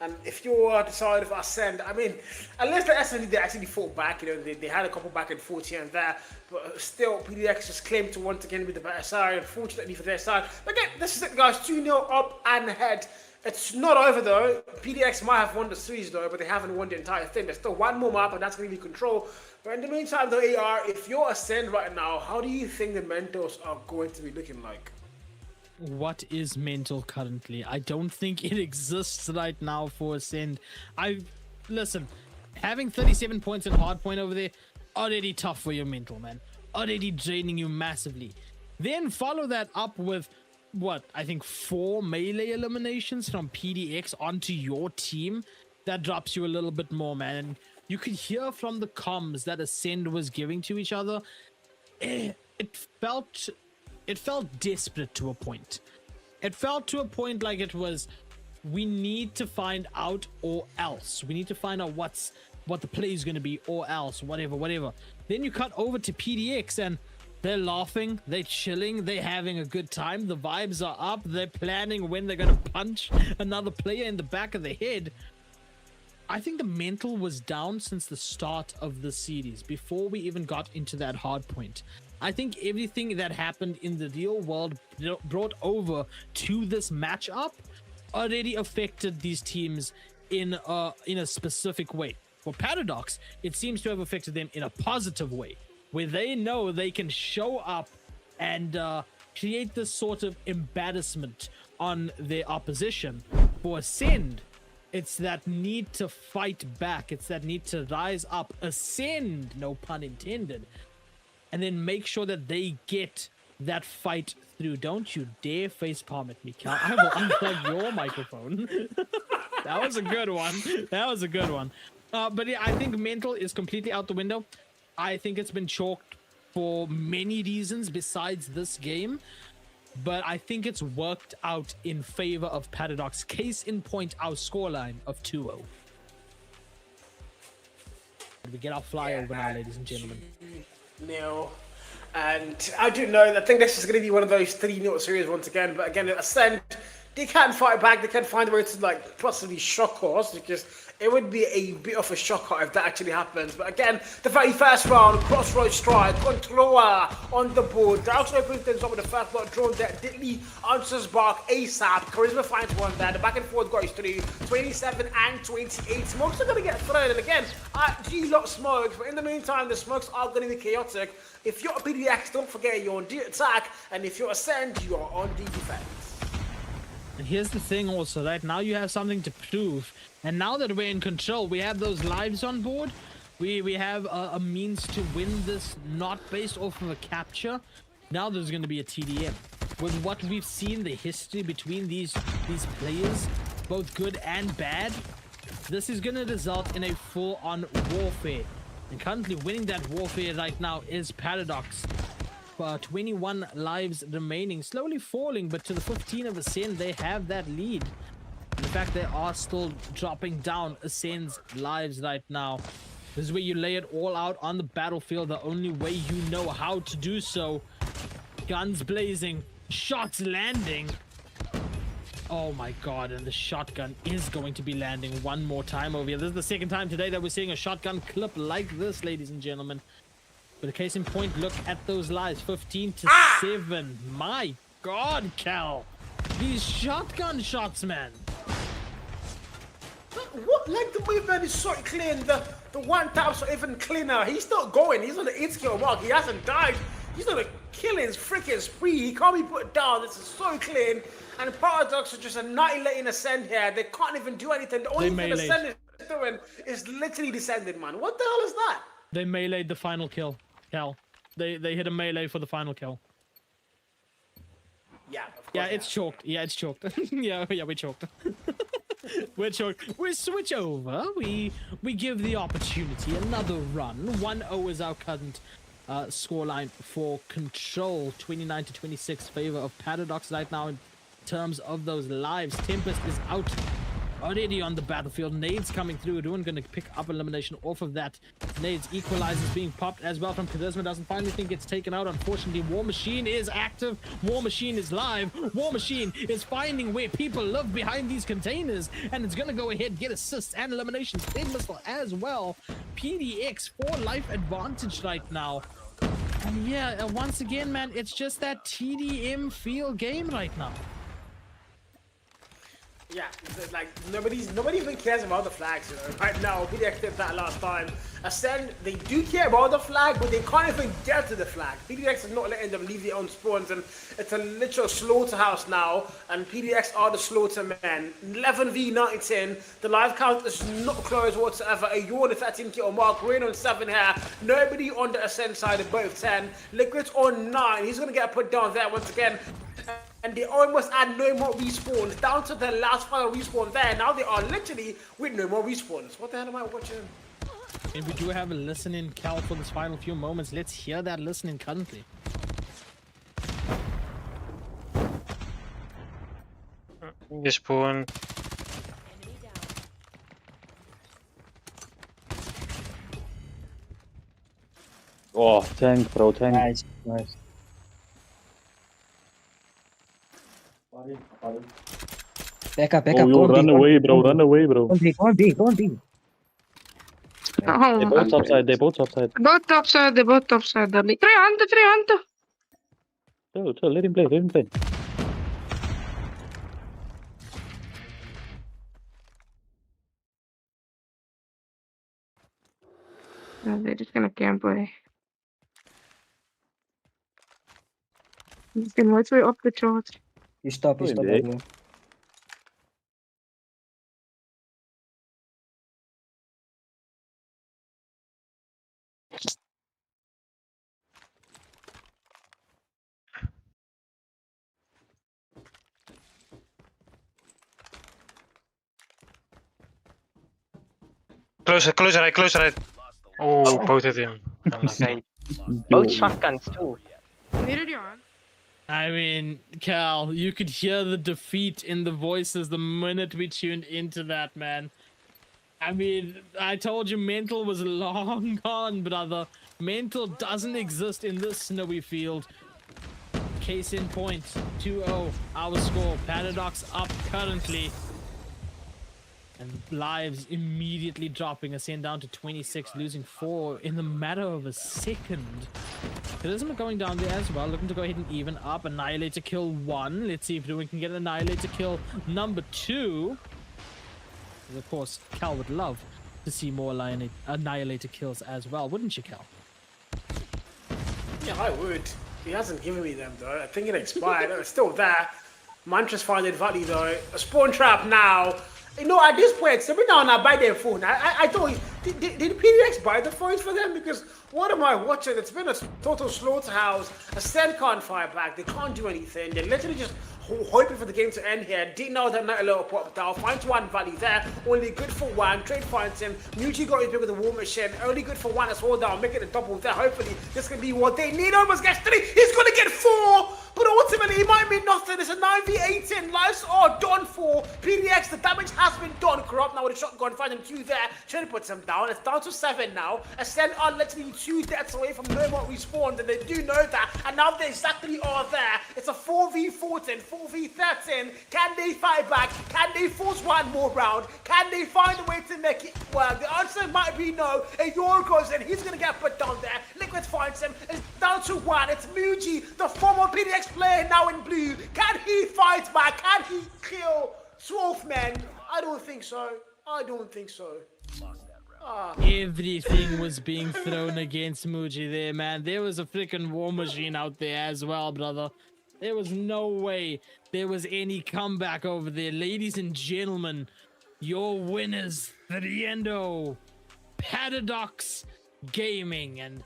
Speaker 21: And if you're the side of Ascend, I mean, unless the SND they actually fought back, you know, they had a couple back and forth here and there, but still, PDX just claimed to once again be the better side, unfortunately for their side. But again, this is it, guys, 2-0 up and ahead. It's not over though. PDX might have won the series though, but they haven't won the entire thing. There's still one more map, and that's going to be Control. But in the meantime, though, AR, if you're Ascend right now, how do you think the mentors are going to be looking like?
Speaker 8: What is mental currently? I don't think it exists right now for Ascend. Listen, having 37 points in hardpoint over there, already tough for your mental, man. Already draining you massively. Then follow that up with, what, I think 4 melee eliminations from PDX onto your team. That drops you a little bit more, man. And you could hear from the comms that Ascend was giving to each other. It felt desperate to a point. It felt to a point like it was, we need to find out or else. We need to find out what the play is going to be or else, whatever. Then you cut over to PDX and they're laughing, they're chilling, they're having a good time. The vibes are up. They're planning when they're going to punch another player in the back of the head. I think the mental was down since the start of the series, before we even got into that hard point. I think everything that happened in the real world brought over to this matchup already affected these teams in a specific way. For Paradox, it seems to have affected them in a positive way, where they know they can show up and create this sort of embarrassment on their opposition. For Ascend, it's that need to fight back. It's that need to rise up, ascend, no pun intended, and then make sure that they get that fight through. Don't you dare facepalm at me, Cal. I will unplug your microphone. That was a good one. But yeah, I think mental is completely out the window. I think it's been chalked for many reasons besides this game. But I think it's worked out in favor of Paradox. Case in point, our scoreline of 2-0. We get our flyover now, ladies and gentlemen.
Speaker 21: No. And I do know, I think this is going to be one of those 3-0 series once again. But again, Ascend, they can't fight back. They can't find a way to, like, possibly shock us, because it would be a bit of a shocker if that actually happens. But again, the very first round, Crossroads strike, Controller on the board. Douse opens things up with the first block drawn there. Diddley answers back ASAP. Charisma finds one there. The back and forth goes through 27 and 28. Smokes are going to get thrown. And again, G-Lot smokes. But in the meantime, the smokes are going to be chaotic. If you're a PDX, don't forget you're on the attack. And if you're Ascend, you are on the defense.
Speaker 8: And here's the thing also, right? Now you have something to prove. And now that we're in control, we have those lives on board. We have a means to win this, not based off of a capture. Now there's going to be a TDM. With what we've seen, the history between these players, both good and bad, this is going to result in a full-on warfare. And currently winning that warfare right now is Paradox. 21 lives remaining, slowly falling, but to the 15 of Ascend, they have that lead. In fact, they are still dropping down Ascend's lives right now. This is where you lay it all out on the battlefield, the only way you know how to do so. Guns blazing, shots landing. Oh my god, and the shotgun is going to be landing one more time over here. This is the second time today that we're seeing a shotgun clip like this, ladies and gentlemen. But a case in point, look at those lives, 15 to 7. My god, Cal. These shotgun shots, man.
Speaker 21: What? Like the movement is so clean. The one tap's are even cleaner. He's still going. He's on the 8-kill mark. He hasn't died. He's on a killing freaking spree. He can't be put down. This is so clean. And Paradox are just annihilating Ascend here. They can't even do anything. The only thing Ascend is doing is literally descending, man. What the hell is that?
Speaker 8: They meleeed the final kill, Cal. They hit a melee for the final kill.
Speaker 21: Yeah,
Speaker 8: yeah, it's choked. Yeah, it's choked. yeah, we choked. We're choked. We switch over. We give the opportunity another run. 1-0 is our current scoreline for Control. 29 to 26 favor of Paradox right now in terms of those lives. Tempest is out already on the battlefield. Nades coming through. Ruin gonna pick up elimination off of that. Nades equalizes being popped as well from Charisma. Doesn't find anything, gets taken out. Unfortunately, War Machine is active. War Machine is live. War Machine is finding where people live behind these containers, and it's gonna go ahead, get assists and eliminations. Spin Missile as well. PDX 4 life advantage right now. And yeah, once again, man, it's just that TDM feel game right now.
Speaker 21: Yeah, like nobody even cares about the flags, you know. Right now, PDX did that last time. Ascend, they do care about the flag, but they can't even get to the flag. PDX is not letting them leave their own spawns, and it's a literal slaughterhouse now. And PDX are the slaughter men. 11v19. The live count is not close whatsoever. A Yawn 13-kill mark. Rain on 7 here. Nobody on the Ascend side of both 10. Liquid's on 9. He's gonna get put down there once again. And they almost add no more respawns, down to the last final respawn there. Now they are literally with no more respawns. What the hell am I watching?
Speaker 8: And we do have a listening, Cal, for this final few moments. Let's hear that listening currently.
Speaker 23: Respawn.
Speaker 22: Oh, tank, bro, tank.
Speaker 16: Nice, nice. Back up,
Speaker 22: Oh, run away, bro, run away, bro.
Speaker 16: Go on B.
Speaker 23: Oh,
Speaker 22: They're both upside, they're both upside.
Speaker 12: Both topside, they're both topside. 300.
Speaker 22: Chill, let him play.
Speaker 12: No, they're just gonna camp away. He's been right way up the chart.
Speaker 16: You stop. Bro.
Speaker 23: Close right. Oh, both of them. Okay. Both shotguns too.
Speaker 12: Where are you on?
Speaker 8: I mean, Cal, you could hear the defeat in the voices the minute we tuned into that, man. I mean, I told you Mental was long gone, brother. Mental doesn't exist in this snowy field. Case in point, 2-0, our score. Paradox up currently. And lives immediately dropping. Ascend down to 26, losing 4 in the matter of a second. Charisma going down there as well, looking to go ahead and even up. Annihilator kill 1. Let's see if we can get Annihilator kill number 2. And of course, Cal would love to see more Annihilator kills as well, wouldn't you, Cal?
Speaker 21: Yeah, I would. He hasn't given me them though. I think it expired. It's still there. Mantra's finding value though. A spawn trap now. You know, at this point, somebody now and buy their phone. I thought, did PDX buy the phones for them? Because what am I watching? It's been a total slaughterhouse. Ascend can't fire back. They can't do anything. They're literally just hoping for the game to end here. Didn't know that night a little pop down. Finds one Valley there. Only good for one. Trade finds him. Muji got his big with the War Machine. Only good for one as well down. Making a double there. Hopefully this can be what they need. Almost gets 3. He's going to get 4. But ultimately, it might mean nothing. It's a 9v18. Lives are done for. PDX, the damage has been done. Corrupt now with a shotgun. Finding 2 there. Trying to put him down. It's down to 7 now. Ascend are literally 2 deaths away from no more respawned. And they do know that. And now they exactly are there. It's a 4v14, 4v13. Can they fight back? Can they force one more round? Can they find a way to make it work? The answer might be no. A Yor goes in. He's going to get put down there. Liquid finds him. It's down to 1. It's Muji, the former PDX player now in blue. Can he fight back? Can he kill Swolfman? I don't think so. I don't think so.
Speaker 8: Everything was being thrown against Muji there, man. There was a freaking War Machine out there as well, brother. There was no way there was any comeback over there. Ladies and gentlemen, your winners, 3-0, Paradox Gaming. And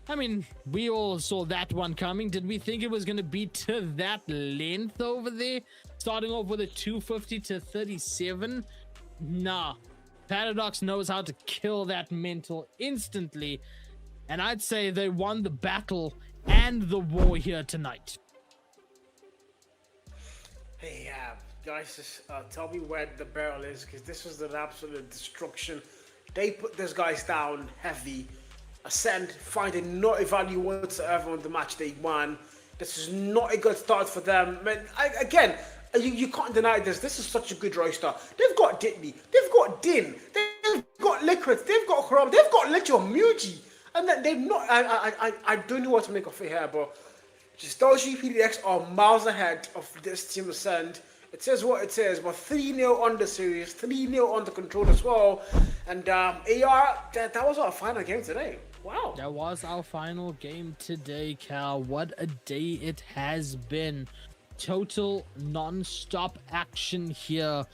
Speaker 8: I mean, we all saw that one coming. Did we think it was going to be to that length over there? Starting off with a 250 to 37? Nah. Paradox knows how to kill that mental instantly. And I'd say they won the battle and the war here tonight.
Speaker 21: Hey, guys, just tell me where the barrel is, because this was an absolute destruction. They put these guys down heavy. Ascend, finding not a value whatsoever on the match they won. This is not a good start for them. Man, you can't deny this. This is such a good roster. They've got Ditney, they've got Din, they've got Liquid, they've got Karam, they've got literal Muji. And then they've not, I don't know what to make of it here, but just those PDX are miles ahead of this team Ascend. It says what it says, but 3-0 on the series, 3-0 on the control as well. And AR, that was our final game today. Wow.
Speaker 8: That was our final game today, Cal. What a day it has been. Total non-stop action here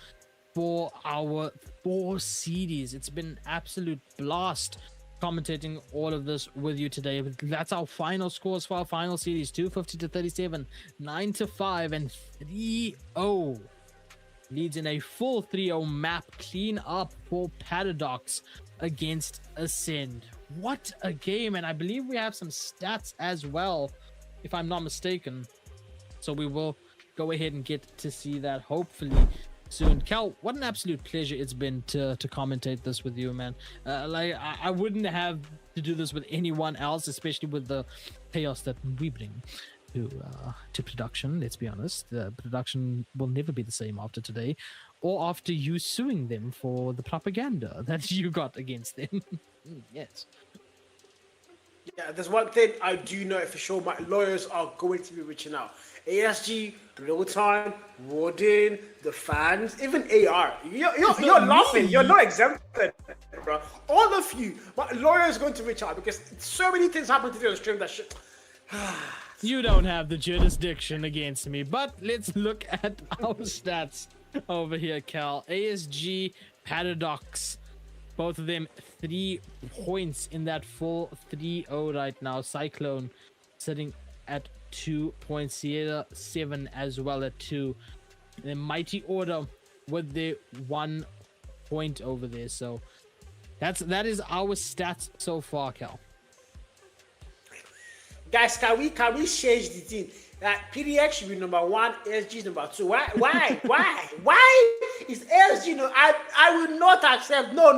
Speaker 8: for our 4 series. It's been an absolute blast commentating all of this with you today. That's our final scores for our final series: 250 to 37, 9 to 5, and 3-0. Leads in a full 3-0 map clean up for Paradox against Ascend. What a game. And I believe we have some stats as well, if I'm not mistaken. So we will go ahead and get to see that hopefully soon. Cal, what an absolute pleasure it's been to commentate this with you, man. I wouldn't have to do this with anyone else, especially with the chaos that we bring to production. Let's be honest, the production will never be the same after today, or after you suing them for the propaganda that you got against them. Yes.
Speaker 21: Yeah, there's one thing I do know for sure. My lawyers are going to be reaching out. ASG, Real Time, Warden, the fans, even AR. You're laughing. You're not exempted, bro. All of you. My lawyer is going to reach out because so many things happen today on the stream that shit.
Speaker 8: You don't have the jurisdiction against me, but let's look at our stats over here, Cal. ASG, Paradox, both of them 3 points in that full 3-0 right now. Cyclone sitting at 2 points. Sierra 7 as well at 2. And then Mighty Order with their 1 point over there. So that is our stats so far, Cal.
Speaker 21: Guys, can we change the team? PDX should be number 1, ASG is number 2. Why is ASG no? I will not accept. No.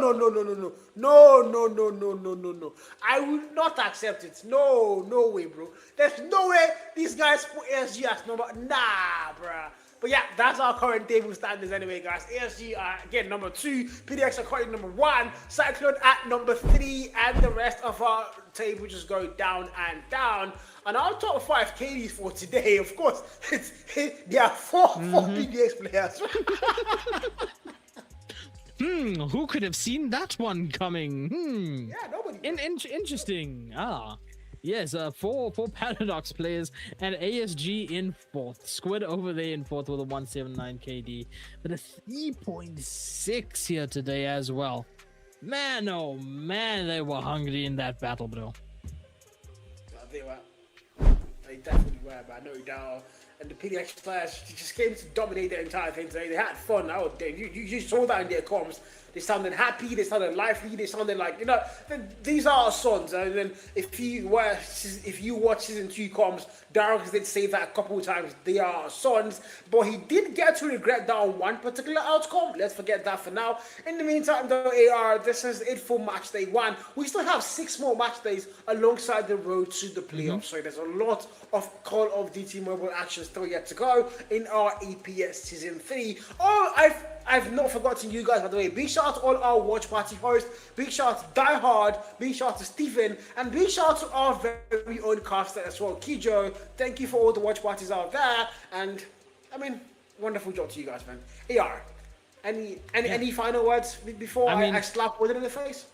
Speaker 21: I will not accept it. No way, bro. There's no way these guys put ASG as number. Nah, bruh. But yeah, that's our current table standings anyway, guys. ASG are again number 2, PDX are currently number 1, Cyclone at number 3, and the rest of our table just going down and down. And our top 5 KDs for today, of course, there are 4 PDX players.
Speaker 8: Who could have seen that one coming?
Speaker 21: Yeah, nobody.
Speaker 8: Interesting. Yes, 4 Paradox players and ASG in 4th. Squid over there in 4th with a 179 KD, but a 3.6 here today as well. Man, oh man, they were hungry in that battle, bro.
Speaker 21: They definitely were, but no doubt. and the PDX players just came to dominate the entire thing today. They had fun. You saw that in their comms. They sounded happy, they sounded lively, they sounded like, you know, these are our sons. And then if you watch season 2 comms, Darrell did say that a couple of times, they are our sons. But he did get to regret that on one particular outcome. Let's forget that for now. In the meantime, though, AR, this is it for match day 1. We still have 6 more match days alongside the road to the playoffs. So there's a lot of Call of Duty Mobile action still yet to go in our EPS season 3. Oh, I've not forgotten you guys, by the way. Big shout out to all our watch party hosts. Big shout out to Die Hard. Big shout out to Stephen. And big shout out to our very own caster as well, Kijo. Thank you for all the watch parties out there. And, I mean, wonderful job to you guys, man. AR, any final words before I slap Odin in the face?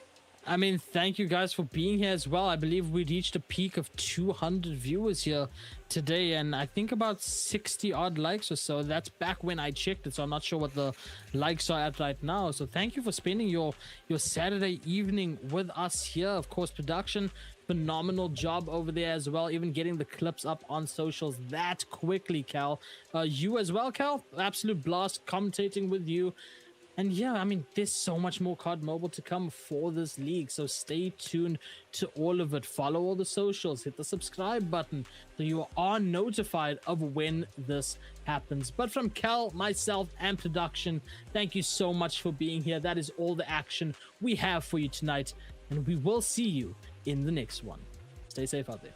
Speaker 8: I mean, thank you guys for being here as well. I believe we reached a peak of 200 viewers here today, and I think about 60 odd likes or so. That's back when I checked it, so I'm not sure what the likes are at right now. So thank you for spending your Saturday evening with us here. Of course, production, phenomenal job over there as well, even getting the clips up on socials that quickly, Cal. You as well, Cal. Absolute blast commentating with you. And yeah, I mean, there's so much more COD Mobile to come for this league, so stay tuned to all of it. Follow all the socials, hit the subscribe button so you are notified of when this happens. But from Cal, myself, and production, thank you so much for being here. That is all the action we have for you tonight, and we will see you in the next one. Stay safe out there.